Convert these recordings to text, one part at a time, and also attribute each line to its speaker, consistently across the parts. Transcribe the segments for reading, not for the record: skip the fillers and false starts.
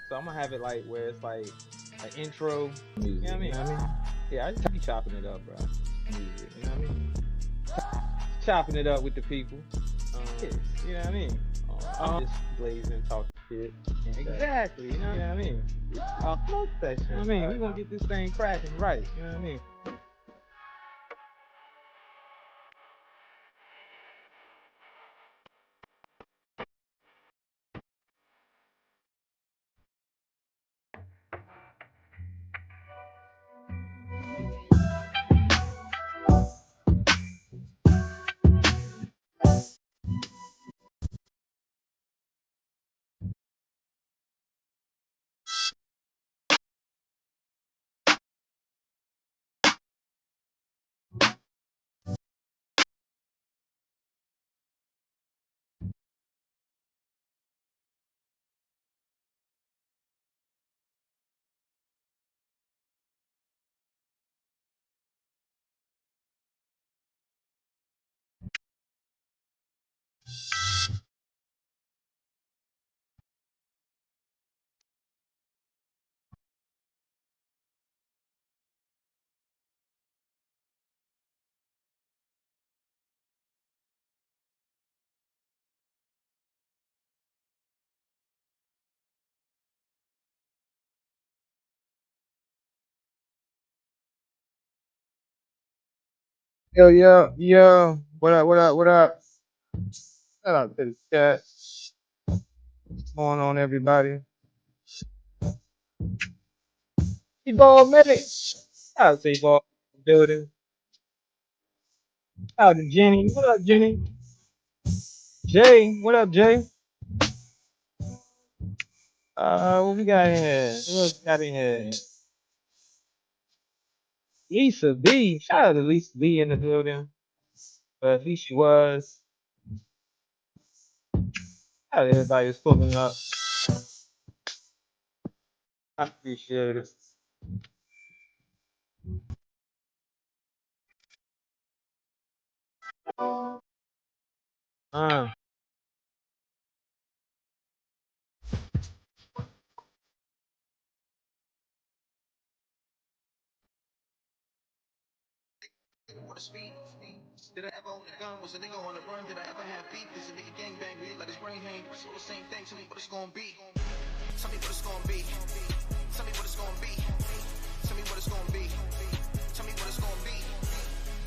Speaker 1: So I'm gonna have it like where it's like an intro. You know
Speaker 2: Music,
Speaker 1: what I
Speaker 2: you
Speaker 1: mean?
Speaker 2: know what I mean?
Speaker 1: Yeah, I just be chopping it up, bro. Music, you know what I mean? Chopping it up with the people. Yeah, you know what I mean? I'm just blazing, talking shit. Exactly, you know what I mean? I'll smoke that shit. You know what I mean? We gonna get this thing cracking right. You know what I mean?
Speaker 2: Yo, yo, yo. What up, what up, what up? Shout out to the chat. What's going on, everybody?
Speaker 1: Evolve Medic. Shout out to Evolve building. Shout out to Jenny. What up, Jenny? Jay, what up, Jay? What we got in here? What else got in here? Lisa B. Shout out to Lisa B in the building. At least she was. Shout out to everybody who's pulling up. I appreciate it. Uh,
Speaker 3: What a speed. Did I ever own a gun? Was a nigga on the run? Did I ever have beef? Is a nigga gangbang? Real like his brain hang. It's all the same thing. Tell me what it's gonna be. Tell me what it's gonna be. Tell me what it's gonna be. Tell me what it's gonna be. Tell me what it's gonna be.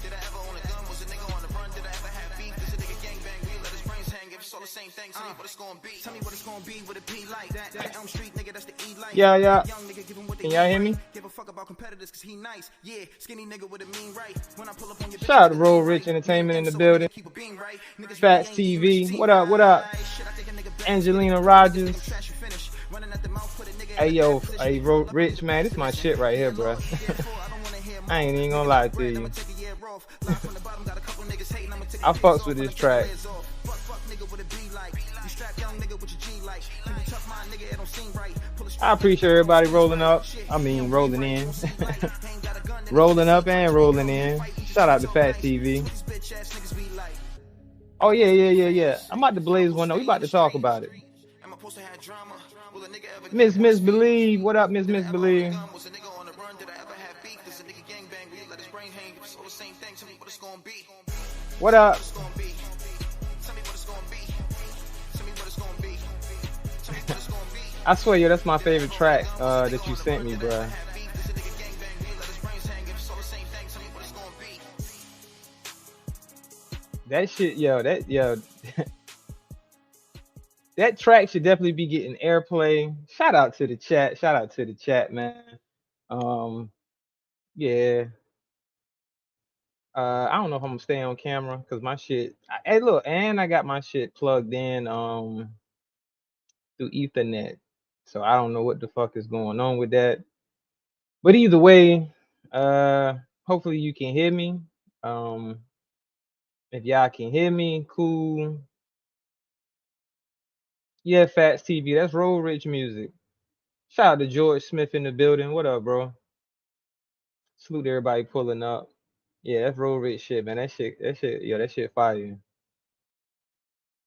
Speaker 3: Did I ever own a gun? Was a nigga on the run? Did I ever have beef? Is a nigga gangbang? Real like his brains hang. If it's all the same thing, tell me what it's gonna be. Tell me what it's gonna be with a P like that. That Elm Street nigga, that's the E like.
Speaker 1: yeah, yeah.
Speaker 3: Young nigga, give him what they
Speaker 1: Can y'all hear
Speaker 3: need,
Speaker 1: me?
Speaker 3: right? Give a fuck about competitors cause he nice. Yeah, skinny nigga with a mean right. When I pull up on your bitch,
Speaker 1: Shout out to Roll Rich Entertainment in the building.
Speaker 3: keep a beam right. Niggas really
Speaker 1: Fats
Speaker 3: ain't giving you the
Speaker 1: TV.
Speaker 3: tea
Speaker 1: What up? What up?
Speaker 3: right. Shit, I think a nigga better
Speaker 1: Angelina
Speaker 3: nigga
Speaker 1: Rogers.
Speaker 3: think I'm trash, you finish. Running at the mouth, put a nigga
Speaker 1: Hey
Speaker 3: in a
Speaker 1: yo,
Speaker 3: bad position.
Speaker 1: hey Rich man, this my shit right here, bro. I ain't even gonna lie to you. I fucks with this track. I appreciate everybody rolling up. I mean rolling in. Rolling up and rolling in. Shout out to Fat TV. Oh yeah. I'm about to blaze one though. We about to talk about it. Miss Believe. What up, Miss Believe? What up? I swear, yo, that's my favorite track that you sent me, bruh. That shit, that track should definitely be getting airplay. Shout out to the chat. Shout out to the chat, man. Um, yeah. I don't know if I'm gonna stay on camera because my shit. Hey, look, and I got my shit plugged in through Ethernet, so I don't know what the fuck is going on with that. But either way, hopefully you can hear me. Um, if y'all can hear me, cool. Yeah, Fats TV. That's Roll Rich Music. Shout out to George Smith in the building. What up, bro? Salute everybody pulling up. Yeah, that's Roll Rich shit, man. That shit fire.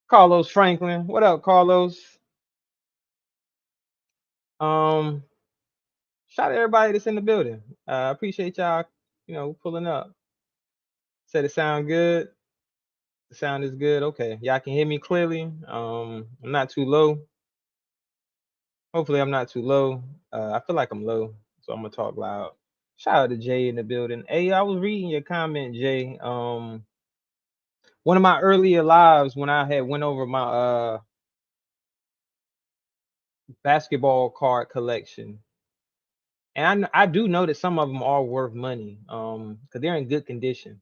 Speaker 1: Carlos Franklin. What up, Carlos? Shout out to everybody that's in the building. I appreciate y'all, pulling up. Said it sound good. The sound is good. Okay, y'all can hear me clearly. I'm not too low. Hopefully, I'm not too low. I feel like I'm low, so I'm gonna talk loud. Shout out to Jay in the building. Hey, I was reading your comment, Jay. One of my earlier lives when I had went over my basketball card collection, and I do know that some of them are worth money, because they're in good condition.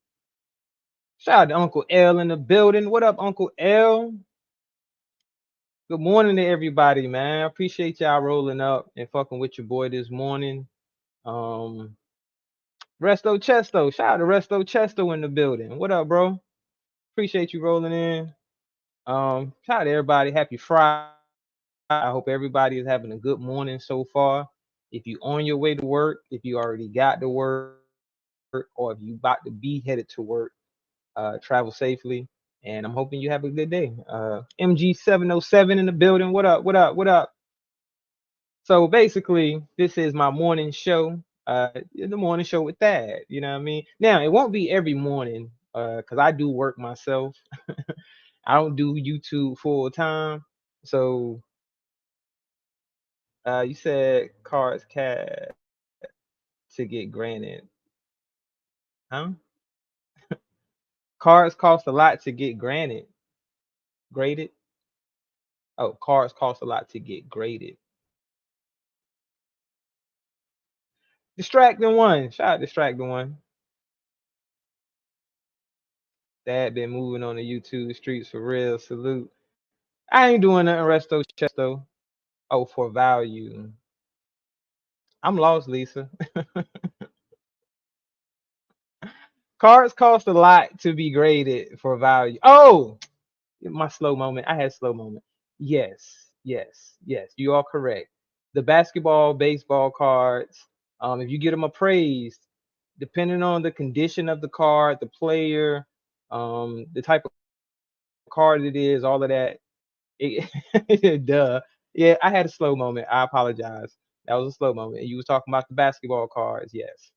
Speaker 1: Shout out to Uncle L in the building. What up, Uncle L? Good morning to everybody, man. I appreciate y'all rolling up and fucking with your boy this morning. Resto Chesto. Shout out to Resto Chesto in the building. What up, bro? Appreciate you rolling in. Shout out to everybody. Happy Friday. I hope everybody is having a good morning so far. If you on your way to work, if you already got to work, or if you about to be headed to work, travel safely. And I'm hoping you have a good day. MG707 in the building. What up? What up? What up? So basically, this is my morning show. The morning show with Thad. You know what I mean? Now it won't be every morning, because I do work myself. I don't do YouTube full time. So you said cards cat to get granted, huh? Cards cost a lot to get granted, graded. Oh, cards cost a lot to get graded. Distracting one. Shout out Distracting one. Dad been moving on the YouTube streets for real. Salute. I ain't doing nothing, Resto Chesto. Oh, for value. I'm lost, Lisa. Cards cost a lot to be graded for value. Oh, my slow moment. I had slow moment. Yes, yes, yes. You are correct. The basketball, baseball cards, if you get them appraised, depending on the condition of the card, the player, the type of card it is, all of that. Duh. Yeah, I had a slow moment. I apologize. That was a slow moment. You was talking about the basketball cards, yes.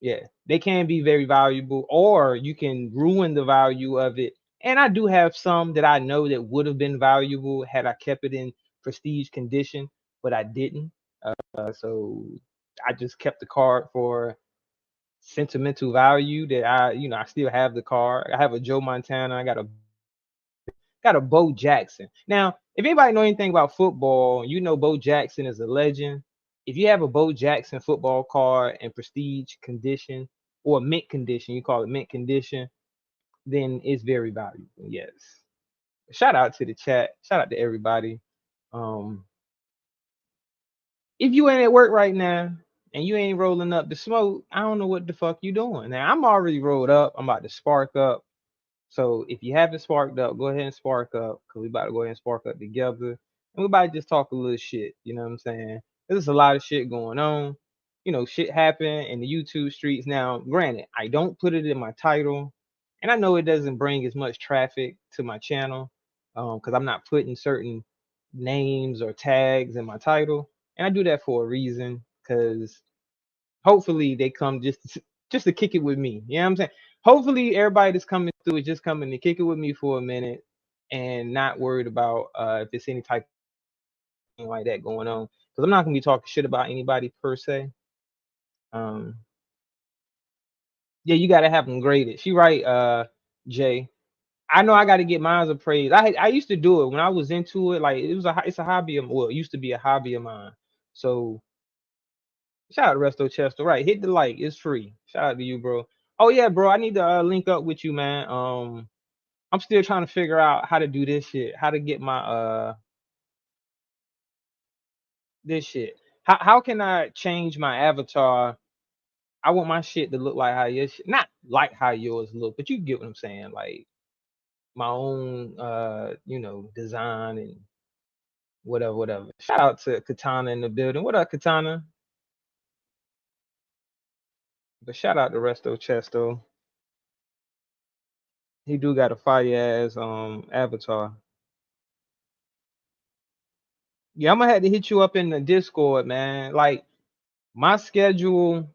Speaker 1: Yeah, they can be very valuable, or you can ruin the value of it. And I do have some that I know that would have been valuable had I kept it in prestige condition, but I didn't. So I just kept the card for sentimental value that I still have the card. I have a Joe Montana. I got a Bo Jackson. Now, if anybody know anything about football, you know Bo Jackson is a legend. If you have a Bo Jackson football card in prestige condition or mint condition, you call it mint condition, then it's very valuable. Yes. Shout out to the chat. Shout out to everybody. If you ain't at work right now and you ain't rolling up the smoke, I don't know what the fuck you doing. Now I'm already rolled up. I'm about to spark up. So if you haven't sparked up, go ahead and spark up, because we about to go ahead and spark up together. And we about to just talk a little shit. You know what I'm saying? There's a lot of shit going on. Shit happen in the YouTube streets. Now, granted, I don't put it in my title, and I know it doesn't bring as much traffic to my channel, because I'm not putting certain names or tags in my title. And I do that for a reason, because hopefully they come just to kick it with me. You know what I'm saying? Hopefully everybody that's coming through is just coming to kick it with me for a minute and not worried about if there's any type of thing like that going on. Because I'm not gonna be talking shit about anybody per se. Yeah, you gotta have them graded. She right, Jay. I know I gotta get mine appraised. I used to do it when I was into it. Like it's a hobby of, well, it used to be a hobby of mine. So shout out to Resto Chester. Right, hit the like. It's free. Shout out to you, bro. Oh yeah, bro. I need to link up with you, man. I'm still trying to figure out how to do this shit. How to get my this shit. How can I change my avatar? I want my shit to look like how yours, not like how yours look, but you get what I'm saying. Like my own design and whatever, whatever. Shout out to Katana in the building. What up, Katana? But shout out to Resto Chesto. He do got a fire ass avatar. Yeah, I'm gonna have to hit you up in the Discord, man. Like my schedule.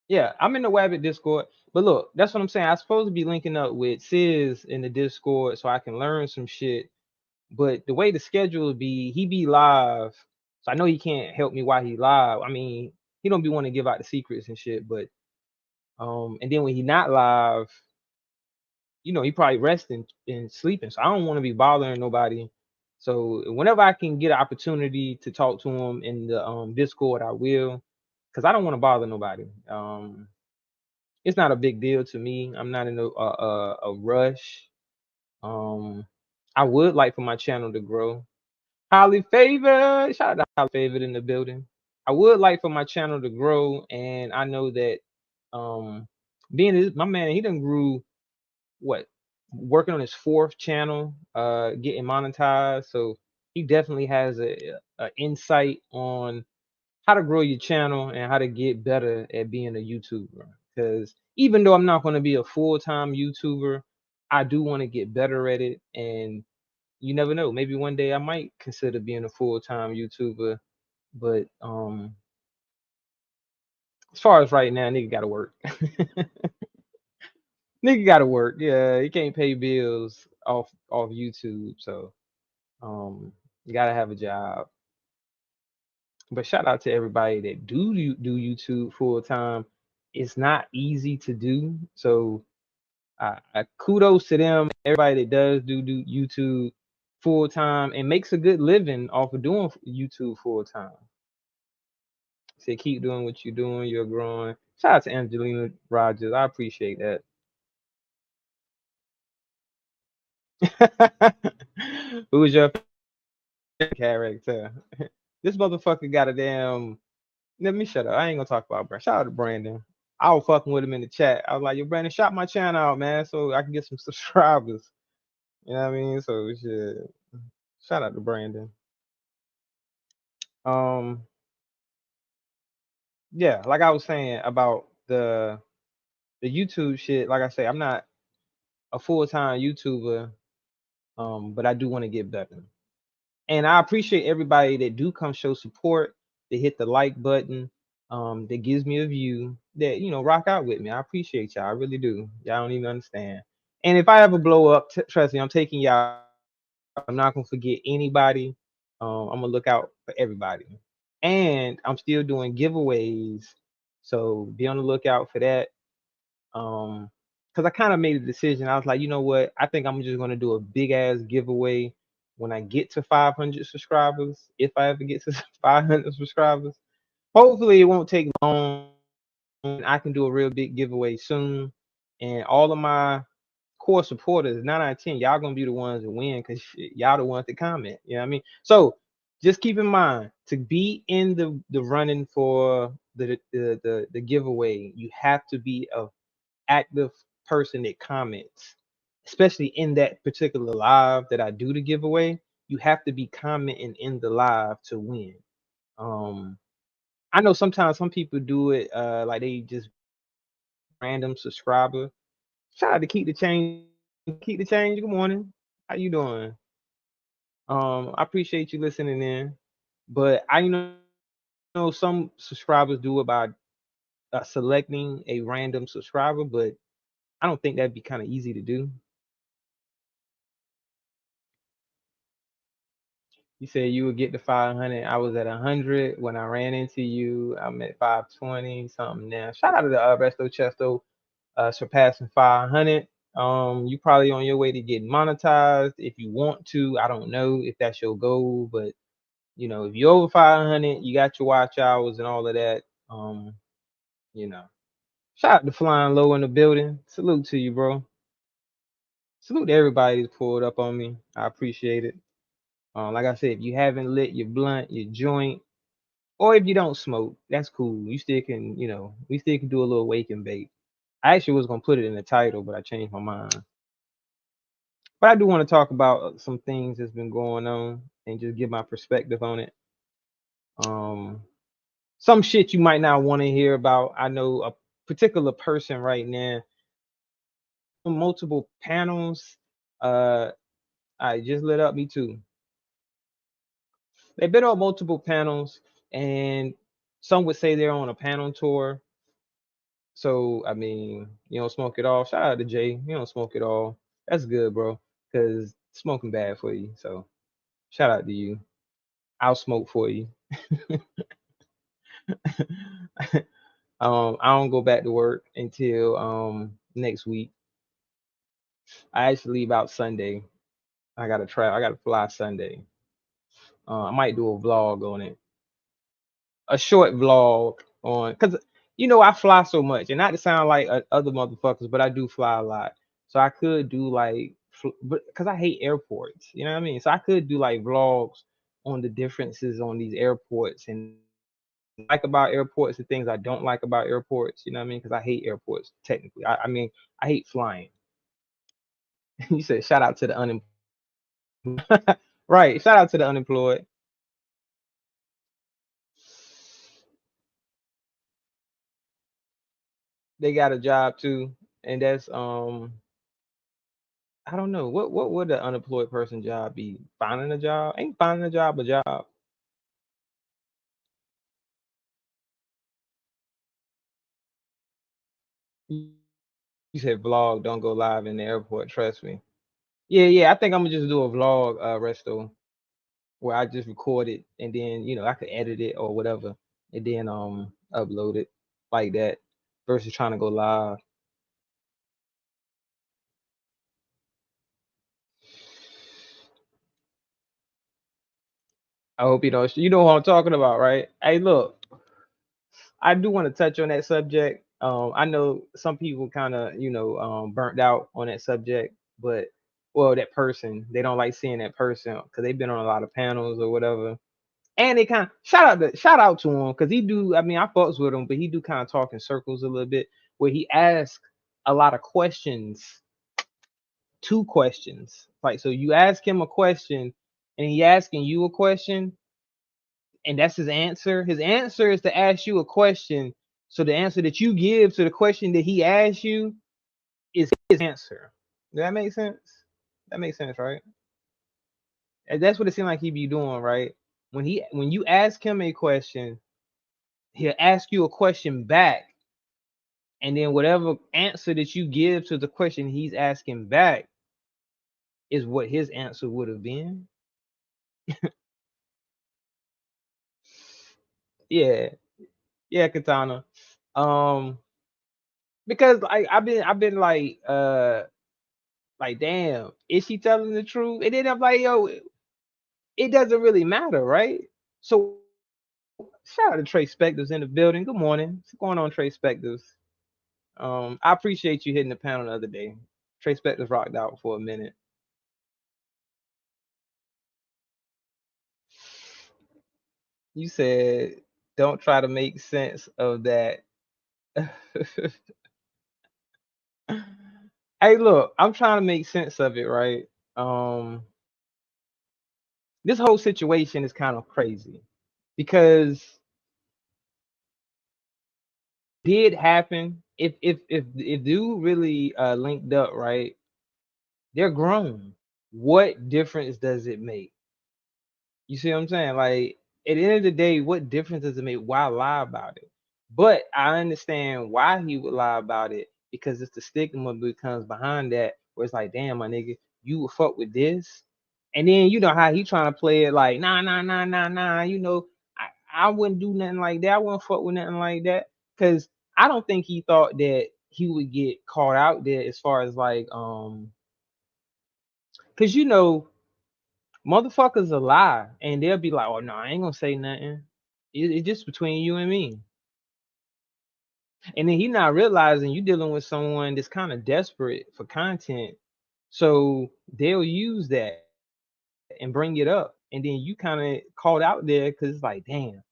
Speaker 1: Yeah, I'm in the Wabbit Discord. But look, that's what I'm saying. I'm supposed to be linking up with Sis in the Discord so I can learn some shit. But the way the schedule would be, he be live. So I know he can't help me while he live. I mean, he don't be want to give out the secrets and shit, but and then when he not live, you know, he probably resting and sleeping. So I don't want to be bothering nobody. So whenever I can get an opportunity to talk to him in the Discord, I will, because I don't want to bother nobody. It's not a big deal to me. I'm not in a rush. Um, I would like for my channel to grow. Highly favored, shout out to highly favored in the building. I would like for my channel to grow, and I know that being my man, he done grew what, working on his fourth channel, getting monetized. So he definitely has a insight on how to grow your channel and how to get better at being a YouTuber. Because even though I'm not going to be a full-time YouTuber, I do want to get better at it. And you never know, maybe one day I might consider being a full-time YouTuber. But as far as right now, nigga gotta work. Nigga gotta work. Yeah, you can't pay bills off YouTube. So you gotta have a job. But shout out to everybody that do YouTube full time. It's not easy to do. So I kudos to them. Everybody that does do YouTube full time and makes a good living off of doing YouTube full time. Say keep doing what you're doing. You're growing. Shout out to Angelina Rogers. I appreciate that. Who's your favorite character? This motherfucker got a damn. Let me shut up. I ain't gonna talk about Brandon. Shout out to Brandon. I was fucking with him in the chat. I was like, yo, Brandon, shout my channel out, man, so I can get some subscribers. You know what I mean? So shit. Shout out to Brandon. Um, yeah, like I was saying about the YouTube shit, like I say, I'm not a full-time YouTuber, but I do want to get better. And I appreciate everybody that do come show support, that hit the like button, that gives me a view, that rock out with me. I appreciate y'all. I really do. Y'all don't even understand. And if I ever blow up, trust me, I'm taking y'all. I'm not gonna forget anybody. I'm gonna look out for everybody. And I'm still doing giveaways, so be on the lookout for that. Because I kind of made a decision. I was like, you know what? I think I'm just gonna do a big ass giveaway when I get to 500 subscribers. If I ever get to 500 subscribers, hopefully it won't take long. I can do a real big giveaway soon, and all of my core supporters, 9 out of 10, y'all gonna be the ones that win because y'all the ones that comment. You know what I mean? So just keep in mind, to be in the running for the giveaway, you have to be a active person that comments, especially in that particular live that I do the giveaway. You have to be commenting in the live to win. I know sometimes some people do it like they just random subscriber. Shout out to Keep the Change. Keep the Change. Good morning. How you doing? I appreciate you listening in, but I know some subscribers do it by selecting a random subscriber, but I don't think that'd be kind of easy to do. You said you would get to 500. I was at 100 when I ran into you. I'm at 520 something now. Shout out to the Resto Chesto surpassing 500. You probably on your way to getting monetized if you want to. I don't know if that's your goal, but if you're over 500, you got your watch hours and all of that. You know, shout out to Flying Low in the building. Salute to you, bro. Salute to everybody that's pulled up on me. I appreciate it. Like I said, if you haven't lit your blunt, your joint, or if you don't smoke, that's cool. You still can, we still can do a little wake and bake. I actually was gonna put it in the title, but I changed my mind. But I do want to talk about some things that's been going on and just give my perspective on it. Some shit you might not want to hear about. I know a particular person right now, multiple panels. I just lit up me too. They've been on multiple panels, and some would say they're on a panel tour. So I mean, you don't smoke it all. Shout out to Jay. You don't smoke it all. That's good, bro. Cause smoking bad for you. So shout out to you. I'll smoke for you. I don't go back to work until next week. I actually leave out Sunday. I gotta try. I gotta fly Sunday. I might do a vlog on it, a short vlog on, cause I fly so much, and not to sound like other motherfuckers, but I do fly a lot. So I could do like, but cause I hate airports, you know what I mean. So I could do like vlogs on the differences on these airports and like about airports and things I don't like about airports, you know what I mean? Because I hate airports technically. I mean, I hate flying. You said shout out to the unemployed. Right, shout out to the unemployed. They got a job too, and that's I don't know what would the unemployed person job be? Finding a job? Ain't finding a job a job? You said vlog, don't go live in the airport. Trust me. Yeah, yeah. I think I'm gonna just do a vlog, Resto, where I just record it and then I could edit it or whatever, and then upload it like that versus trying to go live. I hope you know what I'm talking about, right? Hey, look, I do want to touch on that subject. I know some people kind of, burnt out on that subject, but well, that person, they don't like seeing that person because they've been on a lot of panels or whatever. And they kind of shout out to him because he do. I mean, I fucks with him, but he do kind of talk in circles a little bit where he asks a lot of questions, two questions. Like, so you ask him a question and he asking you a question, and that's his answer. His answer is to ask you a question. So the answer that you give to the question that he asked you is his answer. Does that make sense? That makes sense, right? And that's what it seemed like he be doing, right? When you ask him a question, he'll ask you a question back, and then whatever answer that you give to the question he's asking back is what his answer would have been. Yeah, yeah, Katana. Um, because I've been like, damn, is she telling the truth? And then I'm like, yo, it doesn't really matter, right? So shout out to Trey Spectors in the building. Good morning. What's going on, Trey Spectors? I appreciate you hitting the panel the other day. Trey Spectors rocked out for a minute. You said don't try to make sense of that. Hey, look, I'm trying to make sense of it, right? Um, this whole situation is kind of crazy because did happen. If dude really linked up, right? They're grown. What difference does it make? You see what I'm saying? Like at the end of the day, what difference does it make? Why lie about it? But I understand why he would lie about it because it's the stigma becomes behind that, where it's like, damn, my nigga, you would fuck with this, and then you know how he trying to play it like, nah, nah, nah, nah, nah. I wouldn't do nothing like that. I wouldn't fuck with nothing like that because I don't think he thought that he would get caught out there as far as like because motherfuckers will lie and they'll be like, oh no, I ain't gonna say nothing. It's just between you and me. And then he not realizing you dealing with someone that's kind of desperate for content. So they'll use that and bring it up. And then you kind of called out there because it's like, damn,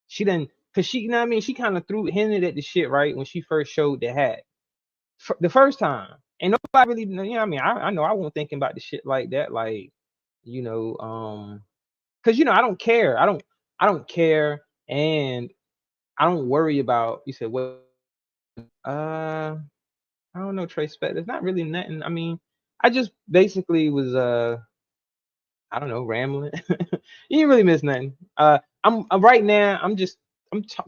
Speaker 1: she done cause she, you know what I mean? She kind of hinted at the shit, right? When she first showed the hat. The first time. And nobody really, you know what I mean? I know I wasn't thinking about the shit like that. Like, you know, because I don't care. I don't care, and I don't worry about. You said what? I don't know. Trace spec. There's not really nothing. I mean, I just basically was I don't know, rambling. You didn't really miss nothing. I'm right now. I'm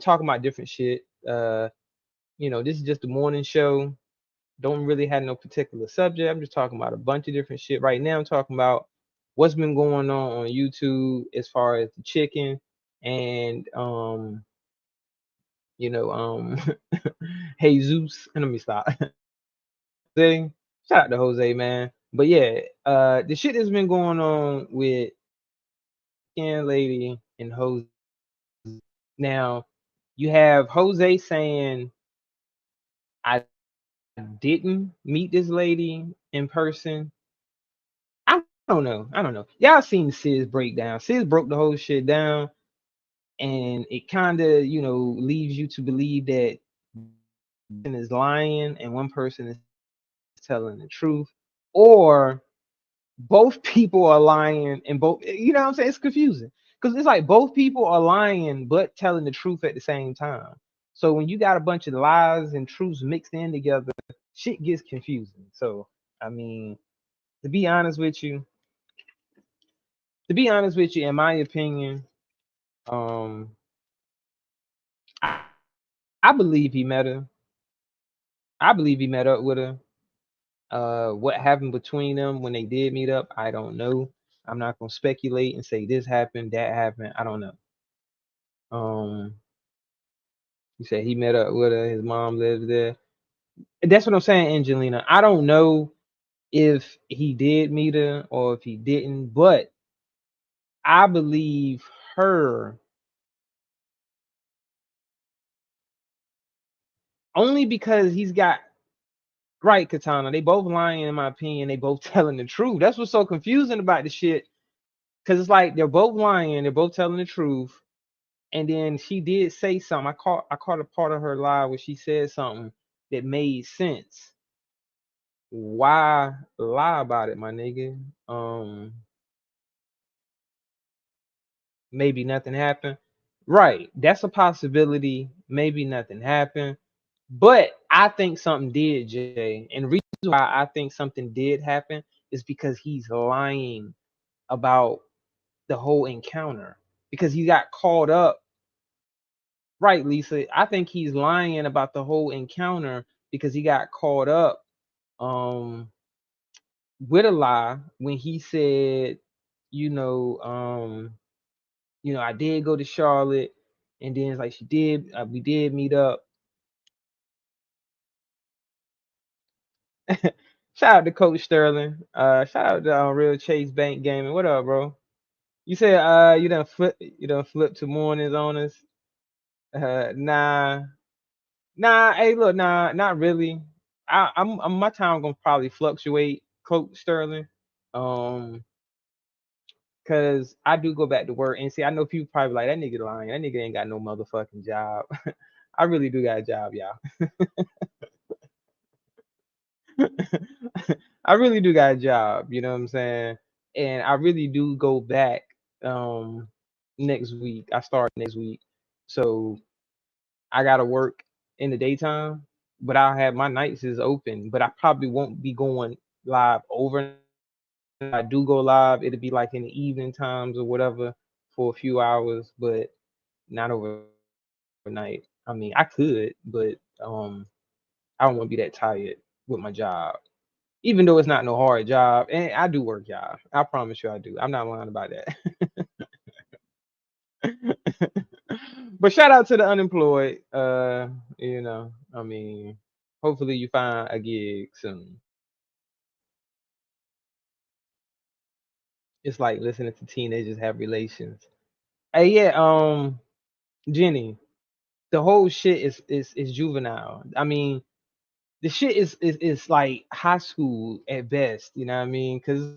Speaker 1: talking about different shit. This is just a morning show. Don't really have no particular subject. I'm just talking about a bunch of different shit. Right now, I'm talking about what's been going on YouTube as far as the chicken and Jesus. And let me stop. Jose, shout out to Jose, man. But yeah, the shit that's been going on with Ken Lady and Jose. Now, you have Jose saying I didn't meet this lady in person. I don't know. I don't know. Y'all seen Sis breakdown. Sis broke the whole shit down, and it kind of, leaves you to believe that one person is lying and one person is telling the truth, or both people are lying and both. You know what I'm saying? It's confusing because it's like both people are lying but telling the truth at the same time. So when you got a bunch of lies and truths mixed in together, shit gets confusing. So I mean, to be honest with you, in my opinion, um, I, I believe he met her. I believe he met up with her. What happened between them when they did meet up, I don't know. I'm not gonna speculate and say this happened, that happened. I don't know. Um, he said he met up with her. His mom lives there. That's what I'm saying, Angelina. I don't know if he did meet her or if he didn't, but I believe her only because he's got right, Katana. They both lying, in my opinion. They both telling the truth. That's what's so confusing about the shit. Cause it's like they're both lying, they're both telling the truth. And then she did say something. I caught a part of her live where she said something that made sense. Why lie about it, my nigga? Maybe nothing happened. Right. That's a possibility. Maybe nothing happened. But I think something did, Jay. And the reason why I think something did happen is because he's lying about the whole encounter. Because he got caught up. Right, Lisa. I think he's lying about the whole encounter because he got caught up um with a lie when he said, you know, um, I did go to Charlotte, and then it's like we did meet up. Shout out to Coach Sterling. Shout out to Real Chase Bank Gaming. What up, bro? You said you done flip to mornings on us. Nah, nah. Hey, look, nah, not really. I'm my time gonna probably fluctuate, Coach Sterling. Um, cause I do go back to work and see. I know people probably like that nigga lying. That nigga ain't got no motherfucking job. I really do got a job, y'all. I really do got a job, you know what I'm saying? And I really do go back um next week. I start next week. So I gotta work in the daytime, but I'll have my nights is open, but I probably won't be going live over. If I do go live, it'll be like in the evening times or whatever for a few hours, but not overnight. I mean, I could, but I don't want to be that tired with my job. Even though it's not no hard job, and I do work, y'all. I promise you I do. I'm not lying about that. But shout out to the unemployed. I mean, hopefully you find a gig soon. It's like listening to teenagers have relations. Hey, yeah, Jenny, the whole shit is juvenile. I mean, the shit is like high school at best. You know what I mean? Because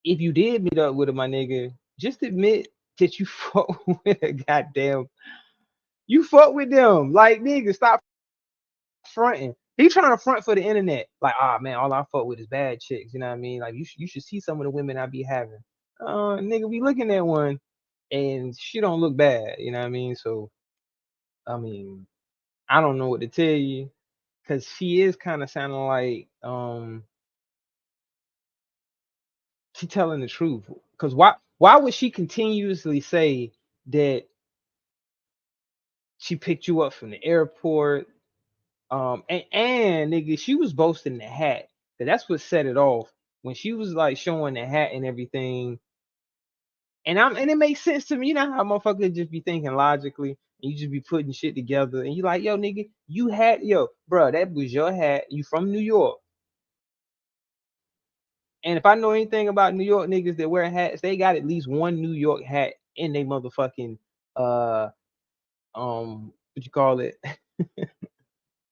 Speaker 1: if you did meet up with him, my nigga, just admit that you fuck with a goddamn. You fuck with them, like nigga. Stop fronting. He trying to front for the internet. Like, ah man, all I fuck with is bad chicks. You know what I mean? Like you should see some of the women I be having. Nigga, we looking at one, and she don't look bad. You know what I mean? So I mean, I don't know what to tell you, cause she is kind of sounding like she telling the truth. Because why would she continuously say that she picked you up from the airport? And nigga, she was boasting the hat. That's what set it off when she was like showing the hat and everything. And it makes sense to me. You know how motherfuckers just be thinking logically and you just be putting shit together and you like, yo, nigga, you had bro, that was your hat. You from New York. And if I know anything about New York niggas that wear hats, they got at least one New York hat in their motherfucking what you call it?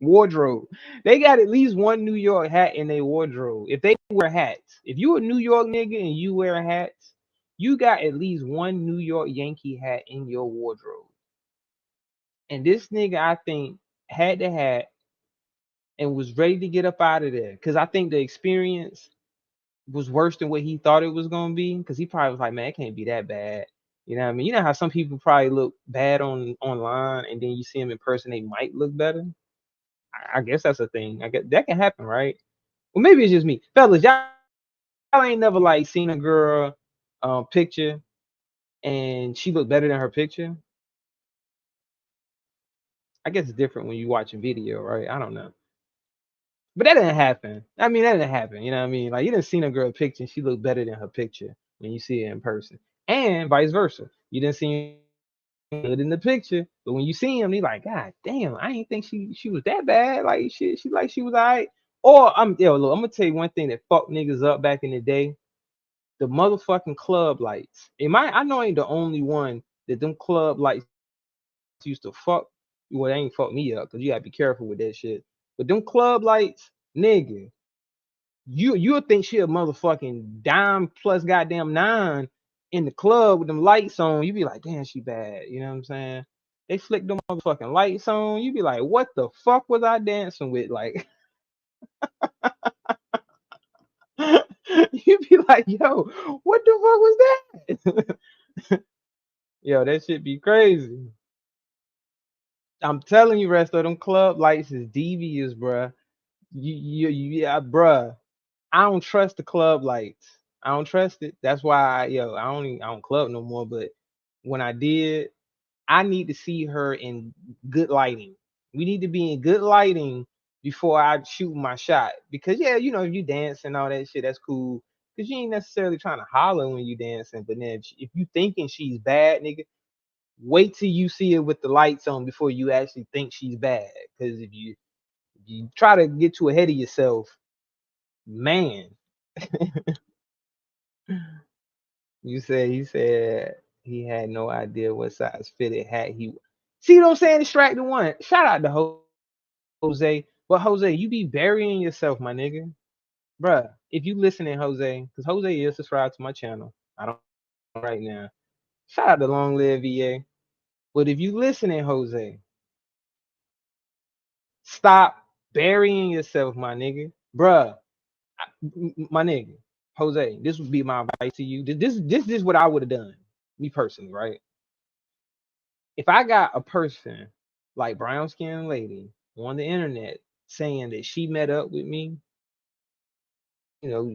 Speaker 1: Wardrobe. They got at least one New York hat in their wardrobe. If they wear hats, if you a New York nigga and you wear hats, you got at least one New York Yankee hat in your wardrobe. And this nigga, I think, had the hat and was ready to get up out of there. Cause I think the experience was worse than what he thought it was gonna be. Cause he probably was like, man, it can't be that bad. You know what I mean? You know how some people probably look bad online and then you see them in person, they might look better. I guess that's a thing. I guess that can happen, right? Well, maybe it's just me. Fellas, y'all ain't never like seen a girl picture and she looked better than her picture. I guess it's different when you watching video, right? I don't know. But that didn't happen. I mean, that didn't happen. You know what I mean? Like you didn't see a girl picture and she looked better than her picture when you see it in person. And vice versa. You didn't see good in the picture, but when you see him, you like, God damn, I didn't think she was that bad. Like she was alright. Or look, I'm gonna tell you one thing that fucked niggas up back in the day. The motherfucking club lights. I know I ain't the only one that them club lights used to fuck. Well, they ain't fuck me up because you gotta be careful with that shit. But them club lights, nigga, you'll think she a motherfucking dime plus goddamn nine in the club with them lights on. You be like, damn, she bad. You know what I'm saying? They flick them motherfucking lights on. You be like, what the fuck was I dancing with? Like, you be like, yo, what the fuck was that? Yo, that shit be crazy. I'm telling you, Resto, them club lights is devious, bruh. Yeah, bruh. I don't trust the club lights. I don't trust it. That's why I don't club no more. But when I did, I need to see her in good lighting. We need to be in good lighting before I shoot my shot. Because if you dance and all that shit, that's cool. Because you ain't necessarily trying to holler when you dancing. But then if you thinking she's bad, nigga, wait till you see her with the lights on before you actually think she's bad. Because if you try to get too ahead of yourself, man. He said he had no idea what size fitted hat he. See what I'm saying? Distracted one. Shout out to Jose. But Jose, you be burying yourself, my nigga. Bruh, if you listening, Jose, because Jose is subscribed to my channel. I don't know right now. Shout out to Long Live VA. But if you listening, Jose, stop burying yourself, my nigga. Bruh, my nigga, Jose, this would be my advice to you. This is what I would have done, me personally, right? If I got a person like brown skin lady on the internet saying that she met up with me,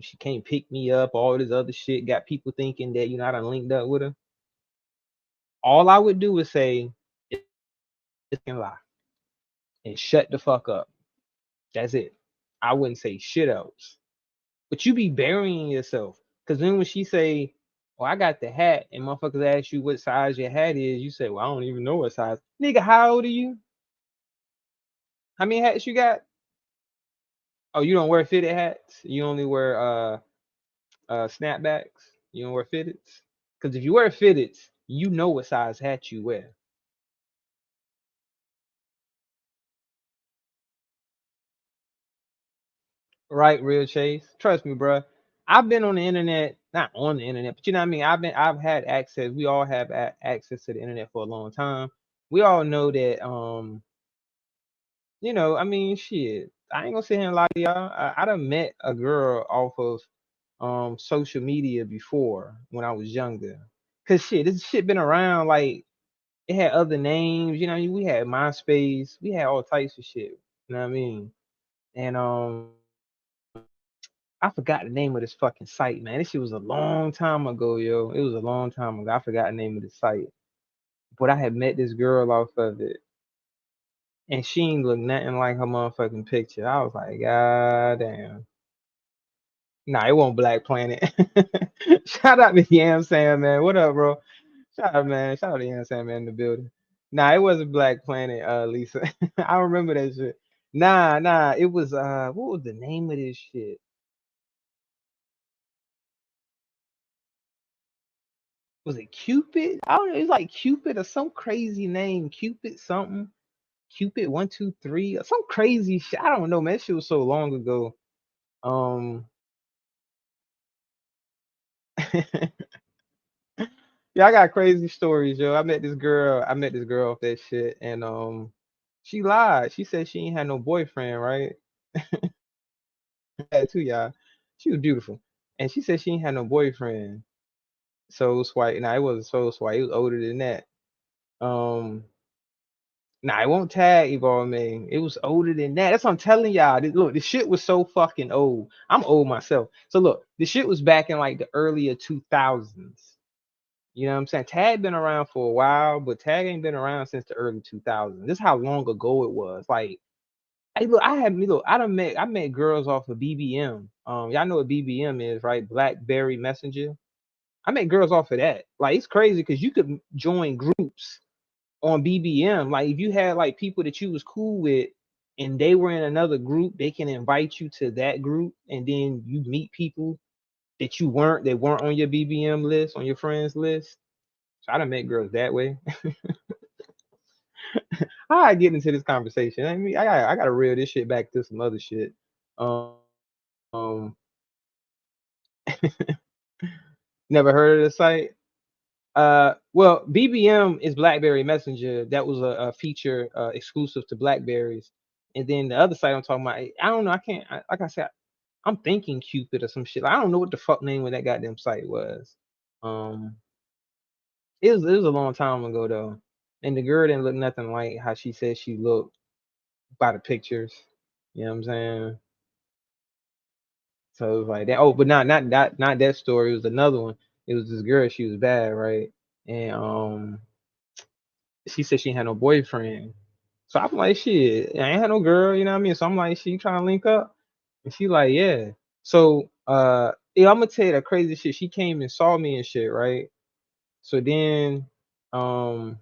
Speaker 1: she can't pick me up, all this other shit, got people thinking that I done linked up with her. All I would do is say it's a lie and shut the fuck up. That's it. I wouldn't say shit else. But you be burying yourself. Cause then when she say, "Oh, I got the hat," and motherfuckers ask you what size your hat is, you say, "Well, I don't even know what size." Nigga, how old are you? How many hats you got? Oh, you don't wear fitted hats? You only wear snapbacks? You don't wear fitteds? Because if you wear fitteds, you know what size hat you wear. Right, real Chase. Trust me, bro. I've been on the internet, not on the internet, but you know what I mean. I've had access. We all have access to the internet for a long time. We all know that. I mean, shit. I ain't gonna sit here and lie to y'all. I done met a girl off of social media before when I was younger. Cause shit, this shit been around. Like it had other names. We had MySpace. We had all types of shit. You know what I mean? And I forgot the name of this fucking site, man. This shit was a long time ago, yo. It was a long time ago. I forgot the name of the site. But I had met this girl off of it, and she ain't look nothing like her motherfucking picture. I was like, God damn. Nah, it wasn't Black Planet. Shout out to Yam Sam, man. What up, bro? Shout out, man. Shout out to Yam Sam, man, in the building. Nah, it wasn't Black Planet, Lisa. I remember that shit. Nah, it was what was the name of this shit? Was it Cupid? I don't know. It's like Cupid or some crazy name. Cupid something. Cupid 123 or some crazy shit. I don't know, man. That shit was so long ago. Yeah, I got crazy stories, yo. I met this girl. I met this girl off that shit, and she lied. She said she ain't had no boyfriend, right? Had two, y'all. She was beautiful, and she said she ain't had no boyfriend. So swipe. Nah, it wasn't so swipe. It was older than that. Um, Nah, it won't tag Evolve Man. It was older than that. That's what I'm telling y'all. Look, the shit was so fucking old. I'm old myself. So look, the shit was back in like the earlier 2000s. You know what I'm saying? Tag been around for a while, but Tag ain't been around since the early 2000s. This is how long ago it was. Like, hey, look, I met girls off of BBM. Y'all know what BBM is, right? BlackBerry Messenger. I met girls off of that. Like, it's crazy because you could join groups on BBM. Like, if you had like people that you was cool with and they were in another group, they can invite you to that group, and then you meet people that weren't on your BBM list, on your friends list. So I done met girls that way. How I get into this conversation? I mean, I gotta reel this shit back to some other shit. Um Never heard of the site. Well, BBM is BlackBerry Messenger. That was a feature exclusive to Blackberries. And then the other site I'm talking about, I don't know. I can't. Like I said, I'm thinking Cupid or some shit. I don't know what the fuck name of that goddamn site was. Um, it was a long time ago though, and the girl didn't look nothing like how she said she looked by the pictures. You know what I'm saying? So it was like that. Oh, but not that story. It was another one. It was this girl. She was bad, right? And she said she ain't had no boyfriend. So I'm like, shit, I ain't had no girl. You know what I mean? So I'm like, she trying to link up, and she like, yeah. So yeah, I'm gonna tell you that crazy shit. She came and saw me and shit, right? So then um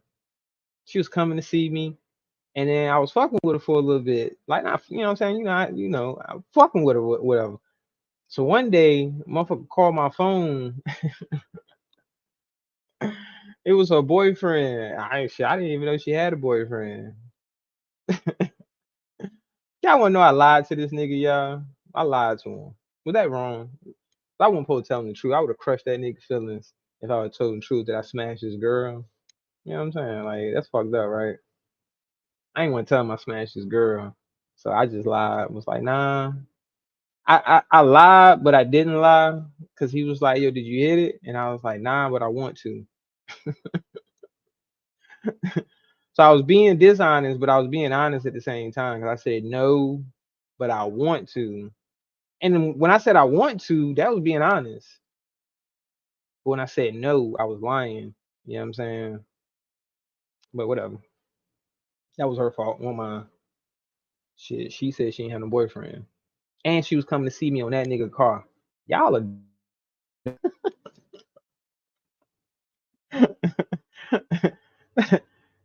Speaker 1: she was coming to see me. And then I was fucking with her for a little bit, like not, you know what I'm saying, I'm fucking with her, whatever. So one day, motherfucker called my phone. It was her boyfriend. I didn't even know she had a boyfriend. Y'all wanna know I lied to this nigga, y'all? I lied to him. Was that wrong? I wasn't supposed to tell him the truth. I would have crushed that nigga's feelings if I would have told him the truth that I smashed his girl. You know what I'm saying? Like, that's fucked up, right? I ain't want to tell him I smashed his girl. So I just lied. Was like, nah. I lied, but I didn't lie because he was like, "Yo, did you hit it?" And I was like, "Nah, but I want to." So I was being dishonest, but I was being honest at the same time because I said no, but I want to. And then when I said I want to, that was being honest. But when I said no, I was lying. You know what I'm saying? But whatever. That was her fault. One mine. Shit. She said she ain't had no boyfriend, and she was coming to see me on that nigga car. Y'all are.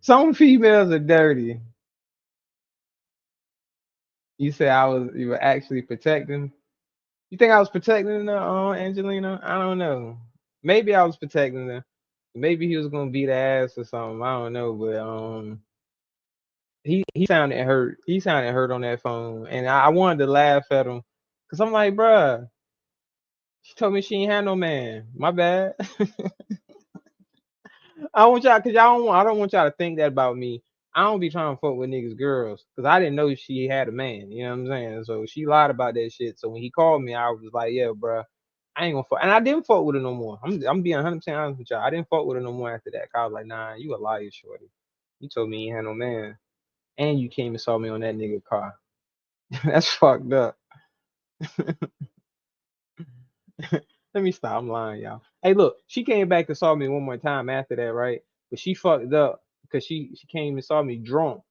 Speaker 1: Some females are dirty. You were actually protecting. You think I was protecting her, Angelina? I don't know. Maybe I was protecting her. Maybe he was gonna beat ass or something. I don't know, but he sounded hurt. He sounded hurt on that phone, and I wanted to laugh at him, cause I'm like, bruh, she told me she ain't had no man. My bad. I don't want y'all, cause I don't want y'all to think that about me. I don't be trying to fuck with niggas girls, cause I didn't know she had a man. You know what I'm saying? So she lied about that shit. So when he called me, I was like, yeah, bro, I ain't gonna fuck, and I didn't fuck with her no more. I'm being 100% honest with y'all. I didn't fuck with her no more after that. Cause I was like, nah, you a liar, shorty. You told me you ain't had no man, and you came and saw me on that nigga car. That's fucked up. Let me stop. I'm lying, y'all. Hey, look, she came back and saw me one more time after that, right? But she fucked up because she came and saw me drunk,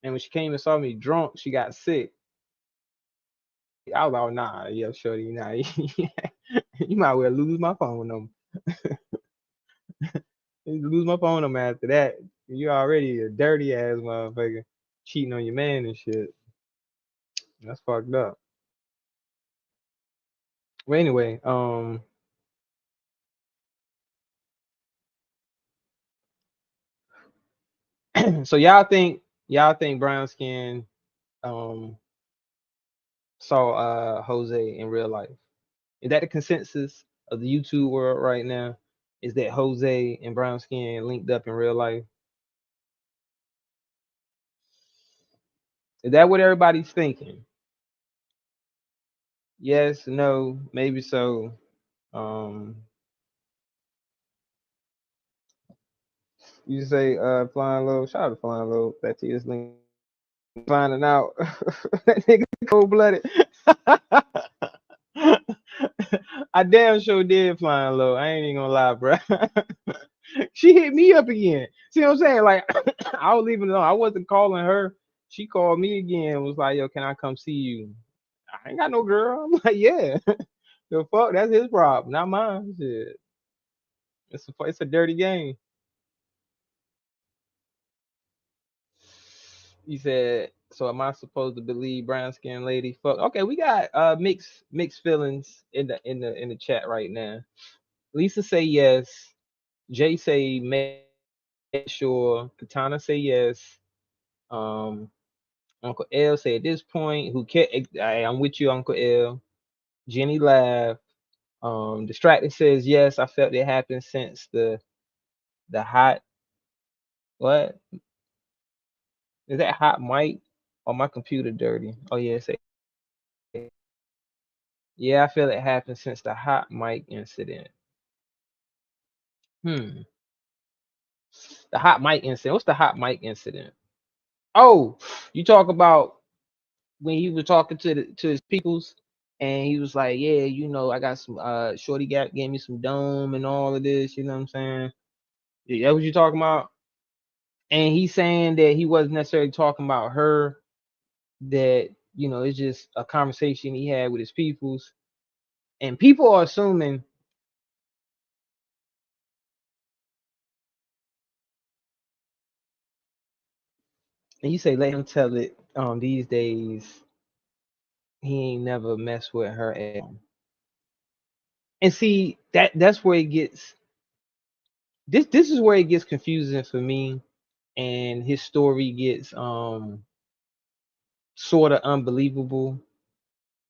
Speaker 1: and when she came and saw me drunk, she got sick. I was like, nah, yo, shorty, nah, you might well lose my phone number. You lose my phone number after that. You already a dirty ass motherfucker, cheating on your man and shit. That's fucked up. Well, anyway, so y'all think brown skin um saw Jose in real life? Is that the consensus of the YouTube world right now? Is that Jose and brown skin linked up in real life? Is that what everybody's thinking? Yes, no, maybe so. Um, you say flying low. Shout out to flying low. That to this link finding out that nigga cold blooded. I damn sure did flying low. I ain't even gonna lie, bro. She hit me up again. See what I'm saying? Like I was leaving it alone. I wasn't calling her. She called me again. And was like, "Yo, can I come see you?" I ain't got no girl. I'm like, "Yeah." The fuck, that's his problem, not mine. Shit. It's a dirty game. He said, "So am I supposed to believe brown skin lady?" Fuck. Okay, we got mixed feelings in the chat right now. Lisa say yes. Jay say make sure. Katana say yes. Um, Uncle L say at this point, who can I'm with you, Uncle L. Jenny laughed. Distracted says yes. I felt it happened since the hot what is that hot mic or my computer dirty? Oh yeah, say yeah. I feel it happened since the hot mic incident. Hmm. The hot mic incident. What's the hot mic incident? Oh, you talk about when he was talking to his peoples, and he was like, "Yeah, I got some Shorty gave me some dome and all of this." You know what I'm saying? Yeah, that what you talking about? And he's saying that he wasn't necessarily talking about her. That it's just a conversation he had with his peoples, and people are assuming. And you say let him tell it. These days he ain't never messed with her. And see that's where it gets. This is where it gets confusing for me, and his story gets sort of unbelievable.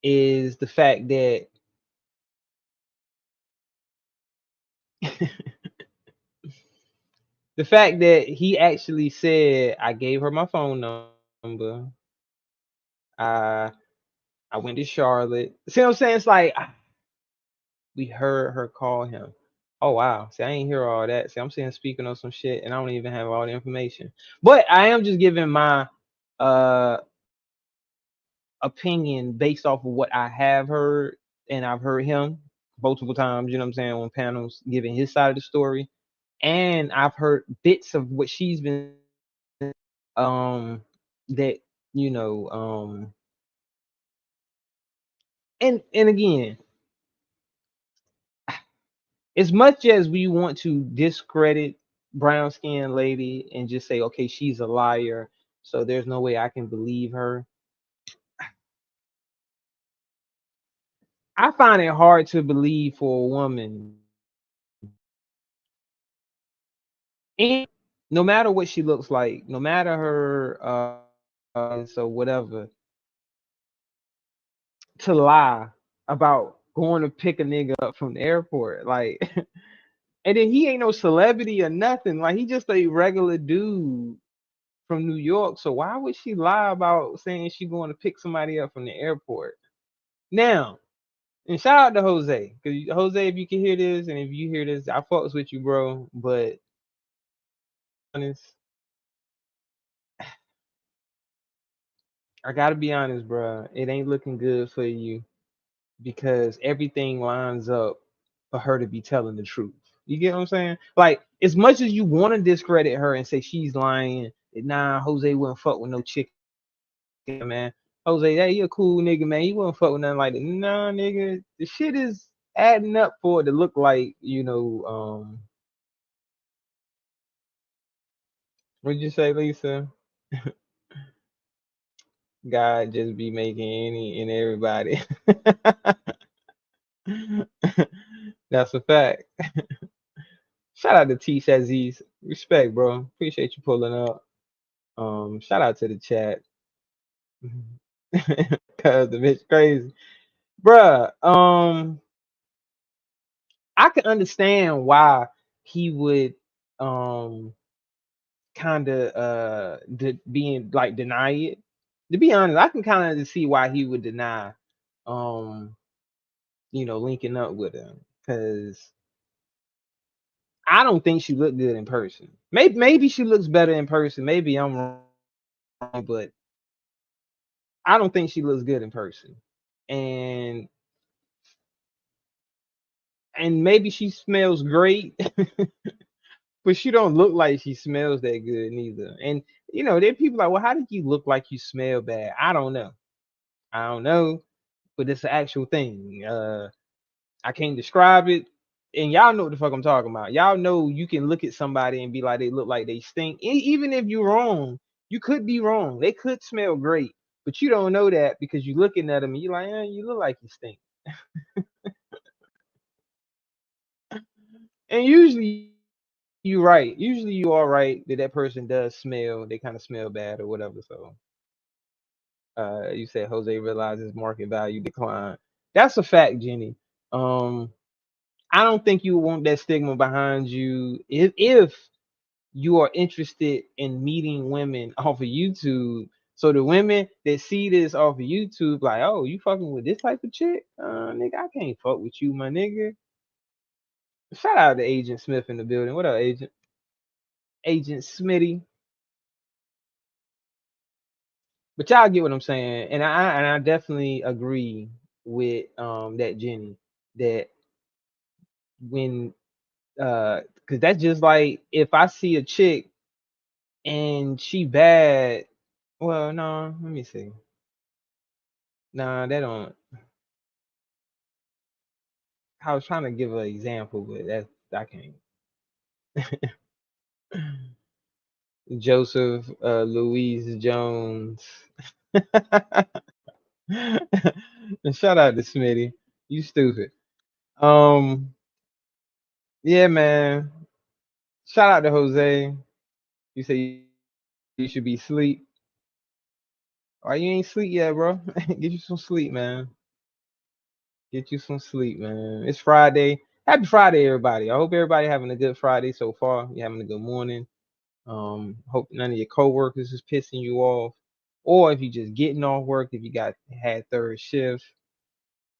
Speaker 1: Is the fact that he actually said I gave her my phone number. I I went to Charlotte. See what I'm saying? It's like we heard her call him. Oh wow. See, I ain't hear all that. See, I'm saying speaking on some shit and I don't even have all the information. But I am just giving my uh opinion based off of what I have heard, and I've heard him multiple times, you know what I'm saying, on panels giving his side of the story. And I've heard bits of what she's been um that you know and again, as much as we want to discredit brown skinned lady and just say okay she's a liar, so there's no way I can believe her, I find it hard to believe for a woman, and no matter what she looks like, no matter her so whatever, to lie about going to pick a nigga up from the airport, like and then he ain't no celebrity or nothing, like he just a regular dude from New York. So why would she lie about saying she going to pick somebody up from the airport? Now, and shout out to Jose, because Jose, if you can hear this, and if you hear this, I fucks with you, bro. But honest, I gotta be honest, bro. It ain't looking good for you because everything lines up for her to be telling the truth. You get what I'm saying? Like, as much as you want to discredit her and say she's lying, that nah, Jose wouldn't fuck with no chick, man. Jose, hey, you a cool nigga, man. You wouldn't fuck with nothing like that. Nah, nigga, the shit is adding up for it to look like, what'd you say, Lisa? God just be making any and everybody. That's a fact. Shout out to T Shaziz. Respect, bro. Appreciate you pulling up. Shout out to the chat. Cause the bitch crazy. Bruh, I can understand why he would kind of being like deny it. To be honest, I can kind of see why he would deny linking up with him, because I don't think she looked good in person. Maybe she looks better in person. Maybe I'm wrong, but I don't think she looks good in person. And maybe she smells great, but she don't look like she smells that good neither. And there are people like, well, how did you look like you smell bad? I don't know, but it's an actual thing. I can't describe it. And y'all know what the fuck I'm talking about. Y'all know you can look at somebody and be like, they look like they stink. Even if you're wrong, you could be wrong. They could smell great, but you don't know that because you're looking at them and you're like, you look like you stink. And usually you're right. Usually you are right that person does smell. They kind of smell bad or whatever. So you said Jose realizes market value decline. That's a fact, Jenny. I don't think you want that stigma behind you if you are interested in meeting women off of YouTube. So the women that see this off of YouTube, like, oh, you fucking with this type of chick? Nigga, I can't fuck with you, my nigga. Shout out to Agent Smith in the building. What up, Agent? Agent Smitty. But y'all get what I'm saying. And I definitely agree with that Jenny, that when because that's just like if I see a chick and she bad. Well, no, let me see. Nah, they don't. I was trying to give an example, but I can't. Joseph Louise Jones. And shout out to Smitty. You stupid. Um, yeah, man. Shout out to Jose. You say you should be sleep. Why you ain't sleep yet, bro? Get you some sleep, man. Get you some sleep, man. It's Friday. Happy Friday, everybody. I hope everybody having a good Friday so far. You having a good morning. Hope none of your coworkers is pissing you off, or if you just getting off work, if you had third shift,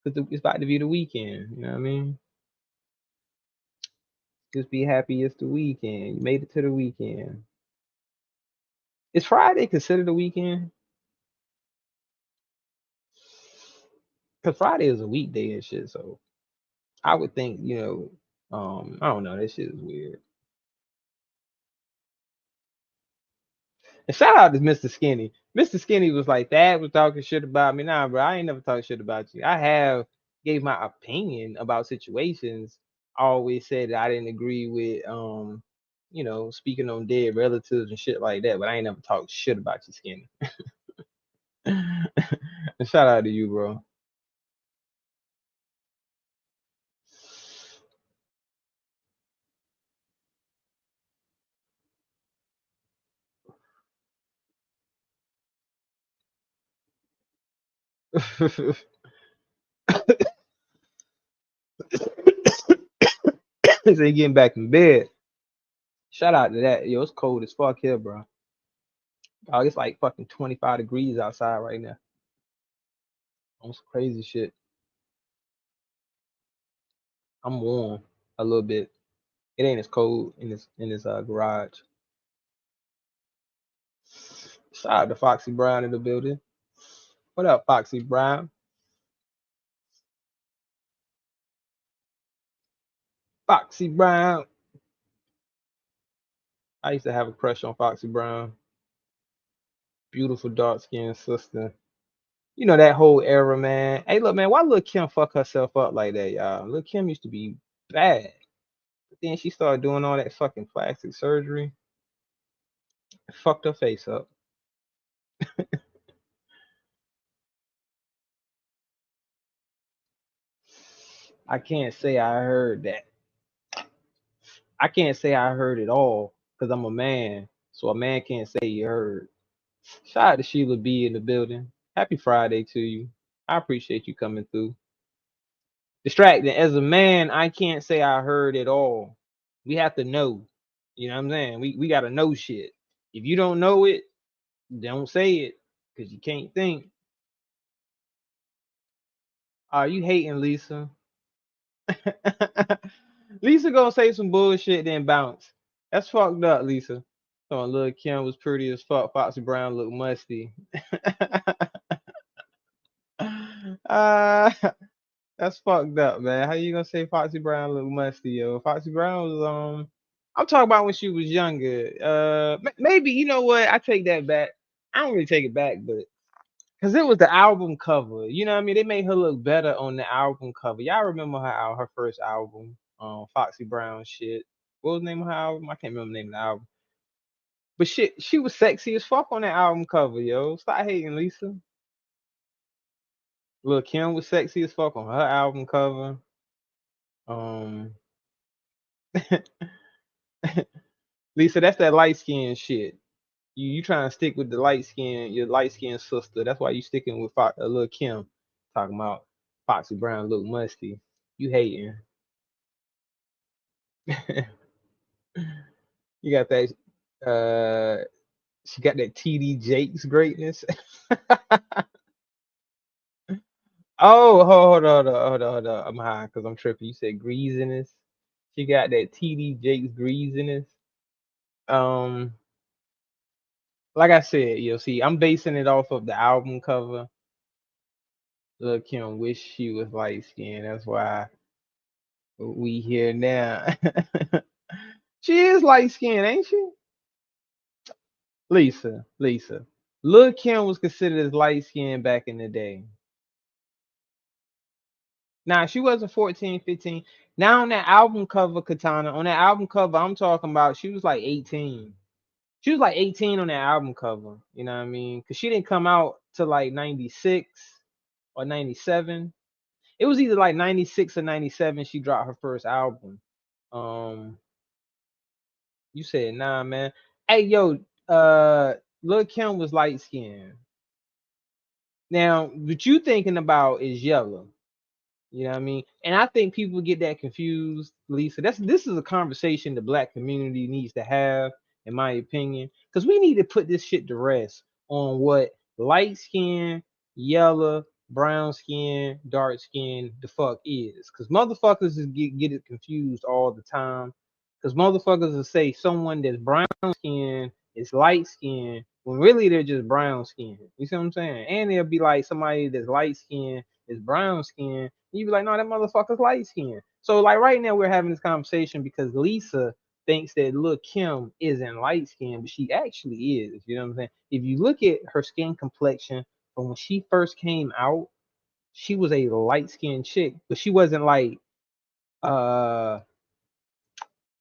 Speaker 1: because it's about to be the weekend. You know what I mean? Just be happy it's the weekend. You made it to the weekend. Is Friday considered the weekend? Because Friday is a weekday and shit. So I would think, I don't know. That shit is weird. And shout out to Mr. Skinny. Mr. Skinny was like, that was talking shit about me. Nah, bro, I ain't never talking shit about you. I have gave my opinion about situations. I always said that I didn't agree with speaking on dead relatives and shit like that, but I ain't never talked shit about you, Skinny. And shout out to you, bro. They getting back in bed. Shout out to that. Yo, it's cold as fuck here, bro. Oh, it's like fucking 25 degrees outside right now. On some crazy shit. I'm warm a little bit. It ain't as cold in this garage. Shout out to Foxy Brown in the building. What up, Foxy Brown? Foxy Brown. I used to have a crush on Foxy Brown. Beautiful dark skinned sister. You know that whole era, man. Hey, look, man, why Lil Kim fuck herself up like that, y'all? Lil Kim used to be bad. But then she started doing all that fucking plastic surgery. Fucked her face up. I can't say I heard that. I can't say I heard it all because I'm a man. So a man can't say you heard. Shout out to Sheila B in the building. Happy Friday to you. I appreciate you coming through. Distracting. As a man, I can't say I heard it all. We have to know. You know what I'm saying? We gotta know shit. If you don't know it, don't say it. Cause you can't think. Are you hating Lisa? Lisa gonna say some bullshit then bounce. That's fucked up, Lisa. So Lil Kim was pretty as fuck. Foxy Brown looked musty. uh, that's fucked up, man. How you gonna say Foxy Brown looked musty, yo? Foxy Brown was I'm talking about when she was younger. Maybe you know what? I take that back. I don't really take it back, but because it was the album cover. You know what I mean? They made her look better on the album cover. Y'all remember her first album, Foxy Brown shit. What was the name of her album? I can't remember the name of the album. But shit, she was sexy as fuck on that album cover, yo. Stop hating, Lisa. Lil Kim was sexy as fuck on her album cover. Lisa, that's that light skin shit. You trying to stick with the your light skin sister. That's why you sticking with Lil Kim. Talking about Foxy Brown look musty. You hating. You got that she got that TD Jakes greatness. Oh, hold on. I'm high because I'm tripping. You said greasiness. She got that TD Jakes greasiness. Like I said, you'll see, I'm basing it off of the album cover. Lil Kim wish she was light skinned. That's why we here now. She is light skinned, ain't she? Lisa. Lil Kim was considered as light skinned back in the day. Nah, she wasn't 14, 15. Now on that album cover, Katana, on that album cover, I'm talking about she was like 18. She was like 18 on that album cover. You know what I mean? Because she didn't come out to like 96 or 97. It was either like 96 or 97 she dropped her first album. You said, nah, man. Hey, yo, Lil Kim was light skinned. Now, what you thinking about is yellow. You know what I mean? And I think people get that confused, Lisa. This is a conversation the black community needs to have, in my opinion. Because we need to put this shit to rest on what light skin, yellow, brown skin, dark skin the fuck is. Because motherfuckers get it confused all the time. Because motherfuckers will say someone that's brown skin is light skin when really they're just brown skin. You see what I'm saying? And they'll be like somebody that's light skin is brown skin. You be like, no, that motherfucker's light skin. So like right now we're having this conversation because Lisa thinks that Lil Kim isn't light skin, but she actually is. You know what I'm saying? If you look at her skin complexion from when she first came out, she was a light skinned chick, but she wasn't like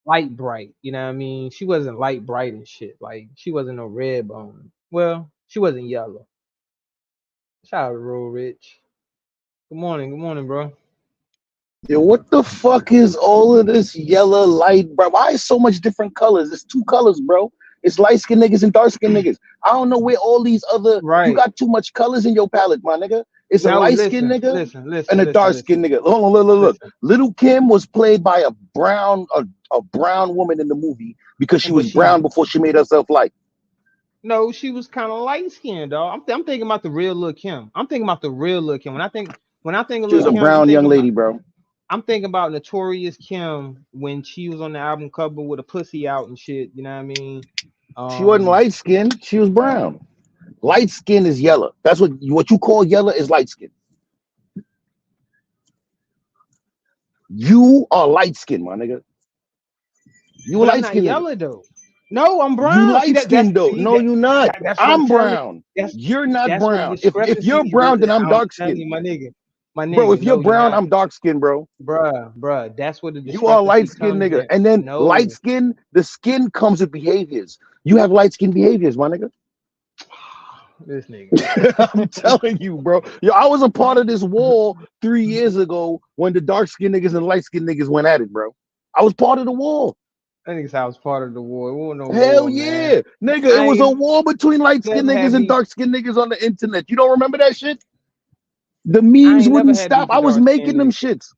Speaker 1: light bright. You know what I mean? She wasn't light bright and shit. Like she wasn't no red bone. Well, she wasn't yellow. Shout out to Real Rich. Good morning, bro.
Speaker 4: Yo, what the fuck is all of this yellow light, bro? Why is so much different colors? It's two colors, bro. It's light skinned niggas and dark skinned niggas. I don't know where all these other You got too much colors in your palette, my nigga. It's a light skinned nigga and a dark skinned nigga. Hold on, look. Little Kim was played by a brown woman in the movie because she was brown before she made herself light.
Speaker 1: No, she was kind of light skinned, dog. I'm thinking about the real Lil Kim. I'm thinking about the real Lil Kim. When I think of
Speaker 4: Lil Kim, she was a brown young lady, bro.
Speaker 1: I'm thinking about Notorious Kim when she was on the album cover with a pussy out and shit. You know what I mean?
Speaker 4: She wasn't light skinned. She was brown. Light skin is yellow. That's what you call yellow is light skin. You are light skinned, my nigga. You a
Speaker 1: But I'm
Speaker 4: light
Speaker 1: not
Speaker 4: skinned nigga.
Speaker 1: yellow though. No, I'm
Speaker 4: You
Speaker 1: brown.
Speaker 4: light skinned though.
Speaker 1: See,
Speaker 4: No, you're not.
Speaker 1: that's what I'm
Speaker 4: I'm
Speaker 1: telling you.
Speaker 4: brown. You're not
Speaker 1: That's what
Speaker 4: brown. If
Speaker 1: discrepancy
Speaker 4: you're
Speaker 1: is.
Speaker 4: brown, then I'm dark
Speaker 1: telling
Speaker 4: skinned.
Speaker 1: you, my nigga. My
Speaker 4: Bro, if
Speaker 1: nigga,
Speaker 4: you're
Speaker 1: no, you're
Speaker 4: brown,
Speaker 1: not.
Speaker 4: I'm dark skinned, bro.
Speaker 1: Bruh, that's where the
Speaker 4: You are a light
Speaker 1: discrepancy
Speaker 4: skinned
Speaker 1: comes
Speaker 4: nigga.
Speaker 1: in.
Speaker 4: And then light
Speaker 1: No,
Speaker 4: skin, the skin comes with behaviors. You have light skin behaviors, my nigga.
Speaker 1: this nigga.
Speaker 4: I'm telling you, bro. Yo, I was a part of this war 3 years ago when the dark skinned niggas and light skinned niggas went at it, bro. I was part of the war.
Speaker 1: I think I was part of the war. It wasn't no
Speaker 4: Hell
Speaker 1: war,
Speaker 4: yeah,
Speaker 1: man.
Speaker 4: nigga. It
Speaker 1: I
Speaker 4: was a
Speaker 1: ain't
Speaker 4: war between light skinned
Speaker 1: never had
Speaker 4: niggas and
Speaker 1: beef.
Speaker 4: dark skinned niggas on the internet. You don't remember that shit? The
Speaker 1: I
Speaker 4: memes
Speaker 1: ain't never
Speaker 4: wouldn't
Speaker 1: had
Speaker 4: stop.
Speaker 1: beef
Speaker 4: I
Speaker 1: with
Speaker 4: was
Speaker 1: dark
Speaker 4: making
Speaker 1: skin
Speaker 4: them
Speaker 1: niggas.
Speaker 4: shits.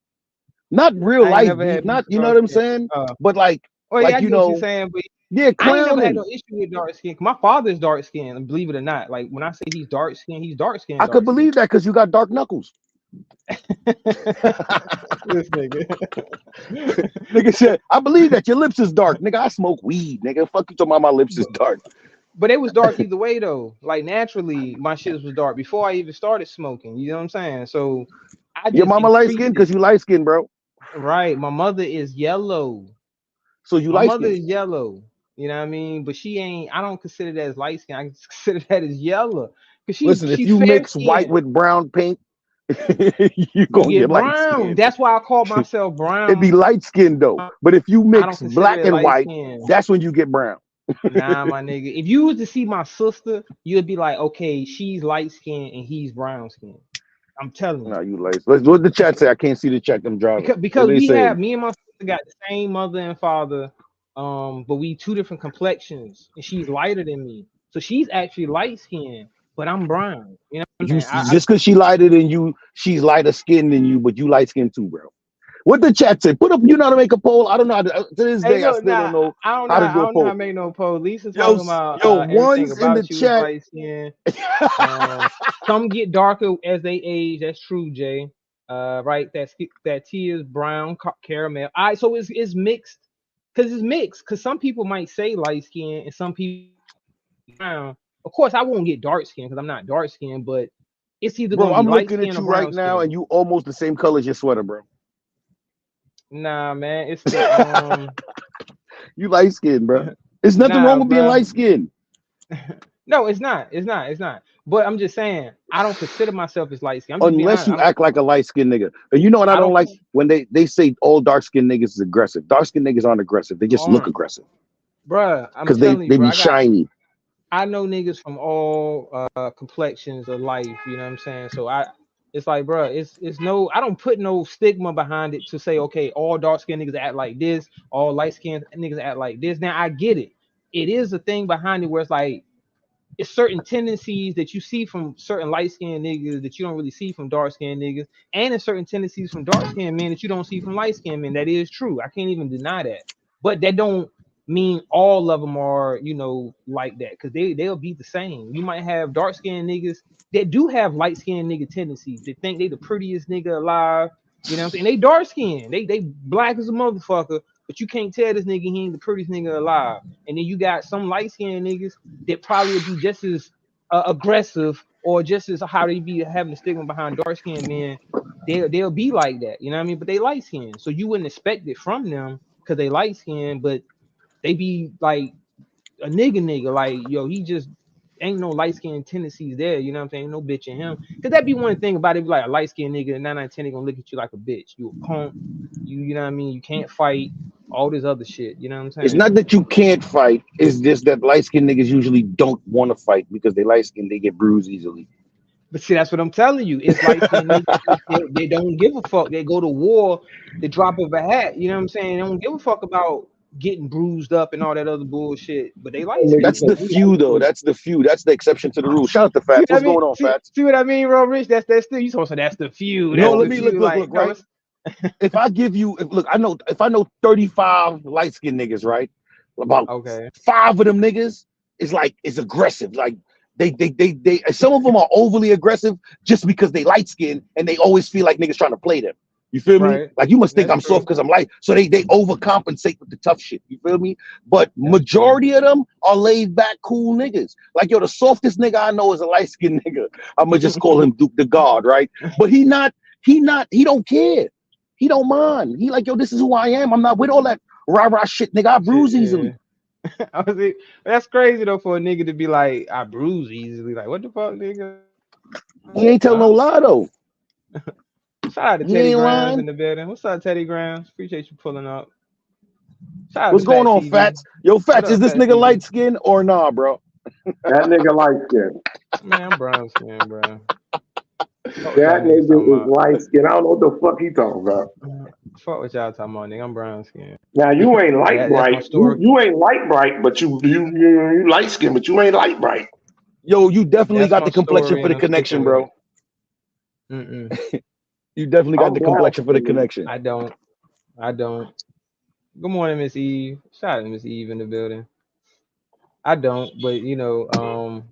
Speaker 4: Not real
Speaker 1: I ain't
Speaker 4: life
Speaker 1: never
Speaker 4: beef,
Speaker 1: had beef
Speaker 4: not,
Speaker 1: with
Speaker 4: you know
Speaker 1: dark
Speaker 4: what I'm
Speaker 1: skin.
Speaker 4: saying? But like
Speaker 1: Oh yeah, I
Speaker 4: you
Speaker 1: get what you're
Speaker 4: know,
Speaker 1: saying, but
Speaker 4: yeah,
Speaker 1: I ain't never had no
Speaker 4: clowning.
Speaker 1: issue with dark skin. My father's dark skin, believe it or not. Like when I say he's dark skin, he's dark skin,
Speaker 4: I could
Speaker 1: dark skin.
Speaker 4: believe that because you got dark knuckles.
Speaker 1: This nigga.
Speaker 4: Nigga said, I believe that your lips is dark. Nigga, I smoke weed. Nigga, fuck you talking about my lips is dark.
Speaker 1: But it was dark either way though. Like naturally, my shit was dark before I even started smoking. You know what I'm saying? So I
Speaker 4: Your
Speaker 1: just
Speaker 4: mama light
Speaker 1: increased
Speaker 4: skin
Speaker 1: it.
Speaker 4: because you light skin, bro.
Speaker 1: Right. My mother is yellow.
Speaker 4: So you
Speaker 1: My
Speaker 4: light
Speaker 1: mother
Speaker 4: skin.
Speaker 1: is yellow. You know what I mean? But she ain't. I don't consider that as light skin. I consider that as yellow. Cause
Speaker 4: Listen, if
Speaker 1: she's
Speaker 4: you
Speaker 1: fair
Speaker 4: mix white
Speaker 1: skinned.
Speaker 4: with brown paint, you
Speaker 1: You
Speaker 4: gonna
Speaker 1: get
Speaker 4: get light
Speaker 1: brown.
Speaker 4: skin.
Speaker 1: That's why I call myself
Speaker 4: It'd be
Speaker 1: brown.
Speaker 4: light skin though. But if you
Speaker 1: I don't
Speaker 4: mix
Speaker 1: consider
Speaker 4: black
Speaker 1: it
Speaker 4: and
Speaker 1: light
Speaker 4: white,
Speaker 1: skin.
Speaker 4: that's when you get brown.
Speaker 1: Nah, my nigga. If you was to see my sister, you'd be like, okay, she's light skinned and he's brown skinned. I'm telling you.
Speaker 4: No, you light. What the chat say? I can't see the chat. I'm driving. What
Speaker 1: Because
Speaker 4: they
Speaker 1: we have
Speaker 4: saying?
Speaker 1: me and my sister got the same mother and father, but we two different complexions, and she's lighter than me, so she's actually light skinned, but I'm brown. You know what I'm
Speaker 4: You
Speaker 1: saying?
Speaker 4: just because she lighter than you, she's lighter skinned than you, but you light skinned too, bro. What the chat say? Put up. You know how to make a poll? I don't know. To this
Speaker 1: Hey,
Speaker 4: day, I
Speaker 1: look,
Speaker 4: still don't
Speaker 1: nah,
Speaker 4: know
Speaker 1: I don't know.
Speaker 4: how to
Speaker 1: I
Speaker 4: do a
Speaker 1: don't know how
Speaker 4: poll.
Speaker 1: to make no poll. Lisa
Speaker 4: Yo,
Speaker 1: talking about everything
Speaker 4: ones in the
Speaker 1: about you is
Speaker 4: chat.
Speaker 1: light skinned. Some get darker as they age. That's true, Jay. Right. That tea is brown caramel. All right, so it's mixed because it's mixed. Because some people might say light skin and some people brown. Of course, I won't get dark skin because I'm not dark skin, but it's either
Speaker 4: Bro,
Speaker 1: gonna be
Speaker 4: I'm
Speaker 1: light
Speaker 4: looking at
Speaker 1: skin or
Speaker 4: you right
Speaker 1: brown
Speaker 4: now, and
Speaker 1: skin.
Speaker 4: you almost the same color as your sweater, bro.
Speaker 1: Nah, man, it's the
Speaker 4: You light skinned, bro. There's nothing
Speaker 1: nah,
Speaker 4: wrong with being
Speaker 1: bro.
Speaker 4: light skinned.
Speaker 1: No, it's not. It's not. It's not. But I'm just saying, I don't consider myself as light skin. I'm just being
Speaker 4: Unless
Speaker 1: honest.
Speaker 4: you act like a light skinned nigga. And you know what I don't like? When they say all dark skinned niggas is aggressive. Dark skinned niggas aren't aggressive. They just look aggressive.
Speaker 1: Bruh, I'm
Speaker 4: Because
Speaker 1: telling you,
Speaker 4: they
Speaker 1: bro.
Speaker 4: be shiny.
Speaker 1: I know niggas from all complexions of life. You know what I'm saying? So it's like, bro, it's no. I don't put no stigma behind it to say, okay, all dark skinned niggas act like this, all light skinned niggas act like this. Now I get it. It is a thing behind it where it's like it's certain tendencies that you see from certain light skinned niggas that you don't really see from dark skinned niggas, and it's certain tendencies from dark skinned men that you don't see from light skinned men. That is true. I can't even deny that. But that don't mean all of them are, like that, because they'll be the same. You might have dark skinned niggas that do have light skinned nigga tendencies. They think they the prettiest nigga alive. You know what I'm saying? They dark skinned. They black as a motherfucker, but you can't tell this nigga he ain't the prettiest nigga alive. And then you got some light skinned niggas that probably will be just as aggressive or just as how they be having the stigma behind dark skinned men. They'll be like that, you know what I mean? But they light skinned, so you wouldn't expect it from them because they light skinned, but they be like a nigga, like, yo, he just ain't no light skinned tendencies there, you know what I'm saying? Ain't no bitch in him. Cause that be one thing about it, be like a light skinned nigga, 9 out of 10 they gonna look at you like a bitch. You a punk, you know what I mean? You can't fight, all this other shit, you know what I'm saying?
Speaker 4: It's not that you can't fight, it's just that light skinned niggas usually don't want to fight because they light skinned, they get bruised easily.
Speaker 1: But see, that's what I'm telling you. It's light skinned niggas, they don't give a fuck. They go to war, the drop of a hat, you know what I'm saying? They don't give a fuck about getting bruised up and all that other bullshit. But they light skinned.
Speaker 4: That's the few though. That's the few. That's the exception to the rule. Shout out to Fats. What's going on, Fats?
Speaker 1: See what I mean, bro, Rich? That's still you supposed to say that's the few.
Speaker 4: No,
Speaker 1: That's
Speaker 4: let
Speaker 1: the
Speaker 4: me
Speaker 1: few.
Speaker 4: look, right? If I give you look, I know 35 light skinned niggas, right? About 5 of them niggas is like is aggressive. Like they some of them are overly aggressive just because they light skinned and they always feel like niggas trying to play them. You feel me? Like you must think I'm soft because I'm light. So they overcompensate with the tough shit. You feel me? But majority of them are laid back, cool niggas. Like, yo, the softest nigga I know is a light skinned nigga. I'ma just call him Duke the God, right? But he don't care. He don't mind. He like, yo, this is who I am. I'm not with all that rah-rah shit, nigga. I bruise easily.
Speaker 1: That's crazy though for a nigga to be like, I bruise easily. Like, what the fuck, nigga?
Speaker 4: He ain't telling no lie though.
Speaker 1: Shout out to
Speaker 4: He
Speaker 1: Teddy
Speaker 4: ain't
Speaker 1: Grams
Speaker 4: lying.
Speaker 1: in the building. What's up, Teddy Grams? Appreciate you pulling up. Shout out
Speaker 4: What's
Speaker 1: to
Speaker 4: going
Speaker 1: Fat
Speaker 4: on,
Speaker 1: TV.
Speaker 4: Fats? Yo, Fats,
Speaker 1: up,
Speaker 4: is this
Speaker 1: Fat
Speaker 4: nigga
Speaker 1: TV?
Speaker 4: light skin or nah, bro?
Speaker 5: That nigga light skin.
Speaker 1: Man, I'm brown skin, bro.
Speaker 5: That nigga is light skin. I don't know what the fuck he talking about.
Speaker 1: Fuck what y'all talking about, nigga. I'm brown skin.
Speaker 5: Now you ain't light
Speaker 1: That's my
Speaker 5: bright.
Speaker 1: story.
Speaker 5: You ain't light bright, but you light skin, but you ain't light bright.
Speaker 4: Yo, you definitely
Speaker 1: That's
Speaker 4: got
Speaker 1: my
Speaker 4: the complexion
Speaker 1: story,
Speaker 4: for the
Speaker 1: and I'm
Speaker 4: connection,
Speaker 1: sticking
Speaker 4: bro.
Speaker 1: with
Speaker 4: You definitely got
Speaker 5: I'm
Speaker 4: the
Speaker 5: brown
Speaker 4: complexion for the
Speaker 5: skin.
Speaker 4: connection.
Speaker 1: I don't. Good morning, Miss Eve. Shout out to Miss Eve in the building. I don't, but you know,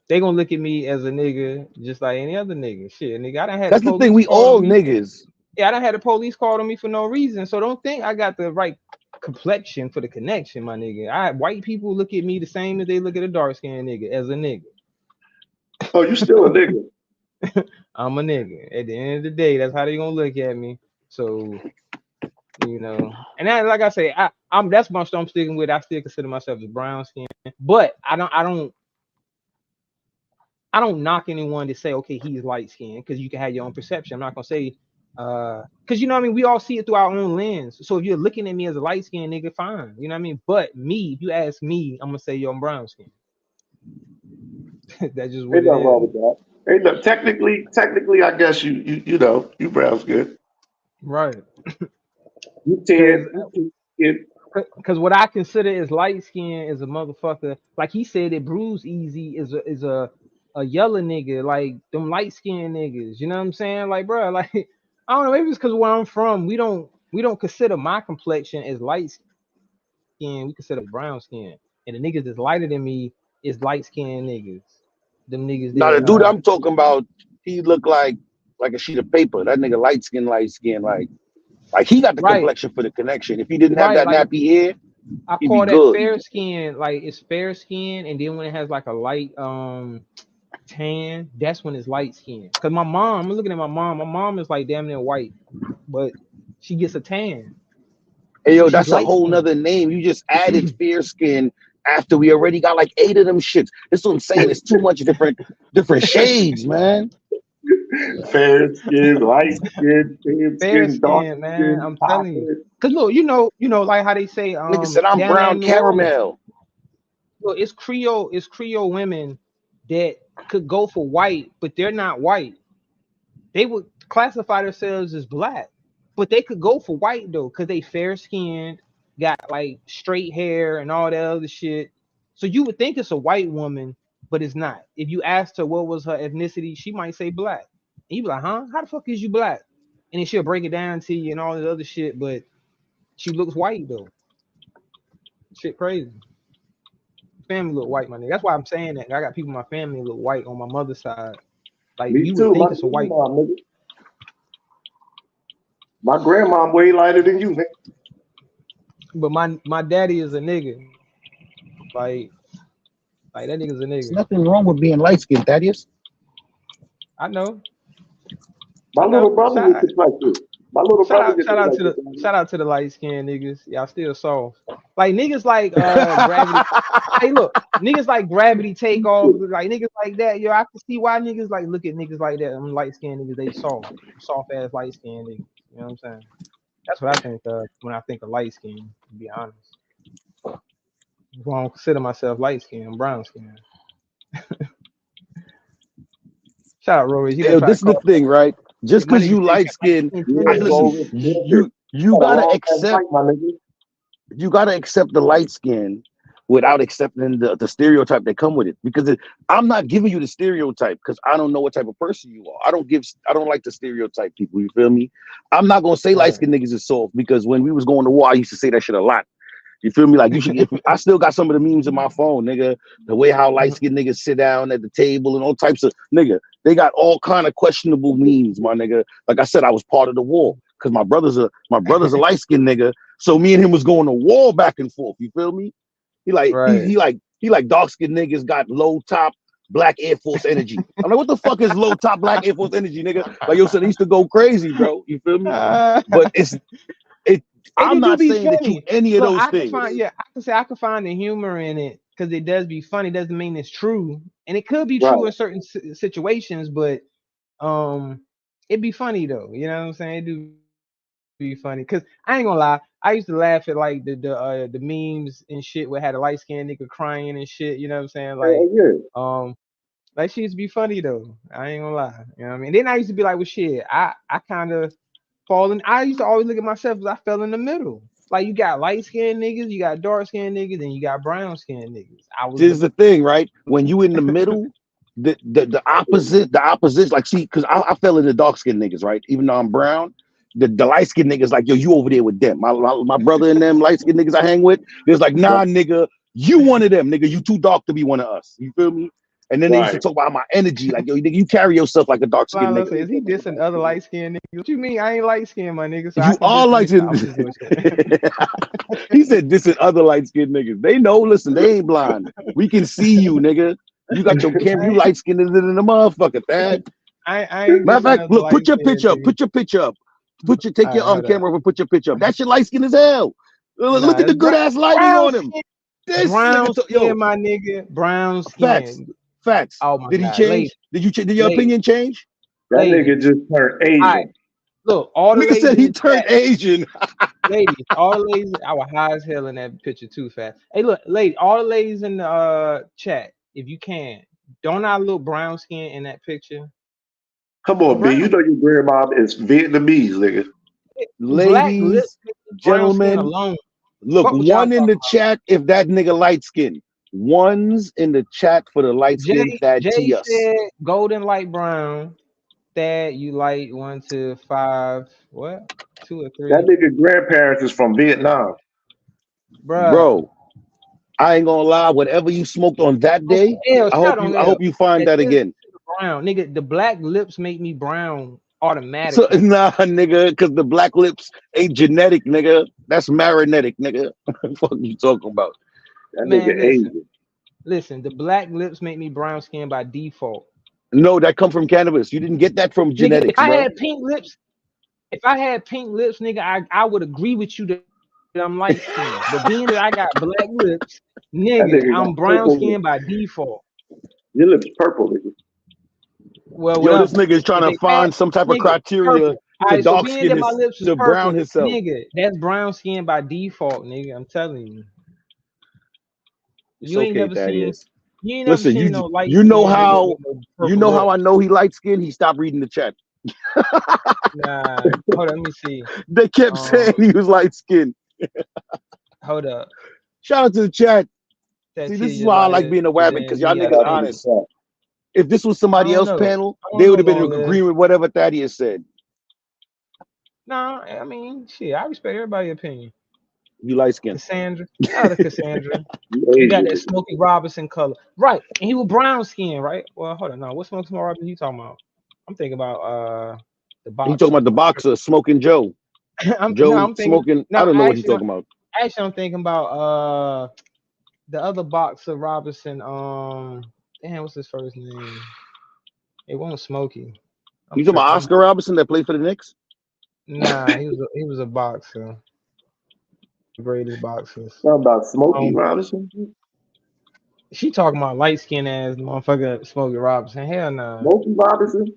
Speaker 1: they gonna look at me as a nigga just like any other nigga. Shit, nigga, I done had
Speaker 4: That's
Speaker 1: the
Speaker 4: the thing.
Speaker 1: police
Speaker 4: We
Speaker 1: call
Speaker 4: all
Speaker 1: on me.
Speaker 4: niggas.
Speaker 1: Yeah, I done had the police call on me for no reason. So don't think I got the right complexion for the connection, my nigga. White people look at me the same as they look at a dark skinned nigga as a nigga.
Speaker 5: Oh, you still a nigga?
Speaker 1: I'm a nigga. At the end of the day, that's how they gonna look at me. So, you know, and that, like I say, I'm that's my stuff I'm sticking with. I still consider myself as brown skin, but I don't knock anyone to say, okay, he's light skinned, because you can have your own perception. I'm not gonna say, because you know what I mean, we all see it through our own lens. So if you're looking at me as a light skinned nigga, fine, you know what I mean. But me, if you ask me, I'm gonna say, yo, I'm brown skin. That's just what
Speaker 5: Ain't
Speaker 1: it
Speaker 5: nothing wrong
Speaker 1: is.
Speaker 5: with that. Ain't no, technically, I guess you know, you brown skin.
Speaker 1: Right.
Speaker 5: You tan.
Speaker 1: Because what I consider as light skin is a motherfucker, like he said, it bruise easy is a yellow nigga, like them light skinned niggas. You know what I'm saying? Like, bro, like I don't know, maybe it's because where I'm from, we don't consider my complexion as light skin. We consider brown skin, and the niggas that's lighter than me is light skinned niggas. Them niggas
Speaker 4: Now the
Speaker 1: that
Speaker 4: dude I'm talking about, he looked like a sheet of paper. That nigga light skin, like he got the
Speaker 1: right,
Speaker 4: complexion for the connection. If he didn't have
Speaker 1: right,
Speaker 4: that
Speaker 1: like
Speaker 4: nappy hair,
Speaker 1: I
Speaker 4: he'd be
Speaker 1: call that
Speaker 4: good.
Speaker 1: fair skin, like it's fair skin, and then when it has like a light tan, that's when it's light skin. Cause my mom, I'm looking at my mom is like damn near white, but she gets a tan.
Speaker 4: Hey yo,
Speaker 1: So she's
Speaker 4: that's a
Speaker 1: light
Speaker 4: whole
Speaker 1: skin.
Speaker 4: nother name. You just added fair skin after we already got like 8 of them shits. That's what I'm saying. It's too much different shades, man.
Speaker 5: Fair skin, light skin, thin
Speaker 1: Fair
Speaker 5: skin, dark
Speaker 1: skin, man.
Speaker 5: skin,
Speaker 1: I'm
Speaker 5: hot
Speaker 1: telling you.
Speaker 5: skin.
Speaker 1: Cause look, you know, like how they say
Speaker 4: Nigga said I'm
Speaker 1: down there in
Speaker 4: brown
Speaker 1: New Orleans,
Speaker 4: caramel.
Speaker 1: look, it's Creole women that could go for white, but they're not white. They would classify themselves as black, but they could go for white though, because they fair skinned, got like straight hair and all that other shit. So you would think it's a white woman, but it's not. If you asked her what was her ethnicity, she might say black. And you be like, huh? How the fuck is you black? And then she'll break it down to you and all this other shit, but she looks white though. Shit crazy. Family look white, my nigga. That's why I'm saying that. I got people in my family look white on my mother's side. Like
Speaker 5: Me
Speaker 1: you would
Speaker 5: too.
Speaker 1: think it's a white.
Speaker 5: My grandma way lighter than you, nigga.
Speaker 1: But my daddy is a nigga. Like that nigga's a
Speaker 4: There's
Speaker 1: nigga.
Speaker 4: nothing wrong with being light skinned, Thaddeus.
Speaker 1: I know.
Speaker 5: My little brother gets it like this. My little brother gets it like this.
Speaker 1: Shout out to the light skinned niggas. Y'all still soft. Like niggas like Gravity. Hey look, niggas like Gravity Takeoff, like niggas like that. Yo, I can see why niggas like look at niggas like that. Them light skinned niggas, they soft ass light skinned niggas. You know what I'm saying? That's what I think of when I think of light skin, to be honest. I don't consider myself light skinned, I'm brown skinned. Shout out Rory.
Speaker 4: Yo, this is the thing, right? Just because you light skinned, listen, you gotta accept. You gotta accept the light skin without accepting the stereotype that come with it. Because I'm not giving you the stereotype because I don't know what type of person you are. I don't like the stereotype people. You feel me? I'm not gonna say light skinned niggas is soft because when we was going to war, I used to say that shit a lot. You feel me? Like you should. I still got some of the memes in my phone, nigga. The way how light skinned niggas sit down at the table and all types of nigga. They got all kind of questionable memes, my nigga. Like I said, I was part of the war because my brother's a light skinned nigga. So me and him was going to war back and forth. You feel me? He like dark skinned niggas got low top Black Air Force energy. I'm like, what the fuck is low top Black Air Force energy, nigga? Like, yo, son, they used to go crazy, bro. You feel me? But I'm not saying that you any of those things.
Speaker 1: I can find the humor in it because it does be funny. Doesn't mean it's true, and it could be true in certain situations, but it'd be funny though. You know what I'm saying? It do be funny because I ain't gonna lie. I used to laugh at like the memes and shit where had a light skinned nigga crying and shit. You know what I'm saying? Like like she used to be funny though. I ain't gonna lie. You know what I mean? Then I used to be like, well, shit. I kind of fall in. I used to always look at myself as I fell in the middle. Like you got light skinned niggas, you got dark skinned niggas, and you got brown skinned niggas.
Speaker 4: This is the thing, right? When you in the middle, the opposite, like, see, because I fell in the dark skinned niggas, right? Even though I'm brown, the light skinned niggas like, yo, you over there with them. My brother and them light skinned niggas I hang with, there's like, nah, nigga, you one of them, nigga. You too dark to be one of us. You feel me? And then they used to talk about my energy, like, yo, nigga, you carry yourself like a dark skinned nigga.
Speaker 1: Is he dissing other light skinned niggas? What you mean? I ain't light skinned, my nigga. So
Speaker 4: you are light skinned. He said dissing other light skinned niggas. They know, listen, they ain't blind. We can see you, nigga. You got your camera, you light skinned than the motherfucker, Thad. Matter of fact, look, put your picture up. Put your picture up. Take your camera up and put your picture up. That shit light skin as hell. Look at the good ass lighting on him.
Speaker 1: Brown skin, my nigga. Brown skin.
Speaker 4: Facts.
Speaker 1: Oh my
Speaker 4: Did he
Speaker 1: God.
Speaker 4: change? Did your opinion change?
Speaker 5: That nigga just turned Asian.
Speaker 1: Right. Look, all the
Speaker 4: nigga said he turned Asian.
Speaker 1: Ladies, all the ladies, I was high as hell in that picture too fast. Hey, look, lady, all the ladies in the chat, if you can, don't I look brown skin in that picture?
Speaker 5: Come on, B. You know your grandma is Vietnamese, nigga.
Speaker 4: Ladies, gentlemen, look, one in the chat if that nigga light skin. One's in the chat for the light skin that
Speaker 1: Jay said golden light brown. That you light 1 to 5. What? 2 or 3?
Speaker 5: That nigga grandparents is from Vietnam.
Speaker 4: Bro, I ain't gonna lie. Whatever you smoked on that day, I hope you find that again.
Speaker 1: Brown, nigga. The black lips make me brown automatically.
Speaker 4: So, nah, nigga, because the black lips ain't genetic, nigga. That's marionetic, nigga. What the fuck you talking about?
Speaker 5: That nigga Asian.
Speaker 1: Listen, the black lips make me brown skin by default.
Speaker 4: No, that come from cannabis. You didn't get that from genetics.
Speaker 1: If I had pink lips, nigga, I would agree with you that I'm light skinned. But being that I got black lips, nigga, I'm brown skinned by default.
Speaker 5: Your lips purple, nigga.
Speaker 1: Well,
Speaker 4: this nigga is trying to find some type of criteria to dark skin to brown himself.
Speaker 1: Nigga, that's brown skin by default, nigga. I'm telling you. You ain't never seen.
Speaker 4: Listen, you know how I know he light skinned. He stopped reading the chat.
Speaker 1: Nah, hold on, let me see.
Speaker 4: They kept saying he was light skinned.
Speaker 1: Hold up.
Speaker 4: Shout out to the chat. See, this is why I like being a wabbit, because y'all niggas honest. If this was somebody else's panel, they would have been agreeing with whatever Thaddeus said.
Speaker 1: No, I mean, shit, I respect everybody's opinion.
Speaker 4: You light skinned.
Speaker 1: Cassandra. Shout out to Cassandra. You got that Smokey Robinson color. Right. And he was brown skin, right? Well, hold on. No, what Smokey Robinson you talking about? I'm thinking about the boxer.
Speaker 4: You talking about the boxer, Smoking Joe.
Speaker 1: I'm thinking,
Speaker 4: smoking. I don't know what he's talking about.
Speaker 1: Actually, I'm thinking about the other boxer Robinson. Damn, what's his first name? It wasn't Smokey.
Speaker 4: You talking about Oscar Robinson that played for the Knicks?
Speaker 1: Nah, he was a boxer. Greatest boxers.
Speaker 5: Talking about Smokey Robinson?
Speaker 1: She talking about light skinned ass motherfucker Smokey Robinson. Hell no.
Speaker 5: Smokey Robinson?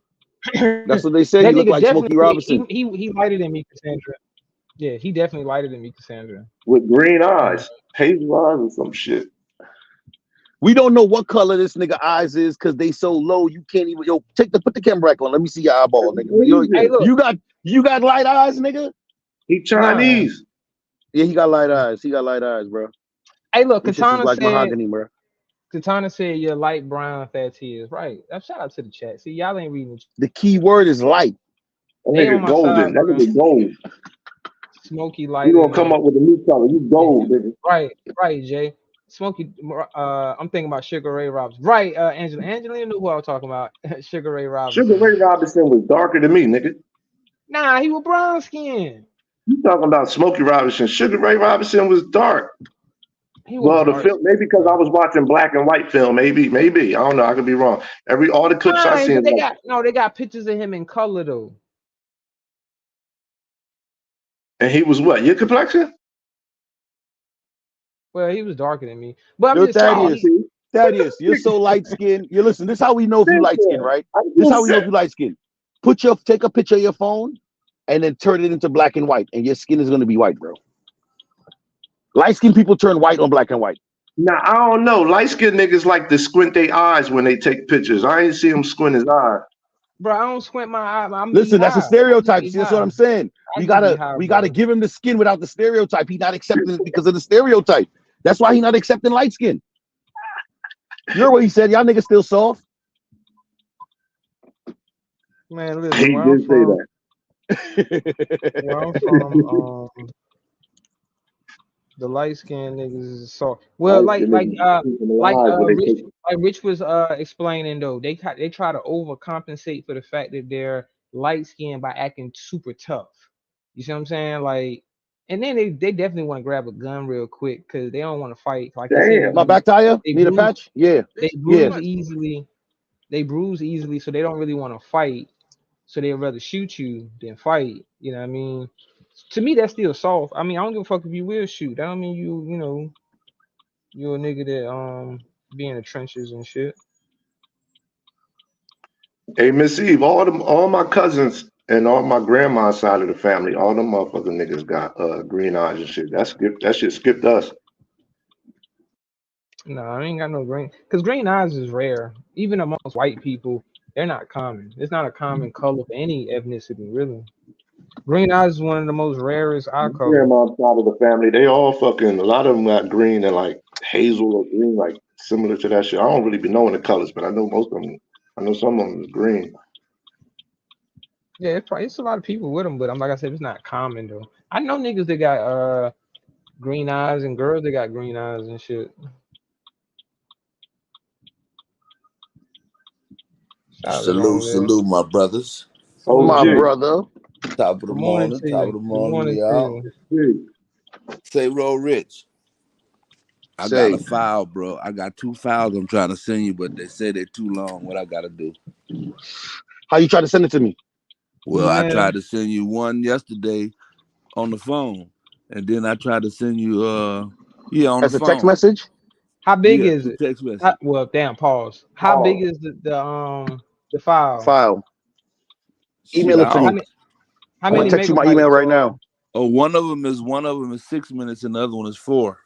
Speaker 4: That's what they said. He looked like Smokey Robinson.
Speaker 1: He lighter than me, Cassandra. Yeah, he definitely lighter than me, Cassandra.
Speaker 5: With green eyes, hazel eyes, or some shit.
Speaker 4: We don't know what color this nigga eyes is because they so low you can't even. Yo, put the camera back on. Let me see your eyeball, nigga.
Speaker 1: Hey, look.
Speaker 4: You got light eyes, nigga.
Speaker 5: He Chinese.
Speaker 4: Yeah, he got light eyes. He got light eyes, bro.
Speaker 1: Hey, look, Katana
Speaker 4: like
Speaker 1: said.
Speaker 4: Mahogany, bro.
Speaker 1: Katana said you're light brown Thaddeus. Right. Shout out to the chat. See, y'all ain't reading.
Speaker 4: The key word is light.
Speaker 5: That nigga golden. That nigga gold.
Speaker 1: Smoky light.
Speaker 5: You gonna come up with a new color? You gold, nigga.
Speaker 1: Right, Jay. Smokey. I'm thinking about Sugar Ray Robinson. Right, Angela. Angelina knew who I was talking about. Sugar Ray Robinson.
Speaker 5: Sugar Ray Robinson was darker than me, nigga.
Speaker 1: Nah, he was brown skinned.
Speaker 5: You talking about Smokey Robinson? Sugar Ray Robinson was dark. Well, the film, maybe because I was watching black and white film, maybe. I don't know. I could be wrong. All the clips I seen.
Speaker 1: They got pictures of him in color though.
Speaker 5: And he was what? Your complexion?
Speaker 1: Well, he was darker than me. But I'm just saying.
Speaker 4: Thaddeus, you're so light skinned. You listen, this is how we know if you light skinned, right? This is how we know if you light skinned. Take a picture of your phone and then turn it into black and white, and your skin is gonna be white, bro. Light skinned people turn white on black and white.
Speaker 5: Now I don't know. Light skinned niggas like to squint their eyes when they take pictures. I ain't see them squint his eye.
Speaker 1: Bro, I don't squint my eye.
Speaker 4: Listen, that's a stereotype. See, that's what I'm saying. We gotta give him the skin without the stereotype. He's not accepting it because of the stereotype. That's why he's not accepting light skin. You heard what he said? Y'all niggas still soft.
Speaker 1: Man, listen,
Speaker 5: he did say that.
Speaker 1: Where I'm from, the light skinned niggas is soft. Well, like Rich was explaining though, they try to overcompensate for the fact that they're light skinned by acting super tough. You see what I'm saying? Like, and then they definitely want to grab a gun real quick because they don't want to fight. Like,
Speaker 4: my back tire need a patch. Yeah,
Speaker 1: they bruise easily. They bruise easily, so they don't really want to fight. So they'd rather shoot you than fight. You know what I mean? To me, that's still soft. I mean, I don't give a fuck if you will shoot. That don't mean you're a nigga that be in the trenches and shit.
Speaker 5: Hey, Miss Eve, all my cousins and all my grandma's side of the family, all them motherfucking niggas got green eyes and shit. That shit skipped us.
Speaker 1: No, I ain't got no green. Because green eyes is rare. Even amongst white people, they're not common. It's not a common color for any ethnicity, really. Green eyes is one of the most rarest eye colors.
Speaker 5: Grandma's side of the family, they all fucking, a lot of them got green and like hazel or green, like similar to that shit. I don't really be knowing the colors, but I know most of them. I know some of them is green.
Speaker 1: Yeah, it's a lot of people with them, but like I said, it's not common though. I know niggas that got green eyes and girls that got green eyes and shit.
Speaker 6: Salute, my brothers.
Speaker 4: Oh, my brother.
Speaker 6: Top of the morning, y'all. Say, Roll Rich. I got a file, bro. I got 2 files I'm trying to send you, but they say they're too long. What I gotta do?
Speaker 4: How you try to send it to me?
Speaker 6: Well, I tried to send you one yesterday on the phone, and then I tried to send you on the phone.
Speaker 4: As a text message?
Speaker 1: How big is it?
Speaker 6: Text message.
Speaker 1: Well, damn, pause. How big is the file?
Speaker 4: Email it to me.
Speaker 1: How many?
Speaker 4: I'm gonna text you my email right now.
Speaker 6: Oh, one of them is 6 minutes, and the other one is 4.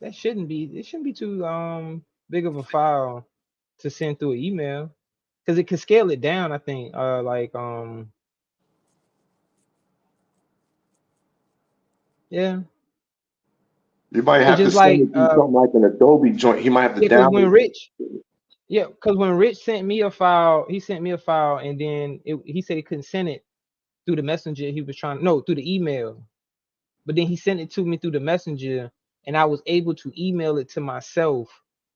Speaker 1: It shouldn't be too big of a file to send through an email, because it can scale it down. I think yeah.
Speaker 5: You might have to send it through something like an Adobe joint. He might have to download.
Speaker 1: Because when Rich sent me a file, he sent me a file, and then he said he couldn't send it through the messenger. He was through the email, but then he sent it to me through the messenger, and I was able to email it to myself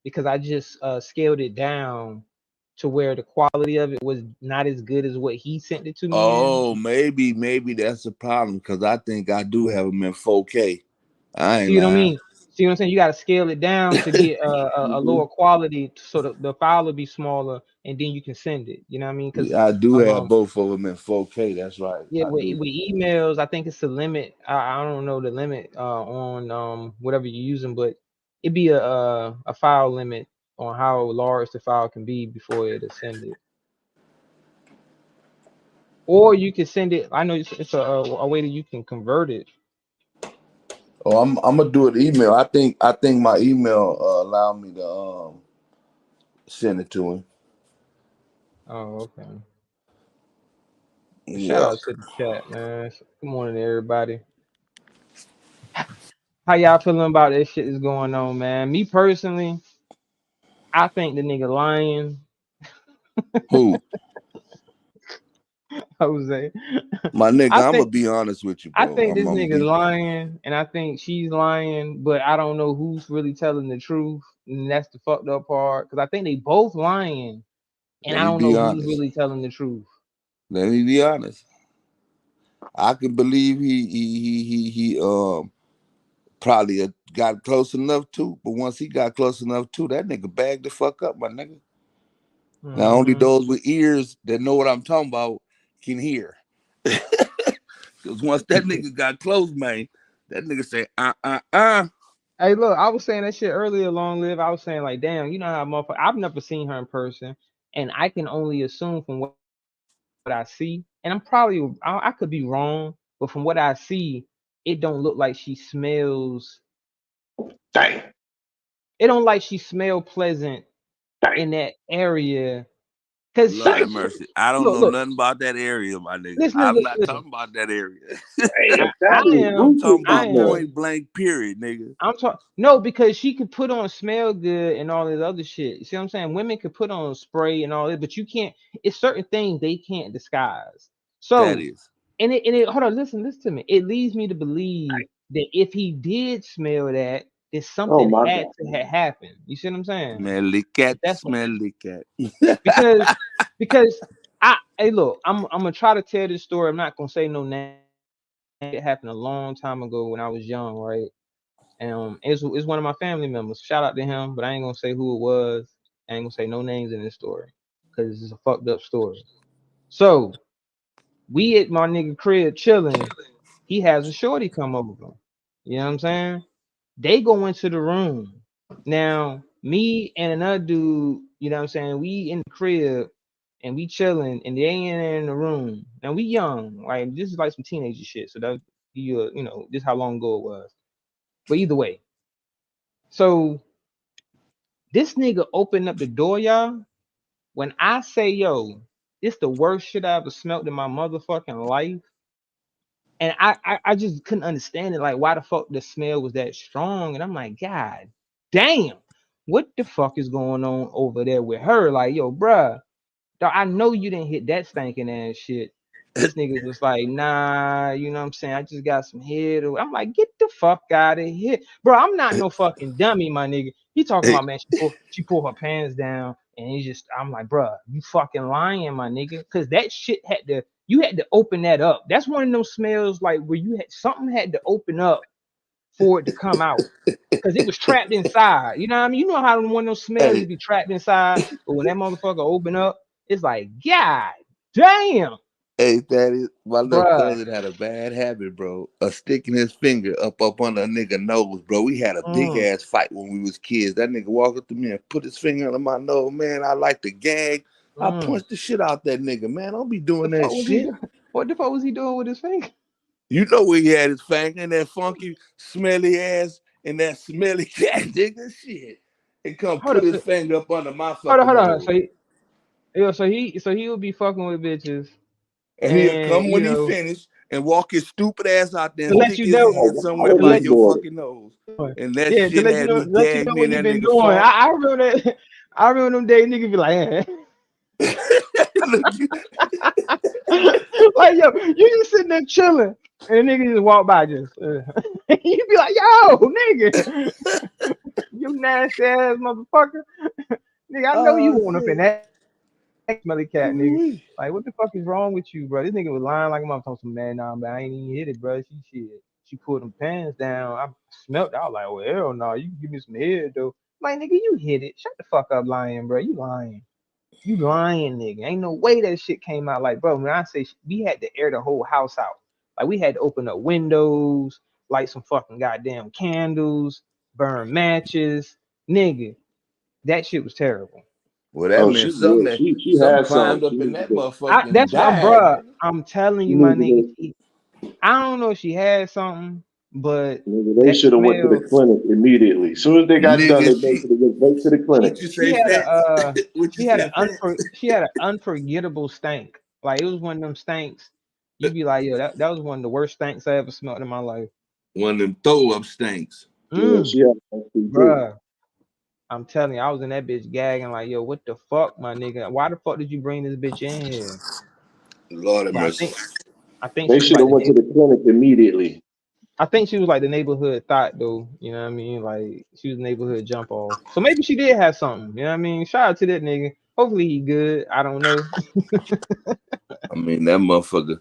Speaker 1: because I just scaled it down to where the quality of it was not as good as what he sent it to me.
Speaker 6: Oh, maybe that's the problem, because I think I do have them in 4K. I ain't
Speaker 1: See what I mean? See what I'm saying? You got to scale it down to get a lower quality, so the file will be smaller, and then you can send it. You know what I mean? Because
Speaker 6: I do have both of them in 4K. That's right.
Speaker 1: Yeah, with emails, I think it's the limit. I don't know the limit on whatever you're using, but it'd be a file limit on how large the file can be before it'll send it. Or you can send it. I know it's a way that you can convert it.
Speaker 6: Oh, I'm gonna do it email. I think my email allow me to send it to him.
Speaker 1: Oh, okay.
Speaker 6: Yeah.
Speaker 1: Shout out to the chat, man. Good morning, everybody. How y'all feeling about this shit that's going on, man? Me personally, I think the nigga lying.
Speaker 6: Who?
Speaker 1: Jose.
Speaker 6: My nigga, I'm gonna be honest with you, bro.
Speaker 1: I think this nigga's lying, and I think she's lying, but I don't know who's really telling the truth, and that's the fucked up part. Because I think they both lying, and I don't know who's really telling the truth.
Speaker 6: Let me be honest. I can believe he probably got close enough too. But once he got close enough too, that nigga bagged the fuck up, my nigga. Now only those with ears that know what I'm talking about can hear. Because once that nigga got close, man, that nigga said,
Speaker 1: Hey, look, I was saying that shit earlier, Long Live. I was saying, like, damn, you know how motherfucker, I've never seen her in person, and I can only assume from what I see, and I'm probably, I could be wrong, but from what I see, it don't look like she smells.
Speaker 5: Dang.
Speaker 1: It don't like she smell pleasant in that area. Cause
Speaker 6: Lord have mercy. I don't know nothing about that area, my nigga. I'm not talking about that area. I'm talking about point blank, period, nigga.
Speaker 1: I'm talking no, because she could put on smell good and all this other shit. You see what I'm saying? Women could put on spray and all that, but you can't. It's certain things they can't disguise. So
Speaker 6: that is.
Speaker 1: And it hold on, listen to me. It leads me to believe that if he did smell that, then something had to have happened. You see what I'm saying?
Speaker 6: Smelly cat, smelly cat.
Speaker 1: because hey, look, I'm gonna try to tell this story. I'm not gonna say no name. It happened a long time ago when I was young, right? And it's one of my family members. Shout out to him, but I ain't gonna say who it was. I ain't gonna say no names in this story because it's a fucked up story. So we at my nigga crib chilling. He has a shorty come over. You know what I'm saying? They go into the room. Now, me and another dude, you know what I'm saying? We in the crib and we chilling and they ain't in the room. Now we young, like this is like some teenager shit. So that you know, this how long ago it was. But either way. So this nigga opened up the door, y'all. When I say yo, it's the worst shit I ever smelled in my motherfucking life. And I just couldn't understand it. Like, why the fuck the smell was that strong? And I'm like, God damn, what the fuck is going on over there with her? Like, yo, bruh, dog, I know you didn't hit that stinking ass shit. This nigga was like, nah, you know what I'm saying? I just got some head. I'm like, get the fuck out of here. Bro, I'm not no fucking dummy, my nigga. He talking about, man, she pulled her pants down. And he just, I'm like, bruh, you fucking lying, my nigga. Because that shit you had to open that up. That's one of those smells like where something had to open up for it to come out. Because it was trapped inside. You know what I mean? You know how one of those smells be trapped inside, but when that motherfucker open up, it's like, God damn.
Speaker 6: Hey, that is my little cousin had a bad habit, bro, of sticking his finger up under a nigga nose, bro. We had a big ass fight when we was kids. That nigga walked up to me and put his finger under my nose, man. I like to gag. I punched the shit out that nigga, man. Don't be doing that shit.
Speaker 1: What the fuck was he doing with his finger?
Speaker 6: You know where he had his finger in that funky, smelly ass and that smelly cat, nigga. Shit. And put his finger up under my fucking nose.
Speaker 1: So he would be fucking with bitches.
Speaker 6: And he'll come when he finished and walk his stupid ass out there and stick his hand somewhere by your fucking nose. And that shit had me gagged me in that nigga phone.
Speaker 1: I remember that. I remember them days niggas be like, like, yo, you just sitting there chilling and the nigga just walk by just. You be like, yo, nigga, you nasty ass motherfucker. Nigga, I know you want up in that smelly cat, nigga. Like, what the fuck is wrong with you, bro? This nigga was lying like a motherfucker. Man, nah, but I ain't even hit it, bro. She pulled them pants down. I smelt it. I was like, well, hell no, you can give me some head though. Like, nigga, you hit it. Shut the fuck up, lying, bro. You lying. You lying, nigga. Ain't no way that shit came out. Like, bro, when I say we had to air the whole house out. Like, we had to open up windows, light some fucking goddamn candles, burn matches. Nigga, that shit was terrible.
Speaker 6: Well, that meant something. She had climbed up in that motherfucker.
Speaker 1: That's why, bro. I'm telling you, my nigga. I don't know if she had something, but
Speaker 5: they should have went to the clinic immediately. As soon as they got done, they went to the clinic.
Speaker 1: She had an unforgettable stank. Like, it was one of them stinks. You'd be like, yo, that was one of the worst stinks I ever smelled in my life.
Speaker 6: One of them throw up stinks.
Speaker 1: Bruh. I'm telling you, I was in that bitch gagging like, yo, what the fuck, my nigga? Why the fuck did you bring this bitch in here?
Speaker 6: Lord have mercy.
Speaker 1: I think
Speaker 5: they should have went to the clinic immediately.
Speaker 1: I think she was like the neighborhood thought, though. You know what I mean? Like, she was neighborhood jump off. So maybe she did have something. You know what I mean? Shout out to that nigga. Hopefully he good. I don't know.
Speaker 6: I mean, that motherfucker.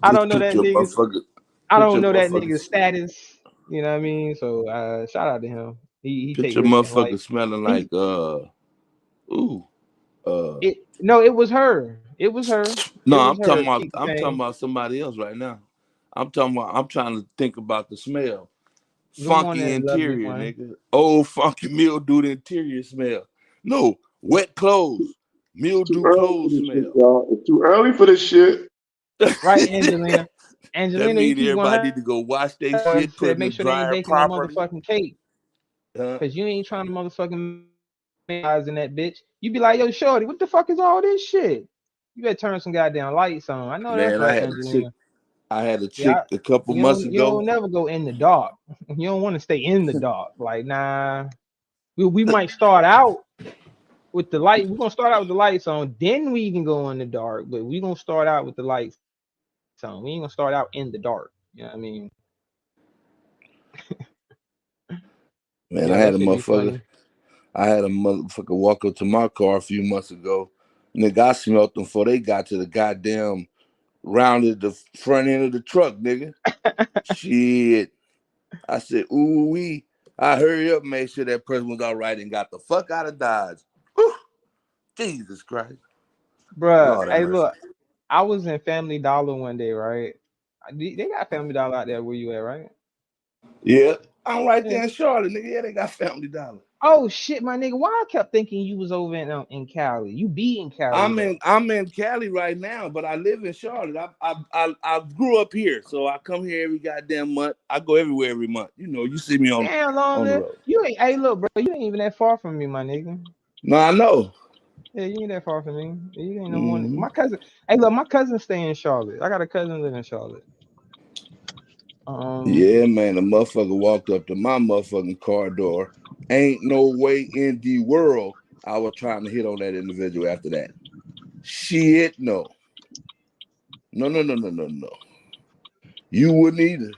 Speaker 1: I don't know that nigga. I don't know that nigga's status. You know what I mean? So shout out to him. He take
Speaker 6: Picture
Speaker 1: risks in
Speaker 6: motherfucker
Speaker 1: life.
Speaker 6: smelling like
Speaker 1: No, it was her. It was her. It
Speaker 6: No,
Speaker 1: was her.
Speaker 6: I'm talking about somebody else right now. I'm trying to think about the smell.
Speaker 1: The one
Speaker 6: Funky
Speaker 1: that lovely
Speaker 6: interior,
Speaker 1: one.
Speaker 6: nigga. Old funky mildew interior smell. No, wet clothes. Mildew clothes smell.
Speaker 5: Shit, y'all. It's too early for this shit.
Speaker 1: Right, Angelina.
Speaker 6: That
Speaker 1: You
Speaker 6: means
Speaker 1: keep
Speaker 6: everybody need to go wash their shit, put it in the
Speaker 1: make sure they ain't
Speaker 6: dryer
Speaker 1: baking no
Speaker 6: properly.
Speaker 1: motherfucking cake. Cause you ain't trying to motherfucking eyes in that bitch. You be like, yo, shorty, what the fuck is all this shit? You better turn some goddamn lights on. I know that's
Speaker 6: Man,
Speaker 1: right, Angelina.
Speaker 6: I had a chick a couple months ago.
Speaker 1: You don't never go in the dark. You don't want to stay in the dark. Like, nah. We might start out with the light. We're gonna start out with the lights on, then we can go in the dark. But we're gonna start out with the lights on. We ain't gonna start out in the dark. You know what I mean?
Speaker 6: Man, yeah, I had a motherfucker walk up to my car a few months ago. Nigga, I smelled them before they got to the goddamn rounded the front end of the truck, nigga. Shit. I said, ooh wee. I hurry up, make sure that person was all right and got the fuck out of Dodge. Whew. Jesus Christ.
Speaker 1: Bruh, hey, look, I was in Family Dollar one day, right? They got Family Dollar out there where you at, right?
Speaker 6: Yeah, I'm right there in Charlotte, nigga. Yeah, they got Family Dollar.
Speaker 1: Oh shit, my nigga. Why I kept thinking you was over in Cali? You be in Cali?
Speaker 6: I'm in Cali right now, but I live in Charlotte. I grew up here, so I come here every goddamn month. I go everywhere every month. You know, you see me on the road.
Speaker 1: You ain't. Hey, look, bro. You ain't even that far from me, my nigga.
Speaker 6: No, I know.
Speaker 1: Yeah, you ain't that far from me. You ain't no one. My cousin. Hey, look, my cousin stay in Charlotte. I got a cousin live in Charlotte.
Speaker 6: Yeah, man, the motherfucker walked up to my motherfucking car door. Ain't no way in the world I was trying to hit on that individual after that. Shit, no. No. You wouldn't either.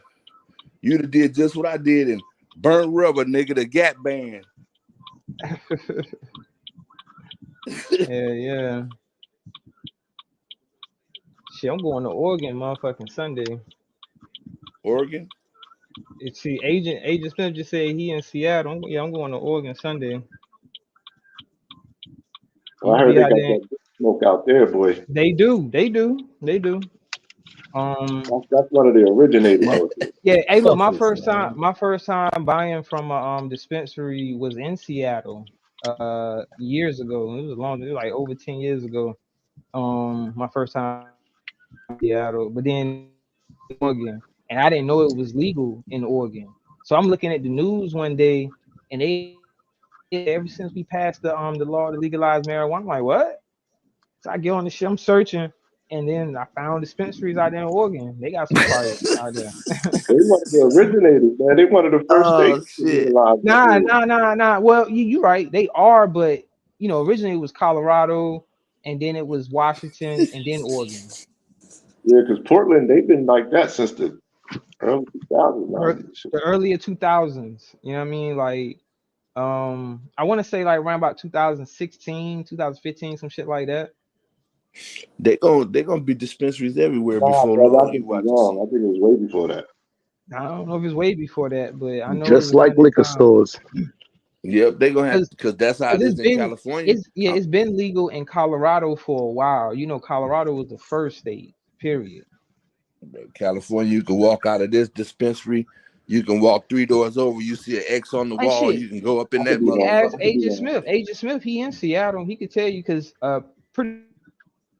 Speaker 6: You'd have did just what I did and burnt rubber, nigga, the Gap band.
Speaker 1: Yeah. Shit, I'm going to Oregon motherfucking Sunday.
Speaker 6: Oregon?
Speaker 1: See, Agent Smith just said he in Seattle. I'm going to Oregon Sunday.
Speaker 5: Well, I heard they got that smoke out there, boy.
Speaker 1: They do.
Speaker 5: That's one of the originators.
Speaker 1: Yeah, hey, look, my first time buying from a dispensary was in Seattle years ago. It was like over 10 years ago. My first time in Seattle, but then Oregon, and I didn't know it was legal in Oregon. So I'm looking at the news one day, and they ever since we passed the law to legalize marijuana, I'm like, what? So I get on the shit, I'm searching, and then I found dispensaries out there in Oregon. They got some fire out there.
Speaker 5: They one of the originators, man. They one of the first states to legalize.
Speaker 1: Nah. Well, you're right. They are, but you know, originally it was Colorado, and then it was Washington, and then Oregon.
Speaker 5: Yeah, because Portland, they've been like that since the early 2000s.
Speaker 1: The earlier 2000s. You know what I mean? Like, I want to say like around about 2016, 2015, some shit like that.
Speaker 6: They're gonna be dispensaries everywhere before long.
Speaker 5: I think it was way before that.
Speaker 1: I don't know if it's way before that, but I know
Speaker 4: just like liquor stores.
Speaker 6: Yep, they're gonna have, because that's how it is in California.
Speaker 1: It's been legal in Colorado for a while. You know, Colorado was the first state. Period.
Speaker 6: California, you can walk out of this dispensary. You can walk 3 doors over. You see an X on the wall.
Speaker 1: Shit.
Speaker 6: You can go up in that.
Speaker 1: You can ask Agent Smith. Agent Smith, he in Seattle. He could tell you because pretty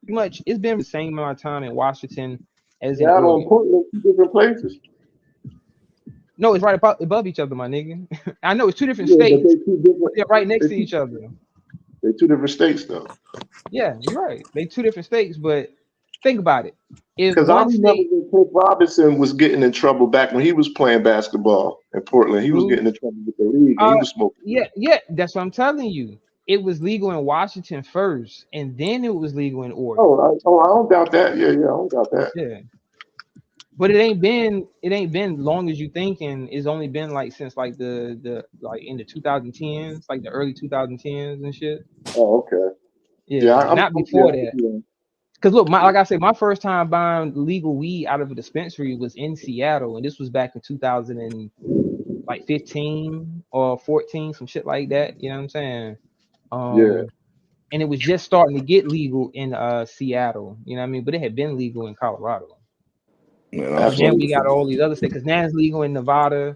Speaker 1: much it's been the same amount of time in Washington as in Oregon.
Speaker 5: Seattle and Portland, 2 different places.
Speaker 1: No, it's right above each other, my nigga. I know it's 2 different states. They're right next to each other.
Speaker 5: They're 2 different states, though.
Speaker 1: Yeah, you're right. They're 2 different states, but think about it.
Speaker 5: Because I remember when Cliff Robinson was getting in trouble back when he was playing basketball in Portland. He was getting in trouble with the league. And he was smoking.
Speaker 1: Yeah, that's what I'm telling you. It was legal in Washington first, and then it was legal in Oregon.
Speaker 5: I don't doubt that. Yeah, I don't doubt that.
Speaker 1: Yeah. But it ain't been long as you thinking. It's only been like since like the like in the 2010s, like the early 2010s and shit.
Speaker 5: Oh, okay.
Speaker 1: Yeah, not before that. Cause look, like I said, my first time buying legal weed out of a dispensary was in Seattle, and this was back in 2015 or 14, some shit like that. You know what I'm saying?
Speaker 5: Yeah.
Speaker 1: And it was just starting to get legal in Seattle. You know what I mean? But it had been legal in Colorado.
Speaker 5: That's
Speaker 1: then we got all these other states, because now it's legal in Nevada,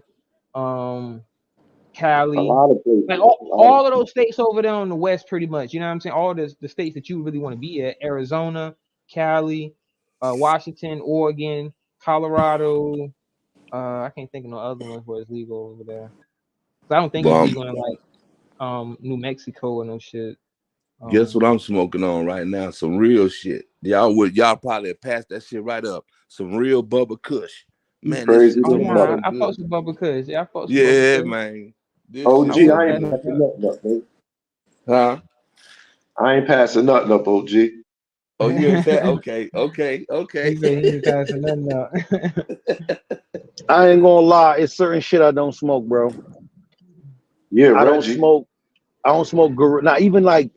Speaker 1: Cali,
Speaker 5: a lot of places.
Speaker 1: like all of those states over there on the west, pretty much. You know what I'm saying? All the states that you really want to be at: Arizona, Cali, Washington, Oregon, Colorado. I can't think of no other ones where it's legal over there. I don't think it's legal in like New Mexico or no shit.
Speaker 6: Guess what I'm smoking on right now? Some real shit. Y'all probably passed that shit right up. Some real Bubba Kush. Man,
Speaker 5: crazy.
Speaker 1: I fuck with Bubba Kush. Yeah, I fuck with
Speaker 6: Bubba
Speaker 1: Kush.
Speaker 6: Man.
Speaker 5: OG, I ain't passing nothing up, man.
Speaker 6: Huh?
Speaker 5: I ain't passing nothing up, OG.
Speaker 6: Oh, you ain't that? Okay.
Speaker 1: He ain't passing nothing up.
Speaker 4: I ain't gonna lie, it's certain shit I don't smoke, bro.
Speaker 5: Yeah,
Speaker 4: I
Speaker 5: Reggie.
Speaker 4: don't smoke Gorilla. Not even like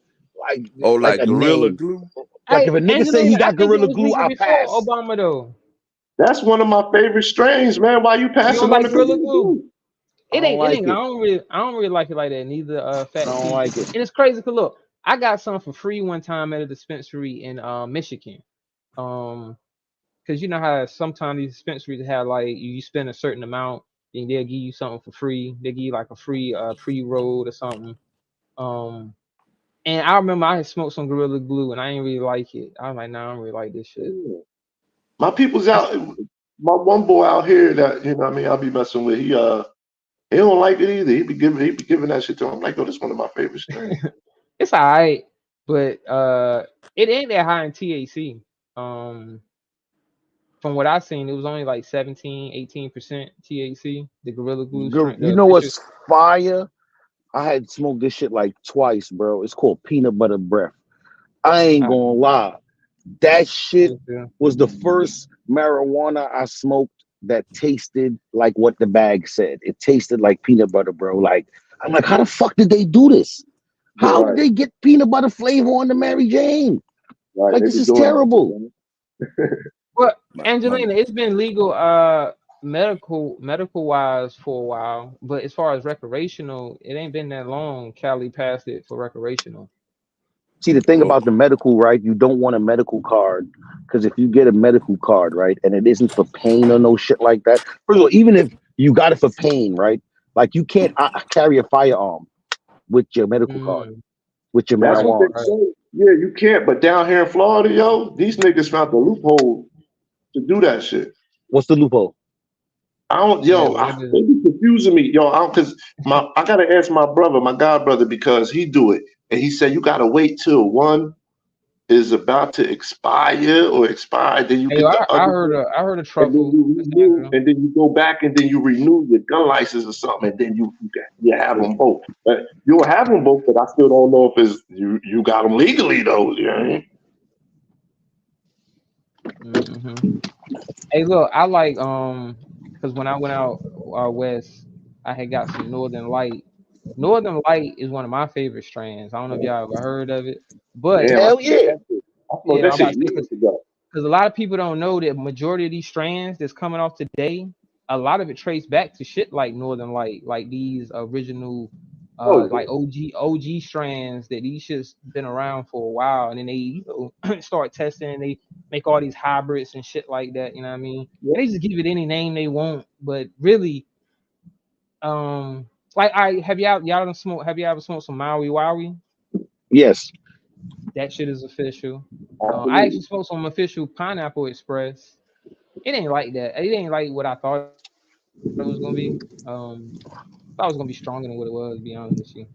Speaker 6: like
Speaker 4: a
Speaker 6: Gorilla
Speaker 4: name.
Speaker 6: Glue.
Speaker 4: Like if a nigga say he got Gorilla Glue, I pass.
Speaker 1: Obama though.
Speaker 5: That's one of my favorite strains, man. Why you passing
Speaker 1: you don't
Speaker 5: on
Speaker 1: like Gorilla Glue? It ain't.
Speaker 4: Like
Speaker 1: I don't really like it like that. Neither. Fat
Speaker 4: I don't like it.
Speaker 1: And it's crazy. Cause look, I got some for free one time at a dispensary in Michigan. Cause you know how sometimes these dispensaries have like you spend a certain amount, and they'll give you something for free. They give you like a free pre-roll or something. And I remember I had smoked some Gorilla Glue and I didn't really like it. I was like, nah, I don't really like this shit.
Speaker 5: My people's out. My one boy out here that you know what I mean I'll be messing with. He don't like it either. He be giving that shit to him. I'm like, oh, this is one of my favorite strains.
Speaker 1: It's alright, but it ain't that high in THC. From what I've seen, it was only like 17-18% THC. The Gorilla Glue strain.
Speaker 4: You know what's fire? I had smoked this shit like twice, bro. It's called peanut butter breath. I ain't gonna lie. That shit was the first marijuana I smoked that tasted like what the bag said. It tasted like peanut butter, bro. Like, I'm like, how the fuck did they do this? How did they get peanut butter flavor on the Mary Jane?
Speaker 5: Right.
Speaker 4: Like, this is terrible.
Speaker 1: Well, Angelina, it's been legal medical wise for a while, but as far as recreational, it ain't been that long. Cali passed it for recreational.
Speaker 4: See, the thing about the medical, right? You don't want a medical card, because if you get a medical card, right, and it isn't for pain or no shit like that. First of all, even if you got it for pain, right, like you can't carry a firearm with your medical card, with your marijuana.
Speaker 5: Yeah, you can't. But down here in Florida, yo, these niggas found the loophole to do that shit.
Speaker 4: What's the loophole?
Speaker 5: They be confusing me, because I gotta ask my brother, my god brother, because he do it, and he said you gotta wait till one is about to expire, then you get the other.
Speaker 1: I heard of trouble,
Speaker 5: and then you go back and then you renew your gun license or something, and then you have them both. But you'll have them both, but I still don't know if it's you got them legally though. You know what I mean?
Speaker 1: Mm-hmm. Hey, look, I like because when I went out west, I had got some Northern Light. Northern Light is one of my favorite strains. I don't know if y'all ever heard of it, but
Speaker 4: hell yeah,
Speaker 1: because a lot of people don't know that majority of these strands that's coming off today, a lot of it traced back to shit like Northern Light, like these original like OG strands that these shit's been around for a while, and then they start testing, they make all these hybrids and shit like that, you know what I mean? And they just give it any name they want, but really, like have y'all ever smoked some Maui Wowie?
Speaker 4: Yes.
Speaker 1: That shit is official. I actually smoked some official Pineapple Express. It ain't like that. It ain't like what I thought it was gonna be. I thought it was gonna be stronger than what it was, to be honest with you.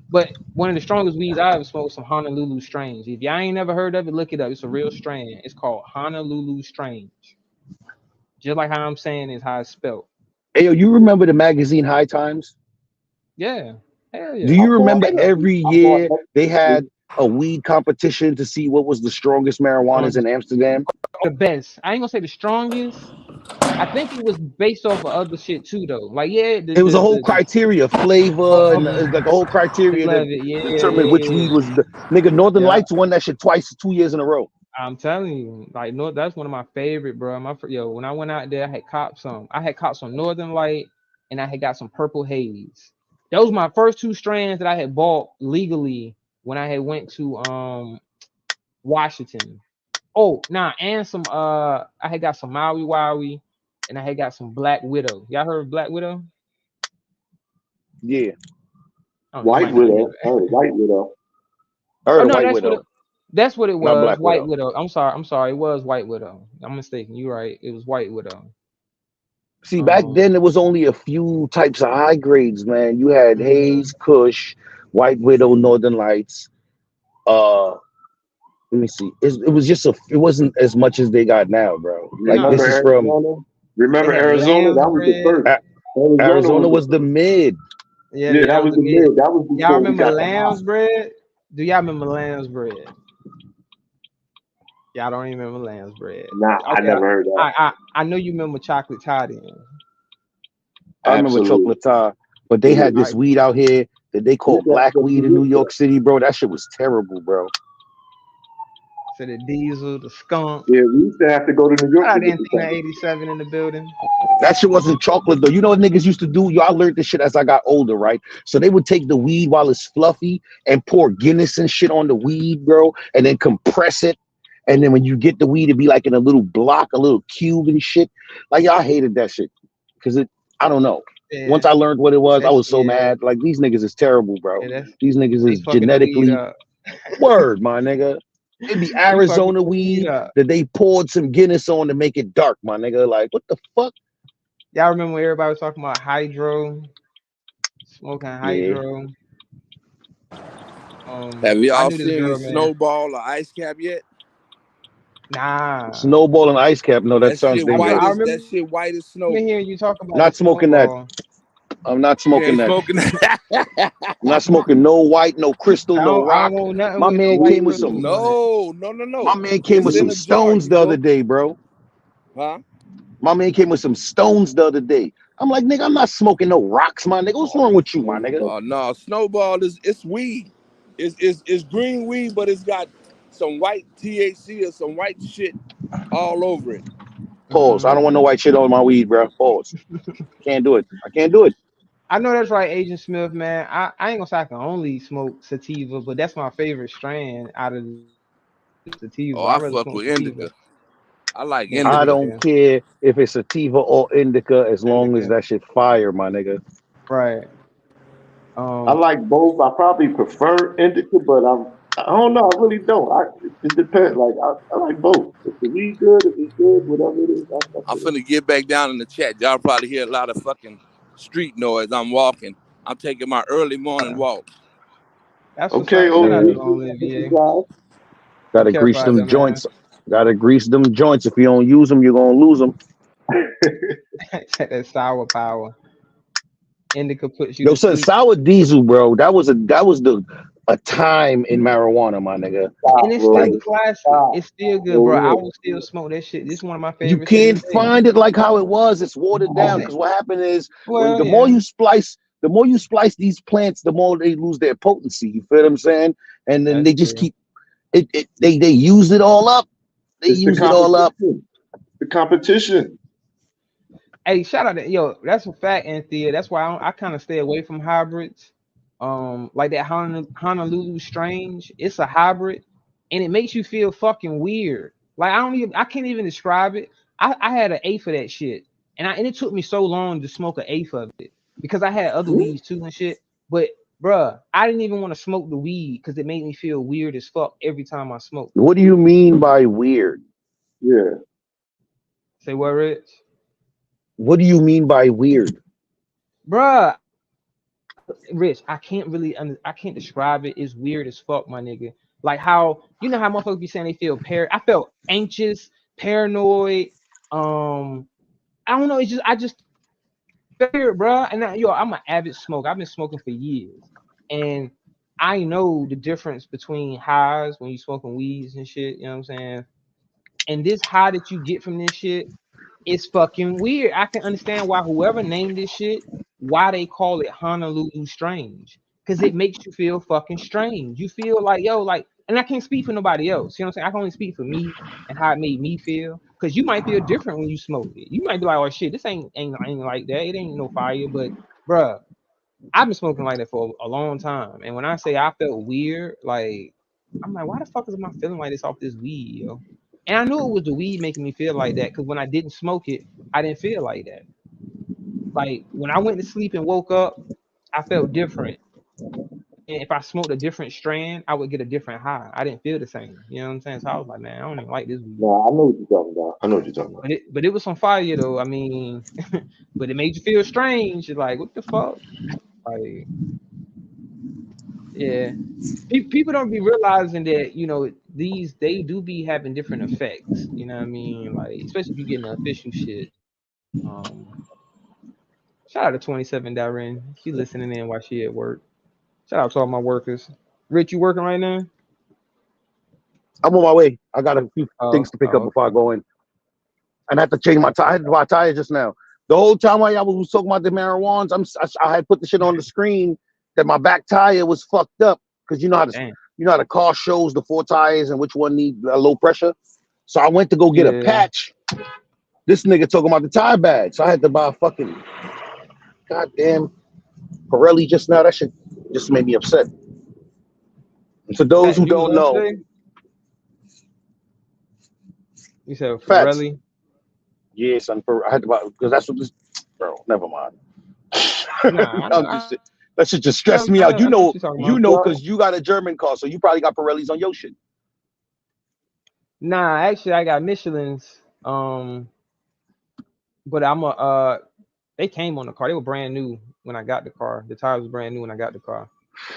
Speaker 1: But one of the strongest weeds I ever smoked was some Honolulu Strange. If y'all ain't never heard of it, look it up. It's a real strain. It's called Honolulu Strange. Just like how I'm saying is how it's spelled.
Speaker 4: Hey, yo, you remember the magazine High Times?
Speaker 1: Yeah. Hell yeah.
Speaker 4: Do you remember every year they had a weed competition to see what was the strongest marijuanas in Amsterdam?
Speaker 1: The best. I ain't gonna say the strongest, I think it was based off of other shit too, though. Like, yeah,
Speaker 4: It was a whole criteria, flavor, and like a whole criteria to determine which weed was the nigga. Northern Lights won that shit twice, 2 years in a row.
Speaker 1: I'm telling you, like, no, that's one of my favorite, bro. When I went out there, I had copped some. I had copped some Northern Light, and I had got some Purple Haze. Those were my first 2 strands that I had bought legally when I had went to Washington. Oh, and some I had got some Maui Wowie, and I had got some Black Widow. Y'all heard of Black Widow?
Speaker 4: Yeah.
Speaker 5: White Widow. Oh, White Widow.
Speaker 4: Oh no, White Widow.
Speaker 1: That's what it was. White Widow. I'm sorry. It was White Widow. I'm mistaken. You're right. It was White Widow.
Speaker 4: See, back then there was only a few types of high grades, man. You had Haze, Kush, White Widow, Northern Lights. Let me see. It wasn't as much as they got now, bro. Like this is from.
Speaker 5: Remember Arizona? That was the first.
Speaker 4: Arizona was the mid.
Speaker 1: Yeah,
Speaker 5: that was the mid. That was
Speaker 1: y'all remember Lamb's Bread? Do y'all remember Lamb's Bread? Y'all don't even remember Lamb's Bread.
Speaker 5: Nah, okay, I never heard that.
Speaker 1: I know you remember Chocolate Tie then.
Speaker 4: I remember Chocolate Tie, but they had this weed out here that they called black weed in New York City, bro. That shit was terrible, bro.
Speaker 1: So the Diesel, the Skunk.
Speaker 5: Yeah, we used to have to go to New York.
Speaker 1: I didn't 87 in the building.
Speaker 4: That shit wasn't chocolate though. You know what niggas used to do? Y'all learned this shit as I got older, right? So they would take the weed while it's fluffy and pour Guinness and shit on the weed, bro, and then compress it. And then when you get the weed, it'd be like in a little block, a little cube and shit. Like y'all hated that shit. Cause I don't know. Yeah. Once I learned what it was, I was so mad. Like these niggas is terrible, bro. These niggas is genetically word, my nigga. It'd be Arizona weed that they poured some Guinness on to make it dark, my nigga. Like, what the fuck?
Speaker 1: Y'all remember when everybody was talking about hydro? Smoking hydro.
Speaker 6: Have y'all seen Snowball or Ice Cap yet?
Speaker 1: Nah.
Speaker 4: Snowball and Ice Cap. No, that sounds dangerous.
Speaker 6: That shit white as snow.
Speaker 1: I'm hearing you talk about
Speaker 4: not smoking
Speaker 1: Snowball.
Speaker 4: That. I'm not smoking that.
Speaker 6: I'm
Speaker 4: not smoking no white, no crystal, no rock. My man came with some.
Speaker 6: No.
Speaker 4: My man came with some stones the other day, bro.
Speaker 6: Huh?
Speaker 4: My man came with some stones the other day. I'm like, nigga, I'm not smoking no rocks, my nigga. What's wrong with you, my nigga?
Speaker 6: Oh no, Snowball it's weed. It's green weed, but it's got some white THC or some white shit all over it.
Speaker 4: Pause. I don't want no white shit on my weed, bro. Pause. Can't do it. I can't do it.
Speaker 1: I know that's right, Agent Smith, man. I ain't gonna say I can only smoke sativa, but that's my favorite strand out of the sativa.
Speaker 6: Oh, I fuck with indica. I like indica.
Speaker 4: I don't care if it's sativa or indica as long as that shit fire, my nigga.
Speaker 1: Right.
Speaker 5: I like both. I probably prefer indica, but I don't know. I really don't. It depends. Like I like both. If the weed good, if it's good, whatever it is.
Speaker 6: I'm finna get back down in the chat. Y'all probably hear a lot of fucking street noise. I'm walking. I'm taking my early morning walk.
Speaker 1: That's
Speaker 5: okay.
Speaker 4: Gotta grease them joints. Gotta grease them joints. If you don't use them, you're gonna lose them.
Speaker 1: That sour power. Indica puts you.
Speaker 4: Yo, son, sour diesel, bro. That was a time in marijuana, my nigga.
Speaker 1: And it's still classic. It's still good, bro. I will still smoke that shit. This is one of my favorite.
Speaker 4: You can't find it like how it was. It's watered down. Because what happened is the more you splice these plants, the more they lose their potency. You feel what I'm saying? And then they just keep it. They use it all up. They use it all up.
Speaker 5: The competition.
Speaker 1: Hey, shout out to that's a fact, Anthea. That's why I kind of stay away from hybrids. Like that Honolulu Strange, it's a hybrid, and it makes you feel fucking weird. Like I can't even describe it. I had an eighth of that shit, and it took me so long to smoke an eighth of it because I had other weeds too and shit. But bruh, I didn't even want to smoke the weed because it made me feel weird as fuck every time I smoked.
Speaker 4: What do you mean by weird?
Speaker 5: Yeah.
Speaker 1: Say what, Rich?
Speaker 4: What do you mean by weird?
Speaker 1: Bruh, Rich, I can't describe it. It's weird as fuck, my nigga. Like how how motherfuckers be saying they feel I felt anxious, paranoid. I don't know. It's just I just fear, bro. And I'm an avid smoker. I've been smoking for years, and I know the difference between highs when you smoking weeds and shit. You know what I'm saying? And this high that you get from this shit, it's fucking weird. I can understand why whoever named this shit, why they call it Honolulu Strange. Because it makes you feel fucking strange. You feel like, yo, like, and I can't speak for nobody else. You know what I'm saying? I can only speak for me and how it made me feel. Because you might feel different when you smoke it. You might be like, oh shit, this ain't like that. It ain't no fire. But bruh, I've been smoking like that for a long time. And when I say I felt weird, like, I'm like, why the fuck am I feeling like this off this weed, yo? And I knew it was the weed making me feel like that, because when I didn't smoke it, I didn't feel like that. Like when I went to sleep and woke up, I felt different. And if I smoked a different strand, I would get a different high. I didn't feel the same. You know what I'm saying? So I was like, man, I don't even like this weed.
Speaker 5: No, I know what you're talking about. I know what you're talking about.
Speaker 1: But it was some fire though. I mean, but it made you feel strange. You're like, what the fuck? Like, yeah. People don't be realizing that, you know, they do be having different effects. You know what I mean? Like, especially if you getting the official shit. Shout out to 27 Darren. She listening in while she at work. Shout out to all my workers. Rich, you working right now?
Speaker 4: I'm on my way. I got a few things to pick up before I go in. And I have to change my tire. I had to buy a tire just now. The whole time while I was talking about the marijuans, I had put the shit on the screen that my back tire was fucked up, because you know how the car shows the 4 tires and which one need low pressure. So I went to go get a patch. This nigga talking about the tire bag, so I had to buy a fucking goddamn Pirelli just now. That shit just made me upset. And for those who don't know,
Speaker 1: you said Pirelli?
Speaker 4: Yes, I had to buy, because that's what this, bro. Never mind. That shit just stressed me out. You know, because you got a German car, so you probably got Pirellis on your shit.
Speaker 1: Nah, actually, I got Michelin's. But they came on the car. They were brand new when I got the car. The tires was brand new when I got the car.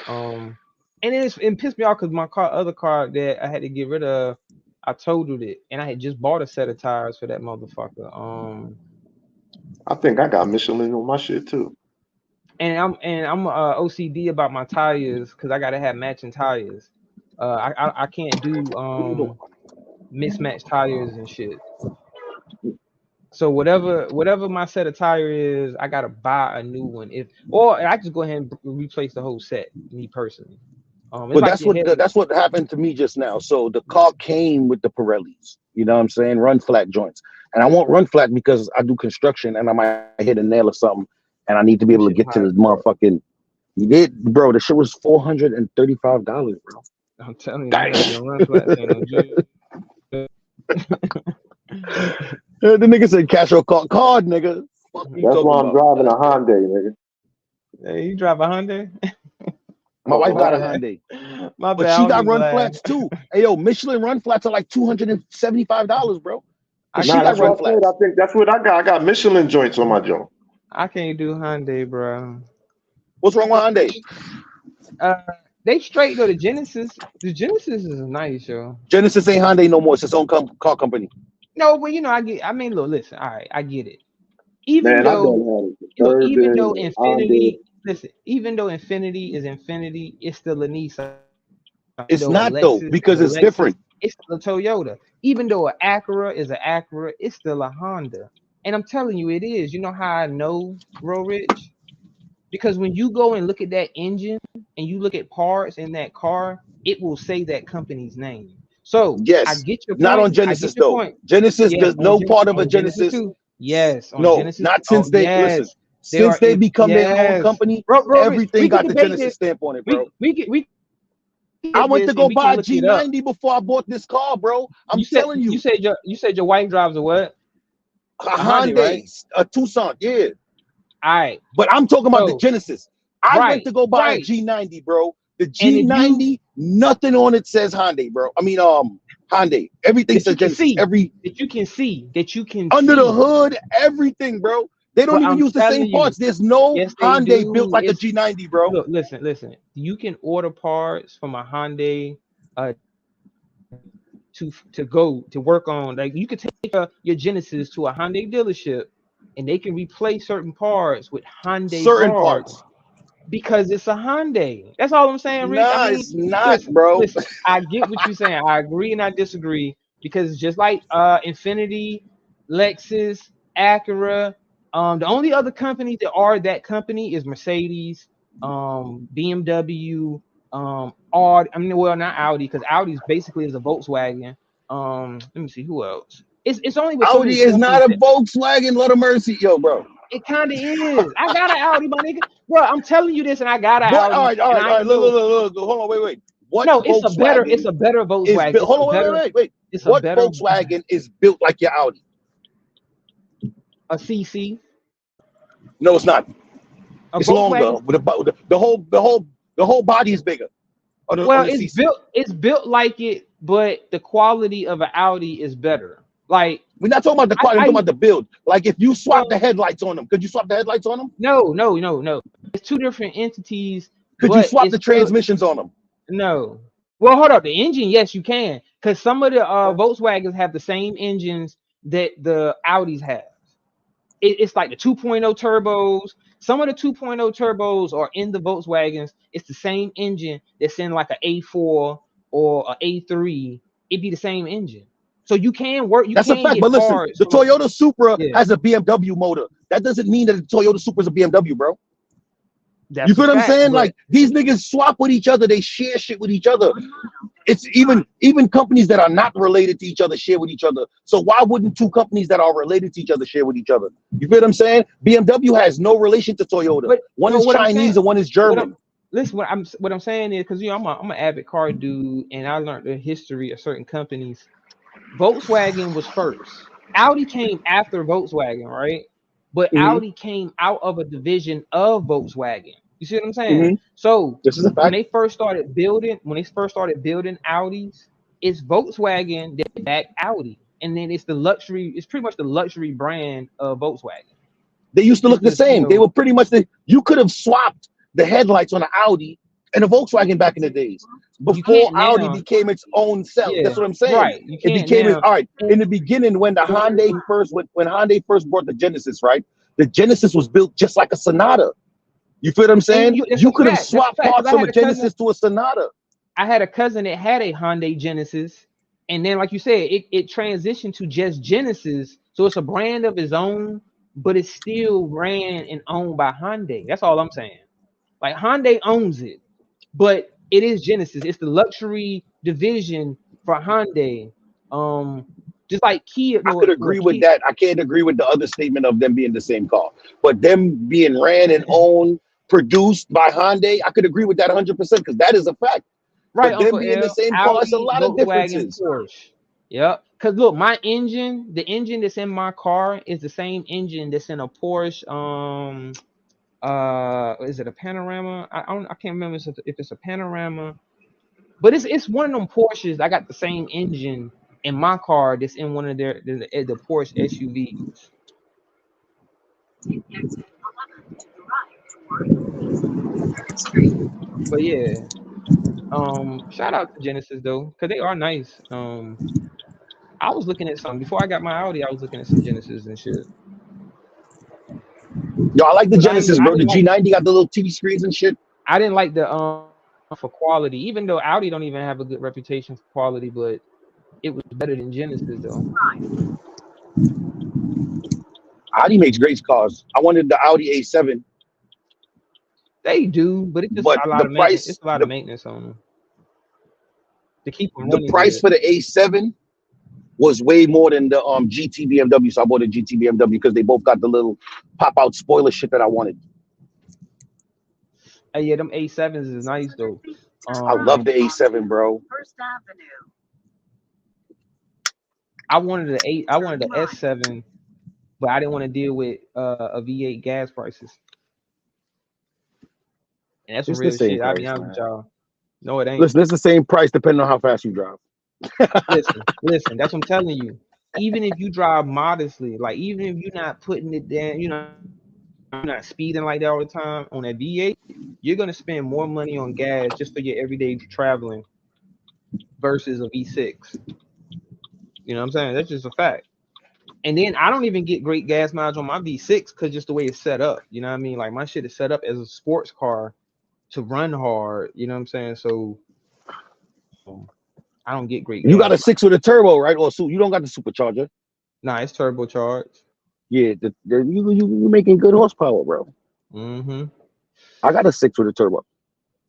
Speaker 1: And it pissed me off because my other car that I had to get rid of, I totaled it, and I had just bought a set of tires for that motherfucker.
Speaker 5: I think I got Michelin on my shit too.
Speaker 1: And I'm OCD about my tires, because I gotta have matching tires. I can't do mismatched tires and shit. So whatever my set of tire is, I gotta buy a new one. Or I just go ahead and replace the whole set, me personally.
Speaker 4: But that's what happened to me just now. So the car came with the Pirellis, you know what I'm saying, run flat joints, and I won't run flat because I do construction and I might hit a nail or something, and I need to be able to get to this motherfucking. You did, bro. The shit was $435, bro.
Speaker 1: I'm telling you, run flat.
Speaker 4: The nigga said cash or card, nigga.
Speaker 5: That's why I'm driving a Hyundai, nigga.
Speaker 1: Hey, you drive a Hyundai?
Speaker 4: My wife got a Hyundai. But she got run flats too. Hey, yo, Michelin run flats are like $275, bro.
Speaker 5: She got run flats. I think that's what I got. I got Michelin joints on my joint.
Speaker 1: I can't do Hyundai, bro.
Speaker 4: What's wrong with Hyundai?
Speaker 1: They straight though. The Genesis is nice, yo.
Speaker 4: Genesis ain't Hyundai no more. It's its own car company.
Speaker 1: No, but you know, look, listen, all right, I get it. Even though Infinity, listen, even though Infinity is Infinity, it's still a Nissan.
Speaker 4: It's not though, because it's different.
Speaker 1: It's still a Toyota. Even though an Acura is an Acura, it's still a Honda. And I'm telling you, it is. You know how I know, Bro Rich? Because when you go and look at that engine and you look at parts in that car, it will say that company's name. So
Speaker 4: yes,
Speaker 1: I get your point.
Speaker 4: Not on Genesis though. Point. Genesis, there's no part of a Genesis.
Speaker 1: Yes.
Speaker 4: No, Genesis, not since they listen. Since they become their own company, bro, everything got the Genesis stamp on it, bro. I went to go buy a G90 before I bought this car, bro. I'm telling you.
Speaker 1: You said your wife drives a what?
Speaker 4: A Hyundai, right? A Tucson, yeah.
Speaker 1: All right.
Speaker 4: But I'm talking about the Genesis. I went to go buy a G90, bro. The G90, nothing on it says Hyundai, bro. I mean, Hyundai. Everything says Genesis.
Speaker 1: That you can see.
Speaker 4: Under the hood, everything, bro. They don't even use the same parts. There's no Hyundai built like a G90, bro.
Speaker 1: Look, listen. You can order parts from a Hyundai to go to work on. Like, you could take your Genesis to a Hyundai dealership, and they can replace certain parts with Hyundai parts. Because it's a Hyundai. That's all I'm saying, Rick.
Speaker 4: Nah, it's not, bro.
Speaker 1: Listen, I get what you're saying. I agree and I disagree, because just like Infinity Lexus, Acura. The only other companies that are that company is Mercedes, BMW, Audi. I mean, well, not Audi, because Audi basically is a Volkswagen. Let me see who else. It's only with
Speaker 4: Audi is not a Volkswagen. Lord of mercy, yo, bro.
Speaker 1: It kind of is. I got an Audi, my nigga. Bro, I'm telling you this, and I got an Audi.
Speaker 4: All right. Look. Hold on, wait. What?
Speaker 1: No, it's a better Volkswagen.
Speaker 4: Hold on, wait.
Speaker 1: It's
Speaker 4: what Volkswagen is built like your Audi?
Speaker 1: A CC.
Speaker 4: No, it's not. It's longer. The whole body is bigger.
Speaker 1: Well, it's built like it, but the quality of an Audi is better. Like,
Speaker 4: we're not talking about the quality, I'm talking about the build. Like, if you swap the headlights on them, could you swap the headlights on them?
Speaker 1: No. It's two different entities.
Speaker 4: Could you swap the transmissions on them?
Speaker 1: No. Well, hold up. The engine, yes, you can, because some of the Volkswagens have the same engines that the Audis have. It's like the 2.0 turbos. Some of the 2.0 turbos are in the Volkswagens. It's the same engine that's in like an A4 or an A3. It'd be the same engine. So you can work.
Speaker 4: That's a fact. But listen, the Toyota Supra has a BMW motor. That doesn't mean that the Toyota Supra is a BMW, bro. You feel what I'm saying? Like, these niggas swap with each other. They share shit with each other. It's even companies that are not related to each other share with each other. So why wouldn't two companies that are related to each other share with each other? You feel what I'm saying? BMW has no relation to Toyota. One is Chinese and one is German.
Speaker 1: Listen, what I'm saying is, because I'm an avid car dude, and I learned the history of certain companies. Volkswagen was first. Audi came after Volkswagen, right? But Audi came out of a division of Volkswagen. You see what I'm saying? So
Speaker 4: this is a fact.
Speaker 1: When they first started building Audis, it's Volkswagen that backed Audi, and then it's pretty much the luxury brand of Volkswagen.
Speaker 4: They used to look the same. They were pretty much you could have swapped the headlights on an Audi and a Volkswagen back in the days before Audi became its own self. Yeah, that's what I'm saying.
Speaker 1: Right.
Speaker 4: It became all right. In the beginning, when Hyundai first brought the Genesis, right? The Genesis was built just like a Sonata. You feel what I'm saying? You could have swapped parts from a Genesis to a Sonata.
Speaker 1: I had a cousin that had a Hyundai Genesis, and then, like you said, it transitioned to just Genesis, so it's a brand of its own, but it's still ran and owned by Hyundai. That's all I'm saying. Like, Hyundai owns it, but it is Genesis. It's the luxury division for Hyundai. Just like Kia.
Speaker 4: I could agree with that. I can't agree with the other statement of them being the same car, but them being ran and owned, produced by Hyundai, I could agree with that 100% because that is a fact.
Speaker 1: Right,
Speaker 4: but them being the same car, it's a lot of differences.
Speaker 1: Porsche. Yep. Because look, the engine that's in my car is the same engine that's in a Porsche. Is it a Panorama? I can't remember if it's a Panorama, but it's one of them Porsches. I got the same engine in my car that's in one of the Porsche SUVs. But yeah, shout out to Genesis though, because they are nice. I was looking at some before I got my Audi. I was looking at some Genesis and shit.
Speaker 4: Yo, I like the Genesis, bro. The G90 got the little TV screens and shit.
Speaker 1: I didn't like the for quality, even though Audi don't even have a good reputation for quality, but it was better than Genesis though.
Speaker 4: Audi makes great cars. I wanted the Audi A7.
Speaker 1: They do, but it's just a lot of maintenance. It's a lot of maintenance on them to keep them running.
Speaker 4: The price for the A7 was way more than the GT BMW, so I bought a GT BMW because they both got the little pop-out spoiler shit that I wanted.
Speaker 1: Hey, yeah, them A7s is nice though.
Speaker 4: I love the A7, bro.
Speaker 7: First Avenue.
Speaker 1: I wanted the S7, but I didn't want to deal with a V8 gas prices. And that's real shit. I'll be honest with y'all. No, it ain't.
Speaker 4: Listen, it's the same price depending on how fast you drive.
Speaker 1: listen, that's what I'm telling you. Even if you drive modestly, like even if you're not putting it down, you're not speeding like that all the time on that V8, you're gonna spend more money on gas just for your everyday traveling versus a V6. You know what I'm saying? That's just a fact. And then I don't even get great gas mileage on my V6 because just the way it's set up. You know what I mean? Like my shit is set up as a sports car to run hard. You know what I'm saying? So I don't get great gas.
Speaker 4: You got a 6 with a turbo, right? Or so you don't got the supercharger.
Speaker 1: Nah, it's turbocharged.
Speaker 4: Yeah, you making good horsepower, bro.
Speaker 1: Mm-hmm.
Speaker 4: I got a 6 with a turbo.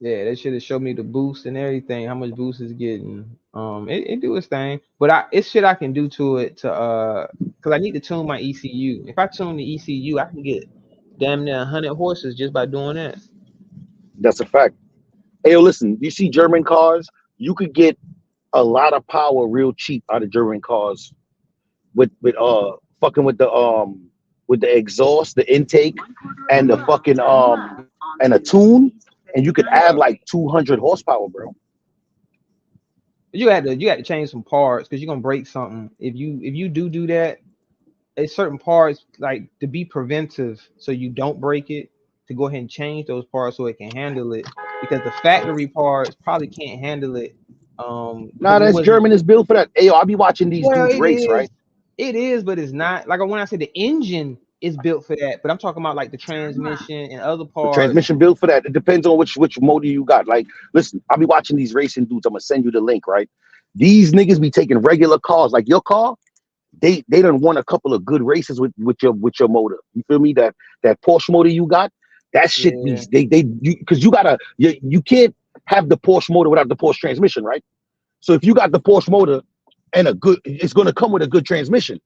Speaker 1: Yeah, they should have showed me the boost and everything, how much boost it's getting. It do its thing, but it's shit I can do to it because I need to tune my ECU. If I tune the ECU, I can get damn near 100 horses just by doing that.
Speaker 4: That's a fact. Hey, yo, listen, you see German cars, you could get a lot of power real cheap out of German cars with fucking with the exhaust, the intake, and the fucking and a tune, and you could add like 200 horsepower, bro.
Speaker 1: You had to change some parts because you're gonna break something. If you do that, there's certain parts like to be preventive so you don't break it, to go ahead and change those parts so it can handle it, because the factory parts probably can't handle it.
Speaker 4: Nah, that's German is built for that. Hey, yo, I'll be watching these dudes race, right?
Speaker 1: It is, but it's not. Like when I say the engine is built for that, but I'm talking about like the transmission and other parts.
Speaker 4: The transmission built for that. It depends on which motor you got. Like, listen, I'll be watching these racing dudes. I'm gonna send you the link, right? These niggas be taking regular cars, like your car. They done won a couple of good races with your motor. You feel me? That Porsche motor you got, that shit be because you can't have the Porsche motor without the Porsche transmission, right? So if you got the Porsche motor and it's gonna come with a good transmission.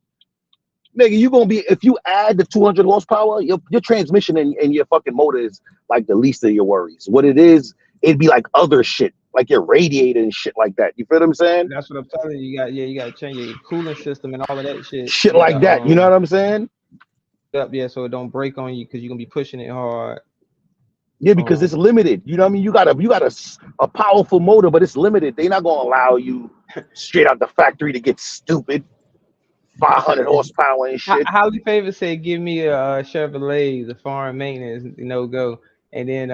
Speaker 4: Nigga, you gonna be, if you add the 200 horsepower, your transmission and your fucking motor is like the least of your worries. What it is, it'd be like other shit, like your radiator and shit like that. You feel what I'm saying?
Speaker 1: That's what I'm telling you. You gotta change your cooling system and all of that shit.
Speaker 4: Shit like that. You know what I'm saying?
Speaker 1: Yep, yeah, so it don't break on you because you're gonna be pushing it hard.
Speaker 4: Yeah, because it's limited. You know what I mean? You got a powerful motor, but it's limited. They're not gonna allow you straight out the factory to get stupid. 500 horsepower and shit.
Speaker 1: Holly Favor said, "Give me a Chevrolet, the foreign maintenance, no go." And then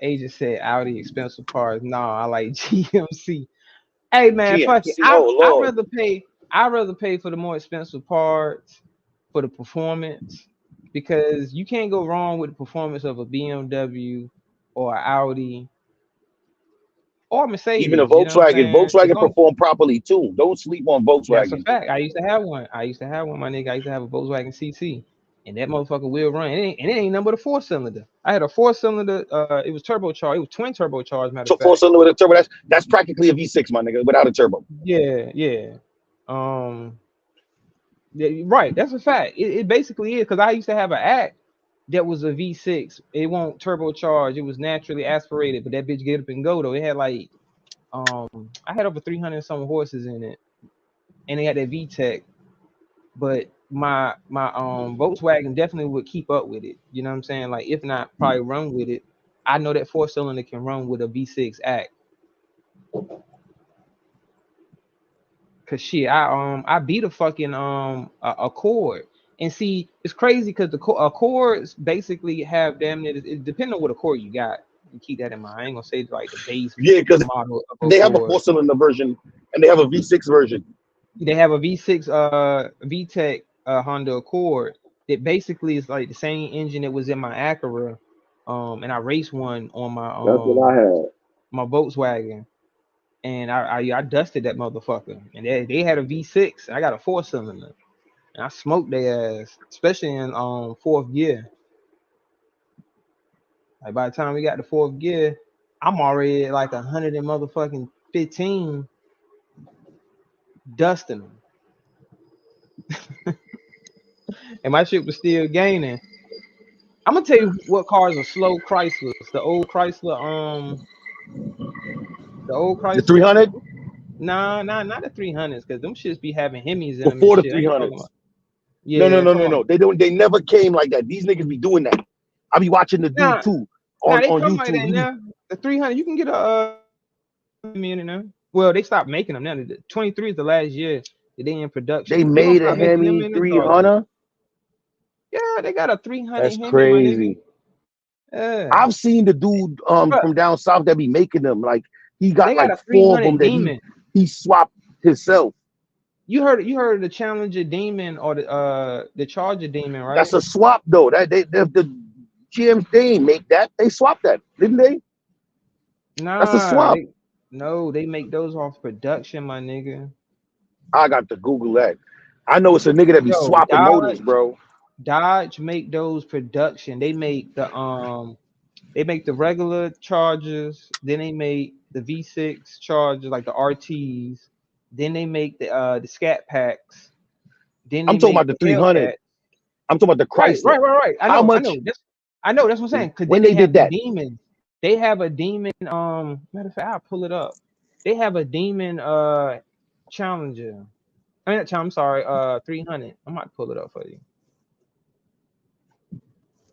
Speaker 1: Agent said, "Audi expensive parts." No, I like GMC. Hey man, GMC, fuck it. I'd rather pay for the more expensive parts for the performance, because you can't go wrong with the performance of a BMW or an Audi or Mercedes.
Speaker 4: Even a Volkswagen. Volkswagen perform properly too. Don't sleep on Volkswagen.
Speaker 1: That's a fact. I used to have one, my nigga. I used to have a Volkswagen CC, and that motherfucker will run. It ain't nothing but a 4-cylinder. I had a 4-cylinder. It was turbocharged. It was twin turbocharged. Matter of fact.
Speaker 4: 4-cylinder with a turbo. That's practically a V6, my nigga, without a turbo.
Speaker 1: Yeah. Yeah, right. That's a fact. It basically is, because I used to have an Act that was a V6. It won't turbocharge. It was naturally aspirated, but that bitch get up and go though. It had like I had over 300 some horses in it, and they had that VTEC. But my Volkswagen definitely would keep up with it. You know what I'm saying? Like, if not, probably run with it. I know that 4-cylinder can run with a V6 Act. Cause shit, I beat a fucking Accord. And see, it's crazy because the Accords basically have damn near, it depending on what Accord you got. You keep that in mind. I ain't gonna say like the base.
Speaker 4: Yeah, because they have a 4-cylinder version and they have a V6 version.
Speaker 1: They have a V6 VTEC Honda Accord that basically is like the same engine that was in my Acura. And I raced one on my
Speaker 5: that's what I had.
Speaker 1: My Volkswagen. And I dusted that motherfucker. And they had a V6. And I got a 4-cylinder. And I smoked their ass, especially in 4th gear. Like, by the time we got to 4th gear, I'm already at like 115 dusting them. And my shit was still gaining. I'm gonna tell you what cars are slow Chryslers. The old Chrysler,
Speaker 4: The 300?
Speaker 1: Nah, not the 300s, because them shits be having Hemis in them.
Speaker 4: Before the 300s. Yeah, no. They never came like that. These niggas be doing that. I be watching the dude too on YouTube.
Speaker 1: Like that now. The 300, you can get a Hemi in there. Well, they stopped making them now. The 23 is the last year that they in production.
Speaker 4: They made a Hemi 300.
Speaker 1: Yeah, they got a 300.
Speaker 4: That's Hemi, crazy. Yeah. I've seen the dude from down south that be making them. Like, he got like 4 of them that he swapped himself.
Speaker 1: You heard of the Challenger Demon or the Charger Demon, right?
Speaker 4: That's a swap though. That the GM, they ain't make that. They swapped that, didn't they?
Speaker 1: Nah,
Speaker 4: that's a swap.
Speaker 1: They make those off production, my nigga.
Speaker 4: I got to Google that. I know it's a nigga that be swapping motors, bro.
Speaker 1: Dodge make those production. They make the regular Chargers, then they make the V6 Chargers, like the RTs, then they make the Scat Packs. Then
Speaker 4: I'm talking about the 300. I'm talking about the Chrysler.
Speaker 1: Right. I know. That's what I'm saying. Because
Speaker 4: when they did that,
Speaker 1: Demon. They have a Demon. Matter of fact, I'll pull it up. They have a Demon Challenger. I'm sorry. 300. I might pull it up for you,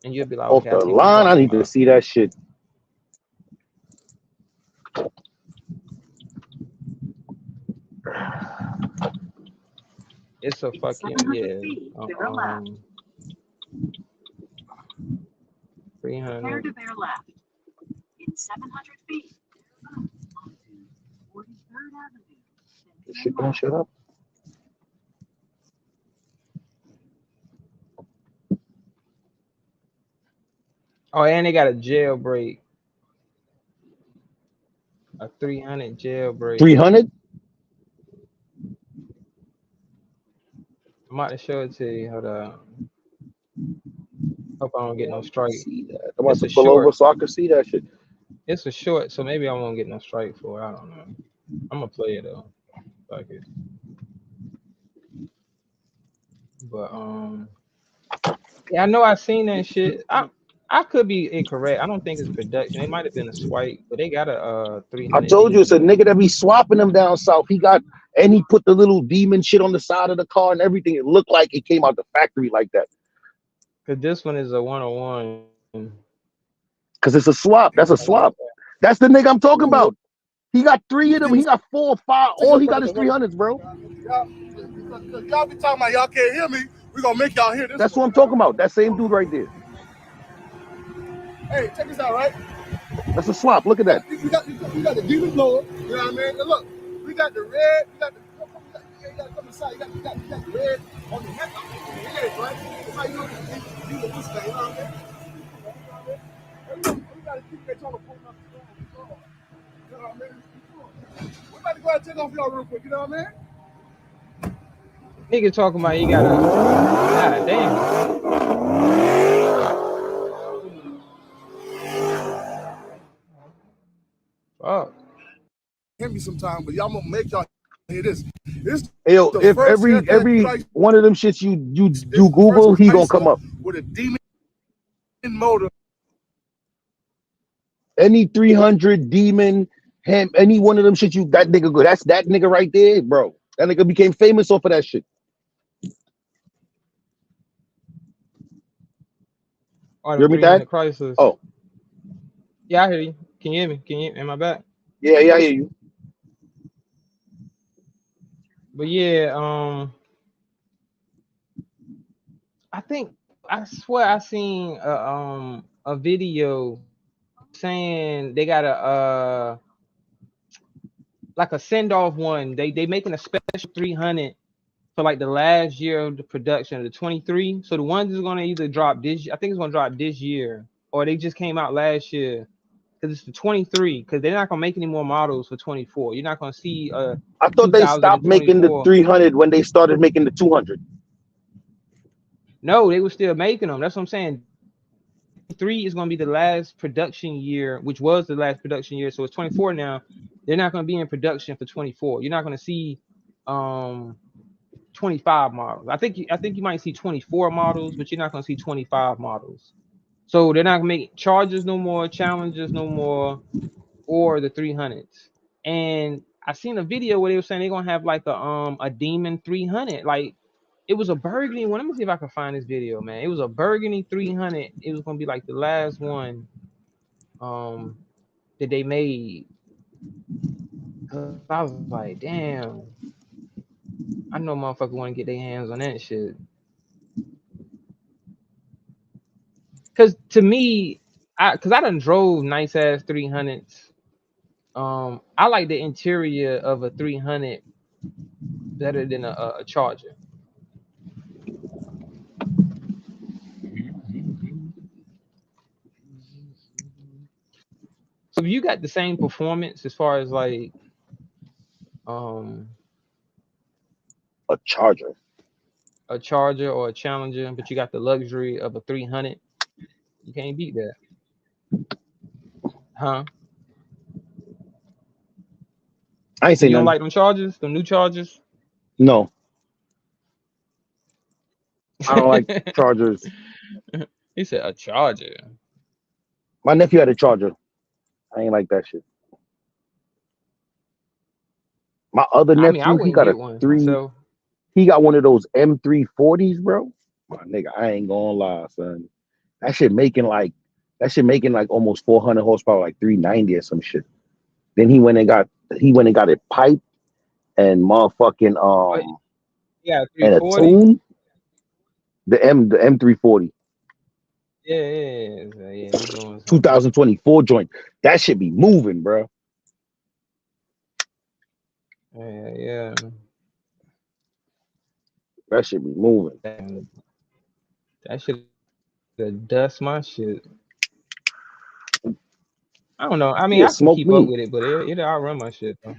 Speaker 1: and you'll be like,
Speaker 4: okay, off the line. I need to see that shit.
Speaker 1: It's a fucking 300.
Speaker 7: To their left. In 700 feet. Onto 43rd Avenue.
Speaker 4: This shit gonna shut up.
Speaker 1: Oh, and they got a jailbreak. A 300 jailbreak.
Speaker 4: 300?
Speaker 1: I'm about to show it to you. Hold on. Hope I don't get no strike.
Speaker 4: I want to pull over so I can see that shit.
Speaker 1: It's a short, so maybe I won't get no strike for it. I don't know. I'm gonna play it though. Fuck it. But yeah, I know I've seen that shit. I could be incorrect. I don't think it's production. It might have been a swipe, but they got a 300.
Speaker 4: I told you it's a nigga that be swapping them down south. He put the little Demon shit on the side of the car and everything. It looked like it came out the factory like that.
Speaker 1: Cause this one is a 101.
Speaker 4: Cause it's a swap. That's a swap. That's the nigga I'm talking about. He got 3 of them. He got 4 or 5. All he got is 300s, bro.
Speaker 8: Y'all be talking about y'all can't hear me. We gonna make y'all hear this.
Speaker 4: That's what I'm talking about. That same dude right there.
Speaker 8: Hey, check this out, right?
Speaker 4: That's a swap. Look at that.
Speaker 8: We got the Demon blower. You know what I mean? And look, we got the red. You got to come inside. You got the red on the head. Yeah, right? That's how you know this thing. You know what I mean? We got to keep that on the phone. You know what I mean? We're about to go ahead and take off y'all real quick. You know what I mean?
Speaker 1: Nigga talking about you gotta. God damn. Fuck.
Speaker 8: Hear me sometime, but y'all gonna make y'all hear this.
Speaker 4: Hey, yo, if every one of them shits you do Google, he gonna come up
Speaker 8: with a Demon motor.
Speaker 4: Any 300 Demon, any one of them shit that nigga good. That's that nigga right there, bro. That nigga became famous off of that shit.
Speaker 1: Oh,
Speaker 4: you hear me, Dad? Oh.
Speaker 1: Yeah, I hear you. Can you hear me? Am I back?
Speaker 4: Yeah, I hear you.
Speaker 1: But yeah, I swear I seen a video saying they got a like a send-off one. They making a special 300 for like the last year of the production of the 23. So the ones is gonna either drop this. I think it's gonna drop this year, or they just came out last year. Because it's the 23. Because they're not gonna make any more models for 24. You're not gonna see.
Speaker 4: I thought they stopped making the 300 when they started making the 200.
Speaker 1: No, they were still making them. That's what I'm saying. 3 is gonna be the last production year, which was the last production year. So it's 24 now. They're not gonna be in production for 24. You're not gonna see 25 models. I think you might see 24 models, but you're not gonna see 25 models. So they're not gonna make Chargers no more, Challengers no more, or the 300s. And I seen a video where they were saying they're gonna have like a Demon 300. Like it was a burgundy one. Let me see if I can find this video, man. It was a burgundy 300. It was gonna be like the last one that they made. I was like, damn. I know motherfuckers want to get their hands on that shit. Cause to me, I done drove nice ass 300s. I like the interior of a 300 better than a Charger. So if you got the same performance as far as like
Speaker 4: a Charger.
Speaker 1: a Charger or a Challenger, but you got the luxury of a 300. You can't beat that, huh?
Speaker 4: I ain't
Speaker 1: So
Speaker 4: saying
Speaker 1: you don't
Speaker 4: nothing.
Speaker 1: like them Chargers, the new Chargers?
Speaker 4: No, I don't like Chargers.
Speaker 1: He said a Charger.
Speaker 4: My nephew had a Charger. I ain't like that shit. My other
Speaker 1: I mean, I
Speaker 4: nephew, he
Speaker 1: wouldn't
Speaker 4: got
Speaker 1: get
Speaker 4: a
Speaker 1: one
Speaker 4: three.
Speaker 1: myself.
Speaker 4: He got one of those M340s, bro. My nigga, I ain't gonna lie, son. That shit making like almost 400 horsepower, like 390 or some shit. Then he went and got it piped and motherfucking
Speaker 1: But yeah,
Speaker 4: and a
Speaker 1: 340.
Speaker 4: tune. The M340
Speaker 1: Yeah. He doing something.
Speaker 4: 2024 joint. That should be moving, bro.
Speaker 1: Yeah.
Speaker 4: That should be moving.
Speaker 1: That should dust my shit. I don't know. I mean,
Speaker 4: Yeah,
Speaker 1: I can
Speaker 4: smoke
Speaker 1: keep up
Speaker 4: me.
Speaker 1: with it, but it'll outrun my shit though.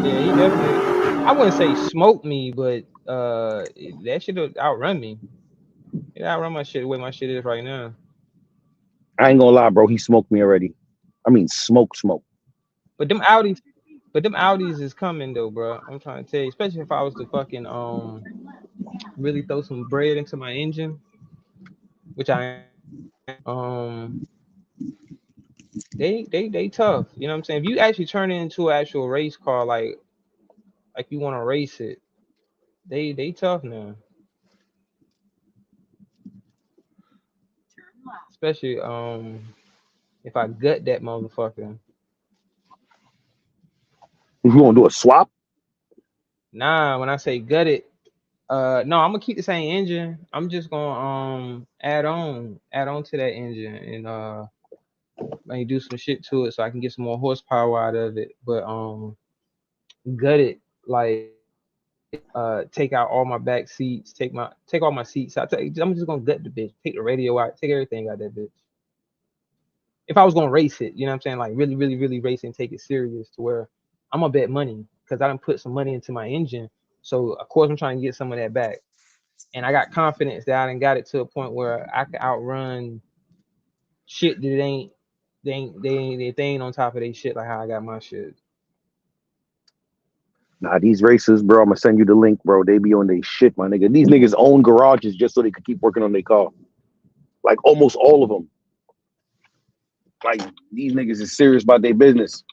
Speaker 1: Yeah, he definitely. I wouldn't say smoke me, but that shit outrun me. It outrun my shit the way my shit is right now.
Speaker 4: I ain't gonna lie, bro. He smoked me already. I mean, smoke.
Speaker 1: But them Audis is coming though, bro. I'm trying to tell you, especially if I was to fucking really throw some bread into my engine, which I they tough. You know what I'm saying? If you actually turn it into an actual race car, like you want to race it, they tough now. Especially if I gut that motherfucker.
Speaker 4: If you gonna do a swap?
Speaker 1: Nah, when I say gut it, no, I'm gonna keep the same engine. I'm just gonna add on to that engine and maybe do some shit to it so I can get some more horsepower out of it. But gut it, like take out all my back seats, take all my seats out. I'm just gonna gut the bitch, take the radio out, take everything out of that bitch. If I was gonna race it, you know what I'm saying, like really, really, really race and take it serious to where I'm gonna bet money because I done put some money into my engine. So of course I'm trying to get some of that back. And I got confidence that I done got it to a point where I can outrun shit that they ain't on top of their shit like how I got my shit.
Speaker 4: Nah, these racers, bro. I'm gonna send you the link, bro. They be on their shit, my nigga. These niggas own garages just so they could keep working on their car. Like almost all of them. Like these niggas is serious about their business.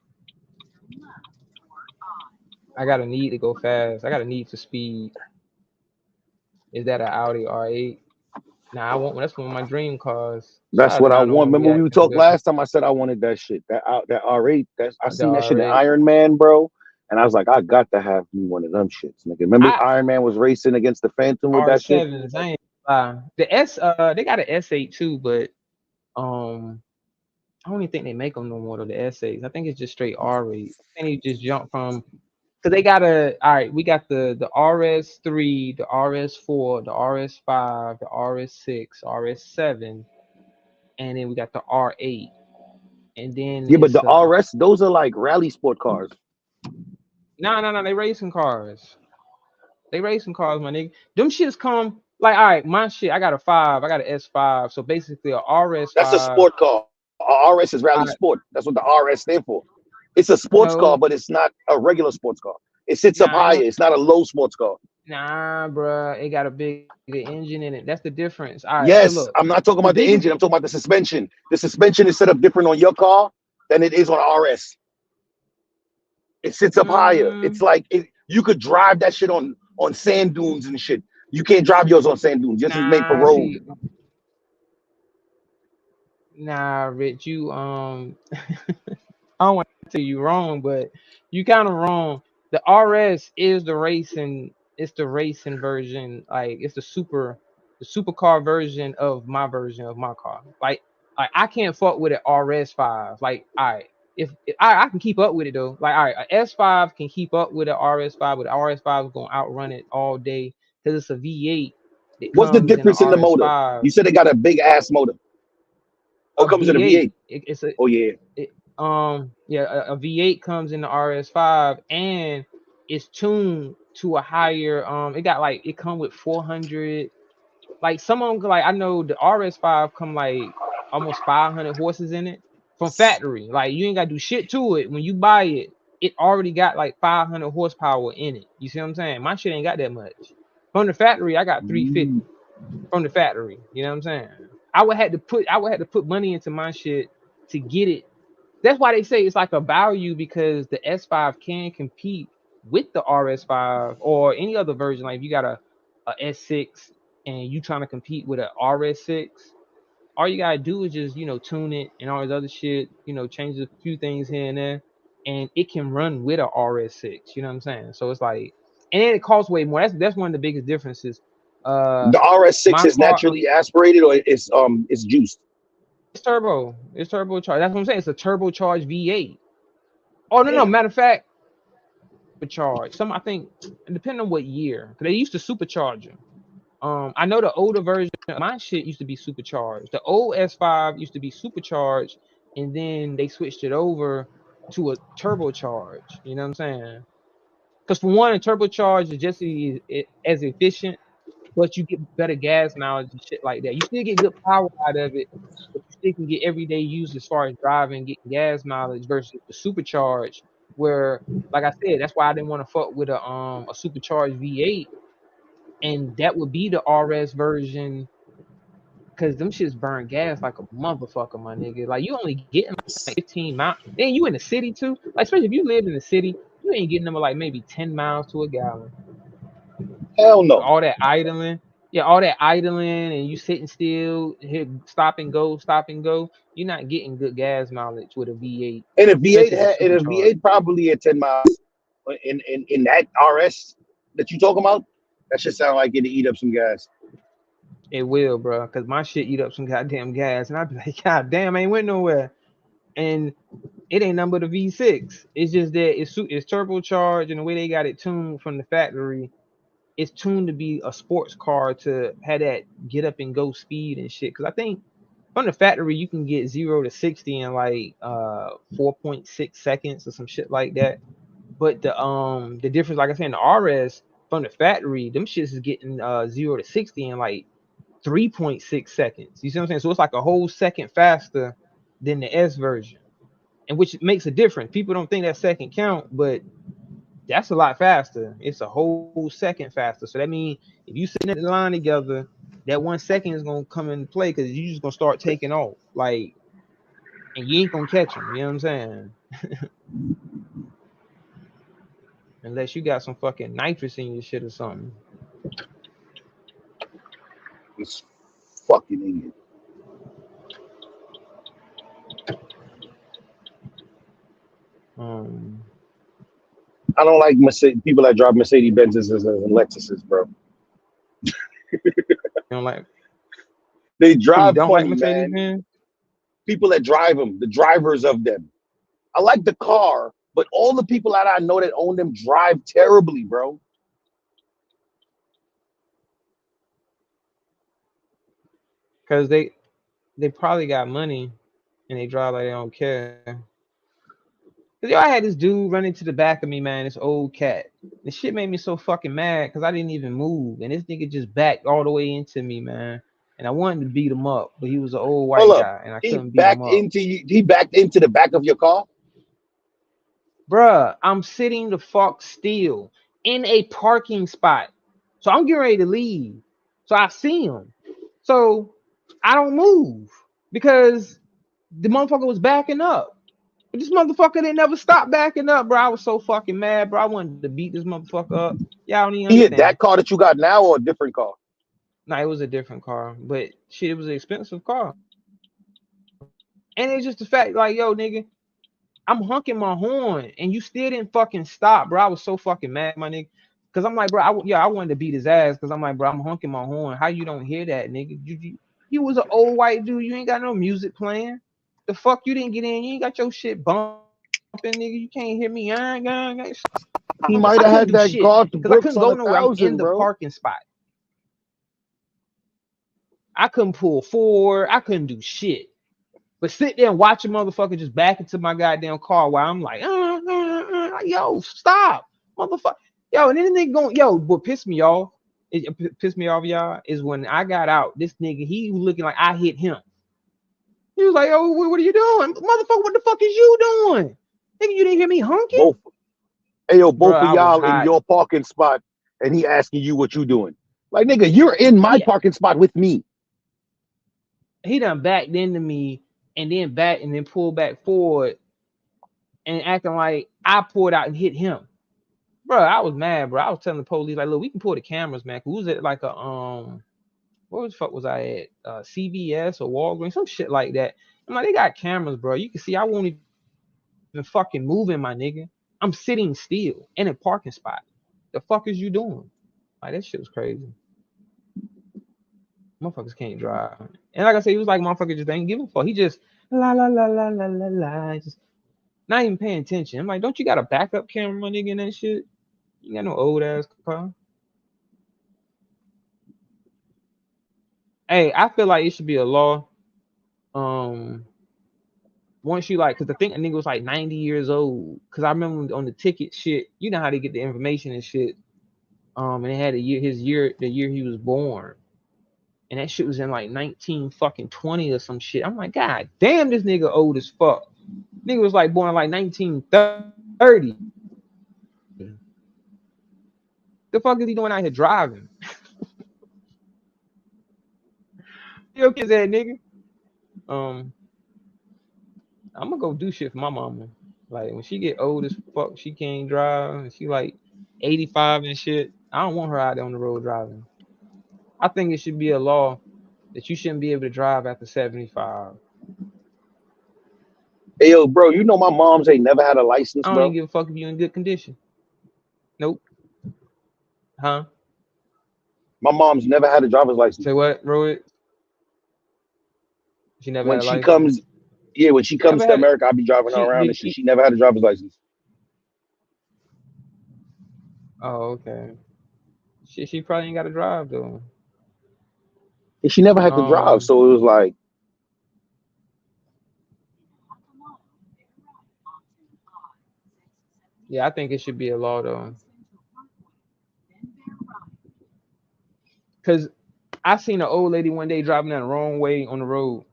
Speaker 1: I got a need to go fast. I got a need for speed. Is that an Audi R8? Nah, that's one of my dream cars.
Speaker 4: That's what I want. Remember we talked last time? I said I wanted that shit. That R8. I seen that shit in Iron Man, bro. And I was like, I got to have me one of them shits, nigga. Remember Iron Man was racing against the Phantom with that shit?
Speaker 1: R7s, I ain't the S they got an S8 too, but I don't even think they make them no more though, the S8s. I think it's just straight R8. I think you just jump from because they got we got the RS3, the RS4, the RS5, the RS6, RS7, and then we got the R8. And then
Speaker 4: yeah, but the RS, those are like rally sport cars.
Speaker 1: No, they racing cars. They racing cars, my nigga. Them shits come like, all right, my shit. I got a 5. I got an S5. So basically, a RS5.
Speaker 4: That's a sport car. A RS is rally sport. That's what the RS stand for. It's a sports car, but it's not a regular sports car. It sits up higher. It's not a low sports car.
Speaker 1: Nah, bro. It got a big engine in it. That's the difference. All right,
Speaker 4: yes,
Speaker 1: so look,
Speaker 4: I'm not talking about the engine. I'm talking about the suspension. The suspension is set up different on your car than it is on RS. It sits up higher. It's like you could drive that shit on sand dunes and shit. You can't drive yours on sand dunes. Yours is made for road.
Speaker 1: Nah, Rich, you I don't want to tell you wrong, but you kind of wrong. The RS is the racing. It's the racing version. Like it's the supercar version of my car. Like I can't fuck with an RS5. Like if I can keep up with it though. Like an S5 can keep up with an RS5, but the RS5 is gonna outrun it all day because it's a V8.
Speaker 4: What's the difference in the motor? You said it got a big ass motor. What comes in a V8?
Speaker 1: It's a
Speaker 4: a
Speaker 1: V8 comes in the RS5, and it's tuned to a higher. It got like it come with 400. Like some of them, like I know the RS5 come like almost 500 horses in it from factory. Like you ain't gotta do shit to it. When you buy it, it already got like 500 horsepower in it. You see what I'm saying? My shit ain't got that much. From the factory, I got 350 from the factory. You know what I'm saying? I would have to put money into my shit to get it. That's why they say it's like a value, because the S5 can compete with the RS5 or any other version. Like if you got a S6 and you trying to compete with an RS6, all you gotta do is just, you know, tune it and all this other shit, you know, change a few things here and there, and it can run with a RS6. You know what I'm saying? So it's like, and it costs way more. That's one of the biggest differences.
Speaker 4: The RS6 is naturally aspirated, or it's juiced?
Speaker 1: It's turbo. It's turbocharged. That's what I'm saying. It's a turbocharged V8. Oh no, matter of fact, supercharged. I think, depending on what year, because they used to supercharge them. I know the older version of my shit used to be supercharged. The old S5 used to be supercharged, and then they switched it over to a turbocharge. You know what I'm saying? Because for one, a turbocharge is just as efficient, but you get better gas mileage and shit like that. You still get good power out of it, but you still can get everyday use as far as driving, getting gas mileage versus the supercharge, where, like I said, that's why I didn't want to fuck with a supercharged V8. And that would be the RS version, because them shits burn gas like a motherfucker, my nigga. Like you only getting like 15 miles. Then you in the city too. Like especially if you live in the city, you ain't getting them like maybe 10 miles to a gallon.
Speaker 4: Hell no.
Speaker 1: All that idling. Yeah, all that idling and you sitting still, hit stop and go. You're not getting good gas mileage with a V8.
Speaker 4: And a V8 probably at 10 miles in that RS that you talking about. That should sound like it'll eat up some gas.
Speaker 1: It will, bro, because my shit eat up some goddamn gas, and I'd be like, God damn, I ain't went nowhere. And it ain't nothing but a V6. It's just that it's turbocharged, and the way they got it tuned from the factory, it's tuned to be a sports car to have that get up and go speed and shit. Because I think from the factory you can get 0 to 60 in like 4.6 seconds or some shit like that. But the difference, like I said, in the RS from the factory, them shits is getting 0 to 60 in like 3.6 seconds. You see what I'm saying? So it's like a whole second faster than the S version, and which makes a difference. People don't think that second count, but that's a lot faster. It's a whole second faster. So that means if you sitting at the line together, that 1 second is gonna come into play, because you just gonna start taking off, like, and you ain't gonna catch them. You know what I'm saying? Unless you got some fucking nitrous in your shit or something.
Speaker 4: It's fucking idiot. I don't like people that drive Mercedes Benzes and Lexuses, bro.
Speaker 1: You don't like?
Speaker 4: They drive
Speaker 1: don't
Speaker 4: funny,
Speaker 1: like Mercedes,
Speaker 4: man. People that drive them, the drivers of them. I like the car, but all the people that I know that own them drive terribly, bro.
Speaker 1: Because they probably got money and they drive like they don't care. Cause I had this dude run into the back of me, man. This old cat. This shit made me so fucking mad because I didn't even move, and this nigga just backed all the way into me, man. And I wanted to beat him up, but he was an old white guy, and I couldn't beat him up.
Speaker 4: He backed into the back of your car?
Speaker 1: Bruh, I'm sitting the fuck still in a parking spot. So I'm getting ready to leave. So I see him. So I don't move because the motherfucker was backing up. But this motherfucker didn't never stop backing up, bro. I was so fucking mad, bro. I wanted to beat this motherfucker up. Y'all don't even understand.
Speaker 4: He hit that car that you got now or a different car?
Speaker 1: No, it was a different car. But shit, it was an expensive car. And it's just the fact, like, yo, nigga, I'm honking my horn and you still didn't fucking stop, bro. I was so fucking mad, my nigga. Because I'm like, bro, I wanted to beat his ass because I'm like, bro, I'm honking my horn. How you don't hear that, nigga? You was an old white dude. You ain't got no music playing. The fuck you didn't get in? You ain't got your shit bumping, nigga. You can't hear me.
Speaker 4: He might have had that guard
Speaker 1: because I couldn't go nowhere. I'm in the parking spot. I couldn't pull forward. I couldn't do shit. But sit there and watch a motherfucker just back into my goddamn car while I'm like, yo, stop. motherfucker. Yo, and then the nigga going, yo, what pissed me off? It pissed me off, y'all, is when I got out, this nigga, he was looking like I hit him. He was like, oh, what are you doing? Motherfucker, what the fuck is you doing? Nigga, you didn't hear me honking?
Speaker 4: Both of y'all in your parking spot, and he asking you what you doing. Like, nigga, you're in my parking spot with me.
Speaker 1: He done backed into me and then pulled back forward and acting like I pulled out and hit him. Bro, I was mad, bro. I was telling the police, like, look, we can pull the cameras, man. Who was it like a where the fuck was I at? CVS or Walgreens, some shit like that. I'm like, they got cameras, bro. You can see I won't even fucking moving, my nigga. I'm sitting still in a parking spot. The fuck is you doing? Like, that shit was crazy. Motherfuckers can't drive. And like I said, he was like, motherfucker just ain't give a fuck. He just la la la la la la la, just not even paying attention. I'm like, don't you got a backup camera, nigga, and that shit? You got no old ass car. Hey, I feel like it should be a law. Once you like, because I think a nigga was like 90 years old. Because I remember on the ticket shit, you know how they get the information and shit. And it had the year he was born. And that shit was in like 1920 or some shit. I'm like, God damn, this nigga old as fuck. Nigga was like born in like 1930. The fuck is he doing out here driving? Yo, kids that nigga. I'm gonna go do shit for my mama. Like when she get old as fuck, she can't drive, and she like 85 and shit. I don't want her out there on the road driving. I think it should be a law that you shouldn't be able to drive after 75.
Speaker 4: Hey, yo, bro, you know my mom's ain't never had a license,
Speaker 1: I don't
Speaker 4: bro.
Speaker 1: even give a fuck if you're in good condition. Nope. Huh?
Speaker 4: My mom's never had a driver's license.
Speaker 1: Say what, Rohit? She never
Speaker 4: when
Speaker 1: had a
Speaker 4: she
Speaker 1: license?
Speaker 4: comes, yeah, when she comes to America, I'll be driving her around and shit. She never had a driver's license.
Speaker 1: Oh, okay. She probably ain't got to drive though.
Speaker 4: And she never had to drive, so it was like.
Speaker 1: Yeah, I think it should be a law though. Cause I seen an old lady one day driving down the wrong way on the road.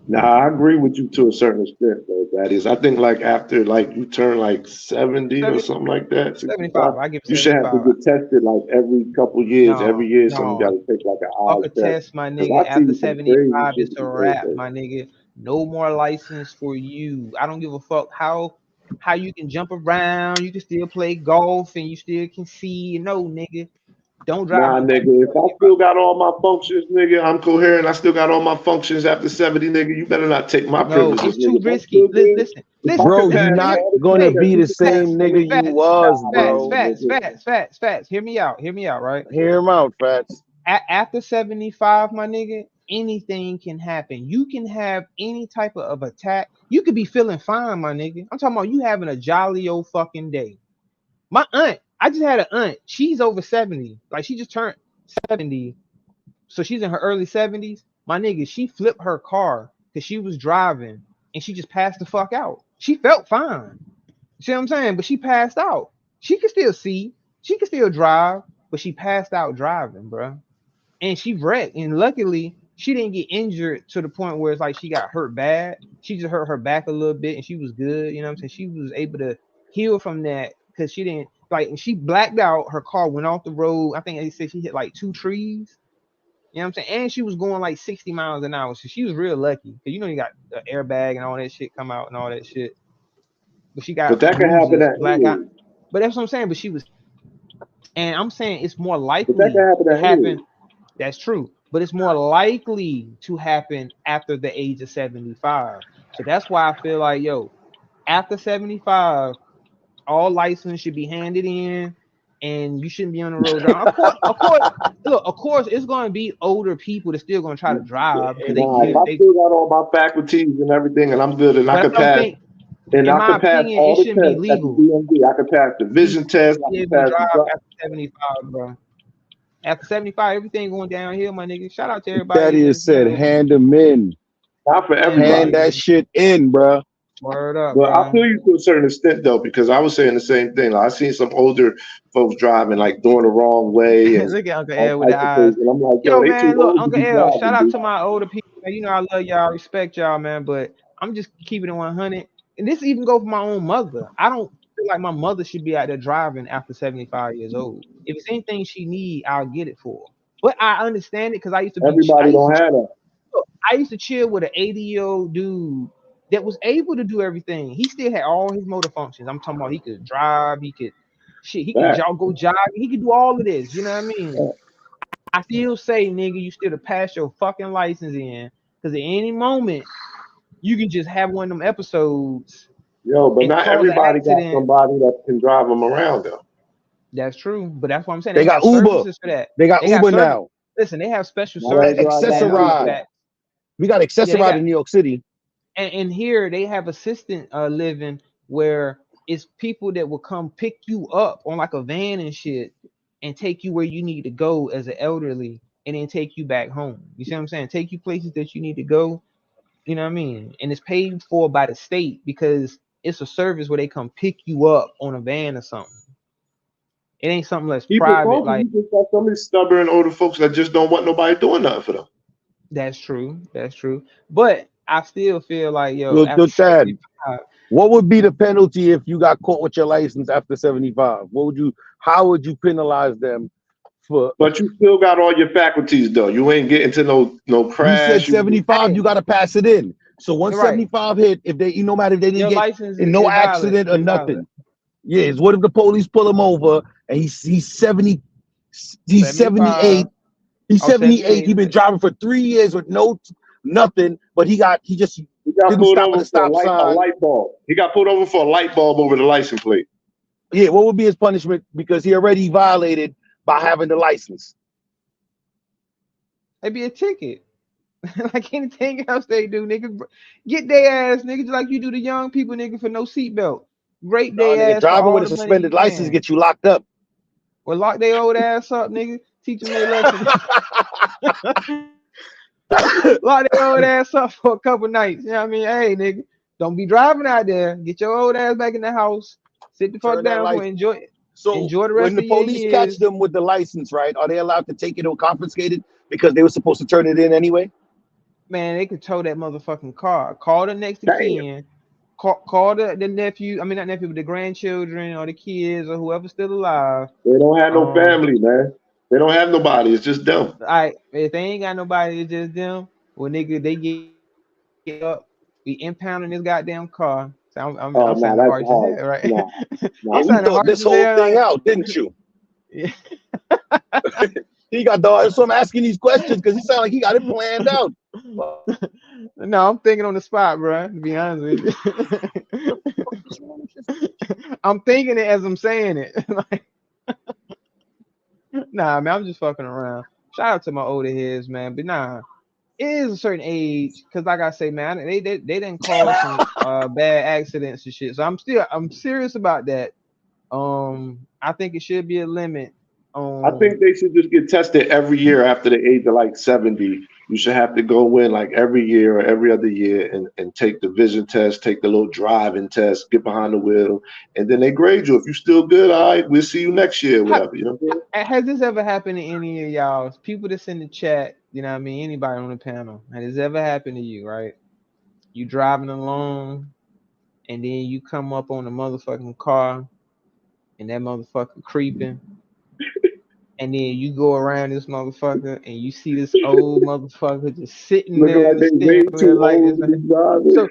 Speaker 5: Nah, I agree with you to a certain extent, though. That is, I think like after like you turn like 70 or something like that,
Speaker 1: 75. I give 75.
Speaker 5: You should have to get tested like every couple years. Every year, somebody got to take like an eye
Speaker 1: test, my nigga. After 75, it's a wrap, my nigga. No more license for you. I don't give a fuck how you can jump around. You can still play golf and you still can see. No, nigga. Don't drive.
Speaker 5: Nah, nigga, if I still got all my functions, nigga, I'm coherent. I still got all my functions after 70, nigga. You better not take my privileges.
Speaker 1: No, it's too risky. Listen,
Speaker 4: bro, you're not gonna be the same nigga you was, bro.
Speaker 1: Facts. Hear me out, right?
Speaker 4: Hear him out, Fats.
Speaker 1: After 75, my nigga, anything can happen. You can have any type of attack. You could be feeling fine, my nigga. I'm talking about you having a jolly old fucking day. My aunt, I just had an aunt. She's over 70. Like, she just turned 70. So she's in her early 70s. My nigga, she flipped her car because she was driving and she just passed the fuck out. She felt fine. See what I'm saying? But she passed out. She could still see. She could still drive, but she passed out driving, bro. And she wrecked. And luckily, she didn't get injured to the point where it's like she got hurt bad. She just hurt her back a little bit and she was good. You know what I'm saying? She was able to heal from that because she didn't, like, and she blacked out. Her car went off the road. I think they said she hit like 2 trees. You know what I'm saying? And she was going like 60 miles an hour. So she was real lucky. Because you know you got the airbag and all that shit come out and all that shit. But she got.
Speaker 5: But that can happen at
Speaker 1: blackout. But that's what I'm saying. But she was. And I'm saying it's more likely
Speaker 5: that can happen.
Speaker 1: That's true. But it's more likely to happen after the age of 75. So that's why I feel like, yo, after 75, all license should be handed in. And you shouldn't be on the road driving. Of course, it's going to be older people that's still going to try to drive.
Speaker 5: If I still got all my faculties and everything, and I'm good, and I can pass. And I can pass all the tests at the DMV. I can pass the vision test. I can pass
Speaker 1: after 75, bro. After 75, everything going downhill, my nigga. Shout out to everybody.
Speaker 4: Daddy has said, hand them in.
Speaker 5: Not for everybody.
Speaker 4: Hand that shit in, bro.
Speaker 1: Word up,
Speaker 5: But I
Speaker 1: bro.
Speaker 5: feel you to a certain extent though, because I was saying the same thing. Like, I seen some older folks driving like doing the wrong way and
Speaker 1: Look at Uncle
Speaker 5: all
Speaker 1: L with the
Speaker 5: types of
Speaker 1: eyes.
Speaker 5: things, and I'm like, yo,
Speaker 1: Yo,
Speaker 5: they too
Speaker 1: man, look,
Speaker 5: old to
Speaker 1: Uncle
Speaker 5: be
Speaker 1: L, shout
Speaker 5: driving,
Speaker 1: out
Speaker 5: dude.
Speaker 1: to my older people. Man. You know I love y'all, respect y'all, man, but I'm just keeping it 100. And this even go for my own mother. I don't feel like my mother should be out there driving after 75 years old. If it's anything she need, I'll get it for her. But I understand it because I used to
Speaker 5: Everybody don't have that.
Speaker 1: I used to chill with an 80-year-old dude that was able to do everything. He still had all his motor functions. I'm talking about he could drive, he could go jog, he could do all of this. You know what I mean? I still say, nigga, you still to pass your fucking license in, because at any moment you can just have one of them episodes.
Speaker 5: Yo, but not everybody got
Speaker 1: accident.
Speaker 5: somebody that can drive them around though.
Speaker 1: That's true, but that's what I'm saying.
Speaker 2: They got Uber.
Speaker 1: Services for that.
Speaker 2: They got Uber now.
Speaker 1: Listen, they have special
Speaker 2: services.
Speaker 1: Accessoride.
Speaker 2: We got Accessoride in New York City.
Speaker 1: And here they have assistant living where it's people that will come pick you up on like a van and shit and take you where you need to go as an elderly and then take you back home. You see what I'm saying? Take you places that you need to go. You know what I mean? And it's paid for by the state because it's a service where they come pick you up on a van or something. It ain't something that's private. Like,
Speaker 5: you just got some of these stubborn older folks that just don't want nobody doing nothing for them.
Speaker 1: That's true. That's true. But I still feel like,
Speaker 2: what would be the penalty if you got caught with your license after 75? How would you penalize them for?
Speaker 5: But you still got all your faculties though. You ain't getting to no crash.
Speaker 2: You said 75, you got to pass it in. So once 75 hit, if they, no matter if they didn't get in no accident or nothing. Yes. What if the police pull him over and he's 70, he's 78. He's 78. He's been driving for 3 years with nothing, but he just didn't stop at the stop sign.
Speaker 5: A light bulb. He got pulled over for a light bulb over the license plate.
Speaker 2: Yeah, what would be his punishment? Because he already violated by having the license.
Speaker 1: It'd be a ticket. Like anything else they do, nigga. Get their ass, nigga, just like you do the young people, nigga, for no seatbelt. Great day ass.
Speaker 2: Driving with a suspended license get you locked up.
Speaker 1: Well, lock their old ass up, nigga. Teach them their lesson. Lock their old ass up for a couple nights. You know what I mean? Hey, nigga, don't be driving out there. Get your old ass back in the house. Sit the fuck down and enjoy it.
Speaker 2: So
Speaker 1: enjoy the rest
Speaker 2: when the police catch them with the license, right? Are they allowed to take it or confiscate it because they were supposed to turn it in anyway?
Speaker 1: Man, they could tow that motherfucking car. Call the next of kin. Call the nephew. I mean, not nephew, but the grandchildren or the kids or whoever's still alive.
Speaker 5: They don't have no family, man. They don't have nobody. It's just them.
Speaker 1: All right. If they ain't got nobody, it's just them. Well, nigga, they get up. We impounding this goddamn car. So I'm saying the hard to say, right?
Speaker 2: I'm saying you thought this whole thing out, didn't you?
Speaker 1: Yeah.
Speaker 2: He got the. So I'm asking these questions because he sound like he got it planned out.
Speaker 1: No, I'm thinking on the spot, bro. To be honest with you, I'm thinking it as I'm saying it. Like, nah, man, I'm just fucking around. Shout out to my older heads, man. But nah, it is a certain age, because like I say, man, they didn't cause some bad accidents and shit. So I'm serious about that. I think it should be a limit.
Speaker 5: I think they should just get tested every year after the age of like 70. You should have to go in like every year or every other year and take the vision test, take the little driving test, get behind the wheel, and then they grade you. If you're still good, all right, we'll see you next year, whatever. You know what I'm saying?
Speaker 1: Has this ever happened to any of y'all? People that's in the chat, you know what I mean? Anybody on the panel. Has this ever happened to you, right? You driving along and then you come up on a motherfucking car and that motherfucker creeping. And then you go around this motherfucker and you see this old motherfucker just sitting there in the steering wheel like this. So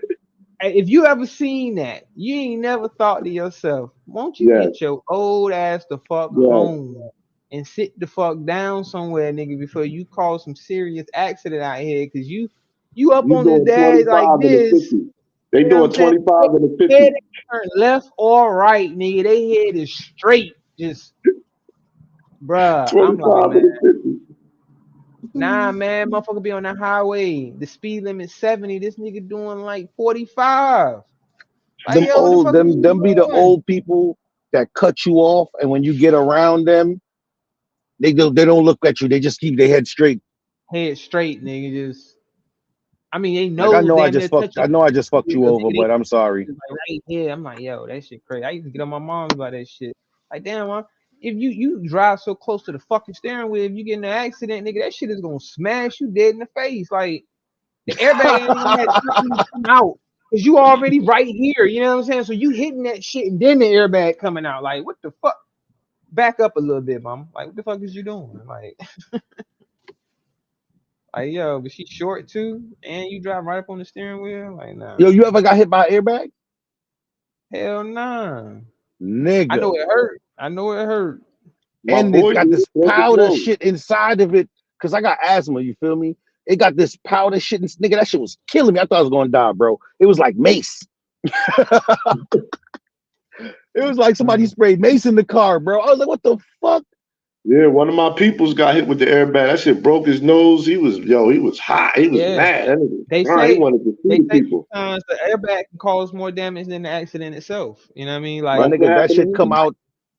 Speaker 1: if you ever seen that, you ain't never thought to yourself, won't you get your old ass the fuck home and sit the fuck down somewhere, nigga, before you cause some serious accident out here? Because you up on this day like this.
Speaker 5: They doing 25 and a 50.
Speaker 1: They turn left or right, nigga. They head is straight, just. Bruh, I'm like, man. Nah, man, motherfucker be on the highway. The speed limit 70. This nigga doing like 45. Like,
Speaker 2: them be the old people that cut you off, and when you get around them, they don't look at you. They just keep their head straight.
Speaker 1: Head straight, nigga. Just I mean, they know.
Speaker 2: Like, I know I just fucked you over, but I'm sorry.
Speaker 1: Like right here, I'm like, yo, that shit crazy. I used to get on my mom about that shit. Like, damn, mom, if you drive so close to the fucking steering wheel, if you get in an accident, nigga, that shit is gonna smash you dead in the face. Like, the airbag ain't even had time to come out because you already right here. You know what I'm saying? So you hitting that shit and then the airbag coming out. Like, what the fuck? Back up a little bit, mom. Like, what the fuck is you doing? Like. Like, yo, but she's short too, and you drive right up on the steering wheel. Like, nah.
Speaker 2: Yo, you ever got hit by an airbag?
Speaker 1: Hell nah.
Speaker 2: Nigga.
Speaker 1: I know it hurt.
Speaker 2: And it's got this powder shit inside of it. Cause I got asthma, you feel me? It got this powder shit. Nigga, that shit was killing me. I thought I was gonna die, bro. It was like mace. It was like somebody sprayed mace in the car, bro. I was like, what the fuck?
Speaker 5: Yeah, one of my peoples got hit with the airbag. That shit broke his nose. He was hot. He was mad.
Speaker 1: They say he wanted to see people. Sometimes the airbag can cause more damage than the accident itself. You know what I mean? Like,
Speaker 2: my nigga, that shit come out.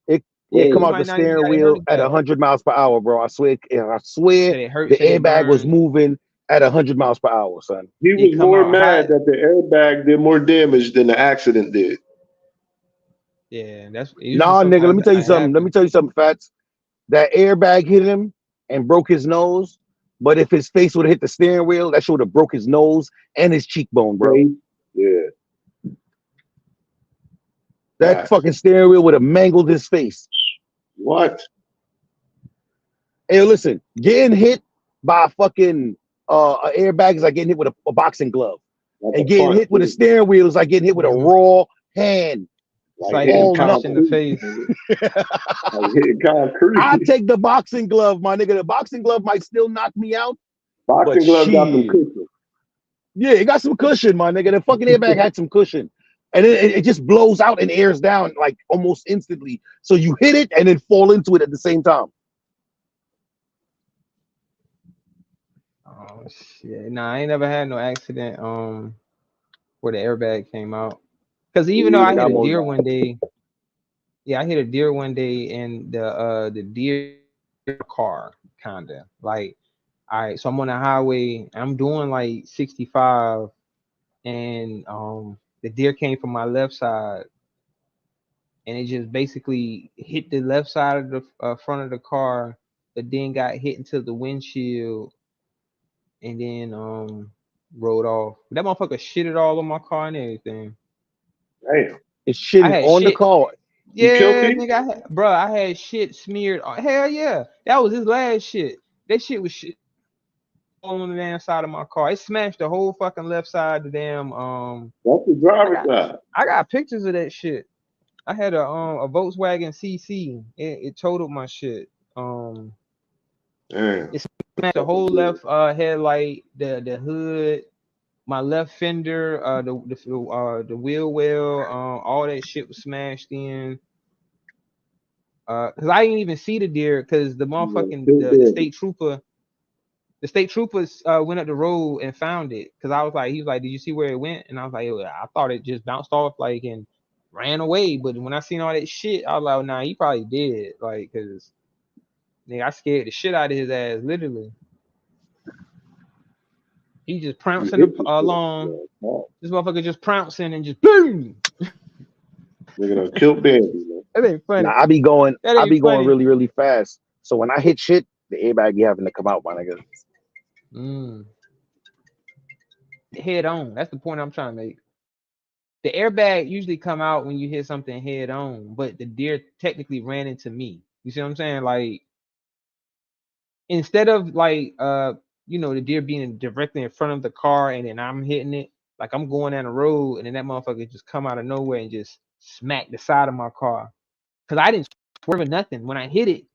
Speaker 2: It come out the steering wheel at 100 miles per hour, bro. I swear, the airbag was moving at 100 miles per hour, son.
Speaker 5: He was more mad that the airbag did more damage than the accident did.
Speaker 1: Yeah, that's
Speaker 2: nigga. Let me tell you something. Fats. That airbag hit him and broke his nose, but if his face would have hit the steering wheel, that shit would have broke his nose and his cheekbone, bro.
Speaker 5: Yeah.
Speaker 2: That fucking steering wheel would have mangled his face.
Speaker 5: What?
Speaker 2: Hey, listen, getting hit by a fucking airbag is like getting hit with a boxing glove. And getting hit with a steering wheel is like getting hit with a raw hand.
Speaker 1: Like in the face.
Speaker 2: I take the boxing glove, my nigga. The boxing glove might still knock me out.
Speaker 5: Boxing glove got some cushion.
Speaker 2: Yeah, it got some cushion, my nigga. The fucking airbag had some cushion. And it just blows out and airs down like almost instantly. So you hit it and then fall into it at the same time.
Speaker 1: Oh shit. Nah, I ain't never had no accident where the airbag came out. Because even though I hit a deer one day, I hit a deer one day and the deer car kinda like, all right, so I'm on the highway, I'm doing like 65, and the deer came from my left side, and it just basically hit the left side of the front of the car, but then got hit into the windshield, and then rode off. That motherfucker shitted all on my car and everything.
Speaker 5: Damn.
Speaker 2: It's shitting on the car.
Speaker 1: Yeah, nigga, I had shit smeared. Hell yeah. That was his last shit. That shit was shit all on the damn side of my car. It smashed the whole fucking left side of the damn
Speaker 5: That's the driver's side.
Speaker 1: I got pictures of that shit. I had a Volkswagen CC. It totaled my shit.
Speaker 5: Damn.
Speaker 1: It smashed the whole left headlight, the hood, my left fender, the wheel well, all that shit was smashed in. Cause I didn't even see the deer, cause the motherfucking the state troopers went up the road and found it. Cause I was like, he was like, did you see where it went? And I was like, I thought it just bounced off like and ran away. But when I seen all that shit, I was like, nah, he probably did. Like, cause nigga, I scared the shit out of his ass, literally. He just pouncing along. This motherfucker just pouncing and just boom.
Speaker 5: They're gonna kill Bandy, man.
Speaker 1: That ain't funny.
Speaker 2: Nah, I be going really, really fast. So when I hit shit, the airbag be having to come out, my nigga.
Speaker 1: Head on. That's the point I'm trying to make. The airbag usually come out when you hit something head on, but the deer technically ran into me. You see what I'm saying? Like, instead of like the deer being directly in front of the car and then I'm hitting it, like I'm going down the road and then that motherfucker just come out of nowhere and just smack the side of my car. Cause I didn't swerve or nothing. When I hit it,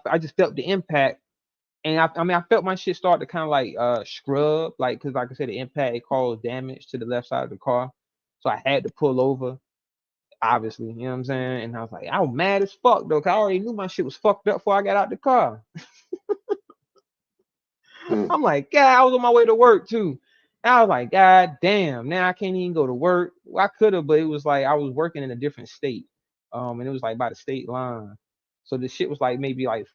Speaker 1: I just felt the impact. And I felt my shit start to kind of like scrub, like, cause like I said, the impact, it caused damage to the left side of the car. So I had to pull over, obviously, you know what I'm saying? And I was like, I was mad as fuck though, cause I already knew my shit was fucked up before I got out the car. I'm like, God, I was on my way to work too. And I was like, God damn, now I can't even go to work. Well, I could have, but it was like I was working in a different state. And it was like by the state line. So the shit was like maybe like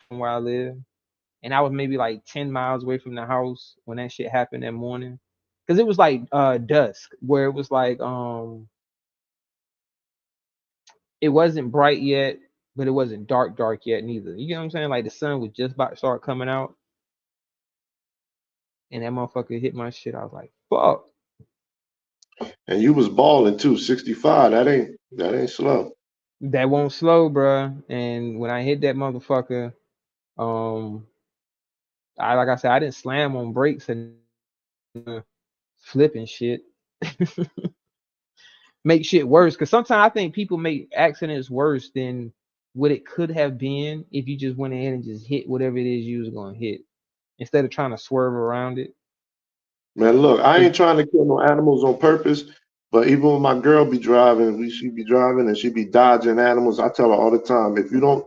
Speaker 1: from where I live. and I was maybe like 10 miles away from the house when that shit happened that morning. Cause it was like dusk, where it was like it wasn't bright yet, but it wasn't dark yet neither. You get what I'm saying? Like the sun was just about to start coming out. And that motherfucker hit my shit. I was like, fuck.
Speaker 5: And you was balling too, 65. That ain't slow.
Speaker 1: That won't slow, bruh. And when I hit that motherfucker, like I said, I didn't slam on brakes and flipping shit. Make shit worse. Cause sometimes I think people make accidents worse than what it could have been if you just went ahead and just hit whatever it is you was gonna hit instead of trying to swerve around it.
Speaker 5: Man, look, I ain't trying to kill no animals on purpose, but even when my girl be driving, she be driving and she be dodging animals. I tell her all the time, if you don't,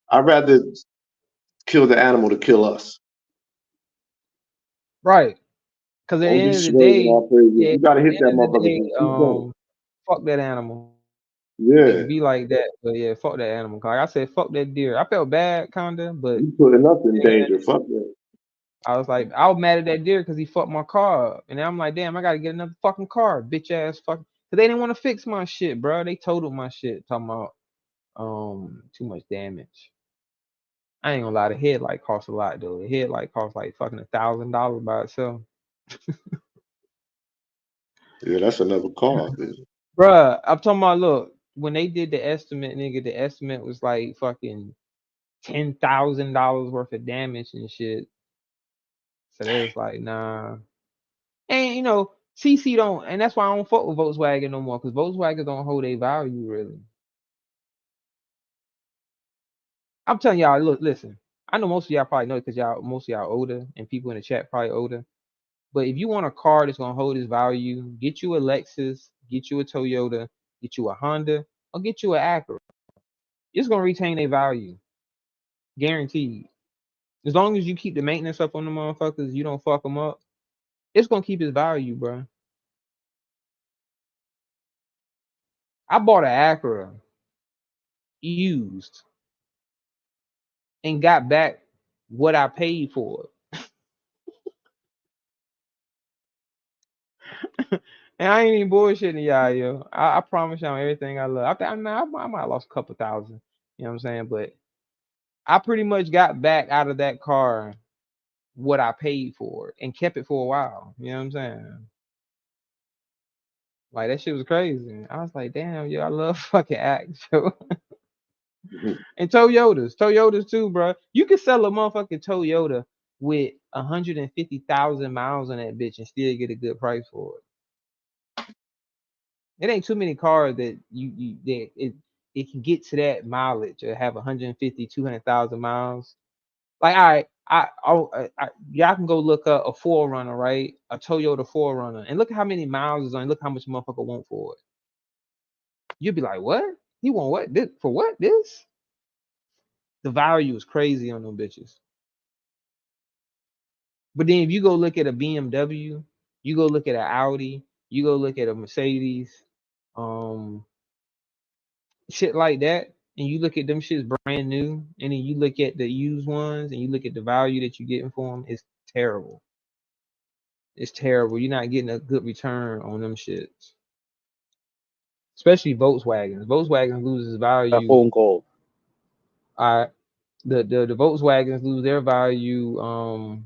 Speaker 5: I'd rather kill the animal to kill us.
Speaker 1: Right. Because at the end of the day,
Speaker 5: you gotta hit that motherfucker.
Speaker 1: Fuck that animal.
Speaker 5: Yeah.
Speaker 1: It can be like that, but yeah, fuck that animal. Like I said, fuck that deer. I felt bad, kinda, but
Speaker 5: you putting us in danger. Fuck that.
Speaker 1: I was mad at that deer because he fucked my car up, and I'm like, damn, I gotta get another fucking car, bitch ass fucking. Cause they didn't want to fix my shit, bro. They totaled my shit, talking about too much damage. I ain't gonna lie, the headlight costs a lot though. The headlight costs like fucking $1,000 by itself.
Speaker 5: Yeah, that's another car.
Speaker 1: Bruh, I'm talking about, look, when they did the estimate, nigga, the estimate was like fucking $10,000 worth of damage and shit. So they was like, nah. And you know, CC don't, and that's why I don't fuck with Volkswagen no more, because Volkswagen don't hold a value really. I'm telling y'all, look, listen. I know most of y'all probably know it because most of y'all older, and people in the chat probably older. But if you want a car that's gonna hold its value, get you a Lexus, get you a Toyota, get you a Honda, or get you an Acura. It's gonna retain their value, guaranteed. As long as you keep the maintenance up on the motherfuckers, you don't fuck them up, it's gonna keep its value, bro. I bought an Acura used and got back what I paid for it. And I ain't even bullshitting y'all, yo. I promise y'all everything I love. I might have lost a couple thousand, you know what I'm saying? But I pretty much got back out of that car what I paid for it and kept it for a while. You know what I'm saying? Like that shit was crazy. I was like, damn, yo, I love fucking Axe, yo. And Toyotas too, bro. You can sell a motherfucking Toyota with 150,000 miles on that bitch and still get a good price for it. It ain't too many cars that it can get to that mileage or have 150, 200,000 miles. Like, all right, y'all can go look up a 4Runner, right? A Toyota 4Runner, and look at how many miles is on. Look how much motherfucker want for it. You'd be like, what? He want what? This for what? This? The value is crazy on them bitches. But then if you go look at a BMW, you go look at an Audi, you go look at a Mercedes, shit like that, and you look at them shits brand new, and then you look at the used ones, and you look at the value that you're getting for them, it's terrible. It's terrible. You're not getting a good return on them shits. Especially Volkswagens. Volkswagen loses value.
Speaker 2: A phone call.
Speaker 1: The Volkswagens lose their value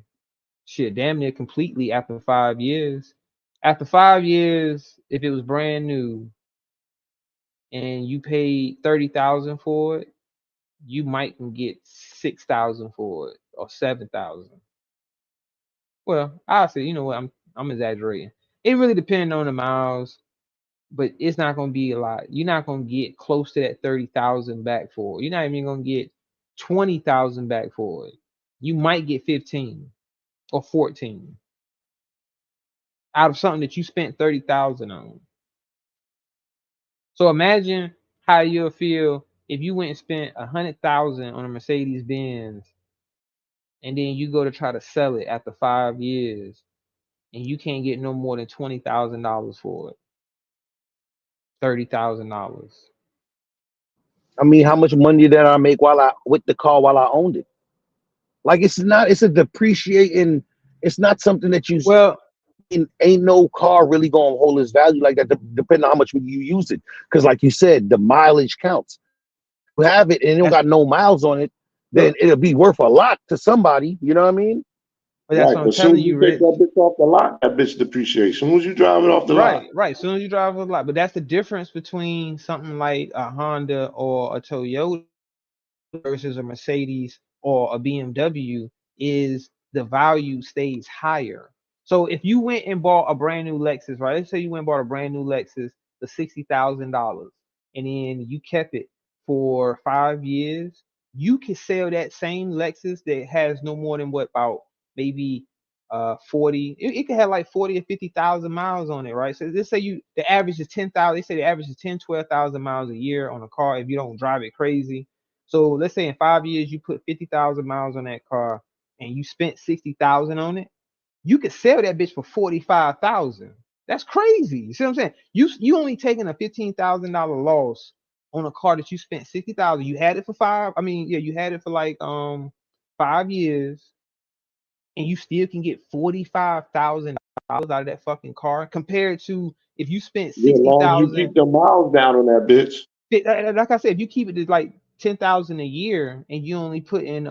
Speaker 1: shit damn near completely after 5 years. After 5 years, if it was brand new and you paid 30,000 for it, you might can get 6,000 for it or 7,000. Well, I say, you know what, I'm exaggerating. It really depends on the miles, but it's not gonna be a lot. You're not gonna get close to that 30,000 back for it. You're not even gonna get 20,000 back for it. You might get 15 or 14 out of something that you spent 30,000 on. So imagine how you'll feel if you went and spent 100,000 on a Mercedes Benz, and then you go to try to sell it after 5 years, and you can't get no more than $20,000 for it. $30,000.
Speaker 2: I mean, how much money did I make with the car while I owned it? Like it's a depreciating. It's not something that you.
Speaker 1: Well,
Speaker 2: ain't no car really gonna hold its value like that, depending on how much you use it. Because, like you said, the mileage counts. You have it and it don't got no miles on it, then it'll be worth a lot to somebody. You know what I mean?
Speaker 1: But that's what I'm telling you, Rich.
Speaker 5: Take that bitch off the lot, that bitch depreciates. As soon as you drive it off the lot.
Speaker 1: Right. As soon as you drive off the lot. But that's the difference between something like a Honda or a Toyota versus a Mercedes or a BMW is the value stays higher. So if you went and bought a brand new Lexus, right? Let's say you went and bought a brand new Lexus for $60,000 and then you kept it for 5 years, you can sell that same Lexus that has no more than about maybe 40, it can have like 40 or 50,000 miles on it, right? So let's say the average is 10,000. They say the average is 12,000 miles a year on a car if you don't drive it crazy. So let's say in 5 years you put 50,000 miles on that car and you spent 60,000 on it, you could sell that bitch for 45,000. That's crazy. You see what I'm saying? You only taking a $15,000 loss on a car that you spent 60,000. You had it for you had it for like 5 years, and you still can get $45,000 out of that fucking car compared to if you spent 60,000.
Speaker 5: You keep the miles down on that bitch.
Speaker 1: Like I said, if you keep it to like 10,000 a year and you only put in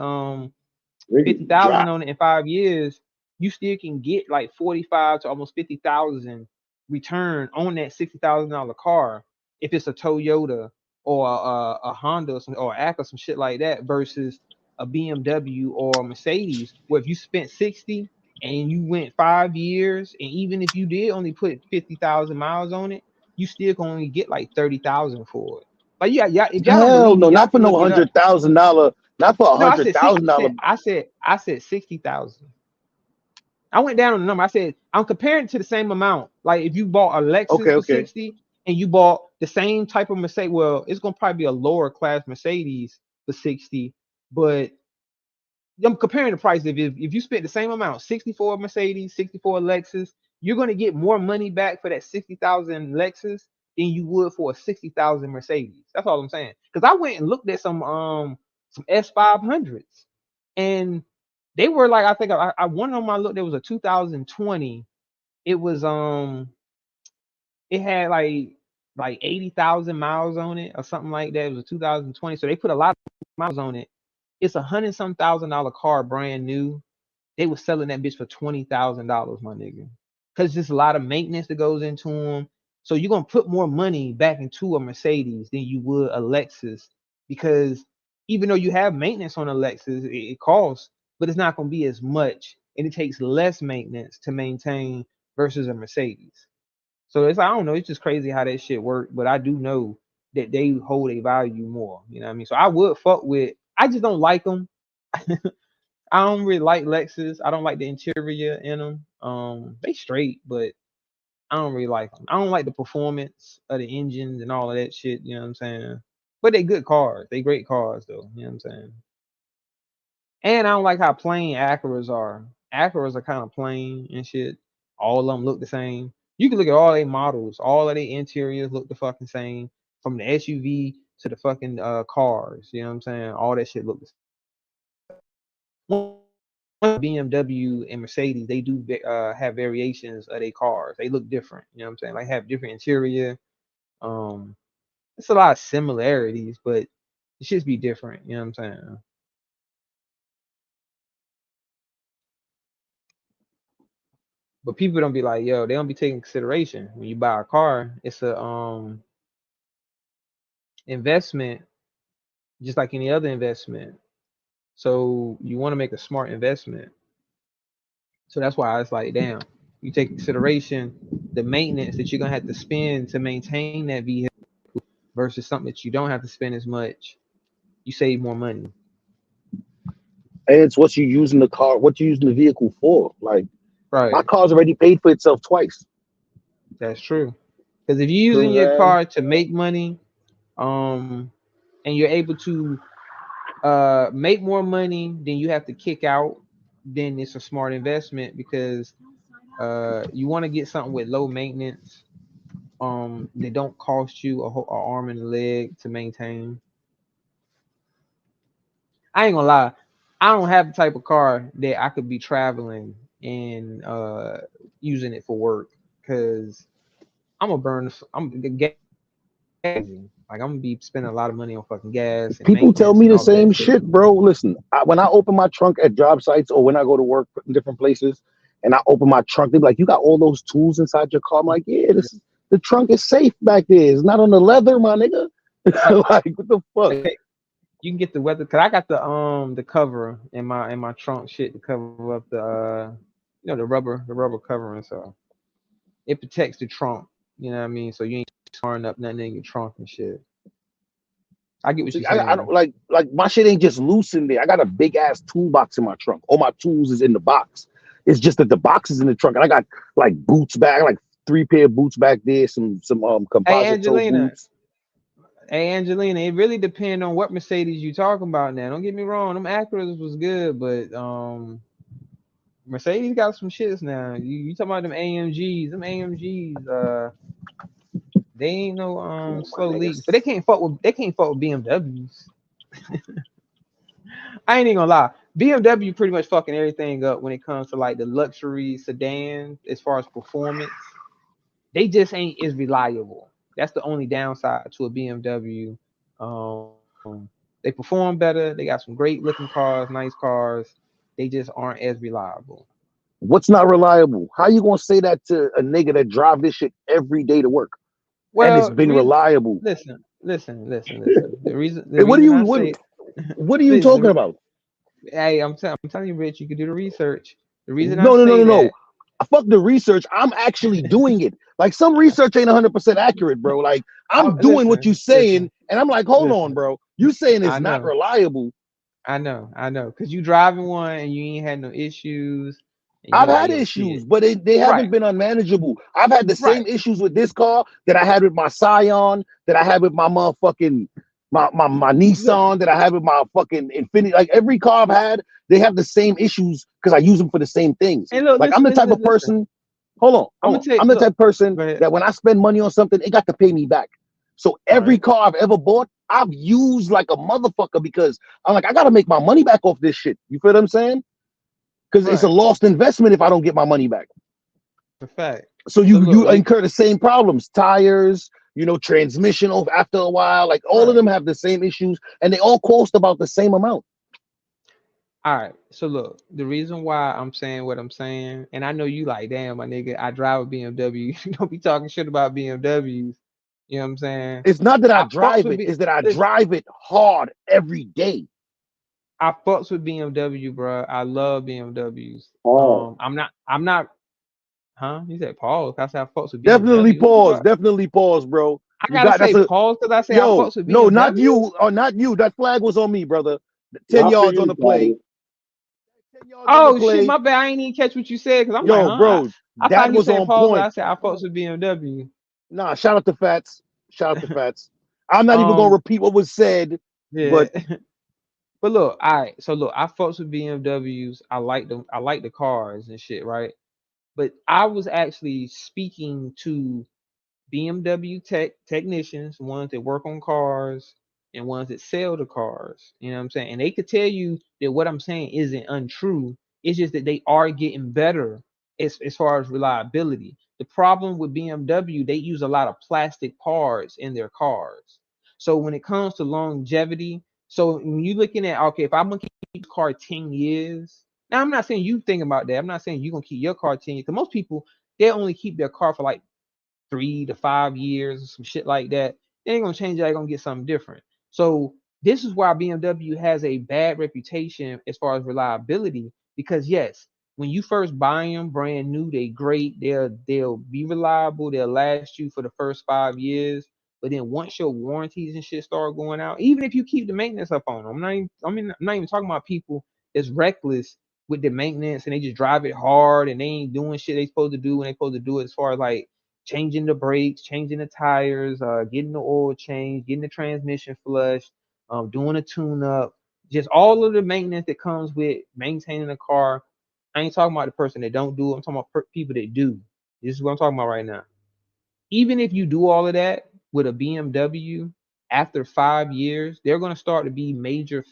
Speaker 1: 50,000 on it in 5 years, you still can get like 45 to almost 50,000 return on that $60,000 car if it's a Toyota or a Honda or an or some shit like that versus a BMW or a Mercedes, where if you spent 60 and you went 5 years, and even if you did only put 50,000 miles on it, you still can only get like 30,000 for it. Like if y'all
Speaker 2: don't believe me, not for no $100,000, not for $100,000.
Speaker 1: I said 60,000. I went down on the number. I said I'm comparing it to the same amount. Like if you bought a Lexus for 60 and you bought the same type of Mercedes, well, it's gonna probably be a lower class Mercedes for 60, but I'm comparing the price. If you spent the same amount, 64 Mercedes, 64 Lexus, you're gonna get more money back for that 60,000 Lexus than you would for a 60,000 Mercedes. That's all I'm saying. Because I went and looked at some S500s, and they were like, I think I one of them I looked. There was a 2020. It was it had like 80,000 miles on it or something like that. It was a 2020, so they put a lot of miles on it. It's $100-some thousand car, brand new. They were selling that bitch for $20,000, my nigga. Because there's a lot of maintenance that goes into them. So you're gonna put more money back into a Mercedes than you would a Lexus, because even though you have maintenance on a Lexus, it costs, but it's not gonna be as much, and it takes less maintenance to maintain versus a Mercedes. So it's, I don't know, it's just crazy how that shit works, but I do know that they hold a value more. You know what I mean? So I would fuck with. I just don't like them. I don't really like Lexus. I don't like the interior in them. They straight, but I don't really like them. I don't like the performance of the engines and all of that shit. You know what I'm saying? But they good cars. They great cars though. You know what I'm saying? And I don't like how plain Acuras are. Acuras are kind of plain and shit. All of them look the same. You can look at all their models. All of their interiors look the fucking same, from the SUV to the fucking cars. You know what I'm saying? All that shit look the same. BMW and Mercedes, they do have variations of their cars. They look different. You know what I'm saying? Like have different interior. It's a lot of similarities, but it should be different. You know what I'm saying? But people don't be like, yo, they don't be taking consideration when you buy a car. It's a investment, just like any other investment. So you want to make a smart investment. So that's why it's like, damn, you take consideration the maintenance that you're gonna have to spend to maintain that vehicle versus something that you don't have to spend as much. You save more money.
Speaker 2: And it's what you're using the car, what you're using the vehicle for. Like,
Speaker 1: right,
Speaker 2: my car's already paid for itself twice.
Speaker 1: That's true. Because if you're using your car to make money, and you're able to make more money than you have to kick out, then it's a smart investment, because you want to get something with low maintenance. They don't cost you a arm and a leg to maintain. I ain't gonna lie, I don't have the type of car that I could be traveling and using it for work, because I'm gas. Like, I'm gonna be spending a lot of money on fucking gas and
Speaker 2: People tell
Speaker 1: maintenance
Speaker 2: me
Speaker 1: and
Speaker 2: the
Speaker 1: all of that
Speaker 2: same
Speaker 1: shit.
Speaker 2: shit, bro. Listen, when I open my trunk at job sites or when I go to work in different places, and I open my trunk, they be like, "You got all those tools inside your car?" I'm like, "Yeah, the trunk is safe back there. It's not on the leather, my nigga." Like, what the fuck?
Speaker 1: You can get the weather, cause I got the cover in my trunk shit to cover up the the rubber covering, so it protects the trunk. You know what I mean? So you ain't scarring up nothing in your trunk and shit. I get what you're saying.
Speaker 2: I don't like my shit ain't just loose in there. I got a big ass toolbox in my trunk. All my tools is in the box. It's just that the box is in the trunk, and I got like boots back, like 3 pair of boots back there, some composite toe boots.
Speaker 1: Hey Angelina, it really depends on what Mercedes you talking about now. Don't get me wrong, them Acuras was good, but Mercedes got some shits now. You talking about them AMGs? Them AMGs, they ain't no slow leaks, but they can't fuck with BMWs. I ain't even gonna lie. BMW pretty much fucking everything up when it comes to like the luxury sedans as far as performance. They just ain't as reliable. That's the only downside to a BMW. They perform better. They got some great looking cars, nice cars. They just aren't as reliable.
Speaker 2: What's not reliable? How you gonna say that to a nigga that drive this shit every day to work? Well, and it's been reliable.
Speaker 1: Listen. The reason.
Speaker 2: Hey, what are you talking about?
Speaker 1: Hey, I'm telling you, Rich, you can do the research. The reason
Speaker 2: No. Fuck the research. I'm actually doing it. Like, some research ain't 100% accurate, bro. Like, I'm doing what you're saying, and I'm like, hold on, bro. You saying it's not reliable.
Speaker 1: I know, because you driving one and you ain't had no issues.
Speaker 2: I've had issues, but they haven't been unmanageable. I've had the same issues with this car that I had with my Scion, that I had with my motherfucking my Nissan, that I have with my fucking Infiniti. Like, every car I've had, they have the same issues because I use them for the same things.
Speaker 1: Hey, look,
Speaker 2: like, I'm the type of person. Hold on. I'm the type of person that when I spend money on something, it got to pay me back. So every car I've ever bought, I've used like a motherfucker, because I'm like, I gotta make my money back off this shit. You feel what I'm saying? Because it's a lost investment if I don't get my money back.
Speaker 1: The fact.
Speaker 2: So you incur the same problems, tires, transmission after a while. Like, all of them have the same issues, and they all cost about the same amount.
Speaker 1: All right. So look, the reason why I'm saying what I'm saying, and I know you like, damn, my nigga, I drive a BMW. You don't be talking shit about BMWs. You know what I'm saying?
Speaker 2: It's not that I drive it, it's that I drive it hard every day.
Speaker 1: I fucks with BMW, bro. I love BMWs. I'm not. Huh? You said pause. I said I fucks with BMW.
Speaker 2: Definitely pause, bro.
Speaker 1: I gotta say pause because I say I fucks with BMW.
Speaker 2: No, not you. Not you. That flag was on me, brother. 10 yards on the play.
Speaker 1: Oh shit, my bad. I ain't even catch what you said because I'm like, huh?
Speaker 2: Bro,
Speaker 1: I thought you said pause. I said I fucks with BMW.
Speaker 2: Nah, shout out to Fats. I'm not even gonna repeat what was said. Yeah.
Speaker 1: But look, all right. So look, I fucks with BMWs. I like them. I like the cars and shit, right? But I was actually speaking to BMW technicians, ones that work on cars and ones that sell the cars. You know what I'm saying? And they could tell you that what I'm saying isn't untrue. It's just that they are getting better as far as reliability. The problem with BMW, they use a lot of plastic parts in their cars. So when it comes to longevity, so when you're looking at, okay, if I'm gonna keep the car 10 years, now I'm not saying you think about that. I'm not saying you're gonna keep your car 10 years, because most people, they only keep their car for like 3 to 5 years or some shit like that. They ain't gonna change that. They're gonna get something different. So this is why BMW has a bad reputation as far as reliability, because yes, when you first buy them brand new, they great. They'll be reliable. They'll last you for the first 5 years. But then once your warranties and shit start going out, even if you keep the maintenance up on them, I'm not even talking about people that's reckless with the maintenance and they just drive it hard and they ain't doing shit they supposed to do when they supposed to do it, as far as like changing the brakes, changing the tires, getting the oil change, getting the transmission flushed, doing a tune-up, just all of the maintenance that comes with maintaining a car. I ain't talking about the person that don't do it. I'm talking about people that do. This is what I'm talking about right now. Even if you do all of that with a BMW, after 5 years, they're going to start to be major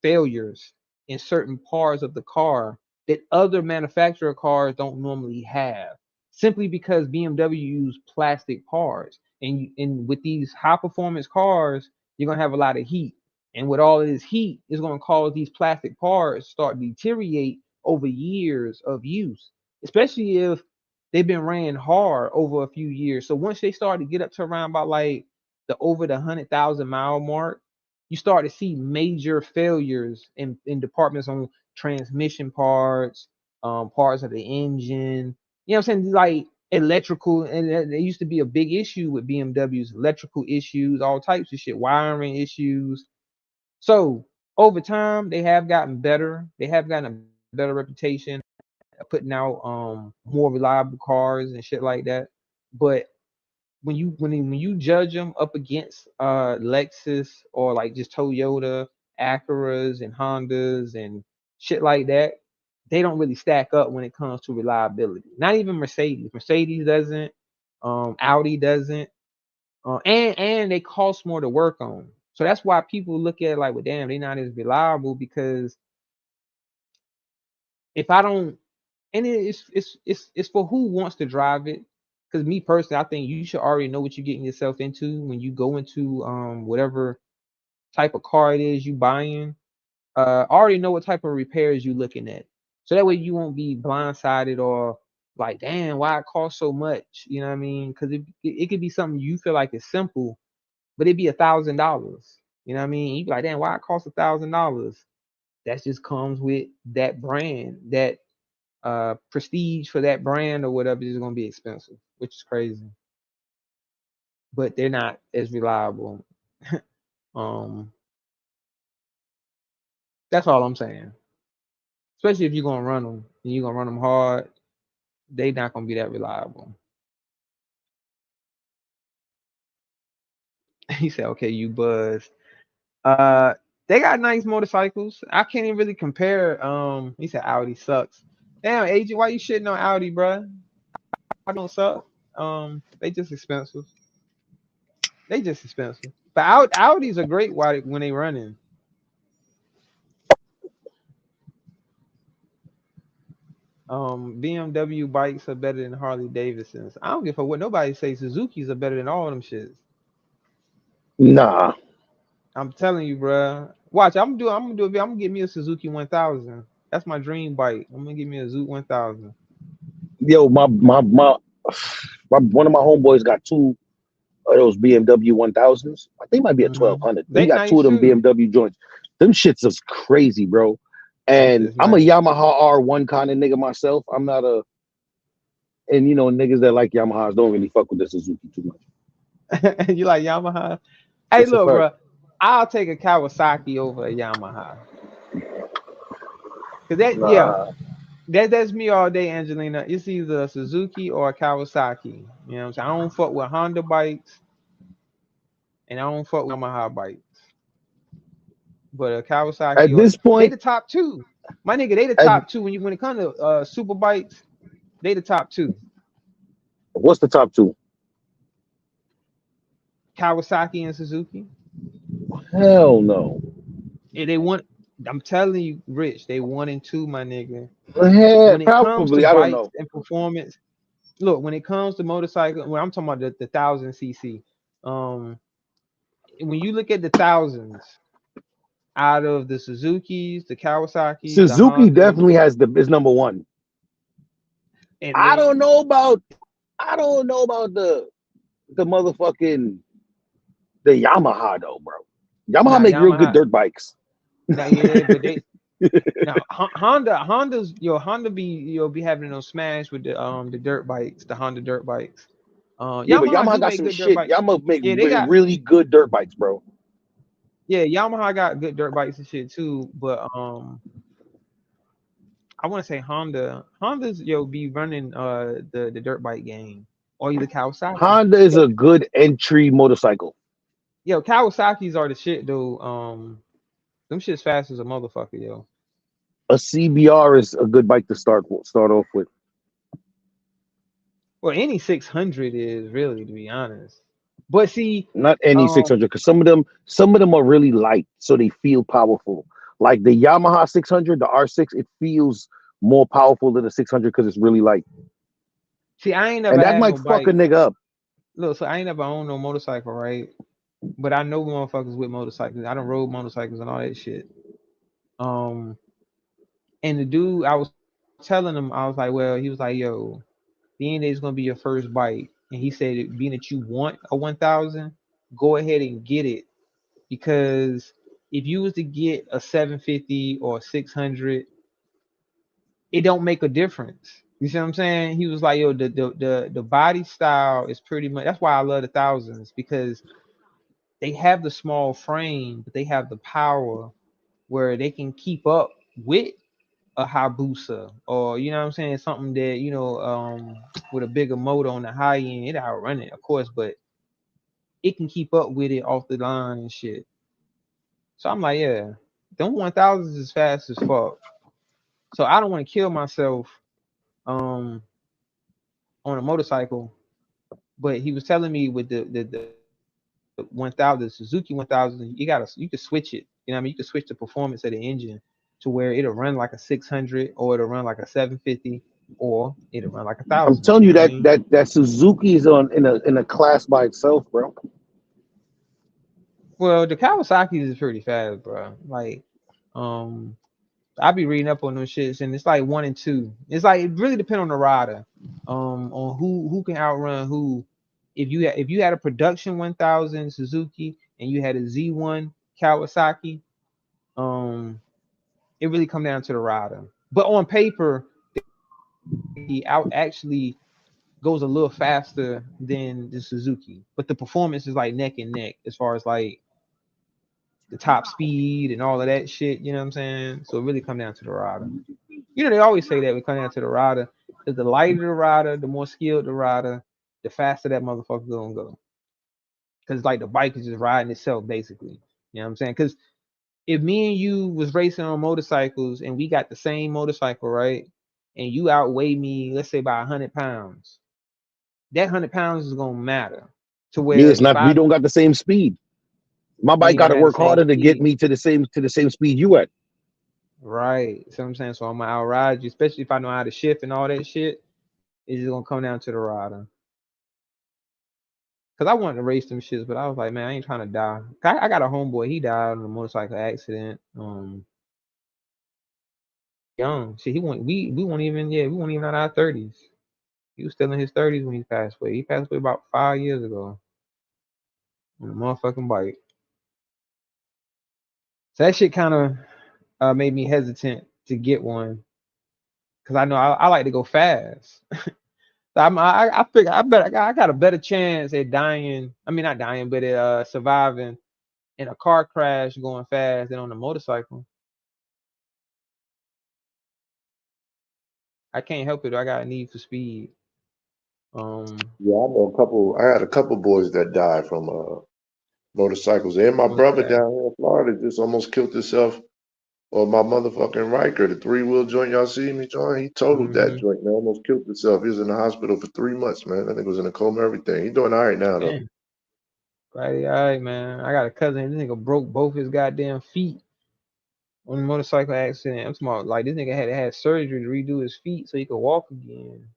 Speaker 1: failures in certain parts of the car that other manufacturer cars don't normally have, simply because BMW use plastic parts. And with these high performance cars, you're gonna have a lot of heat. And with all of this heat, it's gonna cause these plastic parts start to deteriorate over years of use, especially if they've been ran hard over a few years. So once they start to get up to around about like the over the 100,000-mile mark, you start to see major failures in departments on transmission parts, parts of the engine. You know what I'm saying? Like electrical, and there used to be a big issue with BMWs, electrical issues, all types of shit, wiring issues. So over time, they have gotten better. They have gotten a better reputation, putting out more reliable cars and shit like that. But when you judge them up against Lexus or like just Toyota, Acuras and Hondas and shit like that, they don't really stack up when it comes to reliability. Not even Mercedes. Mercedes doesn't. Audi doesn't. And they cost more to work on. So that's why people look at it like, well, damn, they're not as reliable, because if I don't, and it's for who wants to drive it. Because me personally, I think you should already know what you're getting yourself into when you go into whatever type of car it is you buying. Already know what type of repairs you're looking at, so that way you won't be blindsided or like, damn, why it costs so much? You know what I mean? Because it could be something you feel like is simple, but it'd be $1,000. You know what I mean? You'd be like, damn, why it costs $1,000? That just comes with that brand, that prestige for that brand or whatever is going to be expensive, which is crazy. But they're not as reliable. That's all I'm saying. Especially if you're going to run them and you're going to run them hard, they're not going to be that reliable. He said, okay, you buzzed. They got nice motorcycles. I can't even really compare. He said Audi sucks. Damn, agent, why you shitting on Audi, bro? I don't suck. They just expensive. They just expensive. But Audis are great when they running. BMW bikes are better than Harley Davidsons. I don't give a fuck what nobody says. Suzuki's are better than all of them shits.
Speaker 2: Nah.
Speaker 1: I'm telling you, bro. Watch, I'm gonna get me a Suzuki 1000. That's my dream bike. I'm gonna get me a Zoot 1000.
Speaker 2: Yo, my one of my homeboys got two of those BMW 1000s. I think it might be a 1200. They got nice two of them BMW joints. Them shits is crazy, bro. And I'm a Yamaha R1 kind of nigga myself. I'm not a, and you know, niggas that like Yamahas don't really fuck with the Suzuki too much.
Speaker 1: You like Yamaha? Hey, that's look, bro. I'll take a Kawasaki over a Yamaha. Cause that's me all day, Angelina. It's either a Suzuki or a Kawasaki. You know what I'm saying? I don't fuck with Honda bikes, and I don't fuck with Yamaha bikes. But a Kawasaki
Speaker 2: at this point,
Speaker 1: they the top two. My nigga, they the top two when it comes to super bikes. They the top two.
Speaker 2: What's the top two?
Speaker 1: Kawasaki and Suzuki.
Speaker 2: Hell no.
Speaker 1: Yeah, I'm telling you, Rich, they 1 and 2, my nigga.
Speaker 2: When it comes to
Speaker 1: bikes and performance, look, when it comes to motorcycle, when I'm talking about the 1000cc, when you look at the thousands out of the Suzukis, the Kawasaki's,
Speaker 2: Suzuki definitely is number one. And I don't know about the motherfucking the Yamaha though, bro. Yamaha make real good dirt bikes.
Speaker 1: Yeah, but now Honda be having those smash with the dirt bikes, the Honda dirt bikes.
Speaker 2: Yeah, but Yamaha got some shit. Yamaha make really good dirt bikes, bro.
Speaker 1: Yeah, Yamaha got good dirt bikes and shit too, but I want to say Honda's be running the dirt bike game, or either Kawasaki.
Speaker 2: Honda is a good entry motorcycle.
Speaker 1: Yo, Kawasaki's are the shit though. Them shit's fast as a motherfucker, yo.
Speaker 2: A CBR is a good bike to start off with.
Speaker 1: Well, any 600 is really, to be honest. But see,
Speaker 2: not any 600, because some of them are really light, so they feel powerful. Like the Yamaha 600, the R6, it feels more powerful than the 600 because it's really light.
Speaker 1: See, I ain't never
Speaker 2: and that
Speaker 1: had
Speaker 2: might
Speaker 1: no
Speaker 2: fuck
Speaker 1: bike.
Speaker 2: a nigga up.
Speaker 1: Look, so I ain't never owned no motorcycle, right? But I know motherfuckers with motorcycles. I done rode motorcycles and all that shit. And the dude, I was telling him, I was like, well, he was like, yo, the end is gonna be your first bike. And he said, being that you want a 1000, go ahead and get it. Because if you was to get a 750 or a 600, it don't make a difference. You see what I'm saying? He was like, yo, the body style is pretty much, that's why I love the 1000s, because they have the small frame, but they have the power where they can keep up with a Hayabusa, or you know what I'm saying, something that, you know, with a bigger motor on the high end. It outrun it, of course, but it can keep up with it off the line and shit. So I'm like, yeah, them 1000s is fast as fuck. So I don't want to kill myself on a motorcycle. But he was telling me with the 1000, Suzuki 1000, you can switch it. You know what I mean? You can switch the performance of the engine to where it'll run like a 600, or it'll run like a 750, or it'll run like 1000.
Speaker 2: I'm telling you that Suzuki is in a class by itself, bro.
Speaker 1: Well, the Kawasaki is pretty fast, bro. Like, I be reading up on those shits, and it's like 1 and 2. It's like it really depends on the rider, on who can outrun who. If you had a production 1000 Suzuki and you had a Z1 Kawasaki, it really come down to the rider. But on paper, the out actually goes a little faster than the Suzuki, but the performance is like neck and neck as far as like the top speed and all of that shit. You know what I'm saying? So it really come down to the rider. You know, they always say that we come down to the rider. Because the lighter the rider, the more skilled the rider, the faster that motherfucker gonna go. Because like the bike is just riding itself, basically. You know what I'm saying? Because if me and you was racing on motorcycles and we got the same motorcycle, right? And you outweigh me, let's say by 100 pounds, that 100 pounds is gonna matter. To where
Speaker 2: yeah, it's not. We don't got the same speed. My bike got to work harder to get me to the same speed you at.
Speaker 1: Right. So I'm saying, so I'm gonna outride you, especially if I know how to shift and all that shit. It's just gonna come down to the rider. Cause I wanted to race them shits, but I was like, man, I ain't trying to die. I got a homeboy, he died in a motorcycle accident. Young. Shit, we weren't even out our 30s. He was still in his 30s when he passed away. He passed away about 5 years ago. On a motherfucking bike. So that shit kind of made me hesitant to get one. Cause I know I like to go fast. I figure I got a better chance at dying. I mean, not dying, but at surviving in a car crash going fast than on a motorcycle. I can't help it. I got a need for speed.
Speaker 5: Yeah, I had a couple boys that died from motorcycles. And my brother down here in Florida just almost killed himself on my motherfucking Riker, the 3-wheel joint. Y'all see me, John? He totaled that joint, man. Almost killed himself. He was in the hospital for 3 months, man. I think he was in a coma, everything. He's doing all right now, though.
Speaker 1: Right, all right, man. I got a cousin. This nigga broke both his goddamn feet on a motorcycle accident. I'm talking about, like, this nigga had surgery to redo his feet so he could walk again.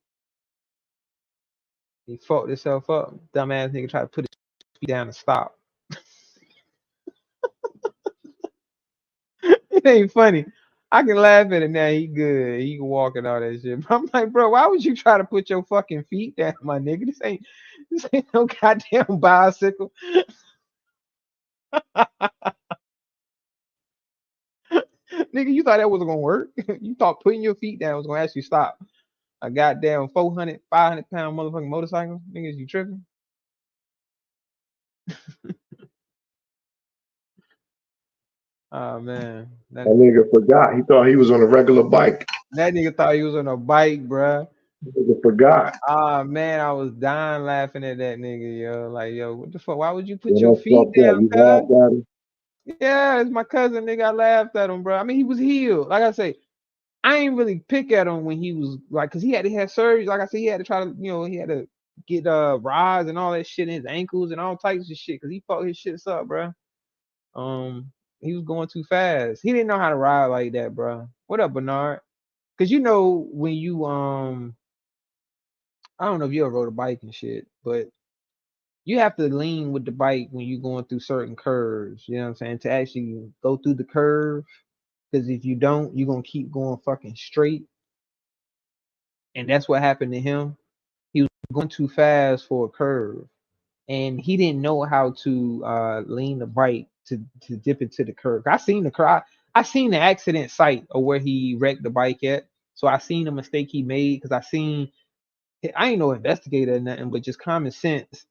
Speaker 1: He fucked himself up. Dumbass nigga tried to put his feet down and stop. It ain't funny. I can laugh at it now. He good. He can walk and all that shit. But I'm like, bro, why would you try to put your fucking feet down, my nigga? This ain't no goddamn bicycle. Nigga, you thought that wasn't gonna work? You thought putting your feet down was gonna actually stop a goddamn 400, 500-pound motherfucking motorcycle? Niggas, you tripping? Oh man,
Speaker 5: that nigga forgot. He thought he was on a regular bike.
Speaker 1: That nigga thought he was on a bike, bruh.
Speaker 5: Nigga forgot.
Speaker 1: Ah man, I was dying laughing at that nigga, yo. Like, yo, what the fuck? Why would you put your feet down, cuz? Yeah, it's my cousin, nigga. I laughed at him, bro. I mean, he was healed. Like I say, I ain't really pick at him when he was like, cause he had surgery. Like I said, he had to try to, you know, he had to get rods and all that shit in his ankles and all types of shit, cause he fucked his shit up, bro. He was going too fast. He didn't know how to ride like that, bro. What up, Bernard? Cause you know when you I don't know if you ever rode a bike and shit, but you have to lean with the bike when you're going through certain curves. You know what I'm saying? To actually go through the curve. Because if you don't, you're gonna keep going fucking straight. And that's what happened to him. He was going too fast for a curve. And he didn't know how to lean the bike to dip into the curve. I seen the curve. I seen the accident site of where he wrecked the bike at. So I seen the mistake he made because I ain't no investigator or nothing, but just common sense.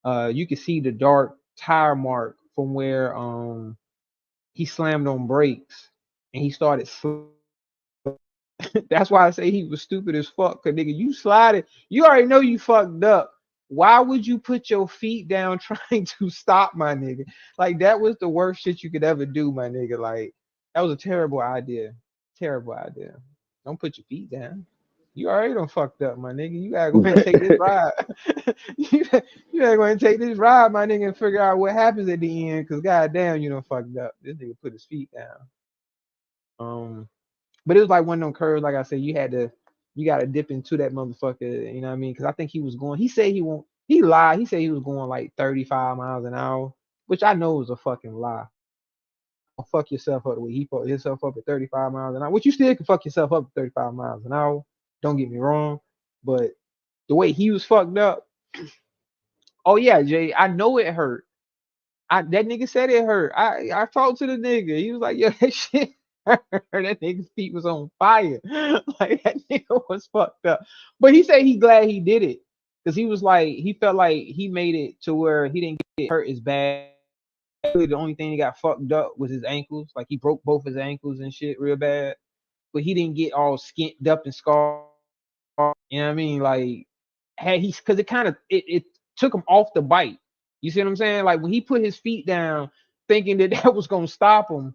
Speaker 1: You can see the dark tire mark from where he slammed on brakes and he started. That's why I say he was stupid as fuck. Cause nigga, you slided. You already know you fucked up. Why would you put your feet down trying to stop, my nigga? Like that was the worst shit you could ever do, my nigga. Like that was a terrible idea. Terrible idea. Don't put your feet down. You already done fucked up, my nigga. You gotta go ahead and take this ride. you gotta go ahead and take this ride, my nigga, and figure out what happens at the end. Cause goddamn, you done fucked up. This nigga put his feet down. But it was like one of them curves, like I said, you gotta dip into that motherfucker, you know what I mean? Because I think he lied. He said he was going like 35 miles an hour, which I know is a fucking lie. Don't fuck yourself up the way he fucked himself up at 35 miles an hour, which you still can fuck yourself up at 35 miles an hour. Don't get me wrong. But the way he was fucked up, oh yeah, Jay, I know it hurt. That nigga said it hurt. I talked to the nigga. He was like, yo, that shit hurt. That nigga's feet was on fire. Like that nigga was fucked up. But he said he glad he did it. Because he was like, he felt like he made it to where he didn't get hurt as bad. The only thing he got fucked up was his ankles. Like he broke both his ankles and shit real bad. But he didn't get all skint up and scarred. You know what I mean? Like because it took him off the bike. You see what I'm saying? Like when he put his feet down, thinking that was gonna stop him,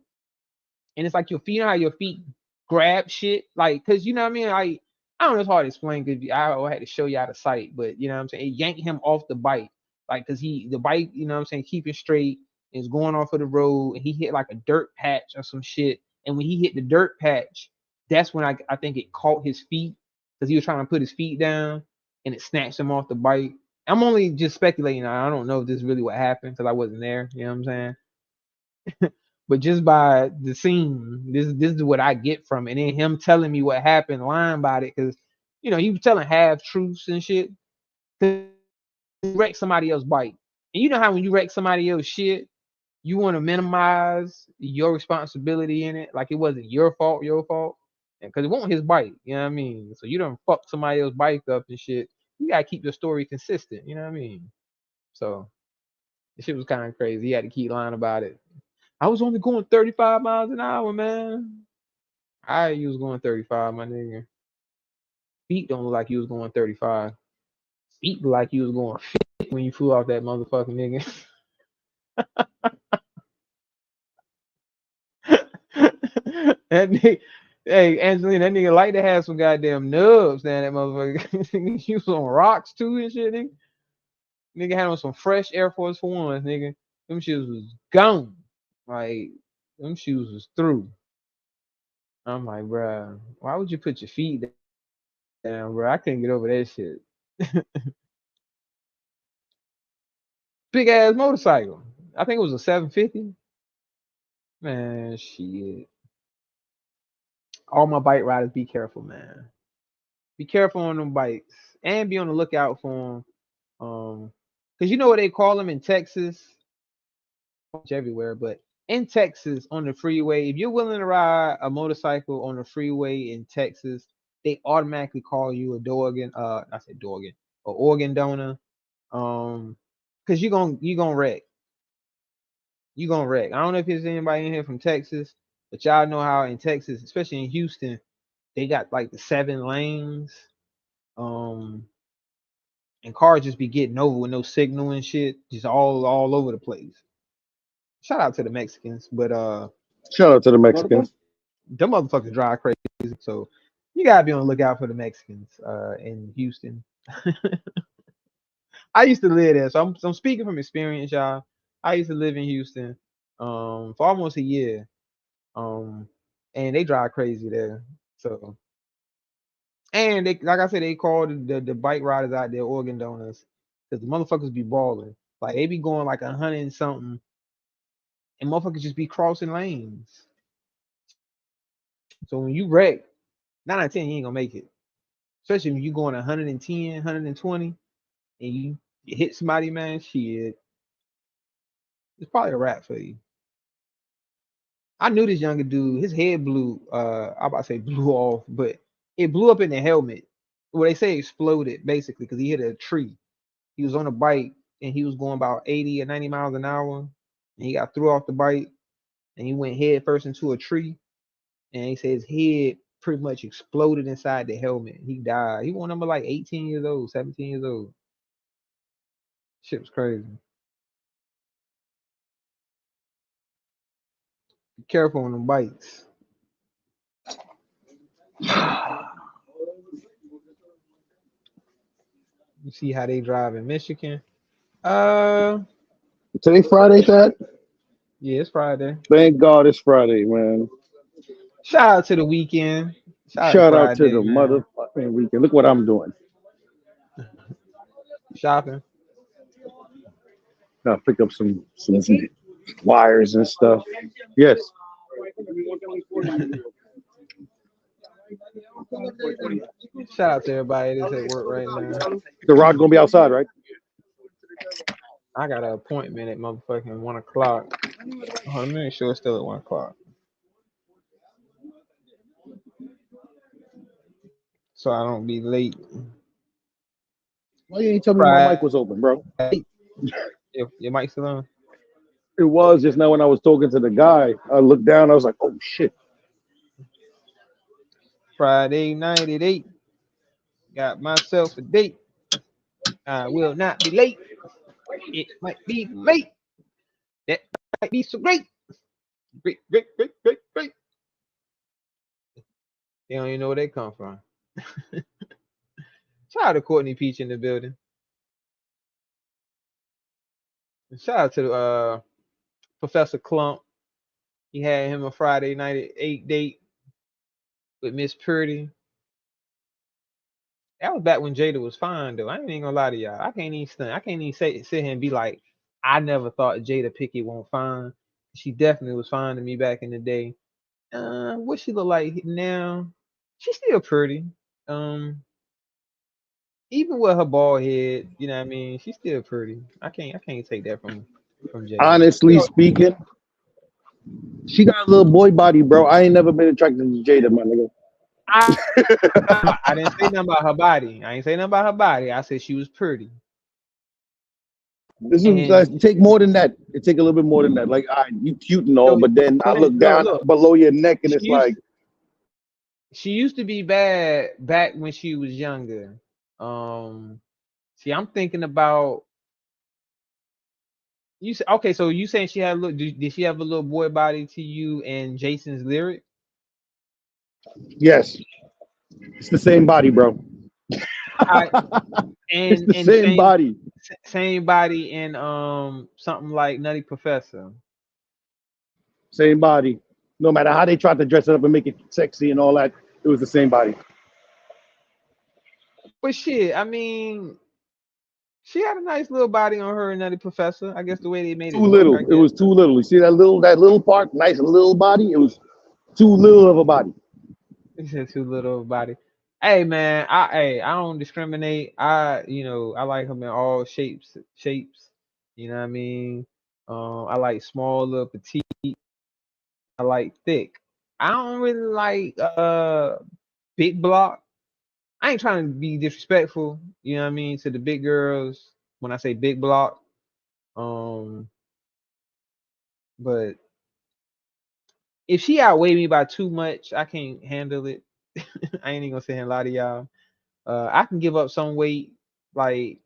Speaker 1: and it's like you know how your feet grab shit, like because you know what I mean. Like I don't know, it's hard to explain because I had to show you out of sight, but you know what I'm saying. It yanked him off the bike, like because the bike, you know what I'm saying, keeping straight is going off of the road, and he hit like a dirt patch or some shit. And when he hit the dirt patch, that's when I think it caught his feet because he was trying to put his feet down, and it snatched him off the bike. I'm only just speculating. I don't know if this is really what happened because I wasn't there. You know what I'm saying? But just by the scene, this is what I get from it. And then him telling me what happened, lying about it, because you know he was telling half truths and shit. He wrecked somebody else's bike, and you know how when you wreck somebody else's shit, you want to minimize your responsibility in it, like it wasn't your fault, because it wasn't his bike. You know what I mean? So you don't fuck somebody else's bike up and shit. You gotta keep your story consistent. You know what I mean? So the shit was kind of crazy. He had to keep lying about it. I was only going 35 miles an hour, man. You was going 35, my nigga. Feet don't look like you was going 35. Feet look like you was going 50 when you flew off that motherfucking nigga. That nigga, hey, Angelina, that nigga like to have some goddamn nubs, man. That motherfucker. He was on rocks too and shit, nigga. Nigga had on some fresh Air Force Ones, nigga. Them shoes was gone. Like, them shoes was through. I'm like, bruh, why would you put your feet down, bro? I couldn't get over that shit. Big ass motorcycle. I think it was a 750. Man, shit. All my bike riders, be careful, man. Be careful on them bikes, and be on the lookout for them. Cause you know what they call them in Texas, everywhere, but in Texas on the freeway, if you're willing to ride a motorcycle on the freeway in Texas, they automatically call you a Dorgan. I said Dorgan, or organ donor. Cause you're gonna wreck. You're gonna wreck. I don't know if there's anybody in here from Texas, but y'all know how in Texas, especially in Houston, they got like the 7 lanes. And cars just be getting over with no signal and shit, just all over the place. Shout out to the Mexicans, but
Speaker 2: shout out to the Mexicans.
Speaker 1: Them motherfuckers drive crazy, so you gotta be on the lookout for the Mexicans in Houston. I used to live there, so I'm speaking from experience, y'all. I used to live in Houston. for almost a year. And they drive crazy there. So, and they, like I said, they called the bike riders out there organ donors because the motherfuckers be balling. Like they be going like 100 and something, and motherfuckers just be crossing lanes. So when you wreck, 9 out of 10, you ain't gonna make it. Especially when you going 110, 120, and you hit somebody, man, shit. It's probably a wrap for you. I knew this younger dude, his head blew, I'm about to say blew off, but it blew up in the helmet. Well, they say exploded, basically, because he hit a tree. He was on a bike, and he was going about 80 or 90 miles an hour, and he got threw off the bike, and he went head first into a tree, and he said his head pretty much exploded inside the helmet. He died. He was number like 18 years old, 17 years old. Shit was crazy. Be careful on them bikes. You see how they drive in Michigan?
Speaker 2: Today Friday, Dad?
Speaker 1: Yeah, it's Friday.
Speaker 2: Thank God it's Friday, man.
Speaker 1: Shout out to the weekend.
Speaker 2: Shout out to the motherfucking weekend. Look what I'm doing.
Speaker 1: Shopping.
Speaker 2: Gotta pick up some wires and stuff. Yes.
Speaker 1: Shout out to everybody that's at work right now.
Speaker 2: The rod gonna be outside, right?
Speaker 1: I got an appointment at motherfucking 1 o'clock. Let me make sure it's still at 1 o'clock. So I don't be late.
Speaker 2: Why you ain't tell me my mic was open, bro?
Speaker 1: Your mic's still on?
Speaker 2: It was just now when I was talking to the guy. I looked down, I was like, oh shit.
Speaker 1: Friday night at 8. Got myself a date. I will not be late. It might be late. That might be so great. Great. They don't even know where they come from. Shout out to Courtney Peach in the building. Shout out to Professor Clump. He had him a Friday night at 8 date with Miss Purdy. That was back when Jada was fine, though. I ain't even gonna lie to y'all. I can't even stunt. I can't even sit here and be like, I never thought Jada Pinkett won't fine. She definitely was fine to me back in the day. What she look like now? She's still pretty. Even with her bald head, you know what I mean? She's still pretty. I can't take that from Jada.
Speaker 2: Honestly speaking, she got a little boy body, bro. I ain't never been attracted to Jada, my nigga.
Speaker 1: I didn't say nothing about her body. I ain't say nothing about her body. I said she was pretty.
Speaker 2: This is like, take more than that. It take a little bit more than that. Like, you cute and all, but then I look down below your neck and it's like.
Speaker 1: She used to be bad back when she was younger. See, I'm thinking about you. Okay, so you saying she had a little? Did she have a little boy body to you and Jason's Lyric?
Speaker 2: Yes, it's the same body, bro.
Speaker 1: It's
Speaker 2: the same body.
Speaker 1: Same body in something like Nutty Professor.
Speaker 2: Same body. No matter how they tried to dress it up and make it sexy and all that, it was the same body.
Speaker 1: But shit, I mean, she had a nice little body on her in Nutty Professor. I guess the way they made it.
Speaker 2: Too little. It was too little. You see that little part? Nice little body. It was too little of a body.
Speaker 1: You said too little of a body. Hey man, I don't discriminate. I like them in all shapes. You know what I mean? I like small, little, petite. I like thick. I don't really like big block. I ain't trying to be disrespectful, you know what I mean, to the big girls when I say big block. But if she outweighed me by too much, I can't handle it. I ain't even gonna say a lot of y'all. I can give up some weight, like,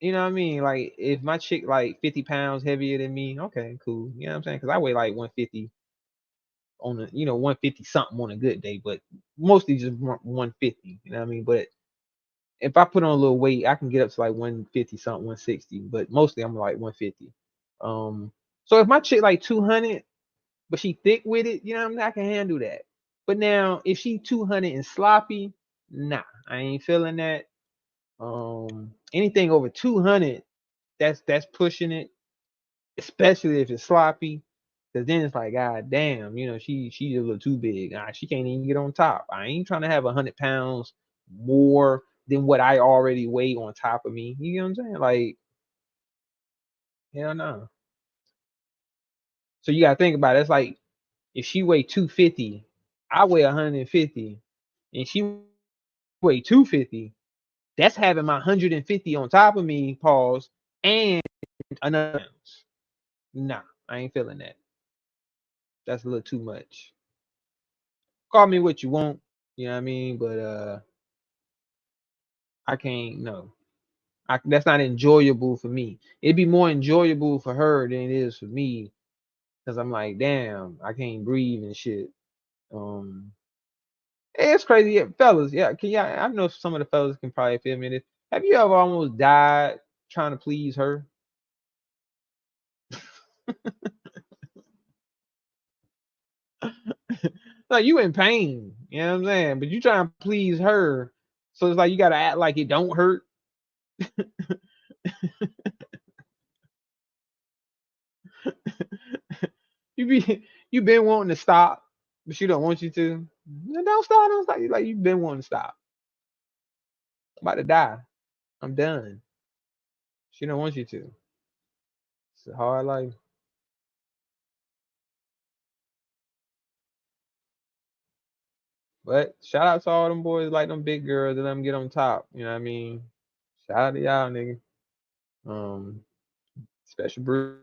Speaker 1: you know what I mean? Like if my chick like 50 pounds heavier than me, okay, cool. You know what I'm saying? Because I weigh like 150 on a 150 something on a good day, but mostly just 150. You know what I mean? But if I put on a little weight, I can get up to like 150 something, 160. But mostly I'm like 150. So if my chick like 200, but she thick with it, you know what I mean? I can handle that. But now if she 200 and sloppy, nah, I ain't feeling that. Anything over 200, that's pushing it, especially if it's sloppy. Cause then it's like, God damn, you know, she's a little too big. She can't even get on top. I ain't trying to have 100 pounds more than what I already weigh on top of me. You know what I'm saying? Like, hell no. So you gotta think about it. It's like if she weigh 250, I weigh 150, and she weigh 250. That's having my 150 on top of me, pause, and another ounce. Nah, I ain't feeling that. That's a little too much. Call me what you want, you know what I mean? But I can't, no. That's not enjoyable for me. It'd be more enjoyable for her than it is for me. Cause I'm like, damn, I can't breathe and shit. It's crazy, yeah, fellas. Yeah, I know some of the fellas can probably feel me this. Have you ever almost died trying to please her? Like you in pain, you know what I'm saying? But you trying to please her, so it's like you gotta act like it don't hurt. you been wanting to stop, but she don't want you to. Don't stop. Like you've been wanting to stop. I'm about to die. I'm done. She don't want you to. It's a hard life. But shout out to all them boys like them big girls that let them get on top. You know what I mean? Shout out to y'all, nigga. Special Bruce.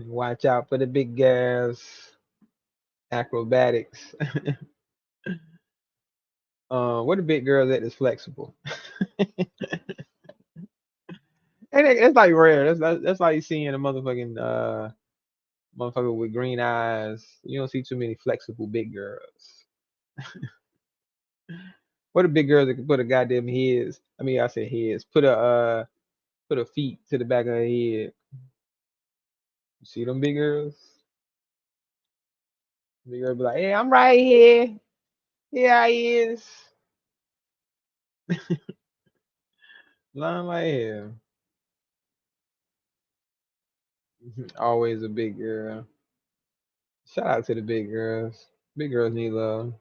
Speaker 1: Watch out for the big gas. Acrobatics. What the big girls that is flexible. And it's like rare. That's like seeing a motherfucking motherfucker with green eyes. You don't see too many flexible big girls. What a big girl that can put a goddamn heads. I mean, I said heads. Put a feet to the back of her head. You see them big girls? Big girl be like, "Hey, I'm right here. Here I is." Lying like hell. Always a big girl. Shout out to the big girls. Big girls need love.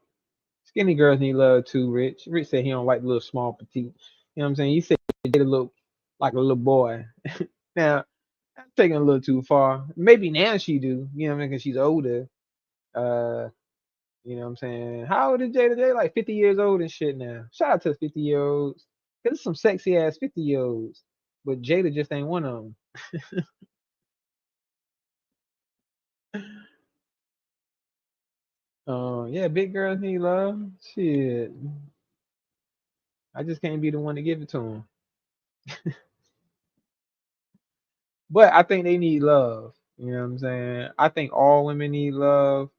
Speaker 1: Skinny girls need love too, Rich. Rich said he don't like little small petite. You know what I'm saying? He said he did look like a little boy. Now, I'm taking a little too far. Maybe now she do, you know what I mean, because she's older. You know what I'm saying? How old is Jada? They like 50 years old and shit now. Shout out to the 50-year-olds. There's some sexy ass 50-year-olds. But Jada just ain't one of them. Yeah, big girls need love. Shit. I just can't be the one to give it to them. But I think they need love. You know what I'm saying? I think all women need love.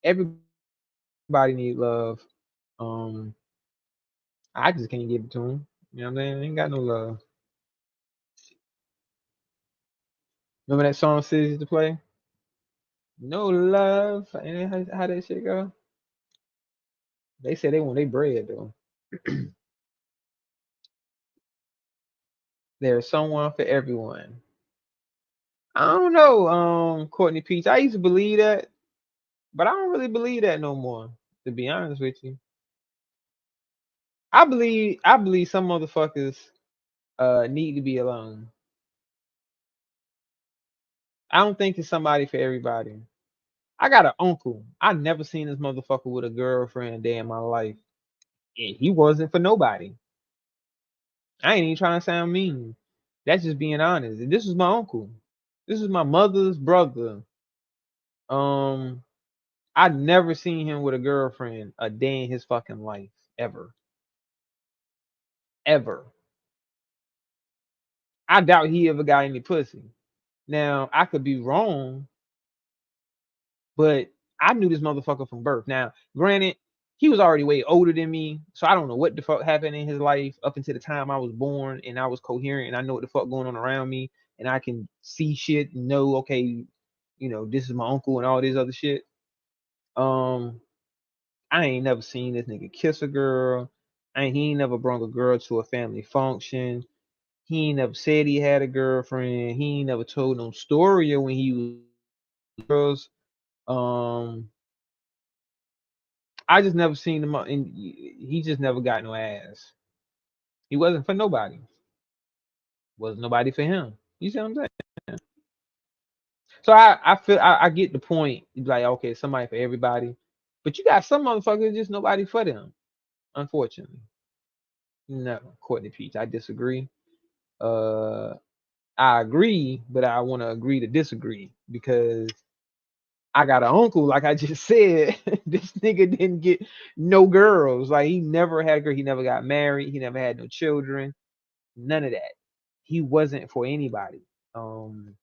Speaker 1: Everybody need love. I just can't give it to them. You know what I'm saying? Ain't got no love. Remember that song Sis used to play? No love. And how that shit go? They say they want their bread though. There's someone for everyone. I don't know, Courtney Peach. I used to believe that, but I don't really believe that no more, to be honest with you. I believe some motherfuckers need to be alone. I don't think it's somebody for everybody. I got an uncle. I never seen this motherfucker with a girlfriend a day in my life. And he wasn't for nobody. I ain't even trying to sound mean. That's just being honest. And this was my uncle. This is my mother's brother. I never seen him with a girlfriend a day in his fucking life. Ever. Ever. I doubt he ever got any pussy. Now, I could be wrong, but I knew this motherfucker from birth. Now, granted, he was already way older than me, so I don't know what the fuck happened in his life up until the time I was born, and I was coherent, and I know what the fuck going on around me, and I can see shit and know, okay, you know, this is my uncle and all this other shit. I ain't never seen this nigga kiss a girl. He ain't never brought a girl to a family function. He ain't never said he had a girlfriend. He ain't never told no story of when he was girls. I just never seen him, and he just never got no ass. He wasn't for nobody. Wasn't nobody for him. You see what I'm saying? So I feel I get the point. Like, okay, somebody for everybody, but you got some motherfuckers just nobody for them. Unfortunately, no, Courtney Peach. I disagree. I agree, but I want to agree to disagree because I got an uncle, like I just said. This nigga didn't get no girls. Like, he never had a girl. He never got married. He never had no children. None of that. He wasn't for anybody. And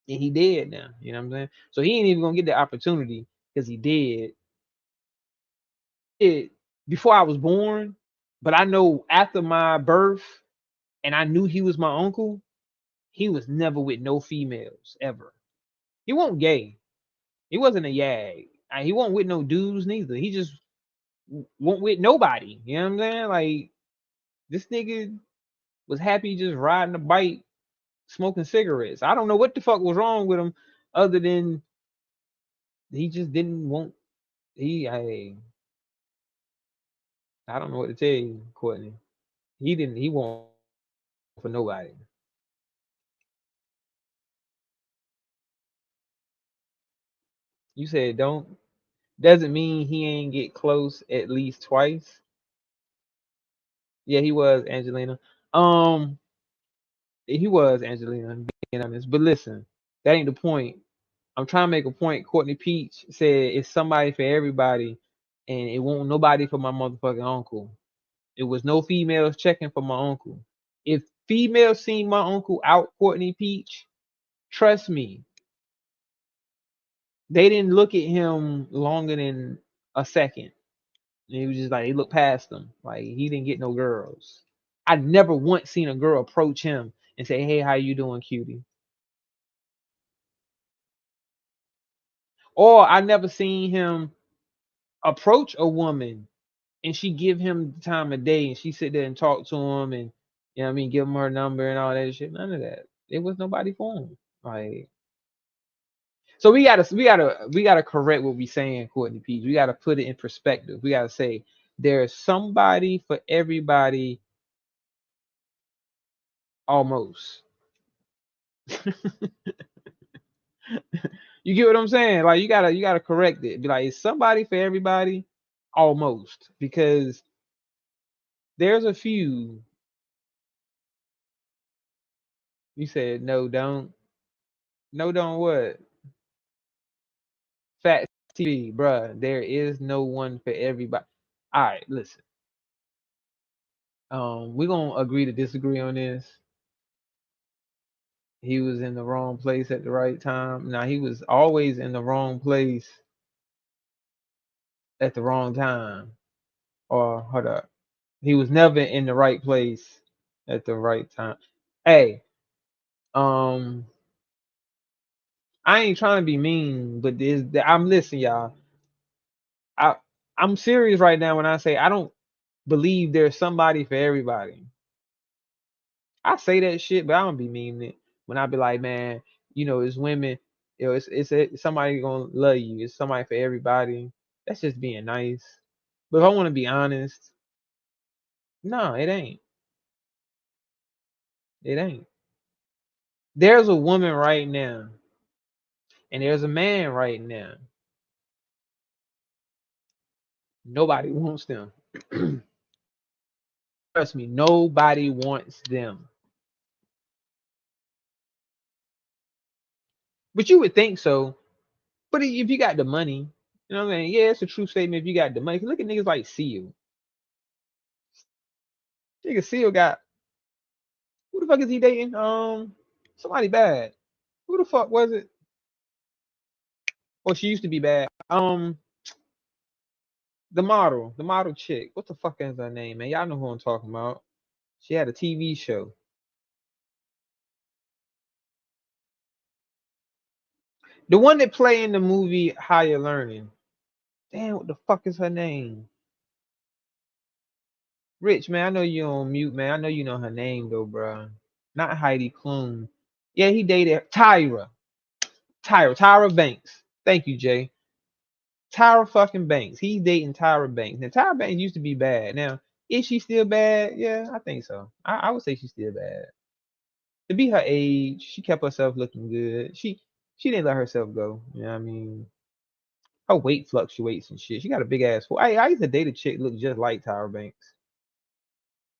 Speaker 1: he did now. You know what I'm saying? So he ain't even gonna get the opportunity because he did it before I was born. But I know after my birth, and I knew he was my uncle, he was never with no females ever. He wasn't gay. He wasn't a yag. He wasn't with no dudes neither. He just won't with nobody. You know what I'm saying? Like, this nigga was happy just riding a bike, smoking cigarettes. I don't know what the fuck was wrong with him, other than he just didn't want. I don't know what to tell you, Courtney. He won't for nobody. You said doesn't mean he ain't get close at least twice. Yeah, he was, Angelina. He was, Angelina, being honest. But listen, that ain't the point. I'm trying to make a point. Courtney Peach said it's somebody for everybody, and it won't nobody for my motherfucking uncle. It was no females checking for my uncle. If females seen my uncle out, Courtney Peach, trust me, they didn't look at him longer than a second. And he was just like, they looked past him. Like, he didn't get no girls. I never once seen a girl approach him and say, hey, how you doing, cutie? Or I never seen him approach a woman and she give him the time of day and she sit there and talk to him and, you know what I mean, give him her number and all that shit. None of that. It was nobody for him. Like, so we gotta correct what we saying, Courtney Peach. We gotta put it in perspective. We gotta say there's somebody for everybody, almost. You get what I'm saying? Like, you gotta correct it. Be like, it's somebody for everybody, almost, because there's a few. You said no, don't. No, don't what? Fat TV, bruh. There is no one for everybody. All right, listen. We're gonna agree to disagree on this. He was in the wrong place at the right time. Now, he was always in the wrong place at the wrong time. Or hold up. He was never in the right place at the right time. Hey, I ain't trying to be mean, but I'm listening, y'all. I'm serious right now when I say I don't believe there's somebody for everybody. I say that shit, but I don't be meaning it. When I be like, man, you know, it's women, you know, it's somebody gonna love you. It's somebody for everybody. That's just being nice. But if I want to be honest, no, it ain't. It ain't. There's a woman right now, and there's a man right now. Nobody wants them. Trust me, nobody wants them. But you would think so. But if you got the money, you know what I mean? Yeah, it's a true statement if you got the money. Look at niggas like Seal. Nigga Seal got, who the fuck is he dating? Somebody bad. Who the fuck was it? Well, she used to be bad. The model chick. What the fuck is her name, man? Y'all know who I'm talking about. She had a TV show. The one that played in the movie Higher Learning. Damn, what the fuck is her name? Rich, man, I know you on mute, man. I know you know her name, though, bro. Not Heidi Klum. Yeah, he dated Tyra Banks. Thank you, Jay. Tyra fucking Banks. He's dating Tyra Banks. Now, Tyra Banks used to be bad. Now, is she still bad? Yeah, I think so. I would say she's still bad. To be her age, she kept herself looking good. She didn't let herself go. You know what I mean? Her weight fluctuates and shit. She got a big ass. I used to date a chick look just like Tyra Banks.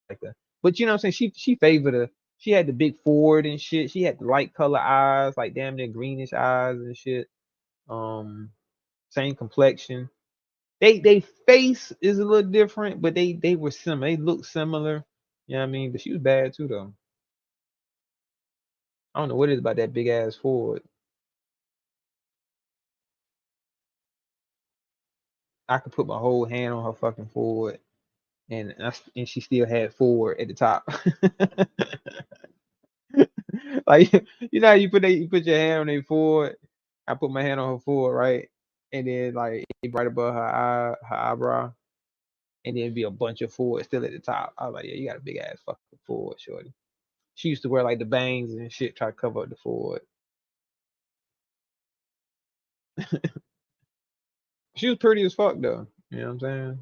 Speaker 1: Like that. But you know what I'm saying? She favored her. She had the big Ford and shit. She had the light color eyes, like damn near greenish eyes and shit. Same complexion. They face is a little different, but they were similar. They look similar. You know what I mean? But she was bad too though. I don't know what it is about that big ass Ford. I could put my whole hand on her fucking Ford, and she still had Ford at the top. Like you know how you put your hand on a Ford. I put my hand on her Ford, right, and then like right above her eyebrow, and then be a bunch of Ford still at the top. I was like, yeah, you got a big ass fucking Ford, shorty. She used to wear like the bangs and shit, try to cover up the Ford. She was pretty as fuck though. You know what I'm saying?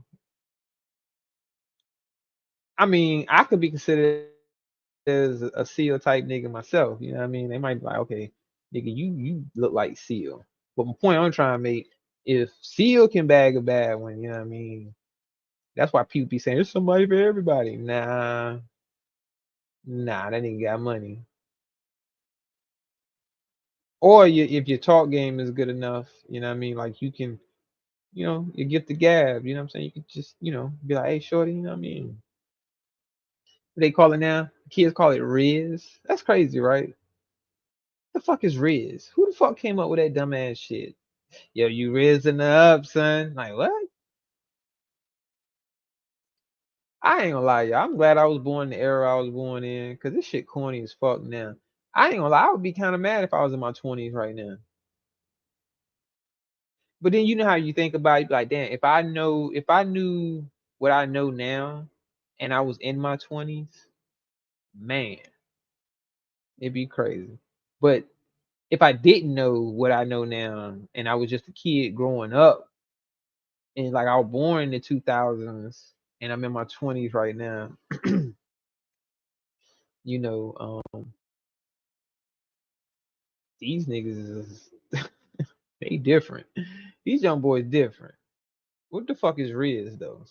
Speaker 1: I mean, I could be considered as a SEAL type nigga myself. You know what I mean? They might be like, okay, nigga, you look like SEAL. But my point I'm trying to make, if SEAL can bag a bad one, you know what I mean? That's why people be saying there's somebody for everybody. Nah, that nigga got money. Or if your talk game is good enough, you know what I mean? Like you can, you get the gab, you know what I'm saying? You can just, be like, hey, shorty, you know what I mean? What they call it now? Kids call it Riz. That's crazy, right? The fuck is Riz? Who the fuck came up with that dumbass shit? Yo, you rizzing up, son. Like, what? I ain't gonna lie, y'all. I'm glad I was born in the era I was born in, because this shit corny as fuck now. I ain't gonna lie, I would be kind of mad if I was in my 20s right now. But then you know how you think about it, like, damn, if I knew what I know now and I was in my 20s, man, it'd be crazy. But if I didn't know what I know now and I was just a kid growing up, and like I was born in the 2000s and I'm in my 20s right now, these niggas is they different. These young boys different. What the fuck is Riz though?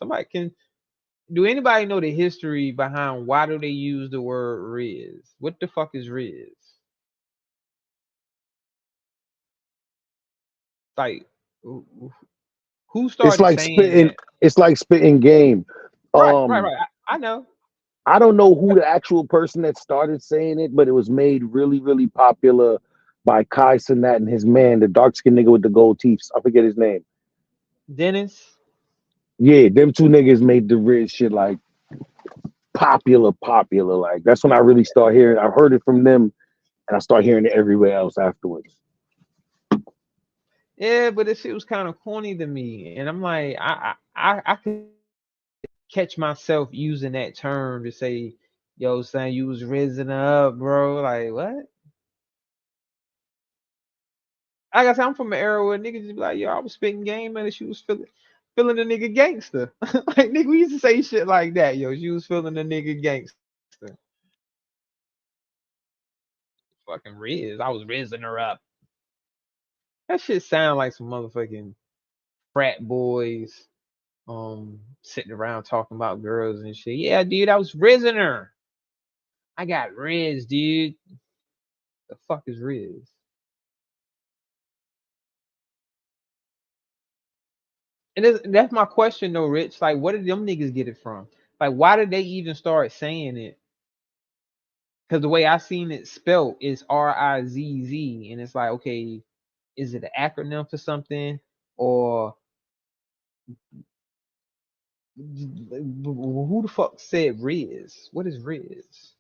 Speaker 1: Do anybody know the history behind why do they use the word Riz? What the fuck is Riz? Like who started saying that?
Speaker 2: It's like spitting game.
Speaker 1: Right. I know.
Speaker 2: I don't know who the actual person that started saying it, but it was made really, really popular by Kai Cenat and his man, the dark skinned nigga with the gold teeth. I forget his name.
Speaker 1: Dennis?
Speaker 2: Yeah, them two niggas made the Riz shit like popular. Like that's when I really start hearing. I heard it from them, and I start hearing it everywhere else afterwards.
Speaker 1: Yeah, but this shit was kind of corny to me, and I'm like, I could catch myself using that term to say, "Yo, son, you was rizzing up, bro." Like what? Like I said, I'm from an era where niggas just be like, "Yo, I was spitting game, man, and she was feeling the nigga gangster." Like nigga, we used to say shit like that. Yo, she was feeling the nigga gangster. Fucking Riz, I was rizzing her up. That shit sound like some motherfucking frat boys, sitting around talking about girls and shit. Yeah, dude, I was rizzing her. I got Riz, dude. The fuck is Riz? And that's my question though, Rich. Like, where did them niggas get it from? Like, why did they even start saying it? Because the way I seen it spelled is RIZZ, and it's like, okay, is it an acronym for something, or Who the fuck said Riz? What is Riz?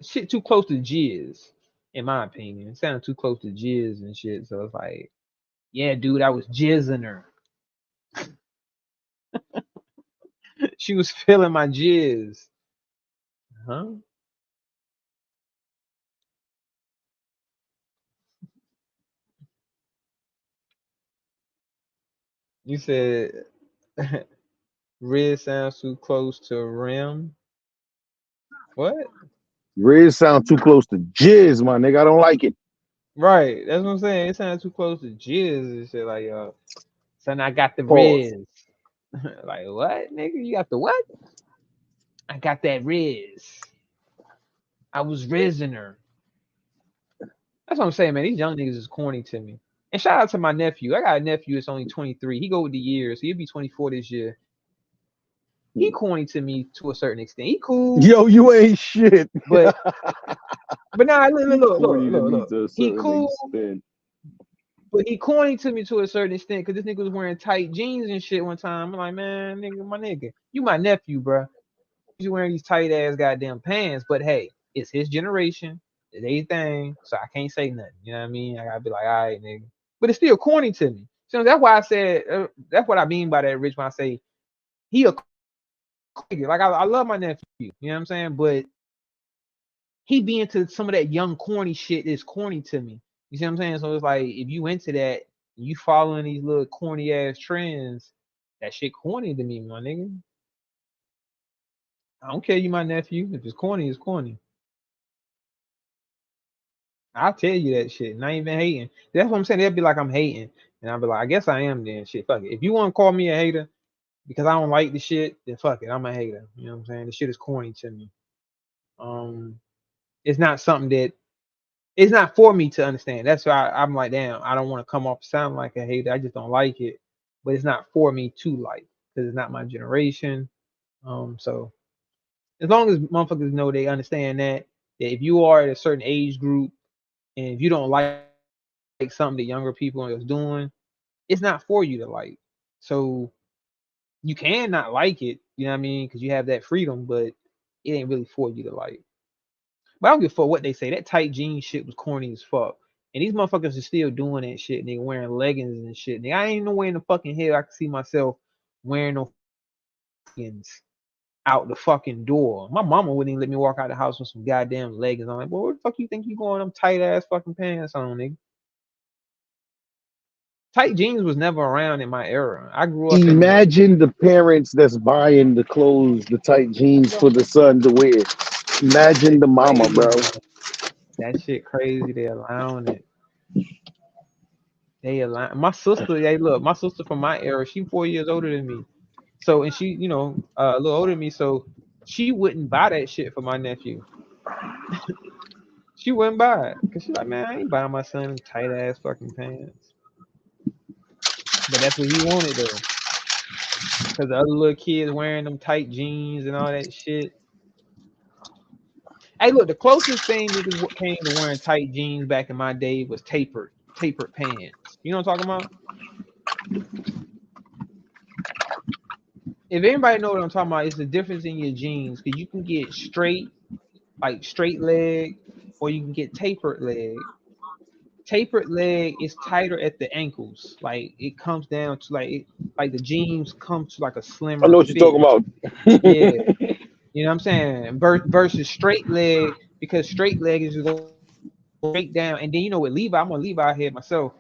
Speaker 1: Shit too close to jizz, in my opinion. It sounded too close to jizz and shit. So it's like, yeah, dude, I was jizzing her. She was feeling my jizz. Huh? You said Riz sounds too close to rim. What?
Speaker 2: Riz sounds too close to jizz, my nigga. I don't like it.
Speaker 1: Right. That's what I'm saying. It sounds too close to jizz and shit. Like, son, I got the Riz. Like, what, nigga? You got the what? I got that Riz. I was rizzing her. That's what I'm saying, man. These young niggas is corny to me. And shout out to my nephew. I got a nephew that's only 23. He go with the years. So he'll be 24 this year. He corny to me to a certain extent. He cool.
Speaker 2: Yo, you ain't shit.
Speaker 1: But nah, look. He cool.
Speaker 2: Extent.
Speaker 1: But he corny to me to a certain extent because this nigga was wearing tight jeans and shit one time. I'm like, man, nigga, my nigga, you my nephew, bro. You wearing these tight ass goddamn pants. But hey, it's his generation. It's their thing. So I can't say nothing. You know what I mean? I gotta be like, all right, nigga. But it's still corny to me. So that's why I said, that's what I mean by that, Rich, when I say he a like I love my nephew, you know what I'm saying? But he be into some of that young corny shit is corny to me. You see what I'm saying? So it's like if you into that, you following these little corny ass trends, that shit corny to me, my nigga. I don't care you my nephew. If it's corny, it's corny. I'll tell you that shit. Not even hating. That's what I'm saying. They'll be like I'm hating. And I'll be like, I guess I am then. Shit, fuck it. If you want to call me a hater because I don't like the shit, then fuck it. I'm a hater. You know what I'm saying? The shit is corny to me. It's not something that it's not for me to understand. That's why I'm like, damn, I don't want to come off sound like a hater. I just don't like it. But it's not for me to like because it's not my generation. So as long as motherfuckers know they understand that if you are at a certain age group and if you don't like something that younger people are doing, it's not for you to like. So you can not like it, you know what I mean? Because you have that freedom, but it ain't really for you to like. But I don't give a fuck what they say. That tight jeans shit was corny as fuck. And these motherfuckers are still doing that shit. Nigga wearing leggings and shit. Nigga, I ain't no way in the fucking hell I can see myself wearing no leggings out the fucking door. My mama wouldn't even let me walk out the house with some goddamn leggings on. Like, well, where the fuck you think you going? Them tight ass fucking pants on, nigga. Tight jeans was never around in my era. I grew up.
Speaker 2: Imagine the parents that's buying the clothes, the tight jeans for the son to wear. Imagine the mama, bro.
Speaker 1: That shit crazy. They allowing it. They allow my sister. Hey, look, my sister from my era. She 4 years older than me. So and she, you know, a little older than me. So she wouldn't buy that shit for my nephew. She wouldn't buy it because she's like, man, I ain't buying my son tight ass fucking pants. But that's what he wanted though. Because the other little kids wearing them tight jeans and all that shit. Hey, look, the closest thing niggas came to wearing tight jeans back in my day was tapered pants. You know what I'm talking about? If anybody know what I'm talking about, it's the difference in your jeans. Because you can get straight leg, or you can get tapered leg. Tapered leg is tighter at the ankles. Like it comes down to like the jeans come to like a slimmer.
Speaker 2: I know what you're talking about.
Speaker 1: Yeah. You know what I'm saying? Versus straight leg, because straight leg is just go straight down. And then you know with Levi, I'm on Levi head myself.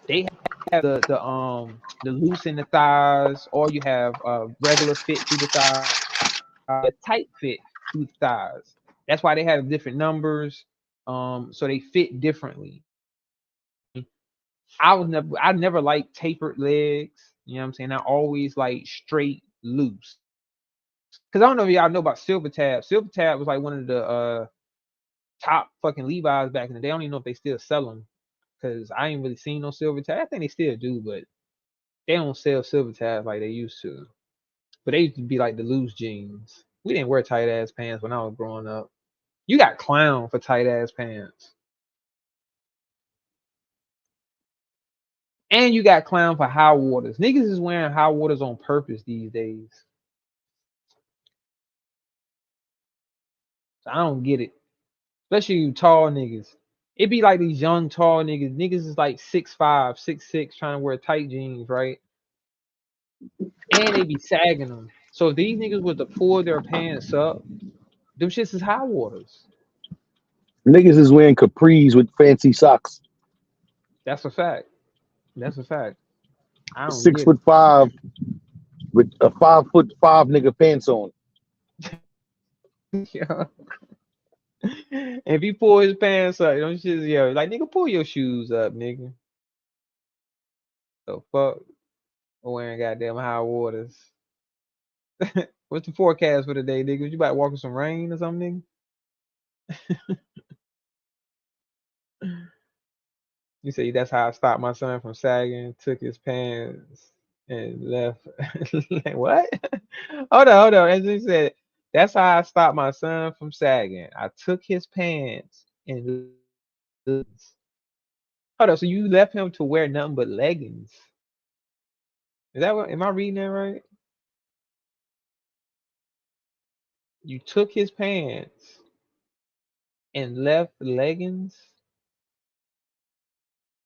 Speaker 1: They have the loose in the thighs, or you have regular fit through the thighs, a tight fit through the thighs. That's why they have different numbers. So they fit differently. I never liked tapered legs. You know what I'm saying? I always like straight loose. Cause I don't know if y'all know about Silver Tab. Silver Tab was like one of the top fucking Levi's back in the day. I don't even know if they still sell them. Cause I ain't really seen no Silver Tab. I think they still do, but they don't sell Silver Tab like they used to. But they used to be like the loose jeans. We didn't wear tight ass pants when I was growing up. You got clown for tight ass pants. And you got clown for high waters. Niggas is wearing high waters on purpose these days. So I don't get it. Especially you tall niggas. It be like these young tall niggas. Niggas is like 6'5", 6'6", trying to wear tight jeans, right? And they be sagging them. So if these niggas were to pull their pants up, them shits is high waters.
Speaker 2: Niggas is wearing capris with fancy socks.
Speaker 1: That's a fact. That's a fact. I don't
Speaker 2: 6'5" with a 5'5" nigga pants on.
Speaker 1: Yeah. If he pull his pants up, don't shit, yo, like nigga, pull your shoes up, nigga. The fuck, wearing goddamn high waters. What's the forecast for the day, nigga? You about to walk in some rain or something? You say that's how I stopped my son from sagging, took his pants and left. Like, what? Hold on. As he said, that's how I stopped my son from sagging. I took his pants and hold on. So you left him to wear nothing but leggings? Is that what? Am I reading that right? You took his pants and left leggings?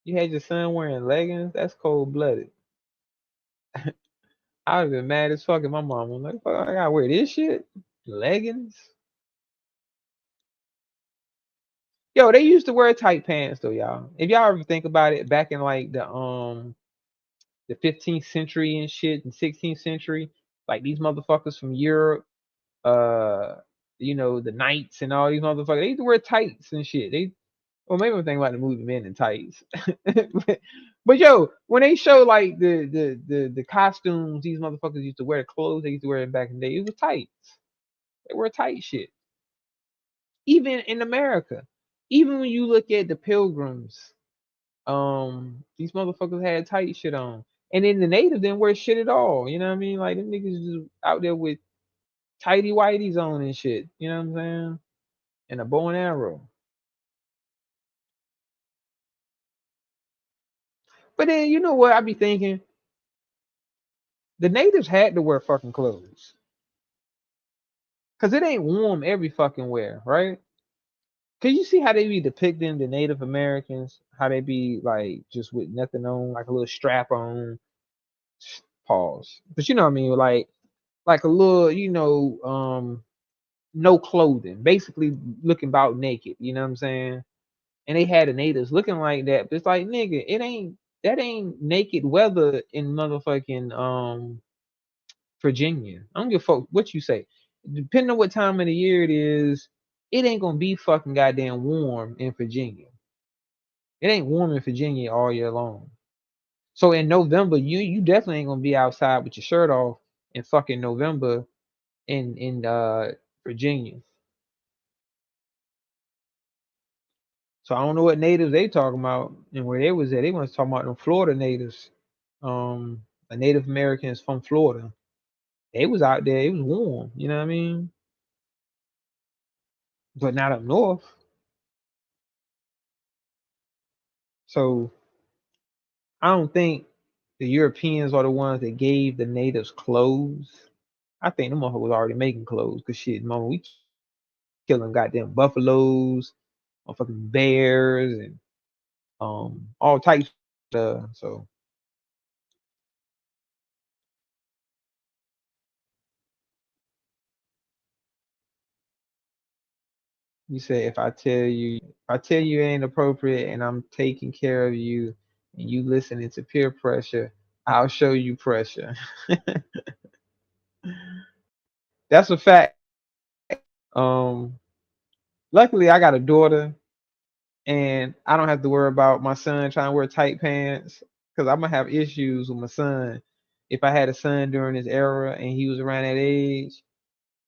Speaker 1: You had your son wearing leggings? That's cold-blooded. I would have been mad as fuck at my mom. I'm like, fuck, I gotta wear this shit? Leggings? Yo, they used to wear tight pants though, y'all. If y'all ever think about it, back in like the 15th century and shit, and 16th century, like these motherfuckers from Europe, you know, the knights and all these motherfuckers, they used to wear tights and shit. Well, maybe I'm thinking about the movie Men in Tights. but yo, when they show like the costumes these motherfuckers used to wear, the clothes they used to wear back in the day, it was tights. They wear tight shit. Even in America, even when you look at the Pilgrims, these motherfuckers had tight shit on, and then the natives didn't wear shit at all. You know what I mean? Like them niggas just out there with tighty whities on and shit. You know what I'm saying? And a bow and arrow. But then you know what I be thinking? The natives had to wear fucking clothes. Cause it ain't warm every fucking where, right? Cause you see how they be depicting the Native Americans, how they be like just with nothing on, like a little strap on, pause. But you know what I mean, like a little, you know, no clothing, basically looking about naked. You know what I'm saying? And they had the natives looking like that. But it's like, nigga, that ain't naked weather in motherfucking Virginia. I don't give a fuck what you say. Depending on what time of the year it is, it ain't gonna be fucking goddamn warm in Virginia. It ain't warm in Virginia all year long. So in November, you definitely ain't gonna be outside with your shirt off in fucking November in Virginia. So I don't know what natives they talking about and where they was at. They was talking about them Florida natives, the Native Americans from Florida. They was out there. It was warm. You know what I mean? But not up north. So I don't think the Europeans are the ones that gave the natives clothes. I think them motherfuckers was already making clothes. Cause shit, mama, we killing goddamn buffaloes, motherfucking bears, and all types of stuff. So you say if I tell you it ain't appropriate and I'm taking care of you and you listening to peer pressure, I'll show you pressure. That's a fact. Luckily I got a daughter and I don't have to worry about my son trying to wear tight pants because I'm gonna have issues with my son. If I had a son during this era and he was around that age,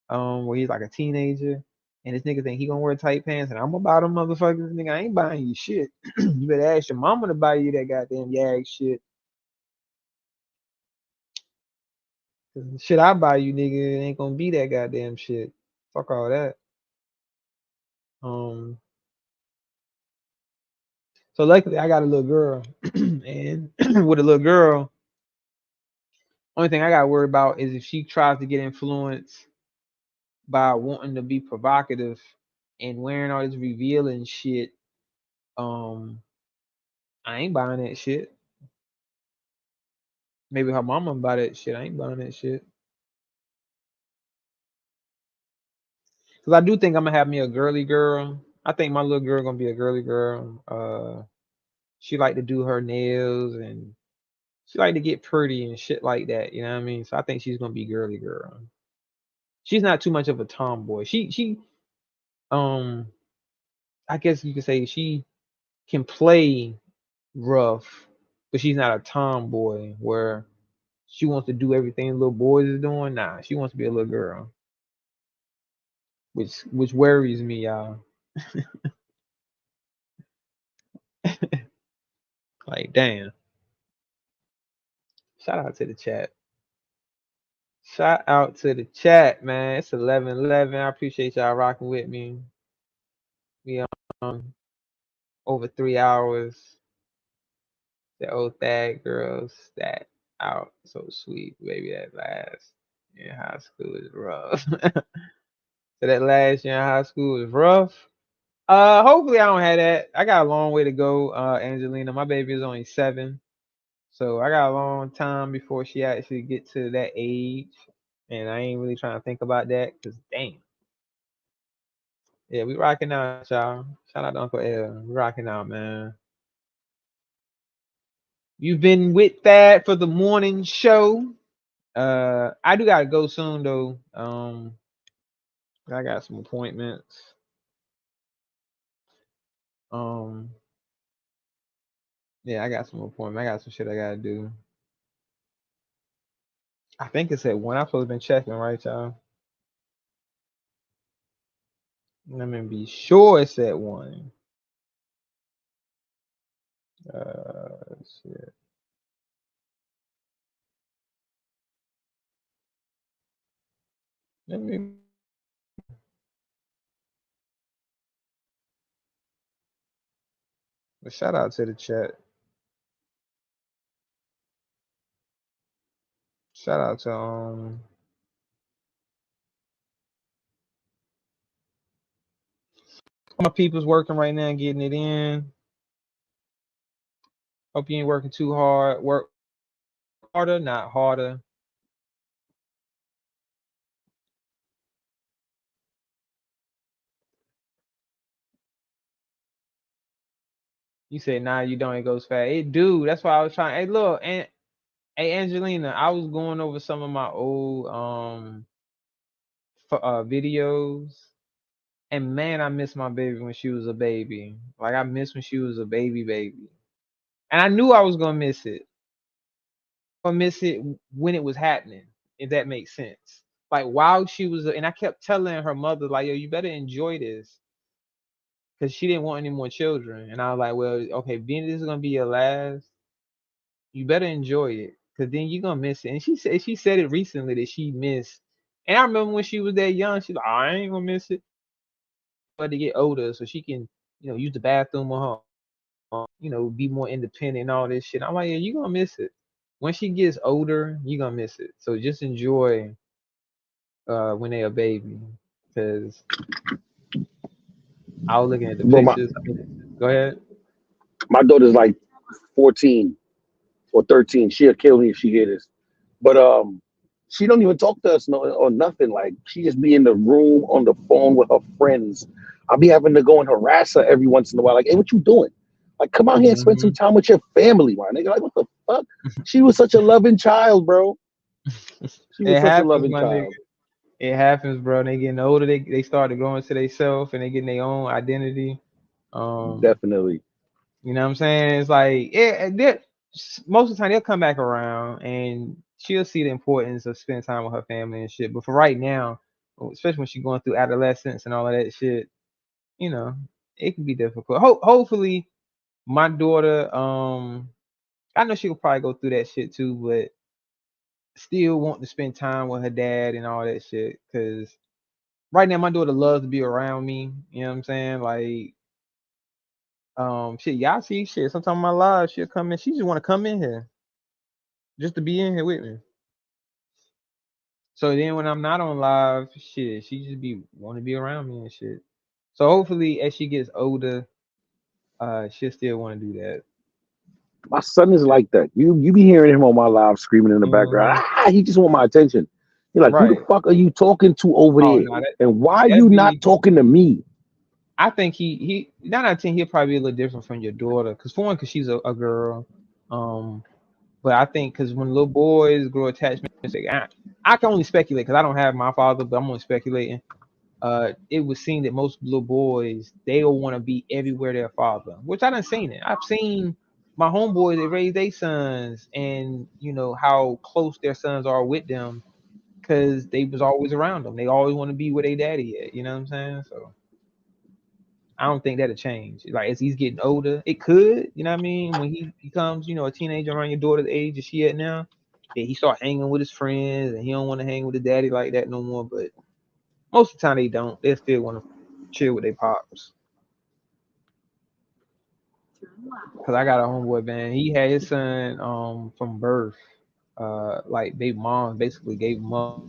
Speaker 1: where he's like a teenager, and this nigga think he gonna wear tight pants, and I'm gonna buy them motherfuckers, nigga, I ain't buying you shit. You better ask your mama to buy you that goddamn YAG shit. Cause the shit I buy you, nigga, it ain't gonna be that goddamn shit. Fuck all that. So luckily I got a little girl, and with a little girl, only thing I got to worry about is if she tries to get influenced by wanting to be provocative and wearing all this revealing shit. I ain't buying that shit. Maybe her mama buy that shit. I ain't buying that shit. Cause I do think I'm gonna have me a girly girl. I think my little girl gonna be a girly girl. She like to do her nails and she like to get pretty and shit like that. You know what I mean? So I think she's gonna be girly girl. She's not too much of a tomboy. She I guess you could say she can play rough, but she's not a tomboy where she wants to do everything little boys is doing. Nah, she wants to be a little girl, which worries me, y'all. Like, damn. Shout out to the chat. Shout out to the chat, man. It's 11:11. I appreciate y'all rocking with me. We on over 3 hours. The old Thad girls that out so sweet, baby. That last year in high school is rough. So that last year in high school is rough. Hopefully I don't have that. I got a long way to go, Angelina. My baby is only 7. So I got a long time before she actually get to that age. And I ain't really trying to think about that because damn. Yeah, we rocking out, y'all. Shout out to Uncle L. We rocking out, man. You've been with that for the morning show. I do gotta go soon though. I got some appointments. Yeah, I got some appointments. I got some shit I gotta do. I think it's at 1. I'm supposed to been checking, right, y'all? Let me be sure it's at 1. Shit. Let me. But shout out to the chat. Shout out to my people's working right now, getting it in. Hope you ain't working too hard. Work harder, not harder. You say nah, you don't. It goes fast. It do. That's why I was trying. Hey, look, and hey, Angelina, I was going over some of my old videos, and man, I miss my baby when she was a baby. Like I miss when she was a baby, and I knew I was gonna miss it. I miss it when it was happening, if that makes sense. Like while she was, and I kept telling her mother, like, yo, you better enjoy this, because she didn't want any more children. And I was like, well, okay, being this is gonna be your last, you better enjoy it, because then you're gonna miss it. And she said it recently that she missed. And I remember when she was that young, she's like, I ain't gonna miss it. But to get older, so she can, use the bathroom on her, be more independent and all this shit. I'm like, yeah, you're gonna miss it. When she gets older, you're gonna miss it. So just enjoy when they're a baby, because I was looking at the pictures. Go ahead.
Speaker 2: My daughter's like 14 or 13. She'll kill me if she hear this. But she don't even talk to us or nothing. Like she just be in the room on the phone with her friends. I'll be having to go and harass her every once in a while. Like, hey, what you doing? Like, come out here and spend some time with your family, my nigga. Like, what the fuck? She was such a loving child, bro. She was such a loving child. Nigga.
Speaker 1: It happens, bro. They getting older, they start to grow into themselves and they getting their own identity.
Speaker 2: Definitely.
Speaker 1: You know what I'm saying? It's like most of the time they'll come back around and she'll see the importance of spending time with her family and shit. But for right now, especially when she's going through adolescence and all of that shit, it can be difficult. Hopefully, my daughter, I know she'll probably go through that shit too, but still want to spend time with her dad and all that shit. Cause right now my daughter loves to be around me. You know what I'm saying? Like Shit, y'all see shit. Sometimes my live, she'll come in. She just want to come in here, just to be in here with me. So then when I'm not on live, shit, she just want to be around me and shit. So hopefully, as she gets older, she'll still want to do that.
Speaker 2: My son is like that. You be hearing him on my live screaming in the background. He just want my attention. You're like, who the fuck are you talking to over there?
Speaker 1: No,
Speaker 2: and why are you not talking to me?
Speaker 1: I think he 9 out of 10, he'll probably be a little different from your daughter. Because she's a girl. But I think because when little boys grow attachments, I can only speculate because I don't have my father, but I'm only speculating. It was seen that most little boys, they'll want to be everywhere their father, which I done seen it. I've seen my homeboys, they raise their sons, and you know how close their sons are with them because they was always around them. They always want to be where their daddy at. You know what I'm saying? So I don't think that'll change. Like as he's getting older, it could. You know what I mean? When he becomes, you know, a teenager around your daughter's age that she at now, then he start hanging with his friends, and he don't want to hang with his daddy like that no more. But most of the time they don't. They still want to chill with their pops. Cause I got a homeboy, man. He had his son from birth. Like baby mom basically gave him up.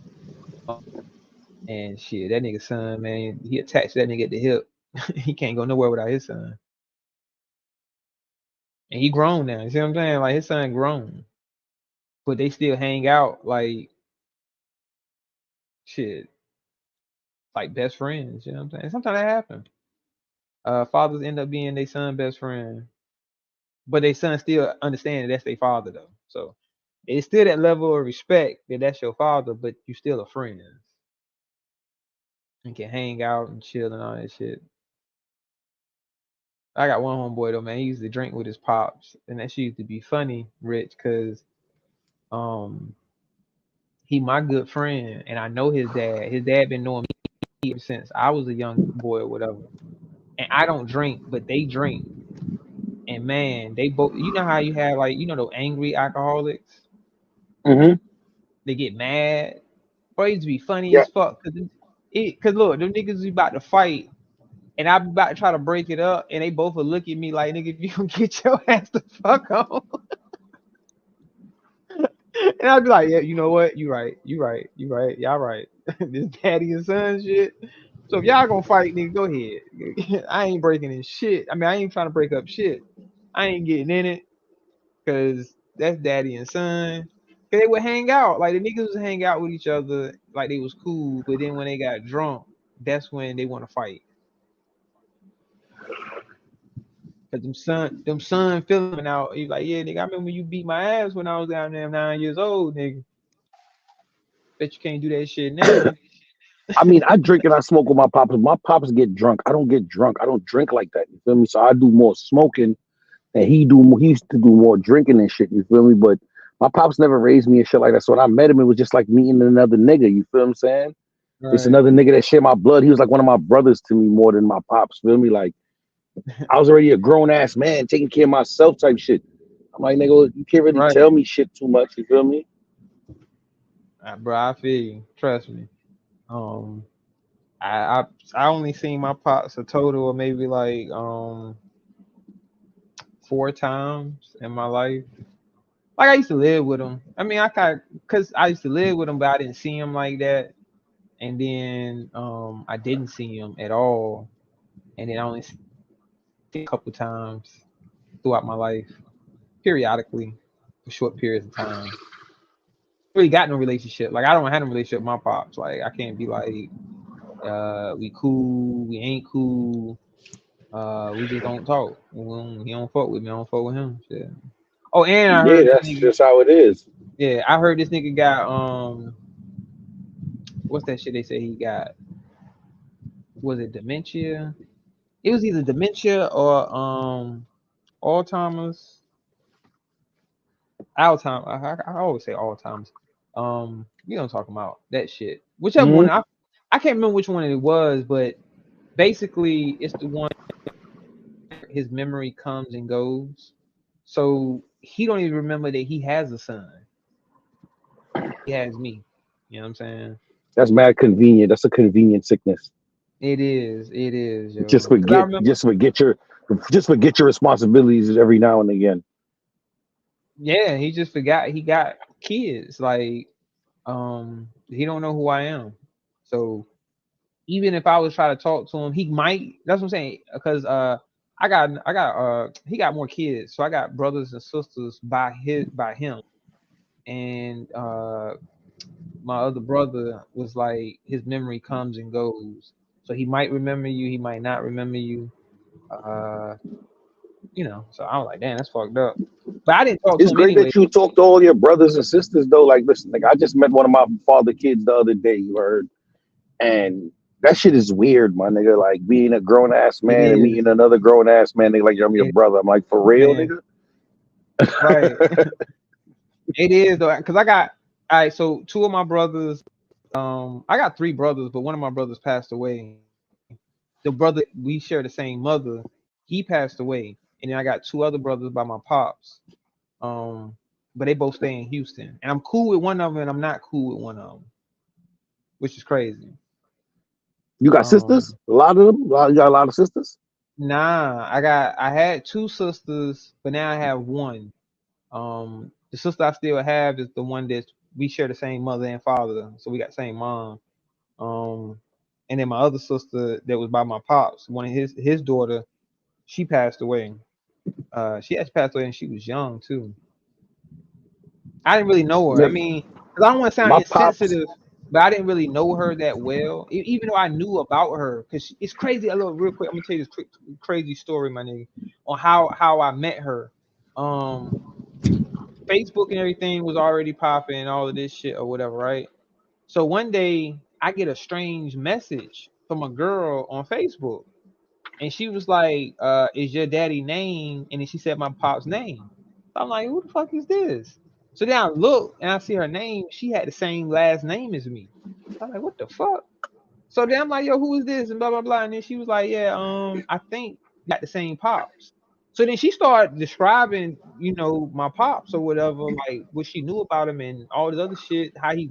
Speaker 1: And shit, that nigga son, man, he attached that nigga at the hip. He can't go nowhere without his son. And he grown now. You see what I'm saying? Like his son grown. But they still hang out like shit. Like best friends, you know what I'm saying? Sometimes that happens. Fathers end up being their son best friend. But their son still understand that that's their father though. So it's still that level of respect that that's your father, but you still a friend. And can hang out and chill and all that shit. I got one homeboy though, man. He used to drink with his pops, and that shit used to be funny, Rich, cause he my good friend, and I know his dad. His dad been knowing me ever since I was a young boy or whatever. And I don't drink, but they drink. And man, they both. You know how you have like those angry alcoholics. They get mad. But it used to be funny as fuck, cause look, them niggas is about to fight. And I'm about to try to break it up, and they both will look at me like, nigga, if you don't get your ass the fuck on. And I'd be like, yeah, you know what? You right. Y'all right. This daddy and son shit. So if y'all gonna fight, nigga, go ahead. I ain't breaking in shit. I mean, I ain't trying to break up shit. I ain't getting in it, because that's daddy and son. Cause they would hang out. Like the niggas would hang out with each other like they was cool, but then when they got drunk, that's when they want to fight. Cause them son feeling out. He's like, yeah, nigga, I remember you beat my ass when I was down there 9 years old, nigga. Bet you can't do that shit now.
Speaker 2: I mean, I drink and I smoke with my pops. My pops get drunk. I don't get drunk. I don't drink like that. You feel me? So I do more smoking, and he used to do more drinking and shit. You feel me? But my pops never raised me and shit like that. So when I met him, it was just like meeting another nigga. You feel what I'm saying? Right. It's another nigga that shared my blood. He was like one of my brothers to me more than my pops. Feel me? Like I was already a grown ass man taking care of myself type shit. I'm like, nigga, you can't really tell me shit too much. You feel me?
Speaker 1: Bro, I feel you. Trust me. I only seen my pops a total of maybe like 4 times in my life. Like I used to live with him. I mean, cause I used to live with him, but I didn't see him like that. And then I didn't see him at all. And then I only see him a couple times throughout my life, periodically, for short periods of time. Really got no relationship. Like I don't have a relationship with my pops. Like I can't be like, we cool, we ain't cool. We just don't talk. He don't fuck with me. I don't fuck with him. Shit. Oh, and I heard
Speaker 2: that's just how it is.
Speaker 1: Yeah, I heard this nigga got what's that shit they say he got? Was it dementia? It was either dementia or Alzheimer's. Alzheimer's. I always say Alzheimer's. You know what I'm talking about, that shit. Whichever one I can't remember which one it was, but basically it's the one his memory comes and goes. So he don't even remember that he has a son. He has me. You know what I'm saying?
Speaker 2: That's mad convenient. That's a convenient sickness.
Speaker 1: It is, yo.
Speaker 2: Just forget your responsibilities every now and again.
Speaker 1: Yeah, he just forgot he got kids. Like, he don't know who I am. So even if I was trying to talk to him, he might. That's what I'm saying. Because he got more kids. So I got brothers and sisters by him, and my other brother was like, his memory comes and goes. So he might remember you, he might not remember you. So I was like, damn, that's fucked up. But I didn't talk to
Speaker 2: It's
Speaker 1: him
Speaker 2: great
Speaker 1: anyway.
Speaker 2: that you talk to all your brothers and sisters though. Like, listen, like I just met one of my father kids the other day, you heard, and that shit is weird, my nigga. Like being a grown ass man and meeting another grown ass man, they like, I'm your brother. I'm like, for real, nigga.
Speaker 1: Right. It is though, because I got all right. So two of my brothers, I got three brothers, but one of my brothers passed away. The brother we share the same mother, he passed away, and then I got two other brothers by my pops. But they both stay in Houston, and I'm cool with one of them, and I'm not cool with one of them, which is crazy.
Speaker 2: You got sisters? A lot of them? You got a lot of sisters?
Speaker 1: Nah, I had two sisters, but now I have one. The sister I still have is the one that we share the same mother and father, so we got the same mom. And then my other sister that was by my pops, one of his daughter, she passed away. She actually passed away and she was young too. I didn't really know her. I mean, because I don't want to sound insensitive, but I didn't really know her that well, even though I knew about her. Because it's crazy. A little real quick, I'm gonna tell you this crazy story, my nigga, on how I met her. Facebook and everything was already popping, all of this shit or whatever, right? So one day I get a strange message from a girl on Facebook, and she was like, "Is your daddy name?" And then she said my pop's name. So I'm like, "Who the fuck is this?" So then I look and I see her name. She had the same last name as me. I'm like, "What the fuck?" So then I'm like, "Yo, who is this?" And blah blah blah. And then she was like, "Yeah, I think we got the same pops." So then she started describing, my pops or whatever, like what she knew about him and all this other shit, how he.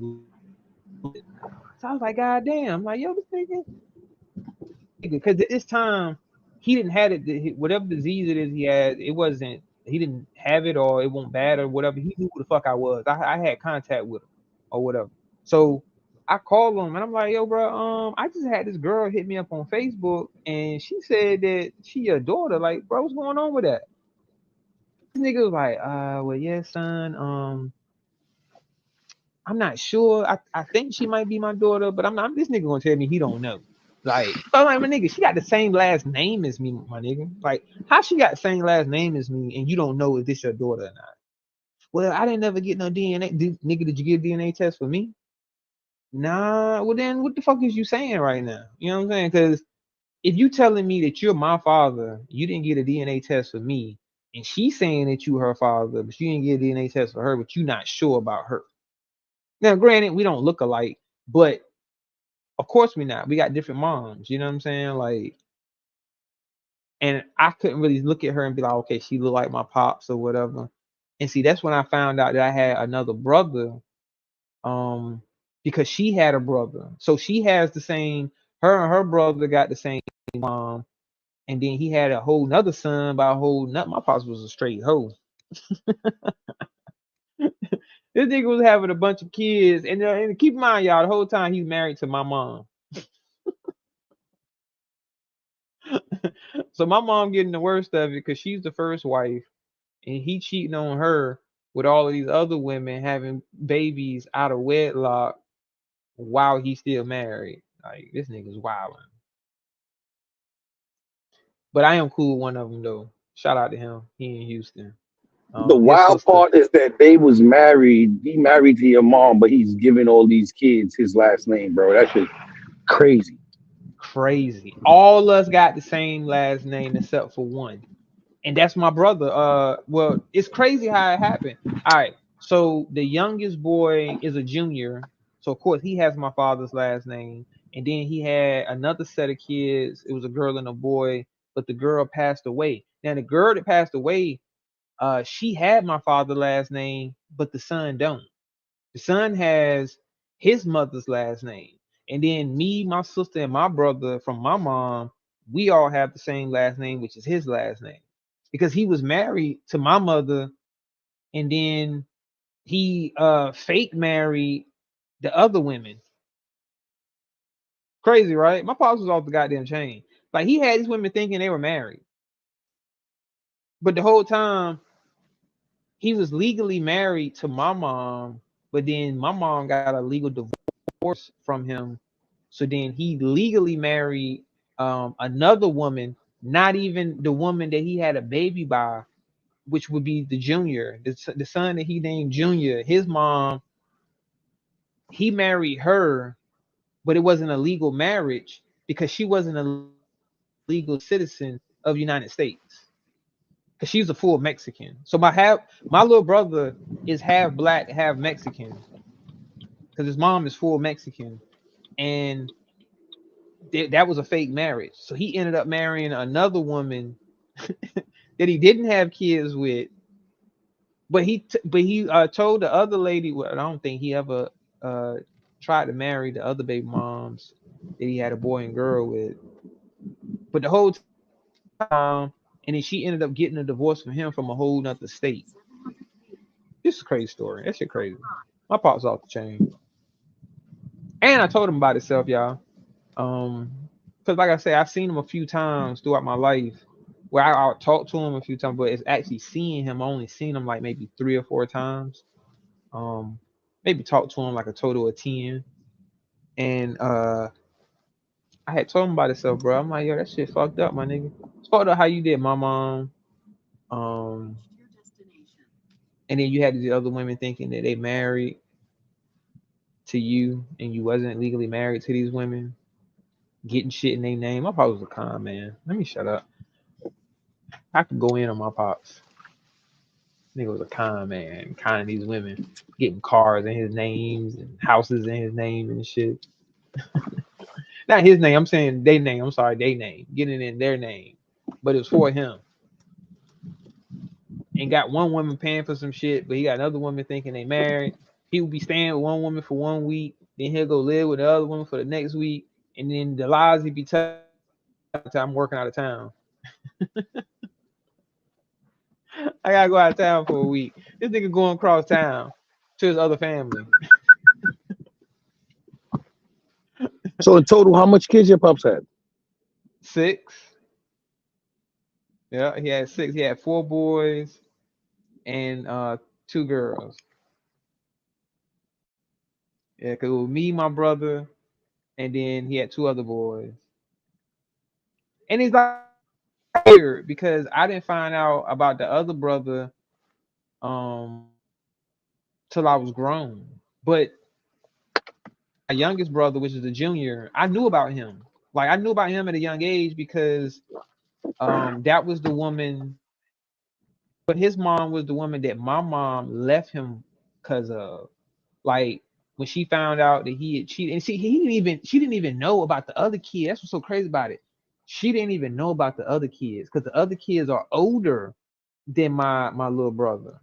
Speaker 1: So I was like, God damn, I'm like, yo, this nigga, because at this time he didn't have it, whatever disease it is he had, he didn't have it or it wasn't bad or whatever. He knew who the fuck I was. I had contact with him or whatever. So I called him and I'm like, yo, bro, I just had this girl hit me up on Facebook and she said that she your daughter. Like, bro, what's going on with that? This nigga was like, well, yeah, son, I'm not sure. I think she might be my daughter, but I'm not. This nigga gonna tell me he don't know. Like, I'm like, my nigga, she got the same last name as me, my nigga. Like, how she got the same last name as me and you don't know if this your daughter or not? Well, I didn't never get no DNA. Nigga, did you get a DNA test for me? Nah. Well, then what the fuck is you saying right now? You know what I'm saying? Because if you telling me that you're my father, you didn't get a DNA test for me, and she's saying that you her father, but you didn't get a DNA test for her, but you're not sure about her. Now, granted, we don't look alike, but of course we're not. We got different moms. You know what I'm saying? Like, and I couldn't really look at her and be like, okay, she look like my pops or whatever. And see, that's when I found out that I had another brother, because she had a brother. So she has the same. Her and her brother got the same mom, and then he had a whole nother son by a whole nut. My pops was a straight hoe. This nigga was having a bunch of kids, and keep in mind, y'all, the whole time he's married to my mom. So my mom getting the worst of it because she's the first wife, and he cheating on her with all of these other women having babies out of wedlock while he's still married. Like, this nigga's wilding. But I am cool with one of them though. Shout out to him. He in Houston.
Speaker 2: The wild part is that they was married. He married to your mom, but he's giving all these kids his last name, bro. That shit crazy.
Speaker 1: Crazy. All us got the same last name except for one, and that's my brother. Well, it's crazy how it happened. All right, so the youngest boy is a junior, so of course he has my father's last name, and then he had another set of kids. It was a girl and a boy, but the girl passed away. Now the girl that passed away, she had my father's last name, but the son don't. The son has his mother's last name. And then me, my sister, and my brother from my mom, we all have the same last name, which is his last name. Because he was married to my mother, and then he fake married the other women. Crazy, right? My pops was off the goddamn chain. Like, he had these women thinking they were married. But the whole time, he was legally married to my mom, but then my mom got a legal divorce from him. So then he legally married another woman, not even the woman that he had a baby by, which would be the junior, the son that he named Junior. His mom, he married her, but it wasn't a legal marriage because she wasn't a legal citizen of the United States. Because she's a full Mexican. So my little brother is half black, half Mexican. Because his mom is full Mexican. And that was a fake marriage. So he ended up marrying another woman that he didn't have kids with. But he told the other lady, well, I don't think he ever tried to marry the other baby moms that he had a boy and girl with. But the whole time, and then she ended up getting a divorce from him from a whole nother state. This is a crazy story. That shit crazy. My pop's off the chain. And I told him about himself, y'all. Because like I said, I've seen him a few times throughout my life where I'll talk to him a few times, but it's actually seeing him. I only seen him like maybe 3 or 4 times. Maybe talk to him like a total of 10. And I had told him about himself, bro. I'm like, yo, that shit fucked up, my nigga. It's fucked up how you did my mom. And then you had these other women thinking that they married to you and you wasn't legally married to these women, getting shit in their name. My pops was a con man. Let me shut up. I could go in on my pops. Nigga was a con man, conning these women, getting cars in his names and houses in his name and shit. Not his name, I'm saying their name. I'm sorry, their name. Getting in their name. But it was for him. And got one woman paying for some shit, but he got another woman thinking they married. He would be staying with one woman for 1 week, then he'll go live with the other woman for the next week, and then the lies he'd be telling, I'm working out of town. I gotta go out of town for a week. This nigga going across town to his other family.
Speaker 2: So in total, how much kids your pops had?
Speaker 1: 6. Yeah, he had 6. He had 4 boys and 2 girls. Yeah, because it was me, my brother, and then he had 2 other boys. And he's like weird because I didn't find out about the other brother till I was grown. But my youngest brother, which is a junior, I knew about him. Like I knew about him at a young age because that was the woman, but his mom was the woman that my mom left him because of. Like when she found out that he had cheated, and she didn't even know about the other kid. That's what's so crazy about it. She didn't even know about the other kids because the other kids are older than my little brother.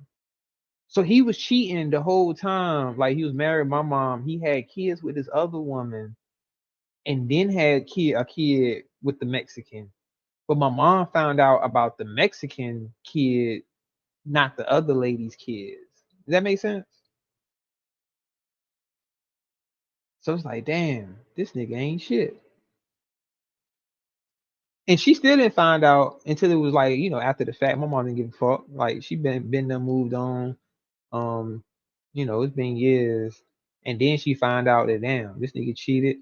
Speaker 1: So he was cheating the whole time. Like he was married to my mom. He had kids with this other woman, and then had a kid with the Mexican. But my mom found out about the Mexican kid, not the other lady's kids. Does that make sense? So it's like, damn, this nigga ain't shit. And she still didn't find out until it was like, after the fact. My mom didn't give a fuck. Like she been done moved on. It's been years. And then she found out that damn, this nigga cheated.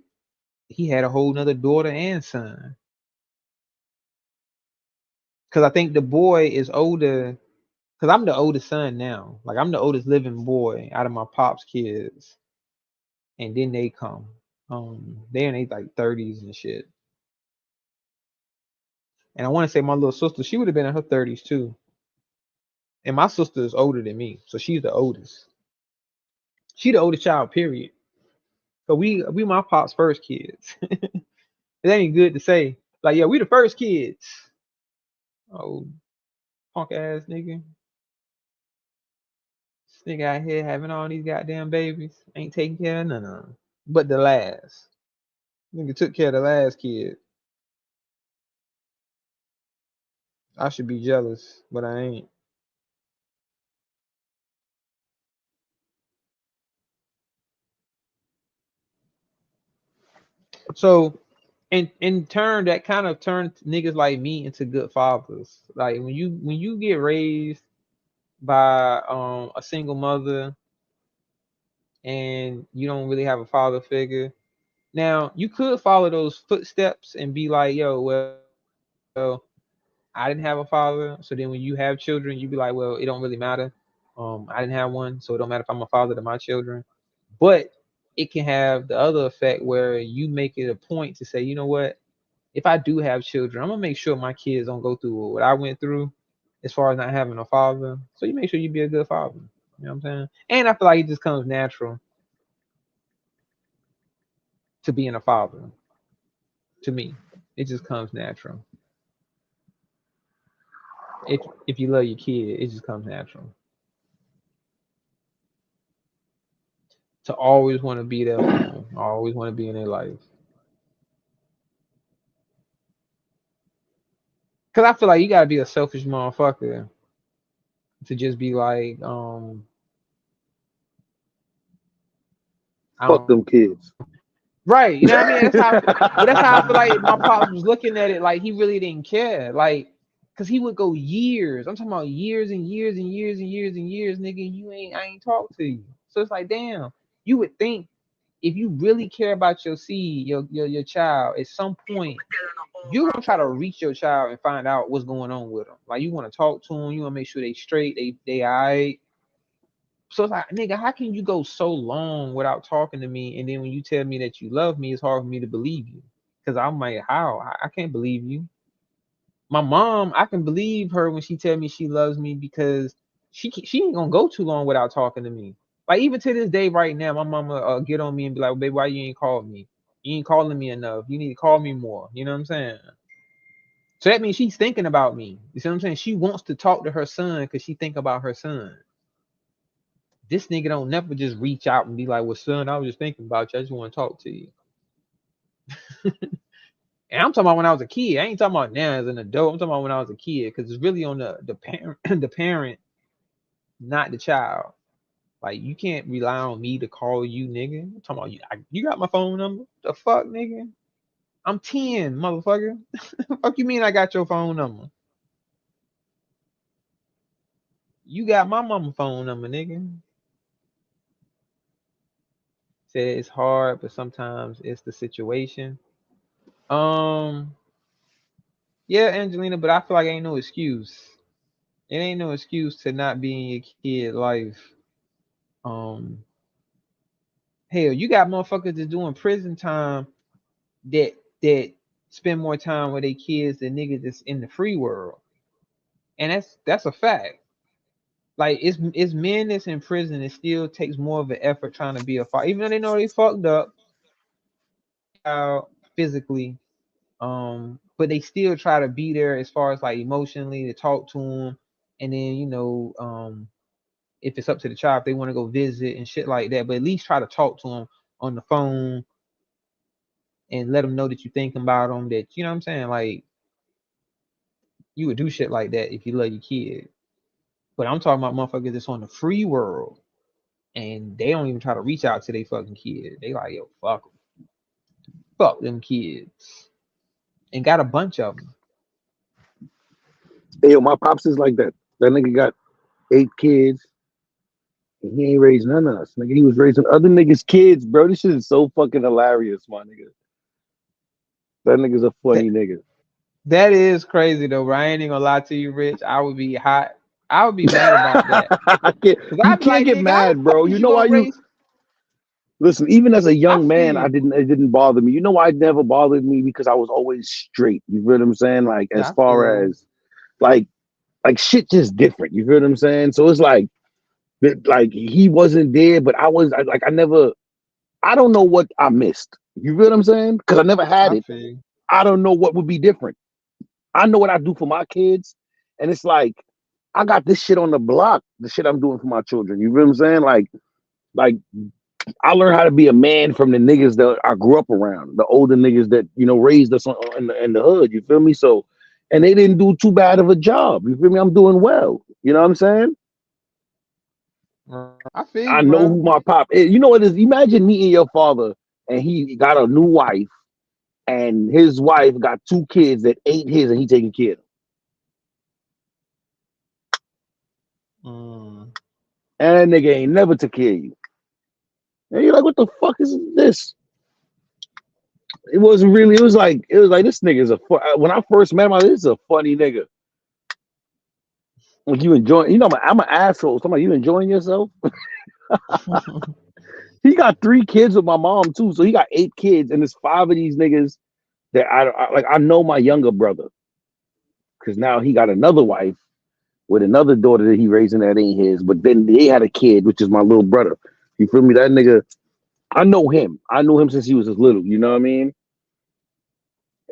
Speaker 1: He had a whole nother daughter and son. Cause I think the boy is older. Cause I'm the oldest son now. Like I'm the oldest living boy out of my pop's kids. And then they come. They're in their like 30s and shit. And I want to say my little sister, she would have been in her 30s too. And my sister is older than me, so she's the oldest. She the oldest child, period. So we my pop's first kids. It ain't good to say. Like, yeah, we the first kids. Oh, punk ass nigga. This nigga out here having all these goddamn babies. Ain't taking care of none of them. But the last. Nigga took care of the last kid. I should be jealous, but I ain't. So, in turn, that kind of turned niggas like me into good fathers. Like when you get raised by a single mother and you don't really have a father figure. Now you could follow those footsteps and be like, yo, well, I didn't have a father, so then when you have children, you be like, well, it don't really matter. I didn't have one, so it don't matter if I'm a father to my children. But it can have the other effect where you make it a point to say, you know what? If I do have children, I'm gonna make sure my kids don't go through what I went through as far as not having a father. So you make sure you be a good father. You know what I'm saying? And I feel like it just comes natural to being a father. To me, it just comes natural. If you love your kid, it just comes natural. To always want to be there for them, always want to be in their life. Cause I feel like you gotta be a selfish motherfucker to just be like,
Speaker 2: fuck them kids.
Speaker 1: Right, you know what I mean? That's how I feel like my pops was looking at it. Like he really didn't care. Like, cause he would go years. I'm talking about years and years and years and years and years, nigga. I ain't talked to you. So it's like, damn. You would think if you really care about your seed, your child, at some point, you're gonna try to reach your child and find out what's going on with them. Like you want to talk to them, you want to make sure they straight, they alright. So it's like, nigga, how can you go so long without talking to me? And then when you tell me that you love me, it's hard for me to believe you. Cause I'm like, how? I can't believe you. My mom, I can believe her when she tell me she loves me because she ain't gonna go too long without talking to me. Like even to this day, right now, my mama get on me and be like, "Baby, why you ain't called me? You ain't calling me enough. You need to call me more." You know what I'm saying? So that means she's thinking about me. You see what I'm saying? She wants to talk to her son because she think about her son. This nigga don't never just reach out and be like, "Well, son, I was just thinking about you. I just want to talk to you." And I'm talking about when I was a kid. I ain't talking about now as an adult. I'm talking about when I was a kid because it's really on the parent, the parent, not the child. Like you can't rely on me to call you, nigga. I'm talking about you. You got my phone number? The fuck, nigga? I'm 10, motherfucker. Fuck you mean I got your phone number? You got my mama phone number, nigga. Said it's hard, but sometimes it's the situation. Yeah, Angelina, but I feel like ain't no excuse. It ain't no excuse to not be in your kid life. Hell, you got motherfuckers that's doing prison time that spend more time with their kids than niggas that's in the free world. And that's a fact. Like it's men that's in prison, it still takes more of an effort trying to be a father. Even though they know they fucked up physically, but they still try to be there as far as like emotionally to talk to them. And then, if it's up to the child, if they want to go visit and shit like that, but at least try to talk to them on the phone and let them know that you thinking about them, that, you know what I'm saying? Like, you would do shit like that if you love your kid. But I'm talking about motherfuckers that's on the free world and they don't even try to reach out to their fucking kid. They like, yo, fuck them. Fuck them kids. And got a bunch of them.
Speaker 2: Hey, yo, my pops is like that. That nigga got 8 kids. And he ain't raised none of us. Nigga, he was raising other niggas' kids, bro. This shit is so fucking hilarious, my nigga. That nigga's a funny nigga.
Speaker 1: That is crazy though, bro. I ain't even gonna lie to you, Rich. I would be hot. I would be mad about that.
Speaker 2: You can't get mad, bro. You know why you listen, even as a young man, it didn't bother me. You know why it never bothered me? Because I was always straight. You feel what I'm saying? Like as far as like shit just different. You feel what I'm saying? So it's like he wasn't there, but I was I never, I don't know what I missed. You feel what I'm saying? Because I never had it. I don't know what would be different. I know what I do for my kids, and it's like I got this shit on the block. The shit I'm doing for my children. You feel what I'm saying? Like I learned how to be a man from the niggas that I grew up around, the older niggas that raised us in the hood. You feel me? So, and they didn't do too bad of a job. You feel me? I'm doing well. You know what I'm saying?
Speaker 1: I feel you,
Speaker 2: I know who my pop is. You know what it is? Imagine meeting your father and he got a new wife, and his wife got 2 kids that ain't his, and he taking care of them. And that nigga ain't never took care of you. And you're like, what the fuck is this? It wasn't really. It was like this nigga is when I first met him, this is a funny nigga. Like, you enjoy, I'm an asshole. So I'm like, you enjoying yourself? He got 3 kids with my mom too, so he got 8 kids, and there's 5 of these niggas that I know my younger brother, because now he got another wife with another daughter that he raising that ain't his, but then they had a kid, which is my little brother. You feel me? That nigga, I know him. I knew him since he was little. You know what I mean?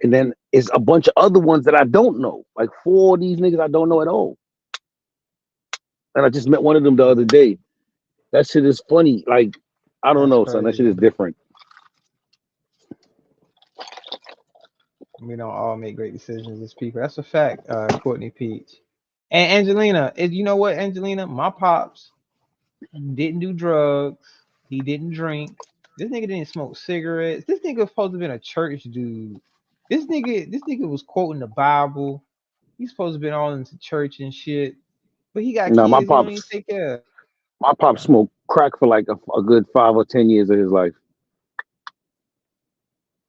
Speaker 2: And then it's a bunch of other ones that I don't know, like 4 of these niggas I don't know at all. And I just met one of them the other day. That shit is funny. Like, I don't know, son. That shit is different.
Speaker 1: We don't all make great decisions as people. That's a fact, Courtney Peach. And Angelina, you know what, Angelina? My pops didn't do drugs. He didn't drink. This nigga didn't smoke cigarettes. This nigga was supposed to be a church dude. This nigga was quoting the Bible. He's supposed to be all into church and shit. But he got kids
Speaker 2: my
Speaker 1: he don't even take care of.
Speaker 2: My pop smoked crack for like a good 5 or 10 years of his life.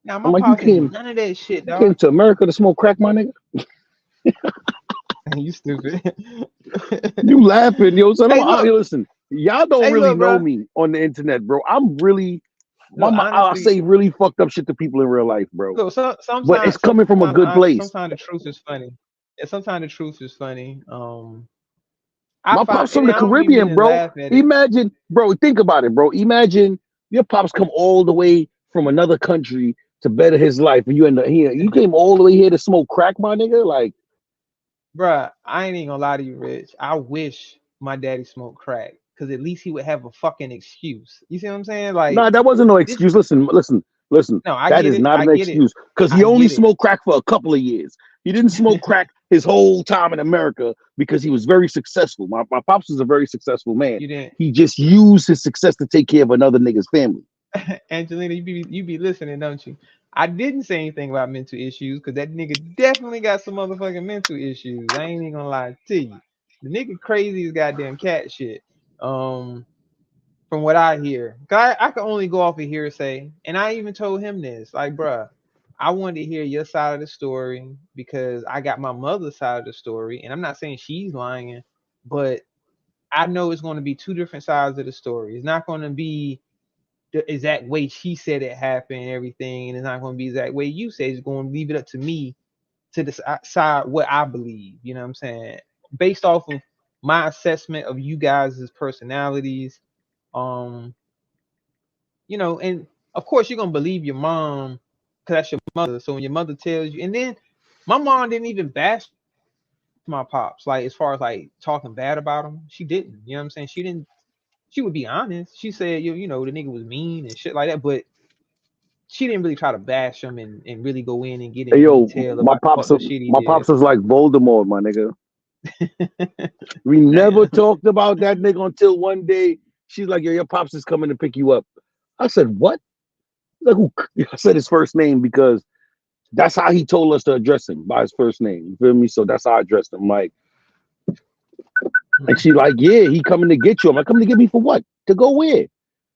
Speaker 1: Now my pop didn't none of that shit, dog.
Speaker 2: You came to America to smoke crack, my nigga?
Speaker 1: You stupid.
Speaker 2: You laughing, yo, son. Hey, listen, y'all don't really know me on the internet, bro. I'm really, I say really fucked up shit to people in real life, bro.
Speaker 1: Look, sometimes,
Speaker 2: but it's coming from a good place.
Speaker 1: Sometimes the truth is funny. Yeah, sometimes the truth is funny.
Speaker 2: My pop's from the Caribbean, bro. Imagine, bro, think about it, bro. Imagine your pops come all the way from another country to better his life, and you end up here. You came all the way here to smoke crack, my nigga. Like,
Speaker 1: bruh, I ain't even gonna lie to you, Rich. I wish my daddy smoked crack, because at least he would have a fucking excuse. You see what I'm saying? Like,
Speaker 2: nah, that wasn't no excuse. Listen. No, that is not an excuse, because he only smoked crack for a couple of years. He didn't smoke crack his whole time in America because he was very successful. My pops was a very successful man. He just used his success to take care of another nigga's family.
Speaker 1: Angelina, you be listening, don't you? I didn't say anything about mental issues, because that nigga definitely got some motherfucking mental issues. I ain't even gonna lie to you. The nigga crazy as goddamn cat shit. From what I hear, cause I can only go off of hearsay, and I even told him this, like, bruh, I wanted to hear your side of the story, because I got my mother's side of the story, and I'm not saying she's lying, but I know it's going to be 2 different sides of the story. It's not going to be the exact way she said it happened and everything, and it's not going to be the exact way you say. It's going to leave it up to me to decide what I believe. You know what I'm saying? Based off of my assessment of you guys' personalities. You know, and of course you're gonna believe your mom, because that's your mother. So when your mother tells you, and then my mom didn't even bash my pops, like, as far as like talking bad about him. She didn't. You know what I'm saying? She didn't. She would be honest. She said, you know, the nigga was mean and shit like that, but she didn't really try to bash him and really go in and get into detail about the shit he did.
Speaker 2: My pops was like Voldemort, my nigga. We never talked about that nigga until one day she's like, yo, your pops is coming to pick you up. I said, what? Like, who? I said his first name because that's how he told us to address him, by his first name. You feel me? So that's how I addressed him. Like, and she like, yeah, he coming to get you. I'm like, coming to get me for what? To go where?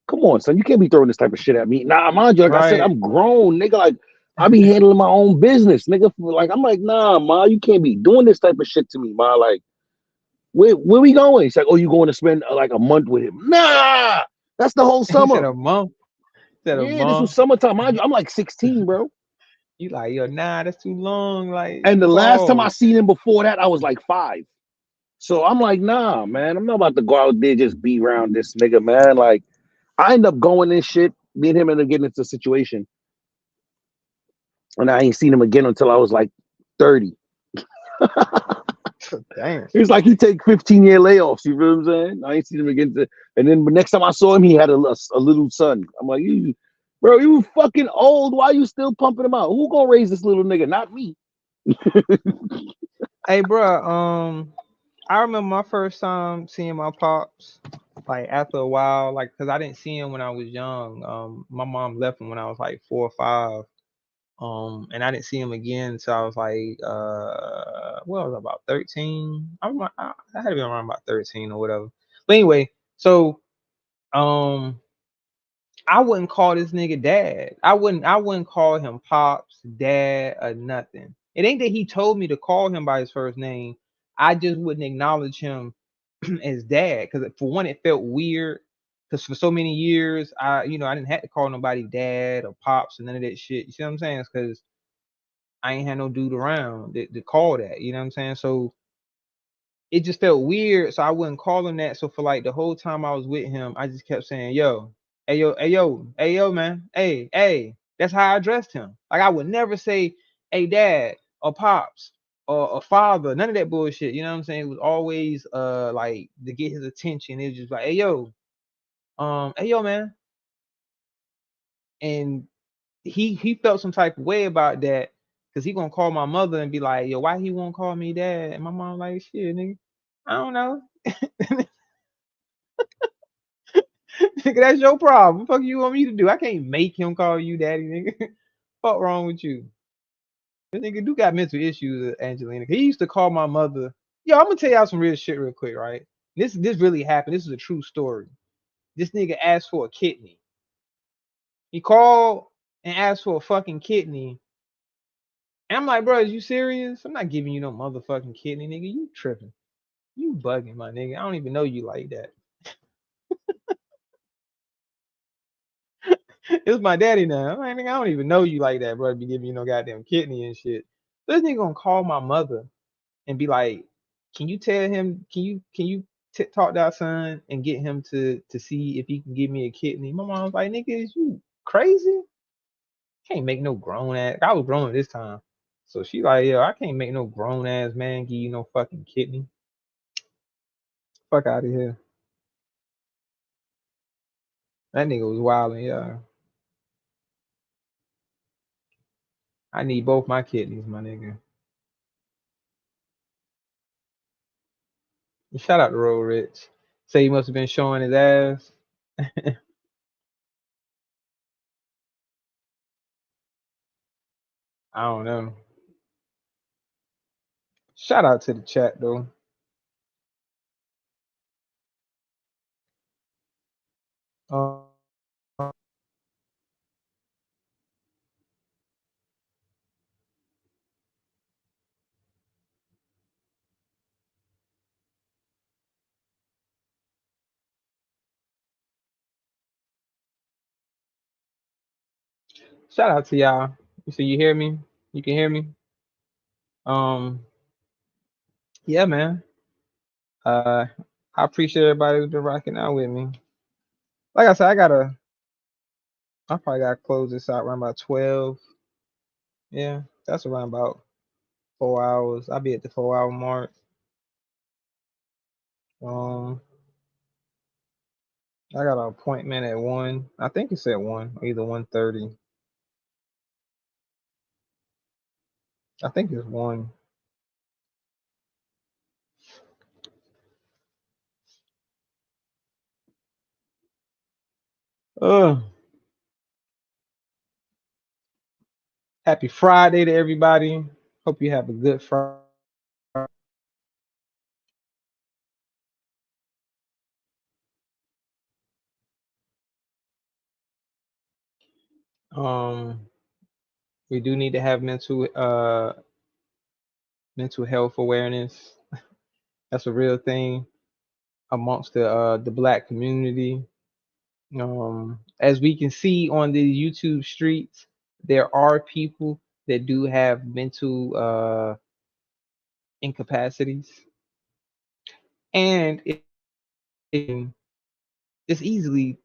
Speaker 2: Come on, son. You can't be throwing this type of shit at me. Nah, mind you, like I said, I'm grown, nigga. Like, I be handling my own business, nigga. Like, I'm like, nah, ma, you can't be doing this type of shit to me, ma. Like, where we going? He's like, oh, you going to spend like a month with him? Nah, that's the whole summer.
Speaker 1: He said a month.
Speaker 2: This was summertime. Mind you, I'm like 16, bro.
Speaker 1: You like, yo, nah, that's too long. Like,
Speaker 2: and the last time I seen him before that, I was like 5. So I'm like, nah, man, I'm not about to go out there just be around this nigga, man. Like, I end up going in shit. Me and him end up getting into a situation, and I ain't seen him again until I was like 30.
Speaker 1: Damn.
Speaker 2: It's like he take 15-year layoffs. You feel what I'm saying? I ain't seen him again. And then the next time I saw him, he had a little son. I'm like, bro, you fucking old. Why you still pumping him out? Who gonna raise this little nigga? Not me.
Speaker 1: Hey, bro. I remember my first time seeing my pops. Like after a while, like because I didn't see him when I was young. My mom left him when I was like 4 or 5. And I didn't see him again until I was like, well, I was about 13. I had to be around about 13 or whatever. But anyway, so I wouldn't call this nigga dad. I wouldn't call him pops, dad, or nothing. It ain't that he told me to call him by his first name. I just wouldn't acknowledge him as dad because for one, it felt weird. Because for so many years, I didn't have to call nobody dad or pops and none of that shit. You see what I'm saying? Because I ain't had no dude around to call that. You know what I'm saying? So it just felt weird. So I wouldn't call him that. So for like the whole time I was with him, I just kept saying, yo, hey, yo, hey, yo, hey, yo, man. Hey, hey. That's how I addressed him. Like I would never say, hey, dad or pops or father, none of that bullshit. You know what I'm saying? It was always like to get his attention. It was just like, hey, yo, man. And he felt some type of way about that because he gonna call my mother and be like, yo, why he won't call me dad? And my mom like, shit, nigga, I don't know. Nigga, that's your problem. What the fuck you want me to do? I can't make him call you daddy, nigga. Fuck wrong with you? This nigga do got mental issues, Angelina. He used to call my mother. Yo, I'm gonna tell y'all some real shit real quick, right? This really happened. This is a true story. This nigga asked for a kidney. He called and asked for a fucking kidney. And I'm like, bro, is you serious? I'm not giving you no motherfucking kidney, nigga. You tripping. You bugging, my nigga. I don't even know you like that. It's my daddy now. I'm like, nigga, I don't even know you like that, bro. Be giving you no goddamn kidney and shit. This nigga gonna call my mother and be like, can you tell him, can you talk to our son and get him to see if he can give me a kidney? My mom was like, nigga, is you crazy? Can't make no grown ass. I was grown this time. So she like, yo, I can't make no grown ass man give you no fucking kidney. Fuck out of here. That nigga was wilding, yeah. I need both my kidneys, my nigga. Shout out to Roll Rich. Say he must have been showing his ass. I don't know. Shout out to the chat though. Shout out to y'all. So you hear me? You can hear me? Yeah, man. I appreciate everybody who's been rocking out with me. Like I said, I probably gotta close this out around about 12. Yeah, that's around about 4 hours. I'll be at the 4-hour mark. I got an appointment at 1. I think it's at 1, either 1:30. I think it's 1. Happy Friday to everybody. Hope you have a good Friday. We do need to have mental health awareness. That's a real thing amongst the Black community. As we can see on the YouTube streets, there are people that do have mental incapacities, and it's easily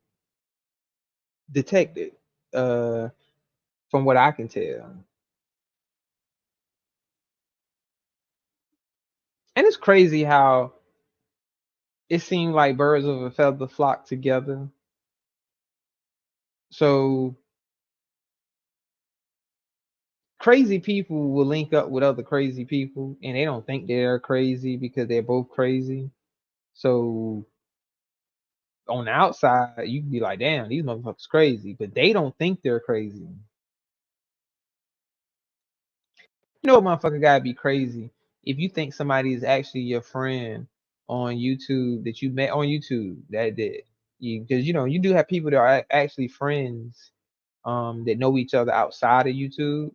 Speaker 1: detected from what I can tell. And it's crazy how it seemed like birds of a feather flock together. So crazy people will link up with other crazy people, and they don't think they're crazy because they're both crazy. So on the outside, you can be like, damn, these motherfuckers crazy, but they don't think they're crazy. You know, a motherfucker gotta be crazy if you think somebody is actually your friend on YouTube that you met on YouTube. That because you do have people that are actually friends that know each other outside of YouTube,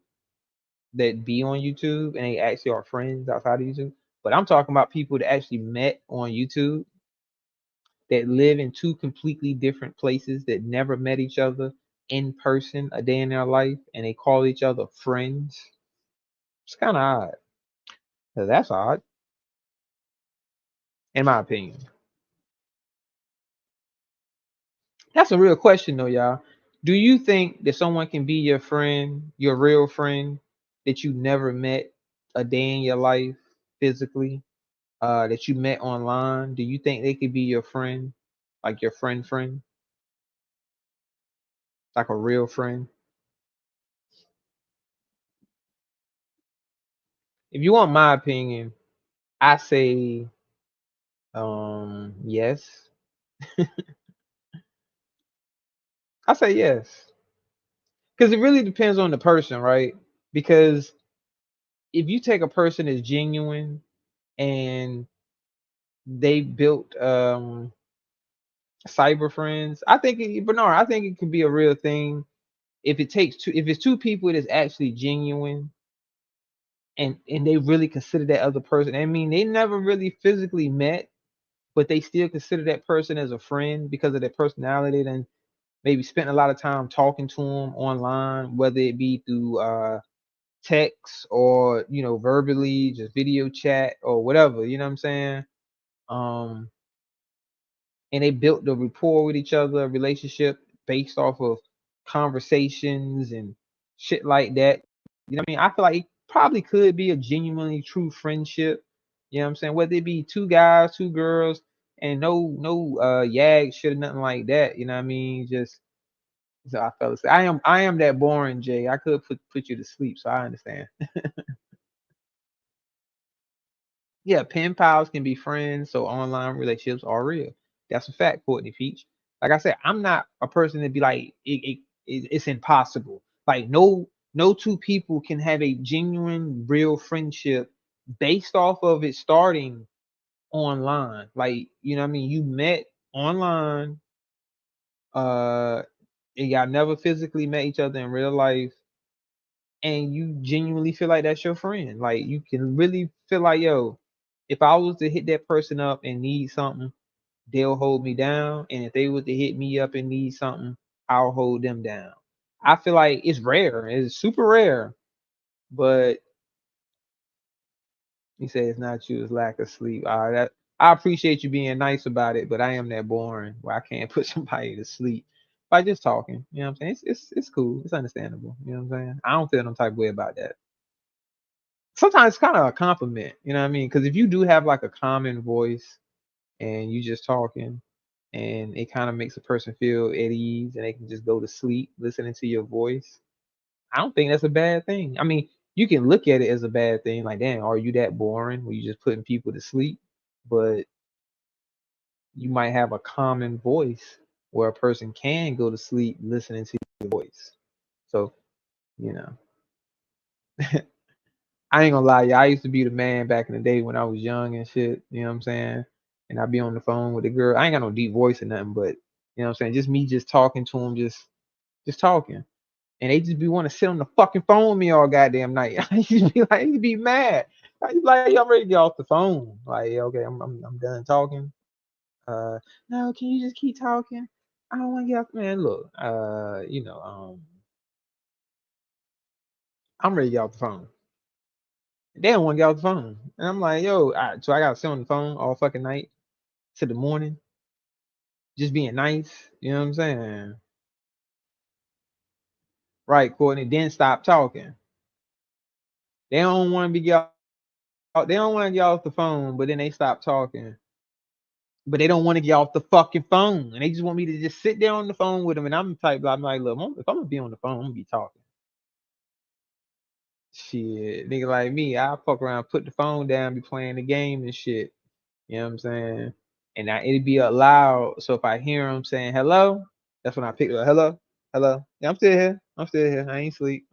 Speaker 1: that be on YouTube, and they actually are friends outside of YouTube. But I'm talking about people that actually met on YouTube, that live in two completely different places, that never met each other in person a day in their life, and they call each other friends. It's kind of odd. That's odd, in my opinion. That's a real question, though, y'all. Do you think that someone can be your friend, your real friend, that you never met a day in your life physically, that you met online? Do you think they could be your friend, like your friend, like a real friend? If you want my opinion, I say yes. I say yes. Because it really depends on the person, right? Because if you take a person that's genuine and they built cyber friends, I think Bernard, I think it could be a real thing if it's two people that's actually genuine and they really consider that other person. I mean, they never really physically met, but they still consider that person as a friend because of their personality, and maybe spent a lot of time talking to them online, whether it be through text or verbally, just video chat or whatever. You know what I'm saying? Um, and they built the rapport with each other, relationship based off of conversations and shit like that. You know what I mean? I feel like it probably could be a genuinely true friendship. You know what I'm saying? Whether it be two guys, two girls, and no yag shit or nothing like that. You know what I mean? Just so I fell asleep. I am that boring, Jay. I could put you to sleep, so I understand. Yeah, pen pals can be friends, so online relationships are real. That's a fact, Courtney Peach. Like I said, I'm not a person to be like it's impossible. Like no two people can have a genuine, real friendship based off of it starting online. Like you know what I mean? You met online, uh, and y'all never physically met each other in real life, and you genuinely feel like that's your friend. Like you can really feel like, yo, if I was to hit that person up and need something, they'll hold me down. And if they were to hit me up and need something, I'll hold them down. I feel like it's rare. It's super rare. But he said it's not you, it's lack of sleep. That I appreciate you being nice about it, but I am that boring where I can't put somebody to sleep by just talking. You know what I'm saying? It's cool. It's understandable. You know what I'm saying? I don't feel no type of way about that. Sometimes it's kind of a compliment, you know what I mean? Because if you do have like a common voice and you just talking, and it kind of makes a person feel at ease and they can just go to sleep listening to your voice, I don't think that's a bad thing. I mean, you can look at it as a bad thing, like, damn, are you that boring where you just putting people to sleep? But you might have a common voice where a person can go to sleep listening to your voice. So, you know. I ain't gonna lie, y'all. I used to be the man back in the day when I was young and shit. You know what I'm saying? And I'd be on the phone with the girl. I ain't got no deep voice or nothing, but you know what I'm saying? Just me just talking to them, just talking. And they just be want to sit on the fucking phone with me all goddamn night. I used to be mad. I used to be like, hey, I'm ready to get off the phone. Like, okay, I'm done talking. No, can you just keep talking? I don't want to get off. Man, look, I'm ready to get off the phone. They don't want to get off the phone. And I'm like, yo, so I got to sit on the phone all fucking night to the morning, just being nice. You know what I'm saying? Right, Courtney. Then stop talking. They don't want to be get they don't want to get off the phone, but then they stop talking. But they don't want to get off the fucking phone, and they just want me to just sit there on the phone with them. And I'm like, look, if I'm gonna be on the phone, I'm gonna be talking. Shit, nigga like me, I fuck around, put the phone down, be playing the game and shit. You know what I'm saying? And it'd be up loud. So if I hear them saying hello, that's when I pick up. Hello, hello. Yeah, I'm still here. I ain't sleep.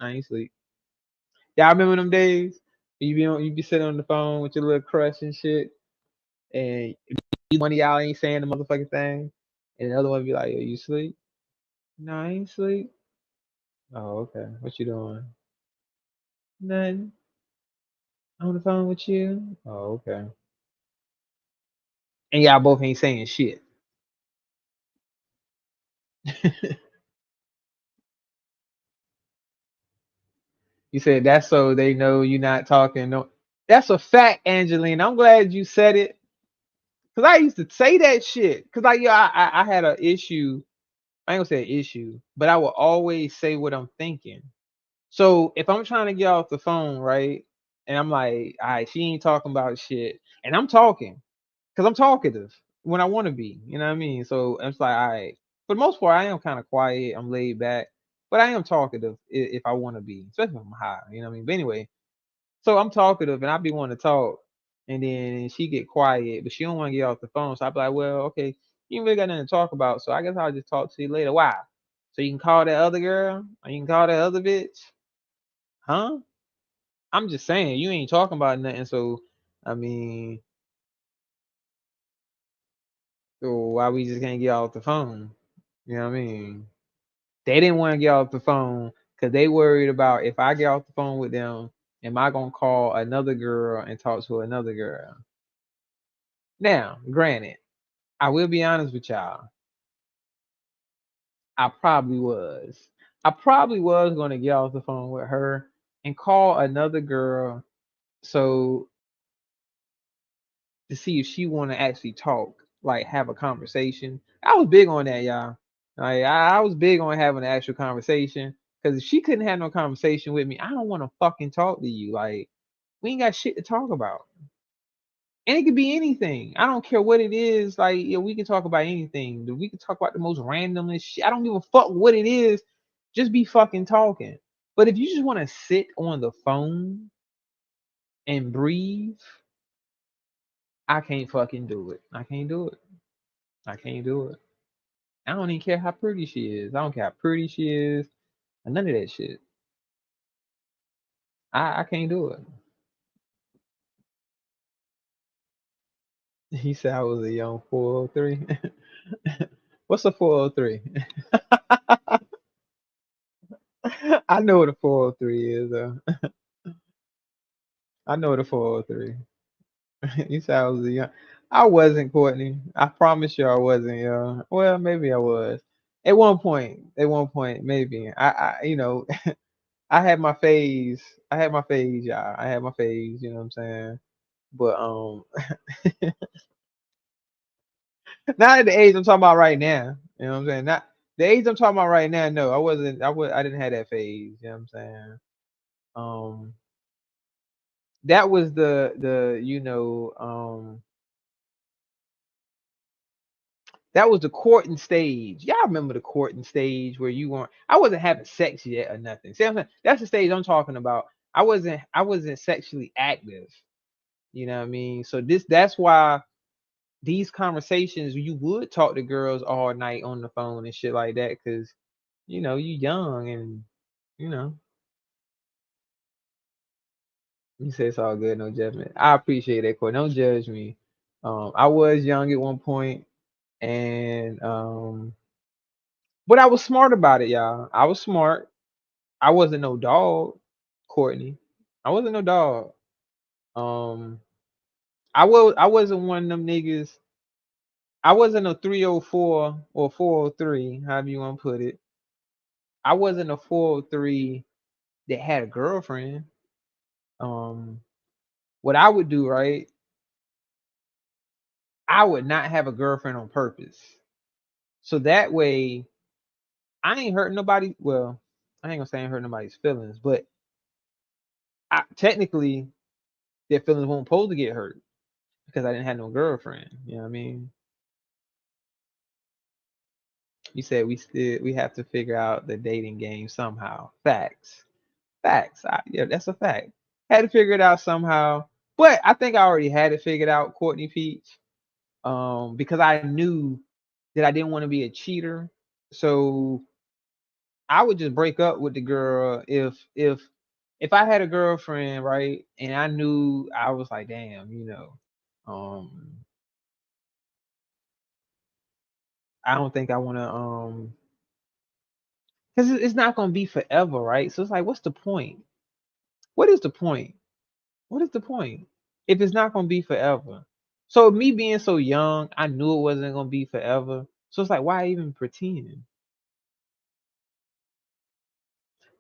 Speaker 1: Y'all remember them days? You be sitting on the phone with your little crush and shit, and one of y'all ain't saying the motherfucking thing, and the other one be like, "Yo, you sleep?" No, I ain't sleep. Oh, okay. What you doing? Nothing. I'm on the phone with you. Oh, okay. And y'all both ain't saying shit. You said that's so they know you're not talking. No, that's a fact, Angeline. I'm glad you said it. Cause I used to say that shit. Cause I had an issue. I ain't gonna say an issue, but I will always say what I'm thinking. So if I'm trying to get off the phone, right, and I'm like, all right, she ain't talking about shit, and I'm talking, cause I'm talkative when I want to be. You know what I mean? So it's like, all right. For the most part, I am kind of quiet. I'm laid back, but I am talkative if I want to be, especially if I'm high. You know what I mean? But anyway, so I'm talkative and I be wanting to talk, and then she get quiet, but she don't want to get off the phone. So I be like, well, okay, you ain't really got nothing to talk about, so I guess I'll just talk to you later. Why? So you can call that other girl, or you can call that other bitch, huh? I'm just saying you ain't talking about nothing. So I mean, so why we just can't get off the phone? You know what I mean? They didn't want to get off the phone because they worried about if I get off the phone with them, am I gonna call another girl and talk to another girl? Now, granted, I will be honest with y'all. I probably was. I probably was gonna get off the phone with her and call another girl so to see if she want to actually talk, like have a conversation. I was big on that, y'all. Like, I was big on having an actual conversation because if she couldn't have no conversation with me, I don't want to fucking talk to you. Like, we ain't got shit to talk about. And it could be anything. I don't care what it is. Like, yeah, we can talk about anything. We can talk about the most randomest shit. I don't give a fuck what it is. Just be fucking talking. But if you just want to sit on the phone and breathe, I can't fucking do it. I can't do it. I can't do it. I don't even care how pretty she is. I don't care how pretty she is. None of that shit. I can't do it. He said I was a young 403. What's a 403? I know what a 403 is. I know what a 403. You said I was a young. I wasn't, Courtney. I promise you I wasn't, yo. Well, maybe I was. At one point. Maybe. I had my phase. Y'all. I had my phase, you know what I'm saying? But not at the age I'm talking about right now. You know what I'm saying? Not the age I'm talking about right now. No, I wasn't. I didn't have that phase. You know what I'm saying? That was that was the courting stage. Y'all remember the courting stage where you weren't? I wasn't having sex yet or nothing. See what I'm saying? That's the stage I'm talking about. I wasn't sexually active. You know what I mean? So that's why these conversations you would talk to girls all night on the phone and shit like that because you young and you know you say it's all good, no judgment. I appreciate that, Corey. Don't judge me. I was young at one point, and but I was smart about it, y'all. I was smart. I wasn't no dog, Courtney. I wasn't no dog. Um, I wasn't one of them niggas. I wasn't a 304 or 403, however you want to put it. I wasn't a 403 that had a girlfriend. What I would do, right? I would not have a girlfriend on purpose. So that way, I ain't hurting nobody. Well, I ain't gonna say I ain't hurting nobody's feelings, but technically, their feelings weren't supposed to get hurt because I didn't have no girlfriend. You know what I mean? You said we have to figure out the dating game somehow. Facts. Yeah, that's a fact. Had to figure it out somehow. But I think I already had it figured out, Courtney Peach. Because I knew that I didn't want to be a cheater. So I would just break up with the girl if I had a girlfriend, right? And I knew I was like, damn, I don't think I want to because it's not gonna be forever, right? So it's like, what's the point? What is the point? What is the point if it's not gonna be forever? So me being so young, I knew it wasn't gonna be forever. So it's like, why even pretend?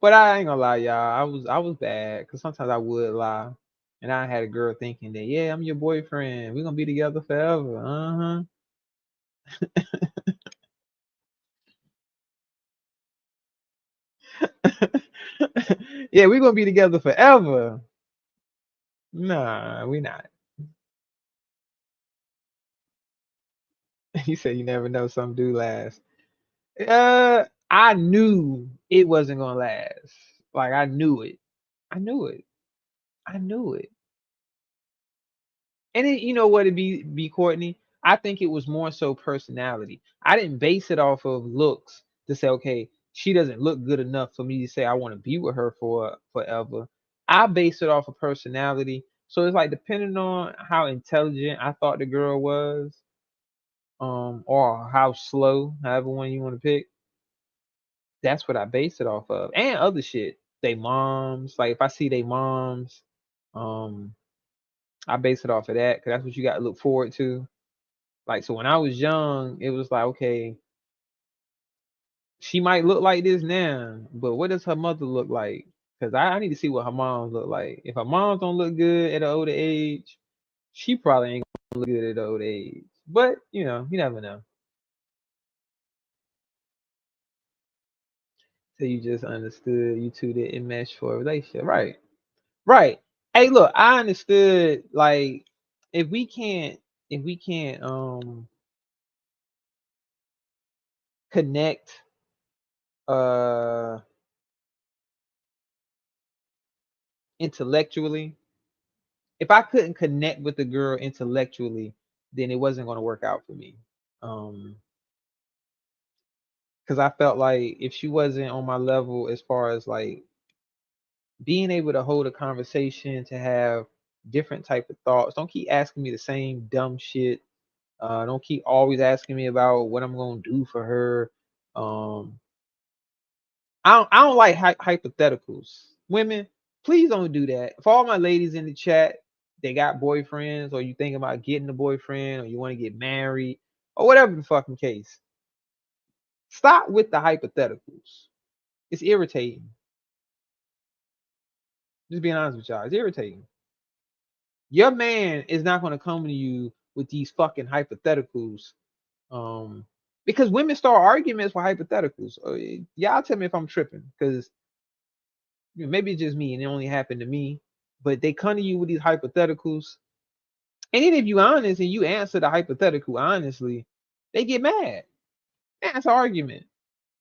Speaker 1: But I ain't gonna lie, y'all. I was bad because sometimes I would lie, and I had a girl thinking that, yeah, I'm your boyfriend. We're gonna be together forever. Yeah, we're gonna be together forever. Nah, we not. You said you never know, some do last. I knew it wasn't gonna last. Like I knew it. I knew it. I knew it. And you know what it be Courtney? I think it was more so personality. I didn't base it off of looks to say, okay, she doesn't look good enough for me to say I want to be with her for forever. I base it off of personality. So it's like depending on how intelligent I thought the girl was, or how slow, however one you want to pick. That's what I base it off of. And other shit. They moms. Like if I see they moms, I base it off of that because that's what you got to look forward to. Like, so when I was young, it was like, okay, she might look like this now, but what does her mother look like? Because I need to see what her mom look like. If her mom don't look good at an older age, she probably ain't gonna look good at an older age. But you never know. So you just understood you two didn't mesh for a relationship, right? Right. Hey, look, I understood. Like, if we can't connect uh intellectually, if I couldn't connect with the girl intellectually, then it wasn't going to work out for me. Because I felt like if she wasn't on my level as far as like being able to hold a conversation, to have different type of thoughts, don't keep asking me the same dumb shit. Don't keep always asking me about what I'm gonna do for her. I don't like hypotheticals. Women, please don't do that. For all my ladies in the chat, they got boyfriends, or you think about getting a boyfriend, or you want to get married, or whatever the fucking case. Stop with the hypotheticals. It's irritating. Just being honest with y'all, it's irritating. Your man is not going to come to you with these fucking hypotheticals. Because women start arguments with hypotheticals. Y'all tell me if I'm tripping, because maybe it's just me and it only happened to me. But they come to you with these hypotheticals, and then if you honest and you answer the hypothetical honestly, they get mad. That's an argument,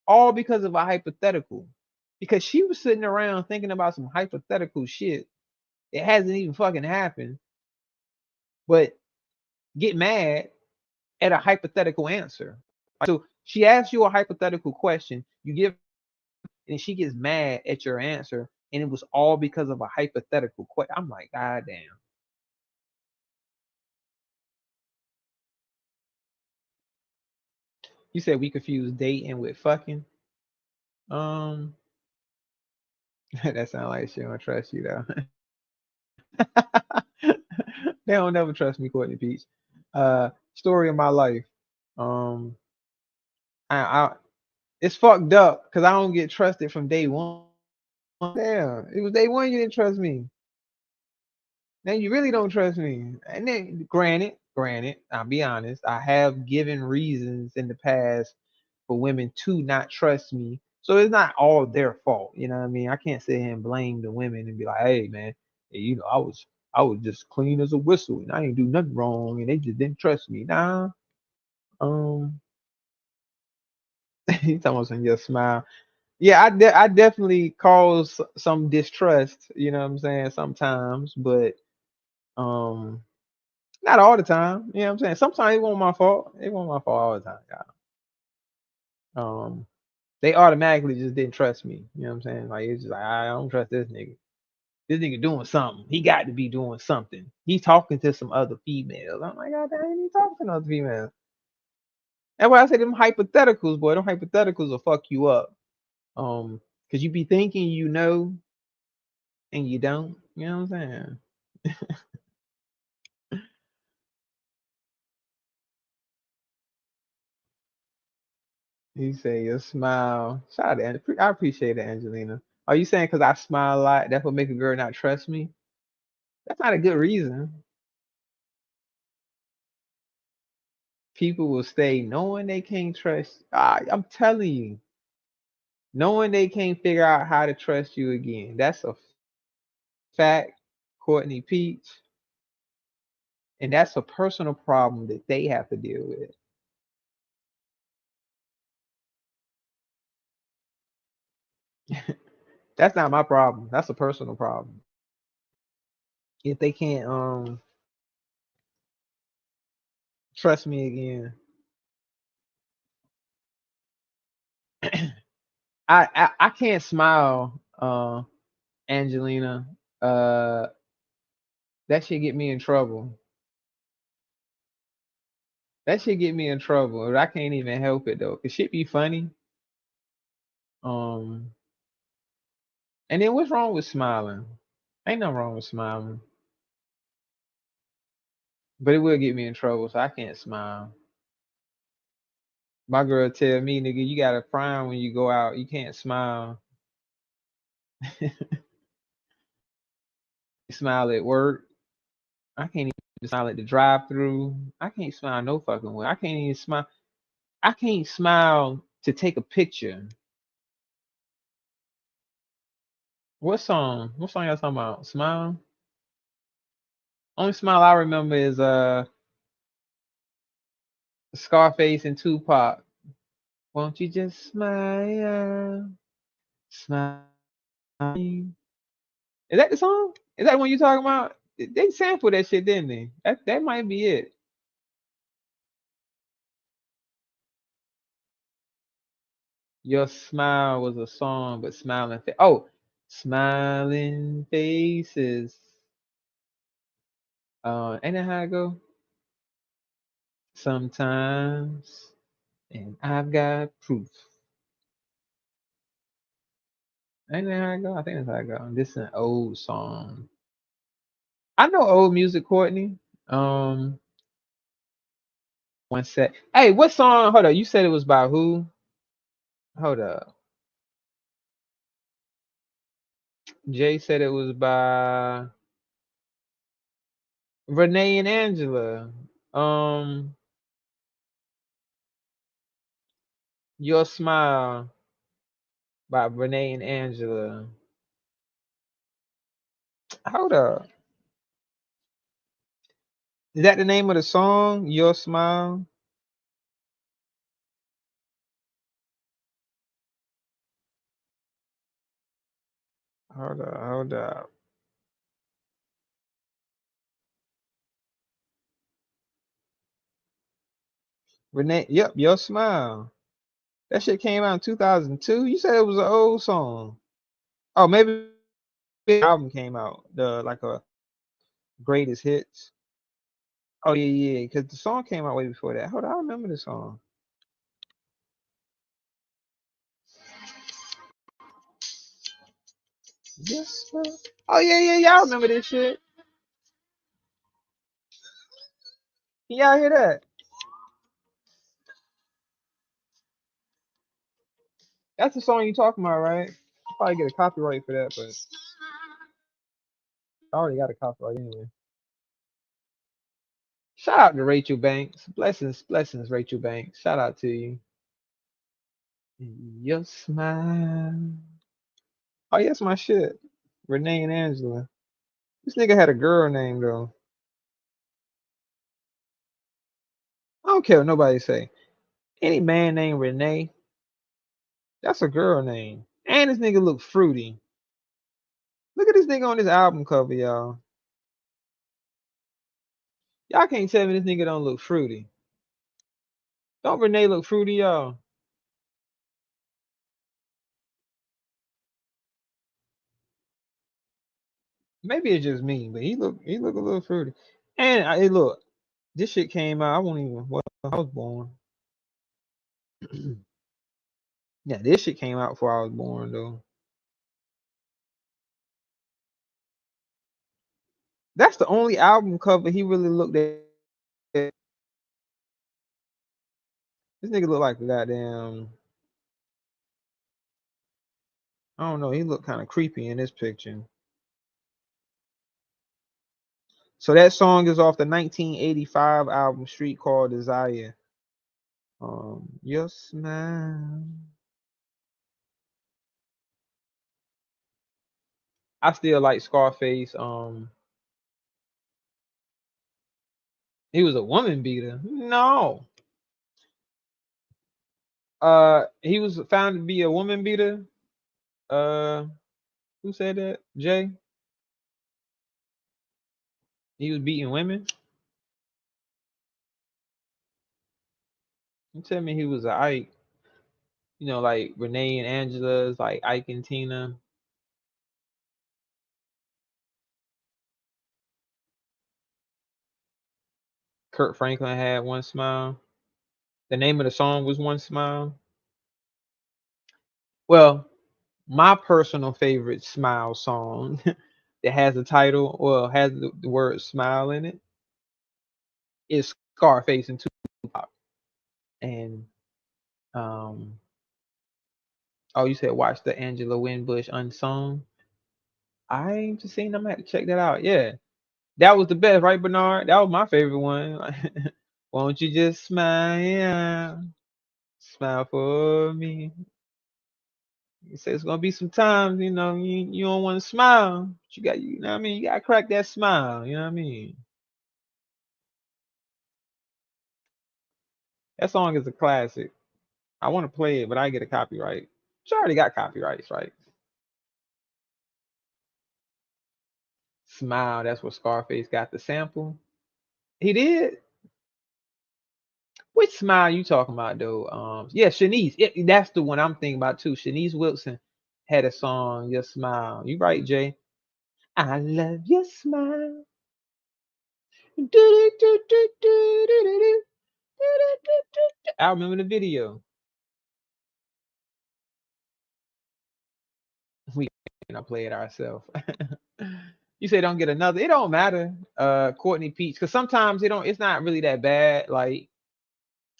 Speaker 1: all because of a hypothetical. Because she was sitting around thinking about some hypothetical shit. It hasn't even fucking happened, but get mad at a hypothetical answer. So she asks you a hypothetical question, you give, and she gets mad at your answer, and it was all because of a hypothetical question. I'm like, God damn. You said we confuse dating with fucking. That sounds like she don't trust you though. They don't never trust me, Courtney Peach. Story of my life. I it's fucked up because I don't get trusted from day one. Damn, it was day one you didn't trust me. Now you really don't trust me. And then granted, I'll be honest, I have given reasons in the past for women to not trust me. So it's not all their fault. You know what I mean? I can't sit here and blame the women and be like, hey man, I was I was just clean as a whistle and I ain't do nothing wrong and they just didn't trust me. Nah. He talking about some your smile. Yeah, I definitely cause some distrust, you know what I'm saying, sometimes, but not all the time. You know what I'm saying? Sometimes it wasn't my fault. It wasn't my fault all the time, y'all. They automatically just didn't trust me. You know what I'm saying? Like it's just like I don't trust this nigga. This nigga doing something. He got to be doing something. He's talking to some other females. I'm like, God damn, he talking to other females. That's why I say them hypotheticals, boy. Them hypotheticals will fuck you up. Cause you be thinking you know and you don't. You know what I'm saying? He say your smile. Shout out to I appreciate it, Angelina. Are you saying because I smile a lot, that's what make a girl not trust me? That's not a good reason. People will stay knowing they can't trust. I'm telling you, knowing they can't figure out how to trust you again. That's a fact, Courtney Peach. And that's a personal problem that they have to deal with. That's not my problem. That's a personal problem. If they can't trust me again. I can't smile, Angelina. That should get me in trouble. That should get me in trouble. But I can't even help it though. Cause shit be funny. And then what's wrong with smiling? Ain't nothing wrong with smiling. But it will get me in trouble, so I can't smile. My girl tell me, nigga, you gotta frown when you go out. You can't smile. Smile at work. I can't even smile at the drive-through. I can't smile no fucking way. I can't even smile. I can't smile to take a picture. What song? What song y'all talking about? Smile? Only smile I remember is Scarface and Tupac. Won't you just smile? Smile. Is that the song? Is that the one you talking about? They sampled that shit, didn't they? That might be it. Your smile was a song, but smiling face. Oh, smiling faces. Ain't that how it go? Sometimes, and I've got proof. Ain't that how it go? I think that's how it go. This is an old song. I know old music, Courtney. One sec. Hey, what song? Hold up. You said it was by who? Hold up. Jay said it was by Renee and Angela. Your Smile by Renee and Angela. Hold up. Is that the name of the song? Your Smile? Hold up, hold up. Renee, yep, Your Smile. That shit came out in 2002. You said it was an old song. Oh, maybe the album came out. The like a greatest hits. Oh yeah, because the song came out way before that. Hold on, I remember the song. Yes, sir. Oh yeah. I remember this shit. Can y'all hear that? That's the song you talking about, right? I'll probably get a copyright for that, but I already got a copyright anyway. Shout out to Rachel Banks. Blessings, Rachel Banks. Shout out to you. Your smile. Oh, yes, my shit. Renee and Angela. This nigga had a girl name though. I don't care what nobody say. Any man named Renee, that's a girl name. And this nigga look fruity. Look at this nigga on this album cover, y'all. Y'all can't tell me this nigga don't look fruity. Don't Renee look fruity, y'all? Maybe it's just me, but he look a little fruity. And hey, look, this shit came out. I won't even. Well, I was born. Yeah, this shit came out before I was born though. That's the only album cover he really looked at. This nigga look like a goddamn. I don't know. He looked kind of creepy in this picture. So that song is off the 1985 album Street Called Desire. Your smile. I still like Scarface. He was a woman beater. No. He was found to be a woman beater. Who said that? Jay? He was beating women? You tell me he was a Ike. You know, like Renee and Angela's, like Ike and Tina. Kurt Franklin had One Smile. The name of the song was One Smile. Well, my personal favorite Smile song that has the title, well, has the word smile in it, is Scarface and Tupac. And oh, you said watch the Angela Winbush Unsung. I ain't just seen. I'm gonna have to check that out. Yeah, that was the best, right, Bernard? That was my favorite one. Won't you just smile, smile for me? You say it's gonna be some times, you know, you don't want to smile. But you got, you know what I mean? You gotta crack that smile, you know what I mean? That song is a classic. I want to play it, but I get a copyright. She already got copyrights, right? Smile, that's where Scarface got the sample. He did. Which Smile you talking about though? Yeah, Shanice. That's the one I'm thinking about too. Shanice Wilson had a song, Your Smile. You right, Jay? I love your smile. I remember the video. We gonna play it ourselves. You say don't get another. It don't matter. Courtney Peach, because sometimes it's not really that bad. Like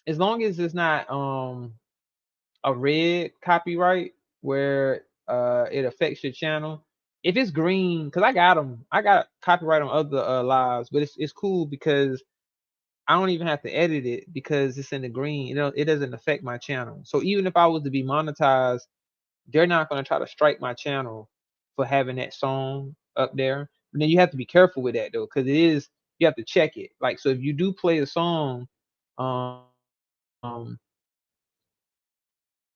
Speaker 1: as long as it's not a red copyright where it affects your channel. If it's green, because I got copyright on other lives, but it's cool because I don't even have to edit it because it's in the green. You know, it doesn't affect my channel. So even if I was to be monetized, they're not going to try to strike my channel for having that song up there. And then you have to be careful with that though, because you have to check it. Like, so if you do play a song,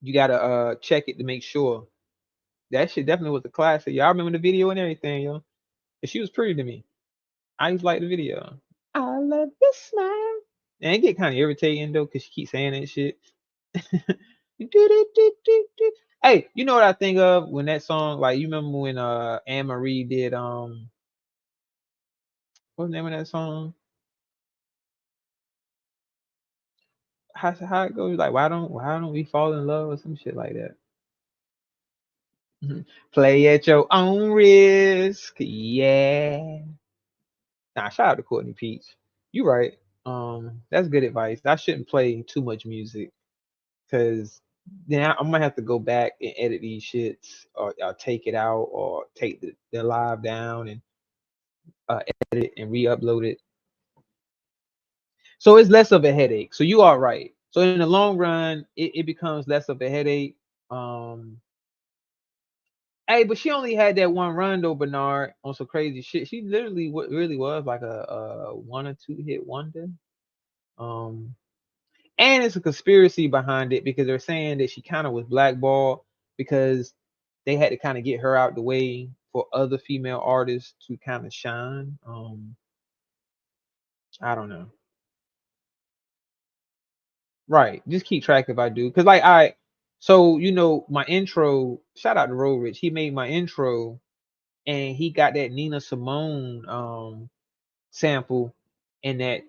Speaker 1: you gotta check it to make sure. That shit definitely was a classic. Y'all remember the video and everything, yo. And she was pretty to me. I used to like the video. I love your smile. And it get kind of irritating though, because she keeps saying that shit. Hey, you know what I think of when that song, like you remember when Anne Marie did what's the name of that song? How it goes, like why don't we fall in love or some shit like that? Play at your own risk. Yeah. Nah, shout out to Courtney Peach. You right. That's good advice. I shouldn't play too much music because then I'm gonna have to go back and edit these shits or take it out or take the live down and edit and re-upload it. So it's less of a headache. So you are right. So in the long run, it becomes less of a headache. Hey, but she only had that one run though, Bernard, on some crazy shit. She literally really was like a 1 or 2 hit wonder. And it's a conspiracy behind it because they're saying that she kind of was blackballed because they had to kind of get her out the way for other female artists to kind of shine. I don't know. Right. Just keep track if I do. Cause like so you know my intro, shout out to Roll Rich. He made my intro and he got that Nina Simone sample in that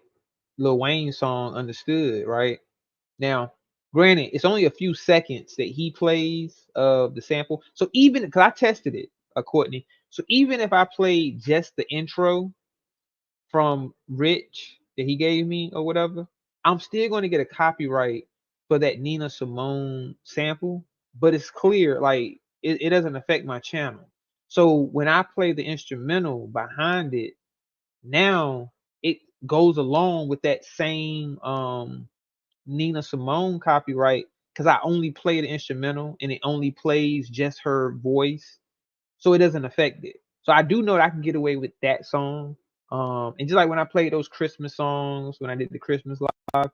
Speaker 1: Lil Wayne song Understood, right? Now, granted, it's only a few seconds that he plays of the sample. So even because I tested it, Courtney. So even if I played just the intro from Rich that he gave me or whatever, I'm still going to get a copyright for that Nina Simone sample. But it's clear, like it doesn't affect my channel. So when I play the instrumental behind it, now it goes along with that same Nina Simone copyright because I only play the instrumental and it only plays just her voice, so it doesn't affect it. So I do know that I can get away with that song. And just like when I played those Christmas songs, when I did the Christmas live,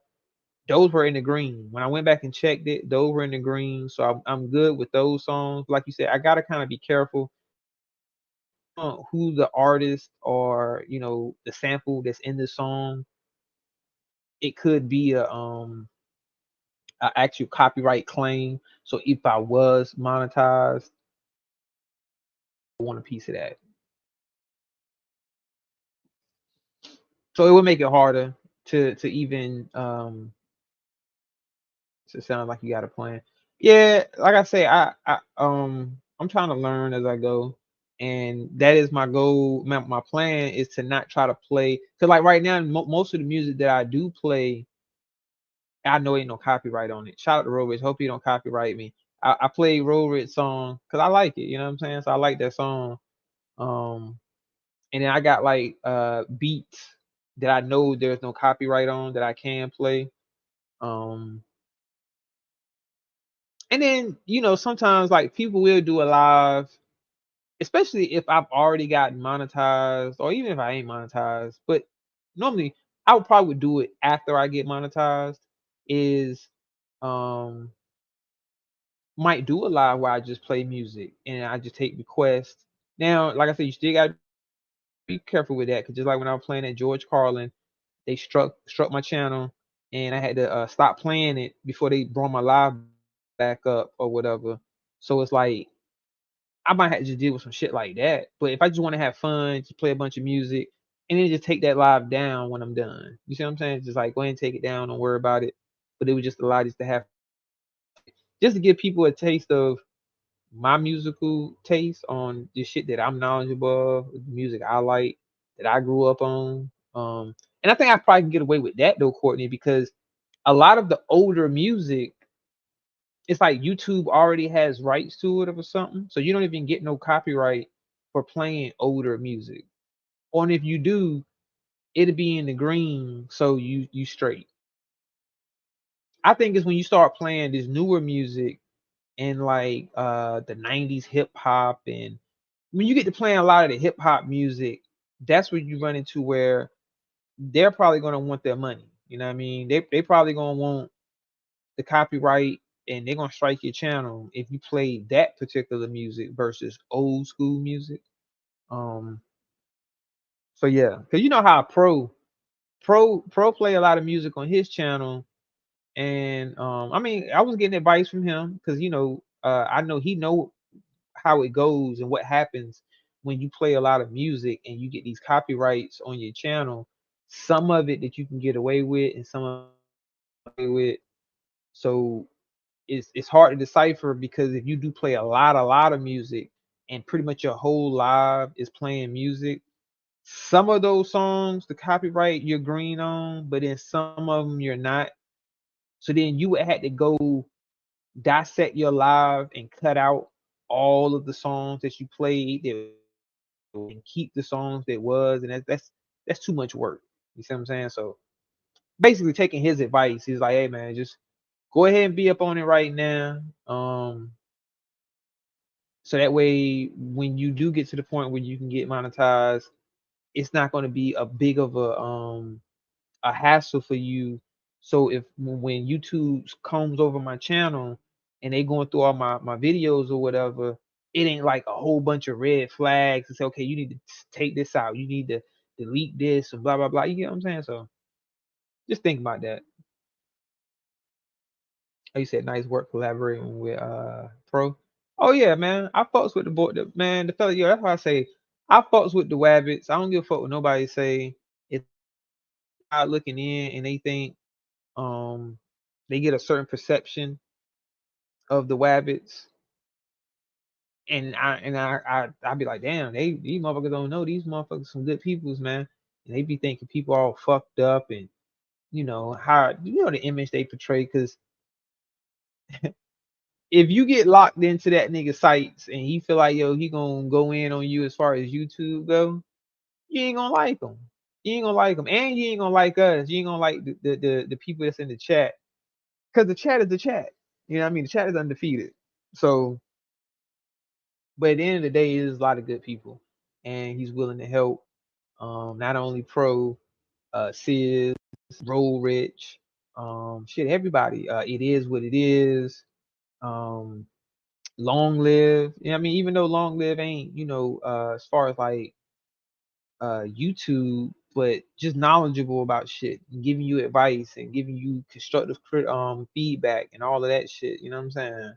Speaker 1: those were in the green. When I went back and checked it, those were in the green. So I'm good with those songs. Like you said, I gotta kind of be careful who the artist or the sample that's in the song. It could be a actual copyright claim. So if I was monetized, I want a piece of that. So it would make it harder to even to sound like you got a plan. Yeah, like I say, I'm trying to learn as I go, and that is my goal. My plan is to not try to play because like right now, most of the music that I do play, I know ain't no copyright on it. Shout out to Roll Rich. Hope you don't copyright me. I play Roll Rich song because I like it. You know what I'm saying? So I like that song. And then I got like beats that I know there's no copyright on that I can play. And then sometimes like people will do a live, especially if I've already gotten monetized or even if I ain't monetized. But normally I would probably do it after I get monetized. Is might do a live where I just play music and I just take requests. Now, like I said, you still gotta be careful with that because just like when I was playing at George Carlin, they struck my channel and I had to stop playing it before they brought my live back up or whatever. So it's like I might have to just deal with some shit like that. But if I just want to have fun, just play a bunch of music, and then just take that live down when I'm done. You see what I'm saying? Just like go ahead and take it down, don't worry about it. But it would just allow this to have just to give people a taste of my musical taste on the shit that I'm knowledgeable of, the music I like, that I grew up on. And I think I probably can get away with that though, Courtney, because a lot of the older music, it's like YouTube already has rights to it or something. So you don't even get no copyright for playing older music. Or if you do, it'll be in the green, so you straight. I think it's when you start playing this newer music and like the 90s hip hop, and when you get to playing a lot of the hip hop music, that's where you run into where they're probably gonna want their money. You know what I mean? They probably gonna want the copyright and they're gonna strike your channel if you play that particular music versus old school music. So yeah, because you know how Pro play a lot of music on his channel, and I mean I was getting advice from him because I know he know how it goes and what happens when you play a lot of music and you get these copyrights on your channel. Some of it that you can get away with and some of it with. So it's hard to decipher because if you do play a lot of music and pretty much your whole live is playing music, some of those songs the copyright you're green on, but then some of them you're not. So then you would have to go dissect your live and cut out all of the songs that you played and keep the songs that was, and that's too much work. You see what I'm saying? So basically taking his advice, he's like, hey man, just go ahead and be up on it right now. So that way, when you do get to the point where you can get monetized, it's not going to be a big of a hassle for you. So if when YouTube combs over my channel and they going through all my videos or whatever, it ain't like a whole bunch of red flags and say, okay, you need to take this out, you need to delete this and blah blah blah. You get what I'm saying? So just think about that. Oh, you said nice work collaborating with Pro. Oh yeah, man. I fucks with the boy, the fella. Yeah, that's why I say I fucks with the Wabbits. I don't give a fuck what nobody say. If I'm looking in and they think they get a certain perception of the Wabbits, and I'd be like, damn, these motherfuckers don't know, these motherfuckers some good peoples, man. And they be thinking people all fucked up and how the image they portray. Because if you get locked into that nigga sites and he feel like he gonna go in on you as far as YouTube go, you ain't gonna like him. You ain't gonna like him, and you ain't gonna like us. You ain't gonna like the people that's in the chat, because the chat is the chat. You know what I mean? The chat is undefeated. So, but at the end of the day, there's a lot of good people, and he's willing to help. Not only Pro, Sis, Roll Rich, shit, everybody. It is what it is. Long Live. I mean, even though Long Live ain't, as far as like YouTube, but just knowledgeable about shit, and giving you advice and giving you constructive feedback and all of that shit. You know what I'm saying?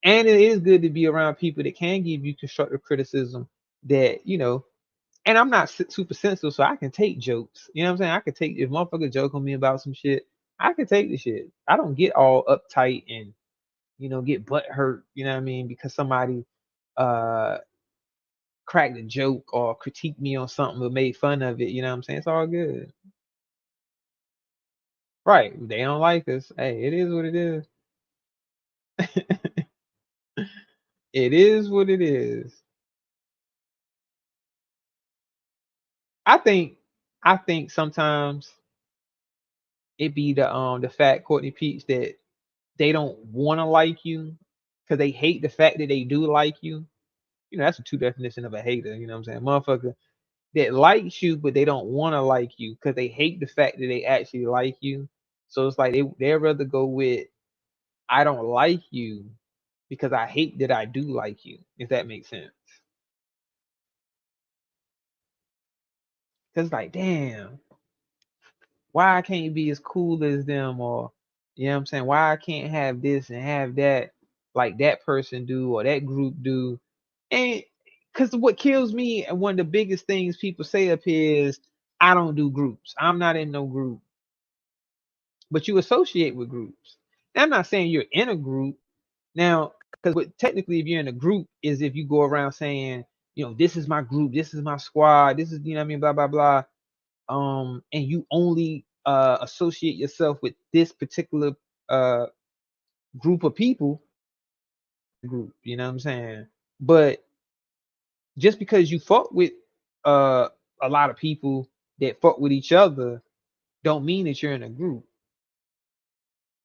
Speaker 1: And it is good to be around people that can give you constructive criticism. That and I'm not super sensitive, so I can take jokes. You know what I'm saying? I can take, if motherfucker joke on me about some shit, I can take the shit. I don't get all uptight and get butt hurt. You know what I mean? Because somebody cracked a joke or critiqued me on something or made fun of it. You know what I'm saying? It's all good. Right? They don't like us. Hey, it is what it is. It is what it is. I think sometimes it be the fact, Courtney Peach, that they don't want to like you because they hate the fact that they do like you. That's a two definition of a hater. You know what I'm saying? Motherfucker that likes you, but they don't want to like you because they hate the fact that they actually like you. So it's like they'd rather go with, I don't like you because I hate that I do like you, if that makes sense. Because like, damn, why I can't be as cool as them, or you know what I'm saying? Why I can't have this and have that like that person do or that group do? And because what kills me, and one of the biggest things people say up here is, I don't do groups. I'm not in no group. But you associate with groups. Now, I'm not saying you're in a group. Now, because technically if you're in a group is if you go around saying, this is my group, this is my squad, this is, what I mean, blah, blah, blah. And you only associate yourself with this particular group of people, you know what I'm saying? But just because you fuck with a lot of people that fuck with each other don't mean that you're in a group.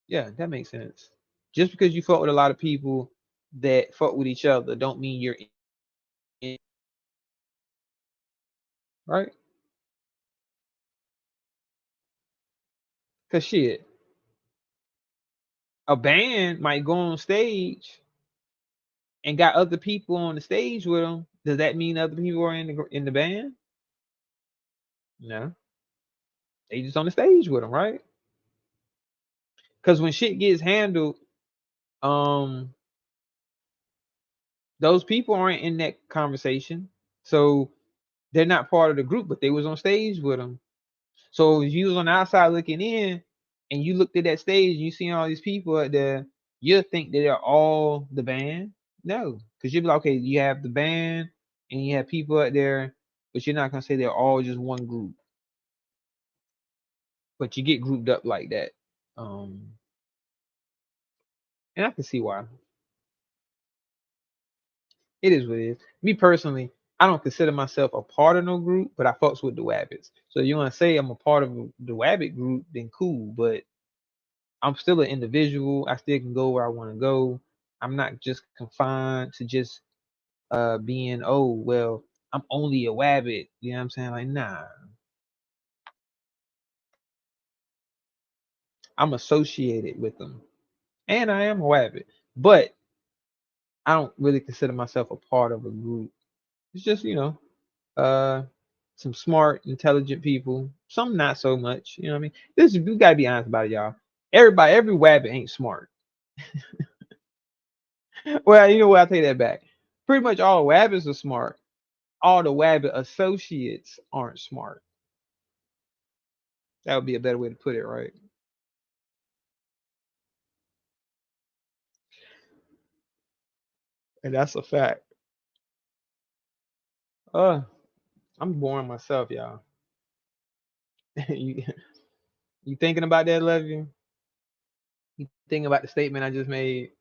Speaker 1: Yeah, that makes sense. Just because you fuck with a lot of people that fuck with each other don't mean you're in, right? Cause shit, a band might go on stage and got other people on the stage with them. Does that mean other people are in the band? No, they just on the stage with them, right? Cause when shit gets handled, those people aren't in that conversation, so they're not part of the group, but they was on stage with them. So if you was on the outside looking in and you looked at that stage and you see all these people out there, you'll think that they're all the band. No, because you'll be like, okay, you have the band and you have people out there, but you're not gonna say they're all just one group. But you get grouped up like that. And I can see why. It is what it is. Me personally, I don't consider myself a part of no group, but I fucks with the Wabbits. So you want to say I'm a part of the Wabbit group, then cool. But I'm still an individual. I still can go where I want to go. I'm not just confined to just being, oh well, I'm only a wabbit. You know what I'm saying? Like, nah. I'm associated with them. And I am a wabbit. But I don't really consider myself a part of a group. It's just, some smart, intelligent people. Some not so much. You know what I mean? You gotta be honest about it, y'all. Every wabbit ain't smart. Well, you know what? I'll take that back. Pretty much all wabbits are smart. All the wabbit associates aren't smart. That would be a better way to put it, right? And that's a fact. I'm boring myself, y'all. you thinking about that, Love You? You thinking about the statement I just made?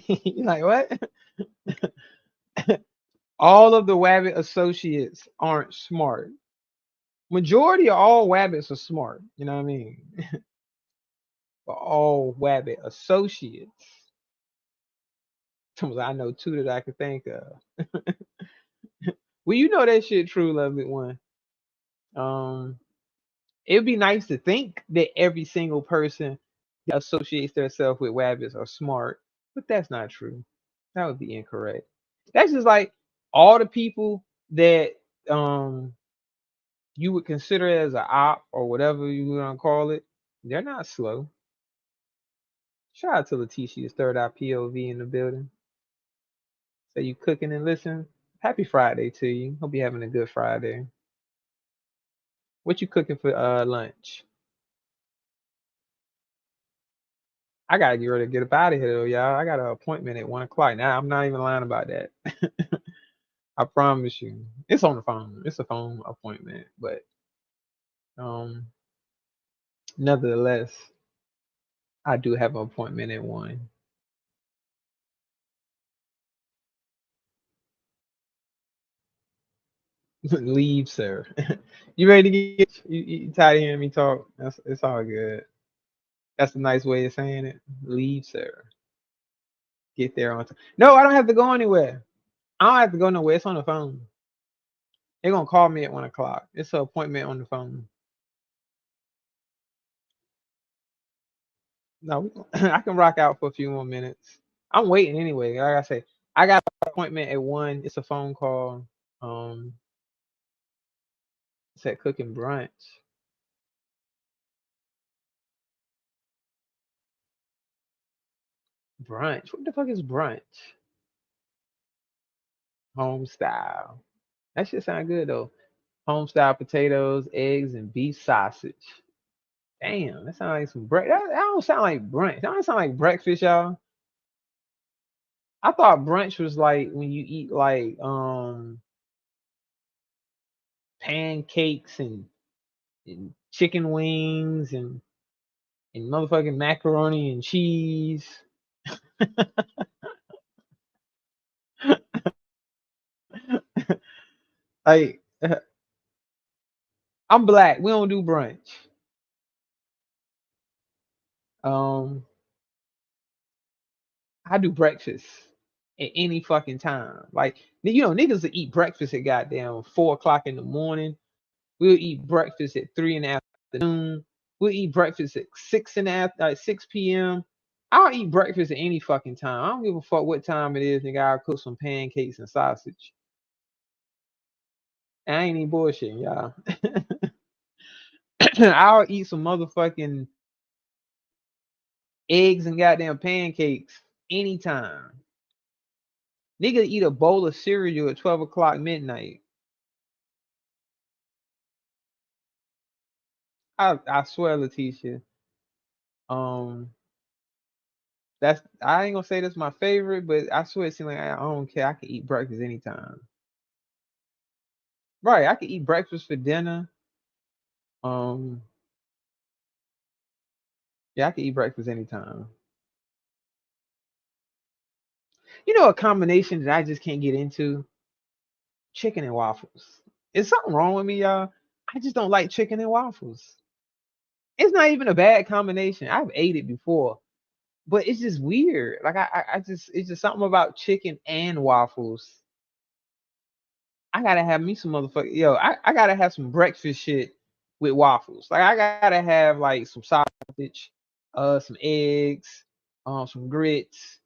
Speaker 1: You're like, what? All of the wabbit associates aren't smart. Majority of all wabbits are smart. You know what I mean? But all wabbit associates. I know two that I could think of. Well, you know that shit true, Lovely One. It'd be nice to think that every single person that associates themselves with wabbits are smart, but that's not true. That would be incorrect. That's just like all the people that you would consider as an op or whatever you want to call it. They're not slow. Shout out to Letitia's third eye POV in the building. So you cooking and listening? Happy Friday to you. Hope you're having a good Friday. What you cooking for lunch? I gotta get ready to get up out of here though, y'all. I got an appointment at 1 o'clock. Now I'm not even lying about that. I promise you. It's on the phone. It's a phone appointment, but nevertheless, I do have an appointment at 1. Leave, sir. You ready to get you tired of hearing me talk? It's all good. That's a nice way of saying it. Leave, sir. Get there on time. No, I don't have to go anywhere. I don't have to go nowhere. It's on the phone. They're gonna call me at 1 o'clock. It's an appointment on the phone. No, I can rock out for a few more minutes. I'm waiting anyway. Like I say, I got an appointment at 1. It's a phone call. It's at cooking brunch. Brunch? What the fuck is brunch? Home style. That shit sound good though. Home style potatoes, eggs, and beef sausage. Damn, that sounds like some breakfast. That don't sound like brunch. That don't sound like breakfast, y'all. I thought brunch was like when you eat like pancakes and chicken wings and motherfucking macaroni and cheese. Like, I'm black. We don't do brunch. I do breakfast at any fucking time. Like, niggas that eat breakfast at goddamn 4 o'clock in the morning. We'll eat breakfast at 3 in the afternoon. We'll eat breakfast at 6 p.m. I'll eat breakfast at any fucking time. I don't give a fuck what time it is, nigga. I'll cook some pancakes and sausage. I ain't even bullshitting, y'all. I'll eat some motherfucking eggs and goddamn pancakes anytime. Nigga eat a bowl of cereal at 12 o'clock midnight. I swear, Letitia. I ain't gonna say that's my favorite, but I swear it seems like I don't care. I can eat breakfast anytime. Right, I can eat breakfast for dinner. Yeah, I can eat breakfast anytime. You know a combination that I just can't get into? Chicken and waffles. Is something wrong with me, y'all? I just don't like chicken and waffles. It's not even a bad combination. I've ate it before, but it's just weird. Like I just it's just something about chicken and waffles. I gotta have me some motherfucker. Yo, I gotta have some breakfast shit with waffles. Like I gotta have like some sausage, some eggs, some grits,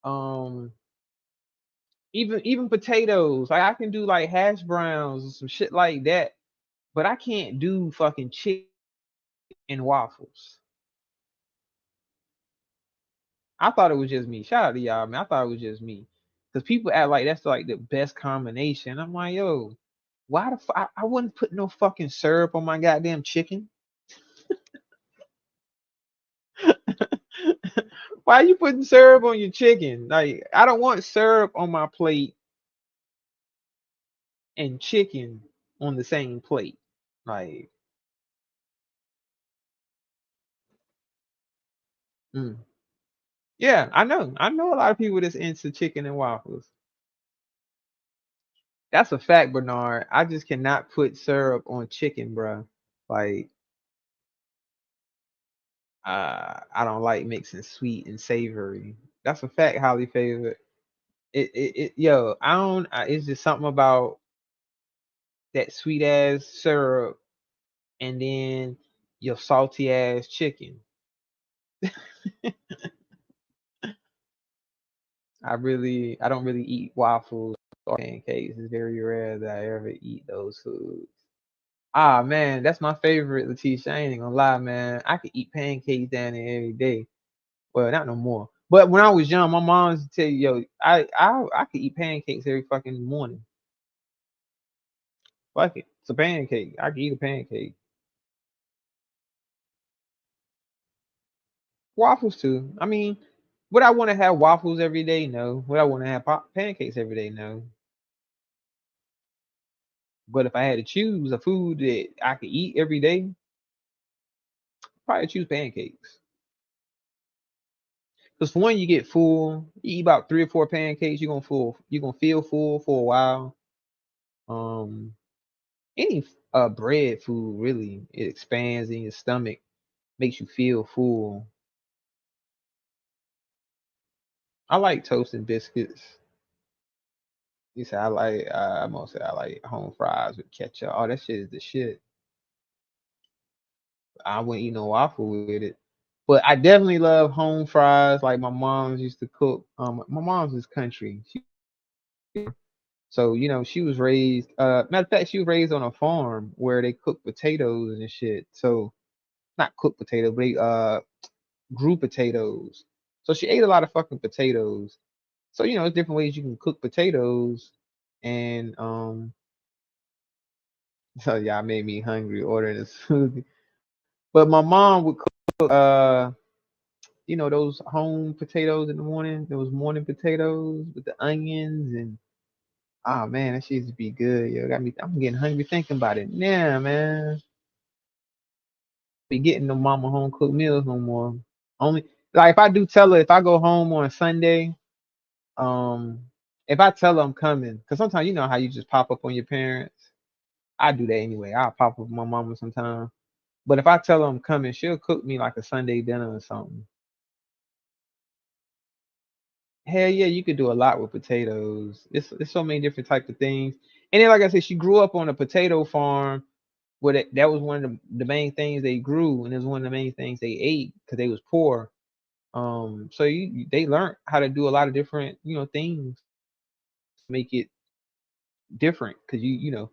Speaker 1: um, even potatoes. Like I can do like hash browns and some shit like that. But I can't do fucking chicken and waffles. I thought it was just me. Shout out to y'all, man. I thought it was just me. Because people act like that's like the best combination. I'm like, yo, why the fuck? I wouldn't put no fucking syrup on my goddamn chicken. Why are you putting syrup on your chicken? Like, I don't want syrup on my plate and chicken on the same plate. Like, yeah, I know. I know a lot of people that's into chicken and waffles. That's a fact, Bernard. I just cannot put syrup on chicken, bro. Like, I don't like mixing sweet and savory. That's a fact, highly favored. Yo, I don't. It's just something about that sweet ass syrup and then your salty ass chicken. I don't really eat waffles or pancakes. It's very rare that I ever eat those foods. Ah man, that's my favorite, Letitia. I ain't even gonna lie, man. I could eat pancakes down there every day. Well, not no more. But when I was young, my mom used to tell you, yo, I could eat pancakes every fucking morning. Fuck it. It's a pancake. I could eat a pancake. Waffles too. I mean, would I want to have waffles every day? No. Would I want to have pancakes every day? No. But if I had to choose a food that I could eat every day, probably choose pancakes. Because for one, you get full. You eat about 3 or 4 pancakes, you're gonna feel full for a while. Any bread food really, it expands in your stomach, makes you feel full. I like toast and biscuits. You say I like I'm gonna say I like home fries with ketchup. Oh, that shit is the shit. I wouldn't eat no waffle with it. But I definitely love home fries like my mom's used to cook. My mom's is country. So, she was raised matter of fact, she was raised on a farm where they cook potatoes and shit. So not cooked potatoes, but they grew potatoes. So she ate a lot of fucking potatoes. So, there's different ways you can cook potatoes. And so y'all made me hungry ordering this food. But my mom would cook those home potatoes in the morning, those morning potatoes with the onions and oh man, that shit used to be good. Yo, I'm getting hungry thinking about it. Yeah, man. Be getting no mama home cooked meals no more. Only like if I do tell her if I go home on a Sunday, um, if I tell her I'm coming, because sometimes you know how you just pop up on your parents. I do that anyway. I'll pop up with my mama sometimes. But if I tell her I'm coming, she'll cook me like a Sunday dinner or something. Hell yeah, you could do a lot with potatoes. It's so many different types of things. And then, like I said, she grew up on a potato farm where that was one of the main things they grew, and it was one of the main things they ate because they was poor. So they learned how to do a lot of different things to make it different because you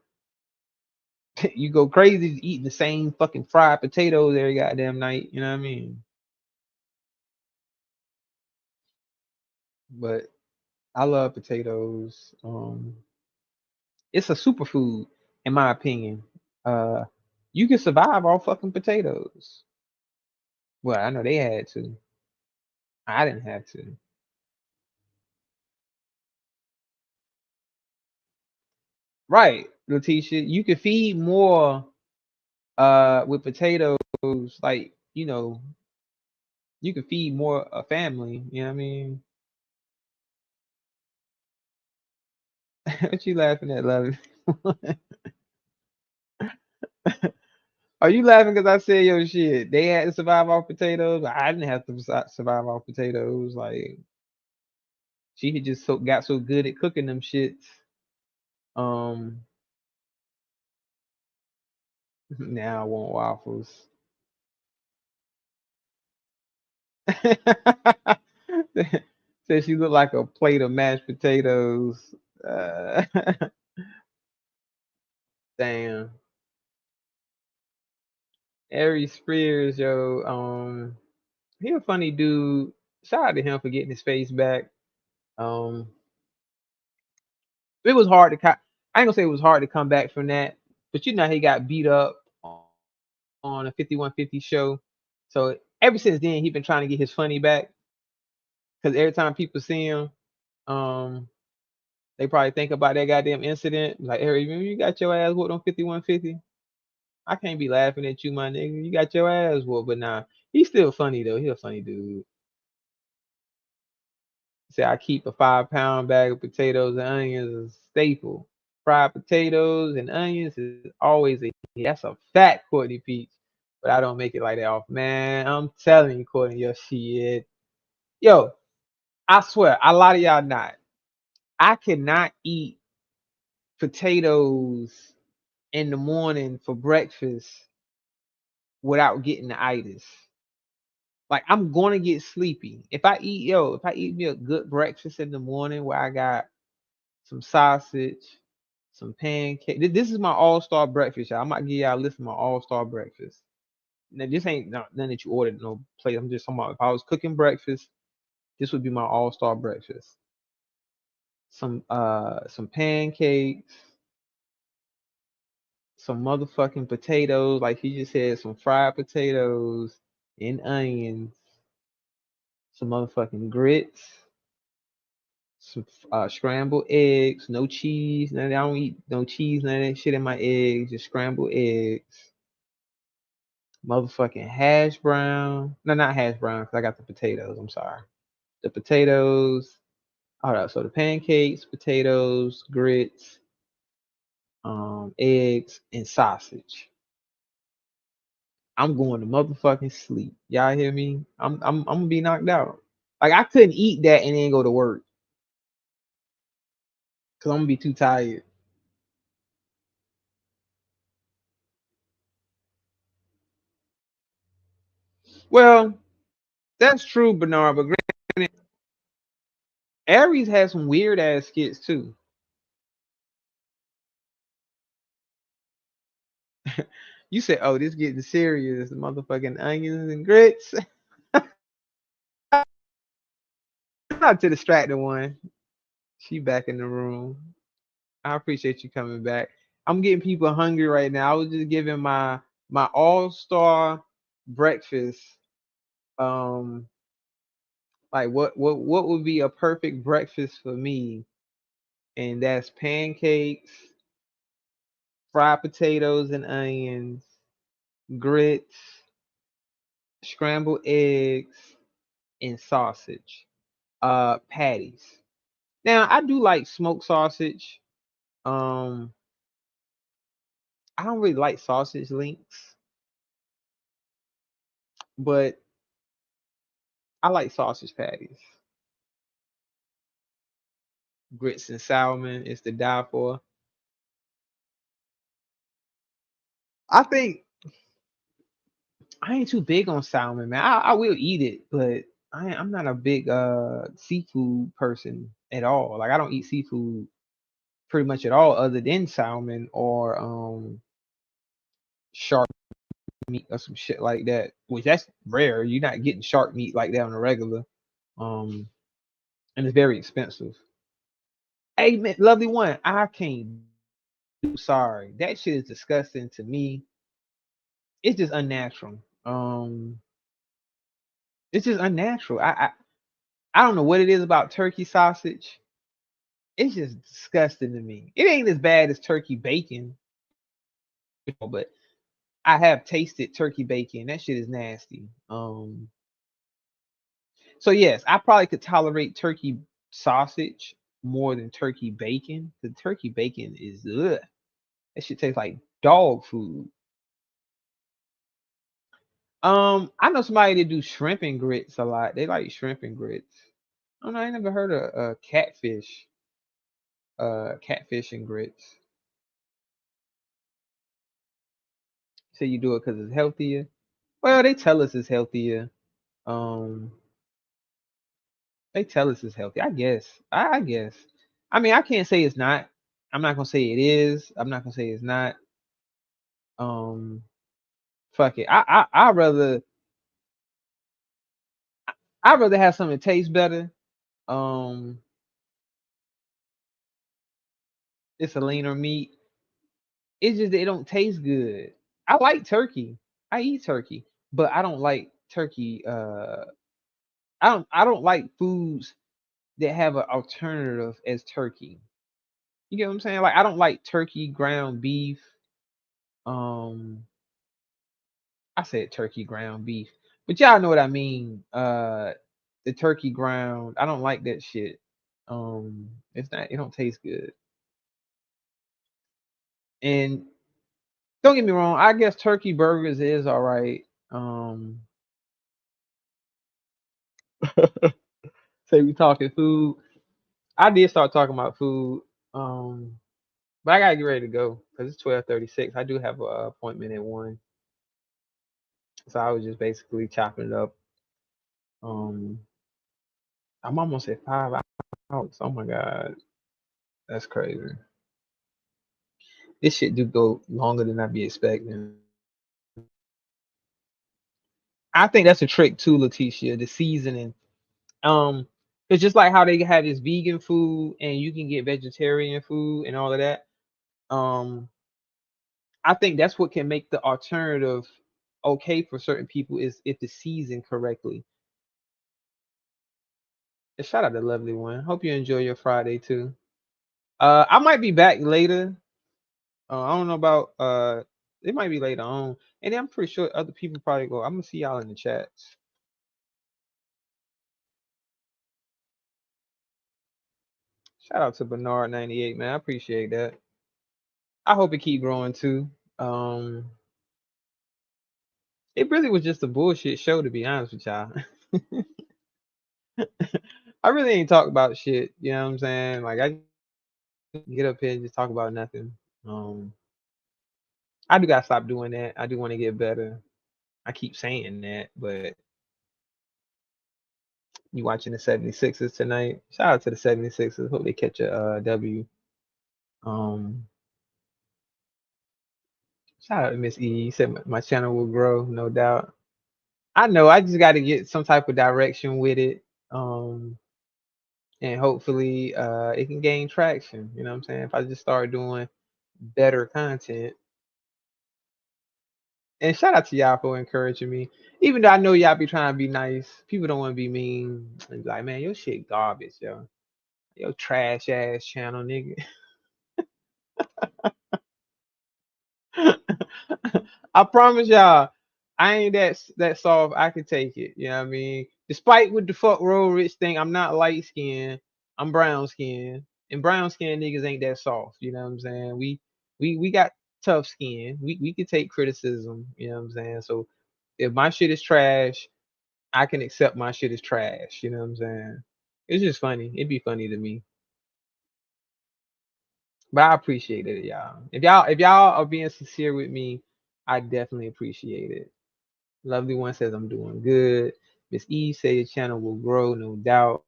Speaker 1: go crazy eating the same fucking fried potatoes every goddamn night. You know what I mean? But I love potatoes. It's a superfood, in my opinion. Uh, you can survive off fucking potatoes. Well, I know they had to. I didn't have to. Right, Letitia. You could feed more with potatoes, like, you could feed more a family, you know what I mean? What you laughing at, love? Are you laughing because I said yo shit? They had to survive off potatoes. I didn't have to survive off potatoes. Like she had just got so good at cooking them shits. Now I want waffles. Said she looked like a plate of mashed potatoes. Damn. Ari Spears, yo, he a funny dude. Shout out to him for getting his face back. It was hard to I ain't gonna say it was hard to come back from that, but you know he got beat up on a 5150 show. So ever since then he been trying to get his funny back. Cause every time people see him, they probably think about that goddamn incident. Like, Harry, you got your ass whooped on 5150. I can't be laughing at you, my nigga. You got your ass whooped, but nah, he's still funny though. He's a funny dude. Say I keep a 5-pound bag of potatoes and onions as a staple. Fried potatoes and onions is always that's a fact, Courtney Peach. But I don't make it like that off, man. I'm telling you, Courtney, your shit. Yo, I swear, a lot of y'all not. I cannot eat potatoes in the morning for breakfast without getting the itis. Like I'm gonna get sleepy. If I eat me a good breakfast in the morning where I got some sausage, some pancake. This is my all-star breakfast, y'all. I might give y'all a list of my all-star breakfast. Now this ain't none that you ordered no plate. I'm just talking about if I was cooking breakfast, this would be my all-star breakfast. Some pancakes, some motherfucking potatoes, like he just said, some fried potatoes and onions, some motherfucking grits, some scrambled eggs, no cheese. I don't eat no cheese, none of that shit in my eggs, just scrambled eggs. Motherfucking hash brown. No, not hash brown, because I got the potatoes. I'm sorry. The potatoes. Hold up. So the pancakes, potatoes, grits, eggs, and sausage. I'm going to motherfucking sleep. Y'all hear me? I'm gonna be knocked out. Like I couldn't eat that and then go to work. Cause I'm gonna be too tired. Well, that's true, Bernard, but granted, Aries has some weird ass skits too. You said, "Oh, this getting serious, motherfucking onions and grits." Not to distract the one. She back in the room. I appreciate you coming back. I'm getting people hungry right now. I was just giving my all-star breakfast. Like what would be a perfect breakfast for me? And that's pancakes, fried potatoes and onions, grits, scrambled eggs, and sausage. Patties. Now I do like smoked sausage. I don't really like sausage links, but I like sausage patties. Grits and salmon is to die for. I think I ain't too big on salmon, man. I will eat it, but I'm not a big seafood person at all. Like I don't eat seafood pretty much at all other than salmon or shark meat or some shit like that. Which that's rare. You're not getting shark meat like that on a regular. And it's very expensive. Hey man, lovely one, I can't sorry. That shit is disgusting to me. It's just unnatural. It's just unnatural. I don't know what it is about turkey sausage. It's just disgusting to me. It ain't as bad as turkey bacon, but I have tasted turkey bacon. That shit is nasty. So yes, I probably could tolerate turkey sausage more than turkey bacon. The turkey bacon is ugh. That shit tastes like dog food. I know somebody that do shrimp and grits a lot. They like shrimp and grits. I don't know. I never heard of catfish. Catfish and grits. So you do it because it's healthier. Well, they tell us it's healthier. They tell us it's healthy. I guess. I guess. I mean, I can't say it's not. I'm not gonna say it is. I'm not gonna say it's not. Fuck it. I'd rather have something that tastes better. It's a leaner meat. It's just it don't taste good. I like turkey. I eat turkey, but I don't like turkey. I don't like foods that have an alternative as turkey. You get what I'm saying? Like I don't like turkey ground beef. I said turkey ground beef, but y'all know what I mean. The turkey ground. I don't like that shit. It's not. It don't taste good. And don't get me wrong. I guess turkey burgers is all right. Say we talking food. I did start talking about food. But I gotta get ready to go because it's 12:36. I do have an appointment at 1. So I was just basically chopping it up. I'm almost at 5 hours. Oh my god, that's crazy. This shit do go longer than I be expecting. I think that's a trick too, Leticia. The seasoning. It's just like how they have this vegan food and you can get vegetarian food and all of that. I think that's what can make the alternative okay for certain people is if the season correctly. And shout out to Lovely One. Hope you enjoy your Friday too. I might be back later. I don't know about it might be later on. And I'm pretty sure other people probably go. I'm gonna see y'all in the chats. Shout out to Bernard98, man. I appreciate that. I hope it keep growing too. It really was just a bullshit show to be honest with y'all. I really ain't talk about shit, you know what I'm saying? Like I get up here and just talk about nothing. I do gotta stop doing that. I do want to get better. I keep saying that, but you watching the 76ers tonight. Shout out to the 76ers. Hope they catch a W. Shout out to Miss E. You said my channel will grow, no doubt. I know. I just got to get some type of direction with it, and hopefully, it can gain traction. You know what I'm saying? If I just start doing better content. And shout out to y'all for encouraging me. Even though I know y'all be trying to be nice, people don't want to be mean. And be like, man, your shit garbage, yo. Your trash ass channel, nigga. I promise y'all, I ain't that soft. I can take it. You know what I mean? Despite what the fuck Roll Rich thing, I'm not light skinned. I'm brown skinned. And brown skinned niggas ain't that soft. You know what I'm saying? We got tough skin. We can take criticism. You know what I'm saying? So if my shit is trash, I can accept my shit is trash. You know what I'm saying? It's just funny. It'd be funny to me. But I appreciate it, y'all. If y'all are being sincere with me, I definitely appreciate it. Lovely One says I'm doing good. Miss E says your channel will grow, no doubt.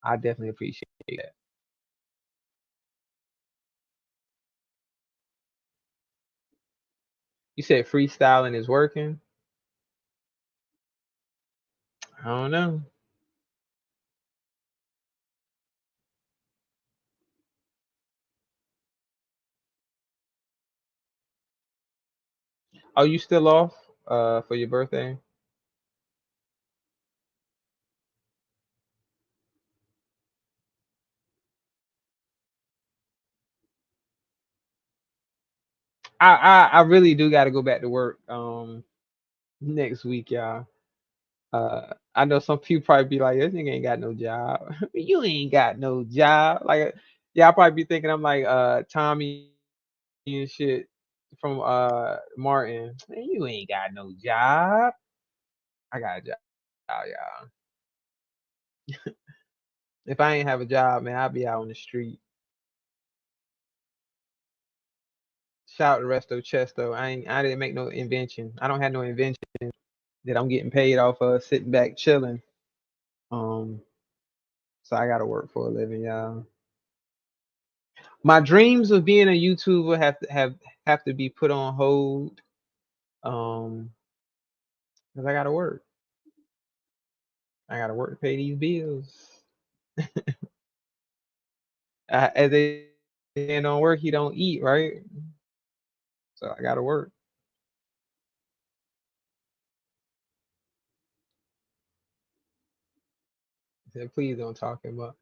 Speaker 1: I definitely appreciate that. You said freestyling is working. I don't know. Are you still off for your birthday? I really do got to go back to work next week, y'all. I know some people probably be like, this nigga ain't got no job. You ain't got no job. Like y'all probably be thinking I'm like Tommy and shit. from Martin. Man, you ain't got no job. I got a job, y'all. If I ain't have a job, man, I'll be out on the street. Shout out to Resto Chesto. I didn't make no invention. I don't have no invention that I'm getting paid off of sitting back chilling. So I gotta work for a living, y'all. My dreams of being a YouTuber have to be put on hold. Because I gotta work. I gotta work to pay these bills. As they don't work, you don't eat, right? So I gotta work. Please don't talk about.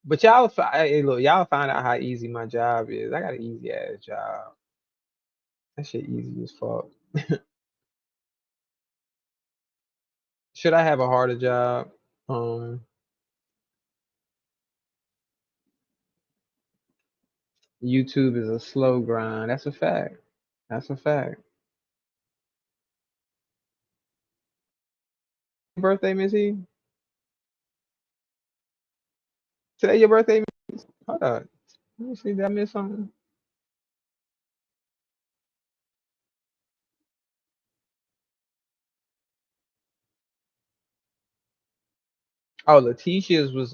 Speaker 1: But y'all, hey, look, y'all find out how easy my job is. I got an easy ass job. That shit easy as fuck. Should I have a harder job? YouTube is a slow grind. That's a fact. That's a fact. Birthday, Missy? Today your birthday? Hold up. Let me see. Did I miss something? Oh, Letitia's was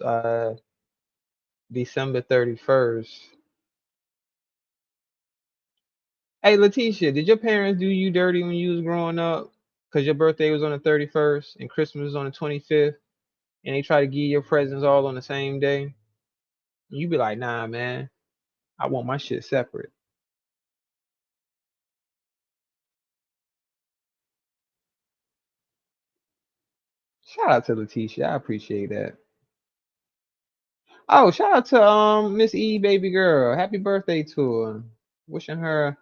Speaker 1: December 31st. Hey, Letitia, did your parents do you dirty when you was growing up? Because your birthday was on the 31st and Christmas was on the 25th, and they try to give you your presents all on the same day? And you be like, nah, man, I want my shit separate. Shout out to Letitia. I appreciate that. Oh, shout out to Miss E, baby girl. Happy birthday to her. Wishing her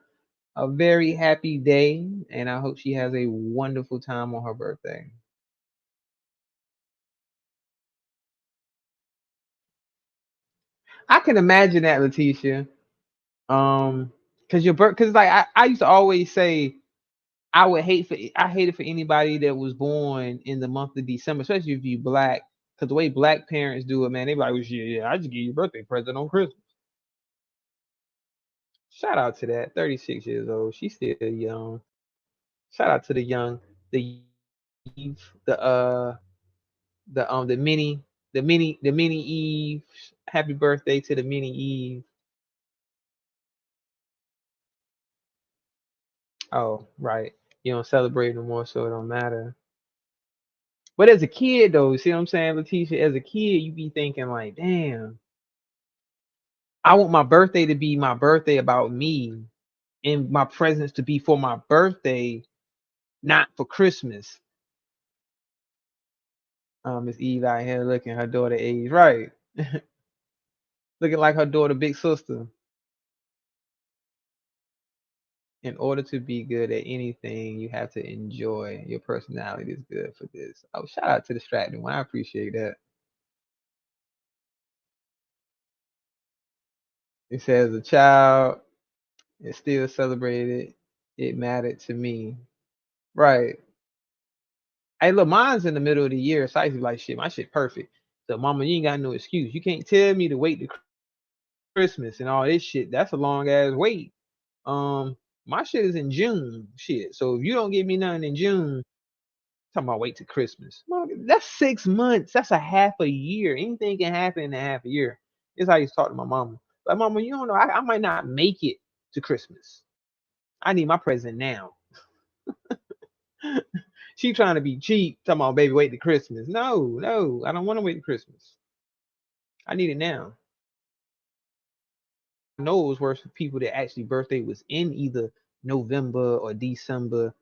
Speaker 1: a very happy day, and I hope she has a wonderful time on her birthday. I can imagine that, Letitia. Cause like I used to always say I hate it for anybody that was born in the month of December, especially if you black. Cause the way black parents do it, man, they be like, well, yeah, I just give you a birthday present on Christmas. Shout out to that. 36 years old. She's still young. Shout out to the young, the mini Eve. Happy birthday to the mini Eve. Oh, right. You don't celebrate no more, so it don't matter. But as a kid, though, see what I'm saying, Letitia? As a kid, you be thinking like, damn, I want my birthday to be my birthday about me, and my presents to be for my birthday, not for Christmas. Miss Eve out here looking her daughter age, right? Looking like her daughter, big sister. In order to be good at anything, you have to enjoy. Your personality is good for this. Oh, shout out to Distracting One. I appreciate that. It says a child is still celebrated. It mattered to me. Right. Hey, look, mine's in the middle of the year. So I used to be like, shit, my shit perfect. So, mama, you ain't got no excuse. You can't tell me to wait to Christmas and all this shit. That's a long ass wait. My shit is in June. Shit. So if you don't give me nothing in June, talking about wait to Christmas. That's 6 months. That's a half a year. Anything can happen in a half a year. It's how I used to talk to my mama. Like, mama, you don't know, I might not make it to Christmas. I need my present now. She trying to be cheap, talking about, baby, wait to Christmas. No, I don't want to wait to Christmas. I need it now. I know it was worse for people that actually birthday was in either November or December,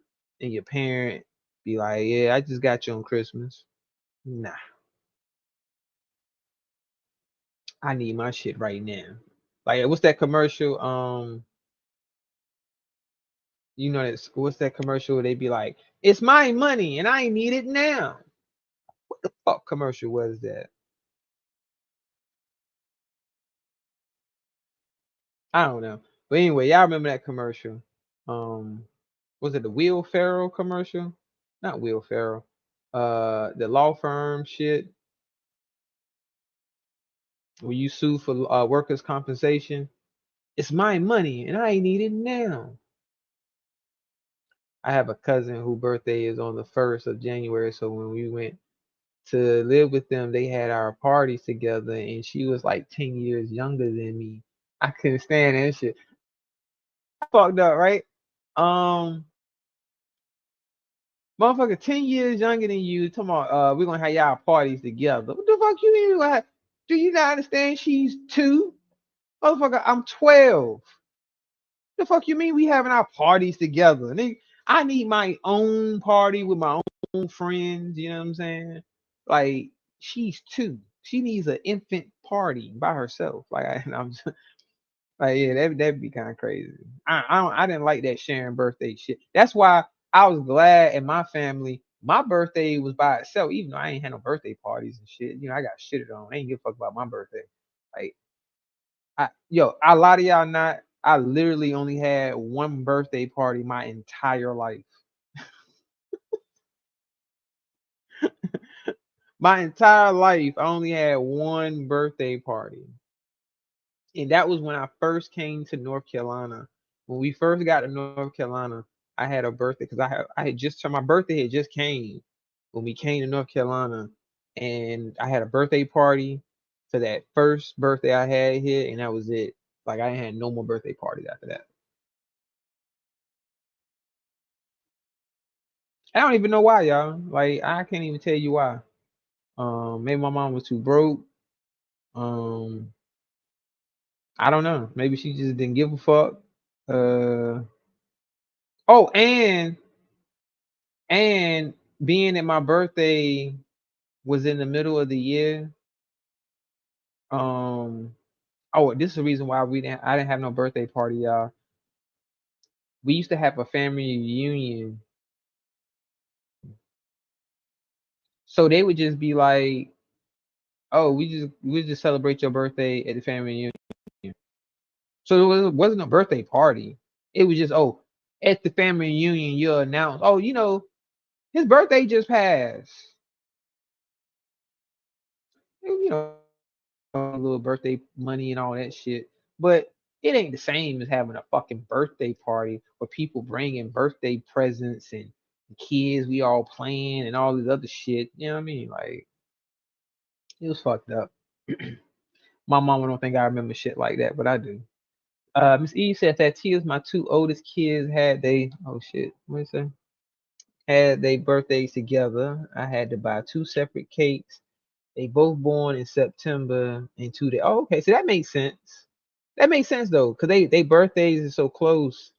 Speaker 1: and your parent be like, yeah, I just got you on Christmas. Nah. I need my shit right now. Like, what's that commercial? You know what's that commercial where they be like, it's my money and I need it now. What the fuck commercial was that? I don't know. But anyway, y'all remember that commercial. Was it the Will Ferrell commercial? Not Will Ferrell. The law firm shit. When you sue for workers' compensation, it's my money and I need it now. I have a cousin whose birthday is on the 1st of January, so when we went to live with them, they had our parties together, and she was like 10 years younger than me. I couldn't stand that shit. I fucked up, right? Motherfucker, 10 years younger than you. Talking about, we're gonna have y'all parties together. What the fuck you mean? Do you not understand? She's 2. Motherfucker, I'm 12. The fuck you mean we having our parties together? Nigga, I need my own party with my own friends. You know what I'm saying? Like, she's 2. She needs an infant party by herself. Like, I'm just like, yeah, that'd be kind of crazy. I didn't like that sharing birthday shit. That's why I was glad in my family, my birthday was by itself, even though I ain't had no birthday parties and shit. You know, I got shitted on. I ain't give a fuck about my birthday. Like, I lie to y'all not. I literally only had one birthday party my entire life. My entire life, I only had one birthday party. And that was when I first came to North Carolina. When we first got to North Carolina, I had a birthday because I had just turned, my birthday had just came when we came to North Carolina, and I had a birthday party for that first birthday I had here, and that was it. Like, I had no more birthday parties after that. I don't even know why, y'all. Like, I can't even tell you why. Maybe my mom was too broke. I don't know. Maybe she just didn't give a fuck. Oh, and being that my birthday was in the middle of the year. Oh, this is the reason why I didn't have no birthday party, y'all. We used to have a family reunion. So they would just be like, "Oh, we just celebrate your birthday at the family reunion." So it wasn't a birthday party. It was just, oh, at the family reunion, you'll announce, oh, his birthday just passed. You know, a little birthday money and all that shit. But it ain't the same as having a fucking birthday party where people bringing birthday presents and kids, we all playing and all this other shit. You know what I mean? Like, it was fucked up. My mama don't think I remember shit like that, but I do. Miss E said that tears my 2 oldest kids had oh shit, what is it? Had their birthdays together. I had to buy 2 separate cakes. They both born in September and 2 days. Oh, okay, so that makes sense. That makes sense though, because they birthdays are so close.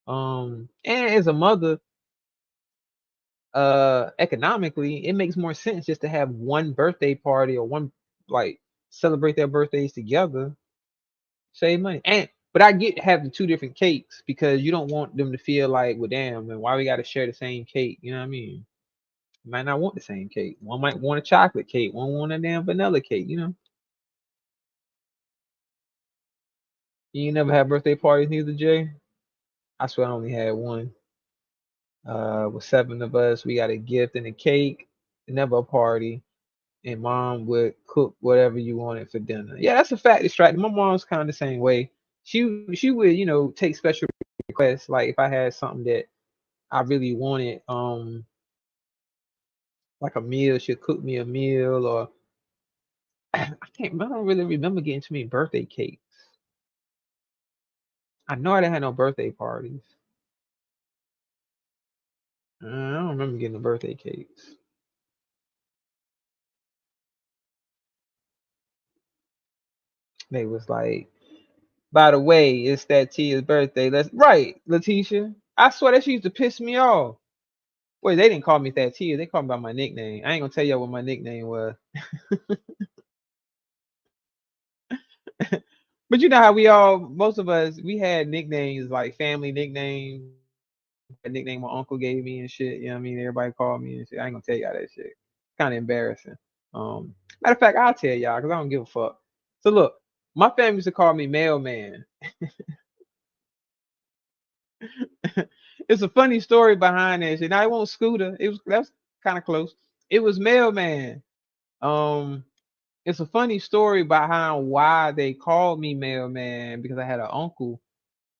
Speaker 1: And as a mother, economically, it makes more sense just to have one birthday party or one, like, celebrate their birthdays together. Save money. But I get having 2 different cakes because you don't want them to feel like, well, damn, man, why we got to share the same cake? You know what I mean? You might not want the same cake. One might want a chocolate cake. One want a damn vanilla cake. You never had birthday parties, neither, Jay? I swear I only had one. With 7 of us, we got a gift and a cake, never a party, and mom would cook whatever you wanted for dinner. Yeah, that's a fact, distracted. My mom's kind of the same way. She would, take special requests, like if I had something that I really wanted, like a meal, she'd cook me a meal, or I don't really remember getting too many birthday cakes. I know I didn't have no birthday parties. I don't remember getting the birthday cakes. They was like, by the way, it's that Tia's birthday. Right, Letitia. I swear that she used to piss me off. Wait, they didn't call me that Tia. They called me by my nickname. I ain't gonna tell y'all what my nickname was. But you know how most of us, we had nicknames, like family nicknames. A nickname my uncle gave me and shit. You know what I mean? Everybody called me and shit. I ain't gonna tell y'all that shit. Kind of embarrassing. Matter of fact, I'll tell y'all because I don't give a fuck. So look, my family used to call me Mailman. It's a funny story behind that shit. Now it won't Scooter. That's kind of close. It was Mailman. It's a funny story behind why they called me Mailman, because I had an uncle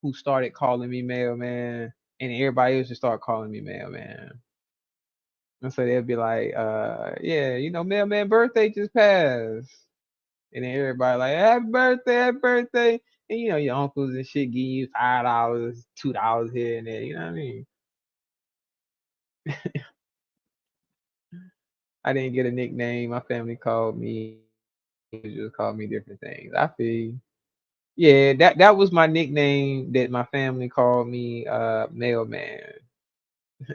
Speaker 1: who started calling me Mailman, and everybody else just started calling me Mailman. And so they'd be like, yeah, Mailman birthday just passed. And then everybody like, happy birthday, happy birthday. And your uncles and shit give you $5, $2 here and there, you know what I mean? I didn't get a nickname. My family called me, just called me different things. I feel. Yeah, that was my nickname that my family called me, Mailman.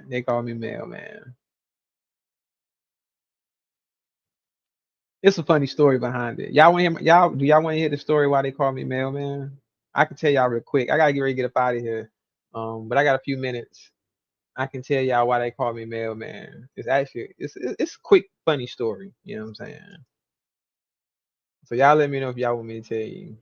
Speaker 1: They called me Mailman. It's a funny story behind it. Y'all want to hear? Do y'all want to hear the story why they call me Mailman? I can tell y'all real quick. I gotta get ready to get up out of here. But I got a few minutes. I can tell y'all why they call me Mailman. It's actually it's a quick funny story. You know what I'm saying? So y'all let me know if y'all want me to tell you.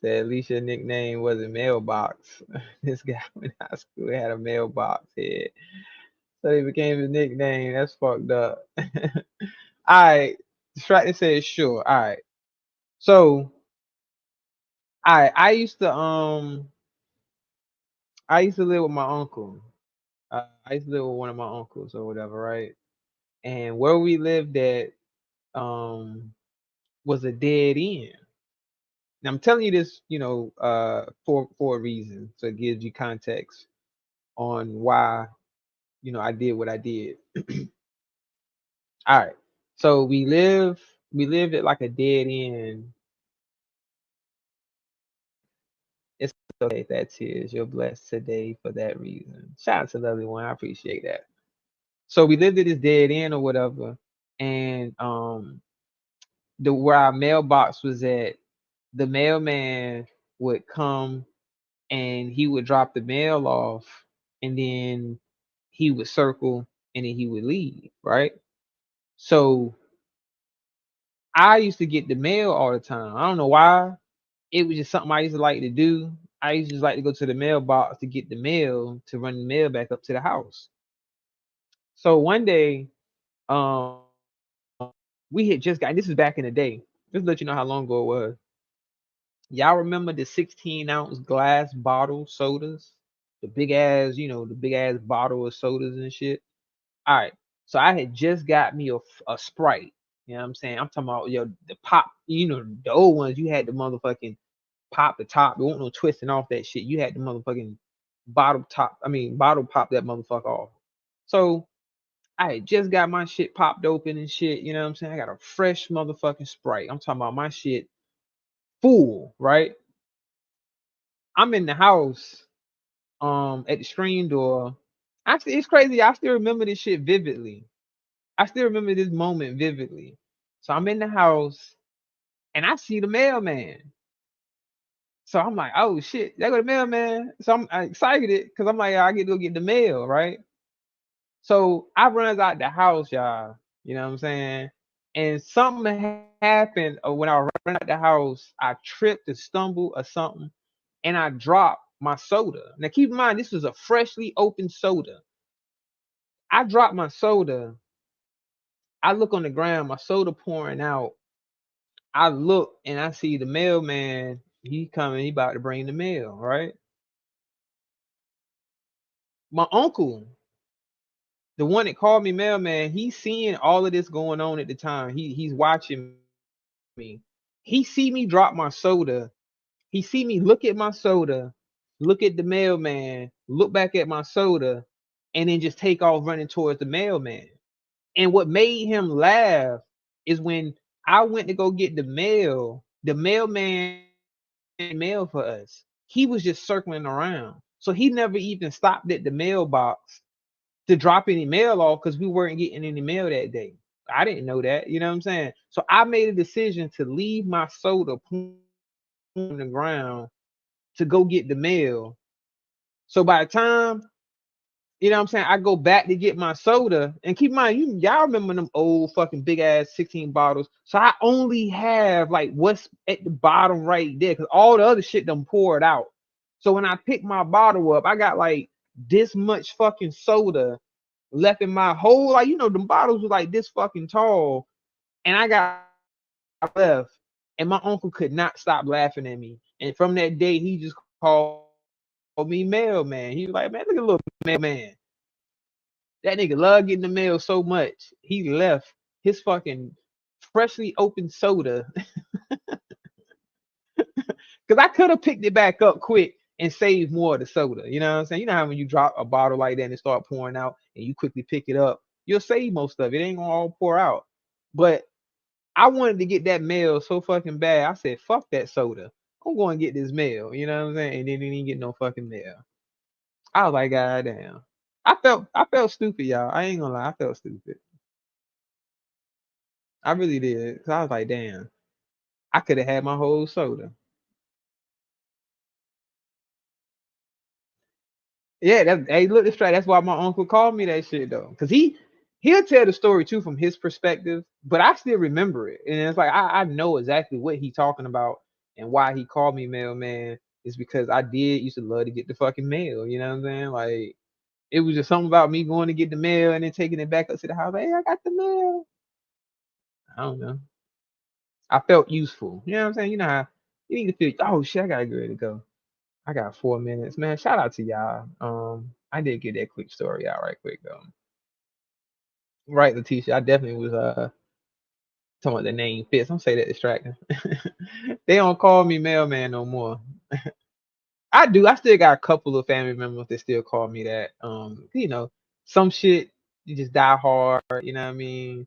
Speaker 1: That at least your nickname wasn't Mailbox. This guy in high school had a mailbox head, so he became his nickname. That's fucked up. All right, Distracted says sure. All right, so I used to live with my uncle. I used to live with one of my uncles or whatever, right? And where we lived at was a dead end. Now I'm telling you this, for a reason, so it gives you context on why I did what I did. All right, so we lived at like a dead end. It's okay, that is. You're blessed today for that reason. Shout out to lovely one, I appreciate that. So we lived at this dead end or whatever, and where our mailbox was at, the mailman would come and he would drop the mail off, and then he would circle and then he would leave, right? So I used to get the mail all the time. I don't know why. It was just something I used to like to do. I used to just like to go to the mailbox to get the mail, to run the mail back up to the house. So one day, we had just got, this is back in the day, just to let you know how long ago it was. Y'all remember the 16-ounce glass bottle sodas? The big ass, the big ass bottle of sodas and shit. All right. So I had just got me a Sprite. You know what I'm saying? I'm talking about the pop, the old ones, you had the motherfucking pop the top. There wasn't no twisting off that shit. You had the motherfucking bottle pop that motherfucker off. So I had just got my shit popped open and shit. You know what I'm saying? I got a fresh motherfucking Sprite. I'm talking about my shit full, right? I'm in the house, at the screen door. Actually, it's crazy. I still remember this shit vividly. I still remember this moment vividly. So I'm in the house and I see the mailman. So I'm like, oh shit, there go the mailman. So I'm excited because I'm like, I get to go get the mail, right? So I runs out the house, y'all. You know what I'm saying? And something happened when I ran out the house. I tripped and stumbled or something, and I dropped my soda. Now keep in mind, this was a freshly opened soda. I dropped my soda. I look on the ground, my soda pouring out. I look and I see the mailman. He coming. He about to bring the mail, right? My uncle, the one that called me mailman, he's seeing all of this going on at the time. He's watching me. He see me drop my soda. He see me look at my soda, look at the mailman, look back at my soda, and then just take off running towards the mailman. And what made him laugh is when I went to go get the mail, the mailman mail for us. He was just circling around. So he never even stopped at the mailbox to drop any mail off because we weren't getting any mail that day. I didn't know that, you know what I'm saying? So I made a decision to leave my soda on the ground to go get the mail. So by the time You know what I'm saying? I go back to get my soda, and keep in mind, y'all remember them old fucking big ass 16 bottles. So I only have like what's at the bottom right there, because all the other shit done poured out. So when I pick my bottle up, I got like this much fucking soda left in my whole, like, the bottles were like this fucking tall, and I got left, and my uncle could not stop laughing at me. And from that day, he just called me mailman. He was like, man, look at little mailman. That nigga love getting the mail so much. He left his fucking freshly opened soda. Because I could have picked it back up quick and saved more of the soda. You know what I'm saying? You know how when you drop a bottle like that and it start pouring out and you quickly pick it up, you'll save most of it. It ain't gonna all pour out. But I wanted to get that mail so fucking bad. I said, fuck that soda. I'm going to get this mail. You know what I'm saying? And then didn't get no fucking mail. I was like, God damn. I felt stupid, y'all. I ain't gonna lie. I felt stupid. I really did. Cause I was like, damn, I could have had my whole soda. Yeah, hey, look, this track. That's why my uncle called me that shit though. Cause he'll tell the story too from his perspective, but I still remember it. And it's like I know exactly what he talking about and why he called me mailman is because I did used to love to get the fucking mail. You know what I'm saying? Like it was just something about me going to get the mail and then taking it back up to the house. Like, hey, I got the mail. I don't know. I felt useful. You know what I'm saying? You know how you need to feel, oh shit, I gotta get ready to go. I got 4 minutes. Man, shout out to y'all. I did get that quick story out right quick though. Right, Letitia. I definitely was talking about the name fits. Don't say that distracting. They don't call me mailman no more. I do. I still got a couple of family members that still call me that. Some shit you just die hard, you know what I mean?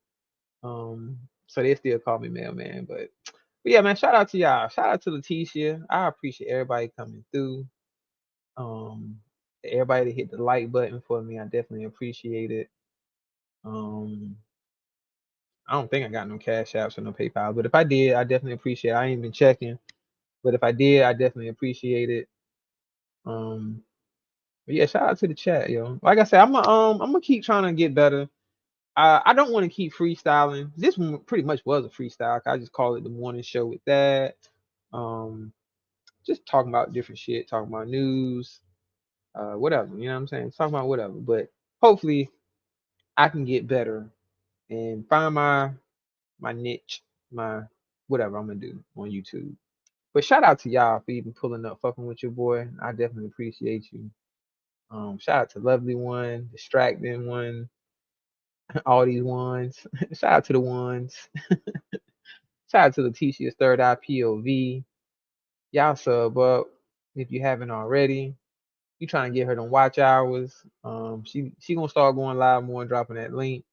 Speaker 1: So they still call me mailman, but yeah, man, shout out to y'all. Shout out to Letitia. I appreciate everybody coming through. Everybody that hit the like button for me, I definitely appreciate it. I don't think I got no cash apps or no PayPal, but if I did, I definitely appreciate it. I ain't been checking, but if I did, I definitely appreciate it. But yeah, shout out to the chat, yo. Like I said, I'm gonna keep trying to get better. I don't want to keep freestyling. This one pretty much was a freestyle. I just call it the morning show with that. Just talking about different shit, talking about news, whatever. You know what I'm saying? Talking about whatever. But hopefully, I can get better and find my niche, my whatever I'm gonna do on YouTube. But shout out to y'all for even pulling up, fucking with your boy. I definitely appreciate you. Shout out to Lovely One, Distracting One, all these ones. Shout out to the ones. Shout out to Letitia's Third Eye POV. Y'all sub up if you haven't already. You trying to get her them watch hours. She gonna start going live more and dropping that link.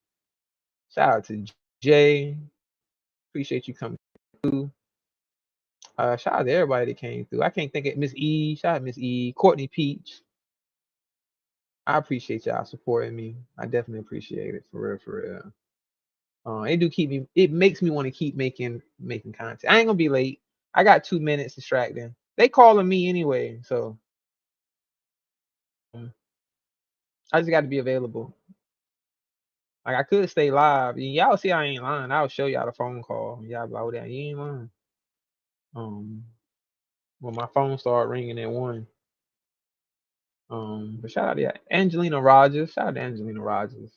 Speaker 1: Shout out to Jay. Appreciate you coming through. Shout out to everybody that came through. I can't think of Miss E. Shout out Miss E. Courtney Peach. I appreciate y'all supporting me. I definitely appreciate it for real, for real. It do keep me. It makes me want to keep making content. I ain't gonna be late. I got 2 minutes distracting. They calling me anyway, so I just got to be available. Like I could stay live. Y'all see I ain't lying. I'll show y'all the phone call. Y'all be like, oh, that you ain't lying. When my phone started ringing at 1. But shout out to Angelina Rogers. Shout out to Angelina Rogers.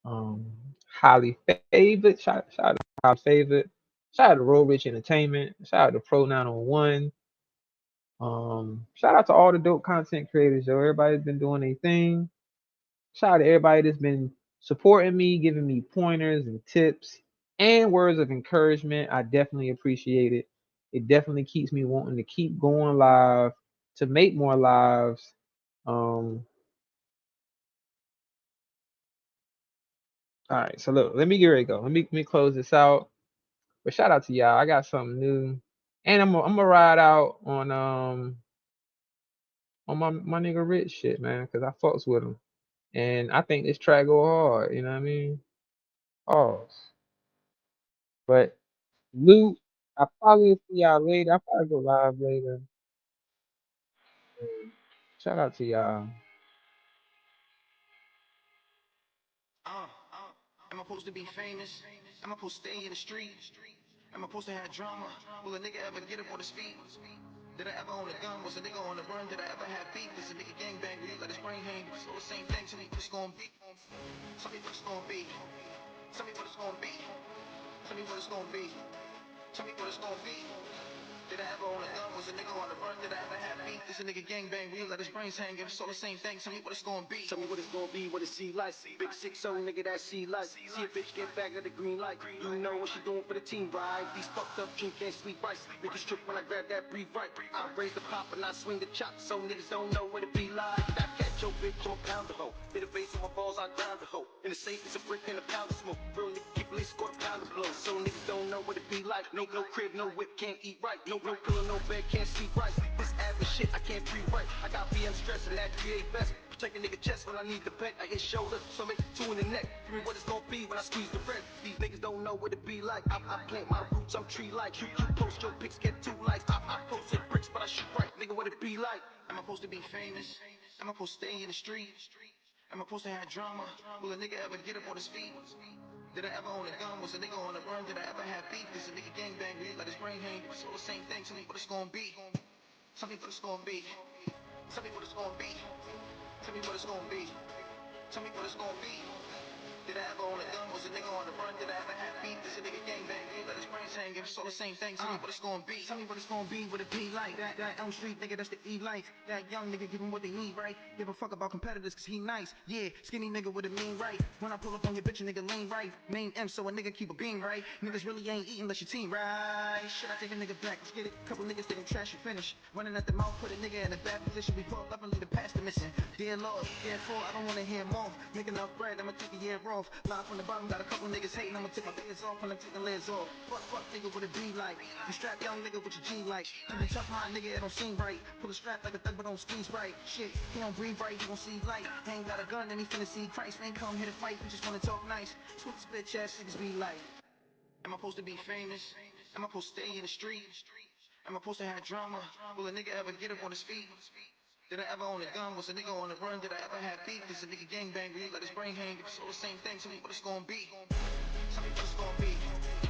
Speaker 1: Highly favored. Shout out to highly favored. Shout out to Roll Rich Entertainment. Shout out to Pro 901. Shout out to all the dope content creators, yo. Everybody's been doing their thing. Shout out to everybody that's been supporting me, giving me pointers and tips and words of encouragement. I definitely appreciate it. It definitely keeps me wanting to keep going live, to make more lives. All right, so look, let me get ready to go. Let me close this out. But shout out to y'all. I got something new, and I'm gonna ride out on my nigga Rich shit, man, because I fucks with him, and I think this track go hard. You know what I mean? Pause. But Luke, I probably see y'all later. I'll probably go live later. Shout out to y'all.
Speaker 3: supposed to be famous? Am I supposed to stay in the street? Am I supposed to have drama? Will a nigga ever get up on his feet? Did I ever own a gun? Was a nigga on the run? Did I ever have beef? Is a nigga gangbang? Will you let his brain hang? It's all the same thing. Tell me what it's gonna be. Tell me what it's gonna be. Tell me what it's gonna be. Tell me what it's gonna be. Tell me what it's gonna be. Did I ever own a gun? Was a nigga on the run? Did I ever have beef? This a nigga gangbang, we let his brains hang. It's all the same thing. Tell me what it's gonna be.
Speaker 9: Tell me what it's gonna be, what it see like. Big 6-0 nigga that see like. See a bitch get back at the green light. You know what she doing for the team, right? These fucked up drink can't sleep right. Niggas trip when I grab that breathe right. I raise the pop and I swing the chop, so niggas don't know what it be like. I catch your bitch on pound the hoe. Hit a face on my balls, I grind the hoe. In the safe it's a brick and a pound of smoke. Real nigga keep at least quarter pound of blow. So niggas don't know what it be like. No crib, no whip, can't eat right. No pillow, no bed, can't sleep right. This average shit, I can't breathe right. I got BM stress and that create best. Protect a nigga chest when I need the pet. I hit shoulder, so make 2 in the neck. Give me what it's gonna be when I squeeze the bread. These niggas don't know what it be like. I plant my roots, I'm tree-like. You post your pics, get 2 likes. I posted bricks, but I shoot right. Nigga, what it be like?
Speaker 3: Am I supposed to be famous? Am I supposed to stay in the street? Am I supposed to have drama? Will a nigga ever get up on his feet? Did I ever own a gun? Was a nigga on the run? Did I ever have beef? Is a nigga gangbang? Will you let his brain hang? It's all the same thing. Tell me what it's gonna be. Tell me what it's gonna be. Tell me what it's gonna be. Tell me what it's gonna be. Tell me what it's gonna be. Did I ever own a gun? Was a nigga on the run? Did I ever have beef? This a nigga gangbang, we let his brains hang. It's all the same thing. Tell me what it's gonna be. Tell me what it's gonna be. What it be like? That Elm Street nigga, that's the E life. That young nigga, give him what they need, right? Give a fuck about competitors, cause he nice. Yeah, skinny nigga with a mean right. When I pull up on your bitch, a nigga lean right. Main M, so a nigga keep a beam right. Niggas really ain't eating unless your team right. Should I take a nigga back? Let's get it. Couple niggas didn't trash and finish. Running at the mouth, put a nigga in a bad position. We pull up and leave the past the missing. Dear Lord, therefore I don't wanna hear more. Make enough bread, I'ma take a year off. Live from the bottom, got a couple niggas hating. I'ma take my beers off when I'm taking legs off. Fuck nigga, what it be like? You strap young nigga with your G like. You be tough hot nigga, it don't seem right. Pull a strap like a thug but don't squeeze right. Shit, he don't breathe right, he gon' see light. Ain't got a gun and he finna see Christ. We ain't come here to fight, we just wanna talk nice. That's what this bitch ass niggas be like. Am I supposed to be famous? Am I supposed to stay in the street? Am I supposed to have drama? Will a nigga ever get up on his feet? Did I ever own a gun? Was a nigga on the run? Did I ever have beef? Is a nigga gangbang? Will you let his brain hang? It's all the same thing. Tell me what it's gonna be. Tell me what it's gonna be.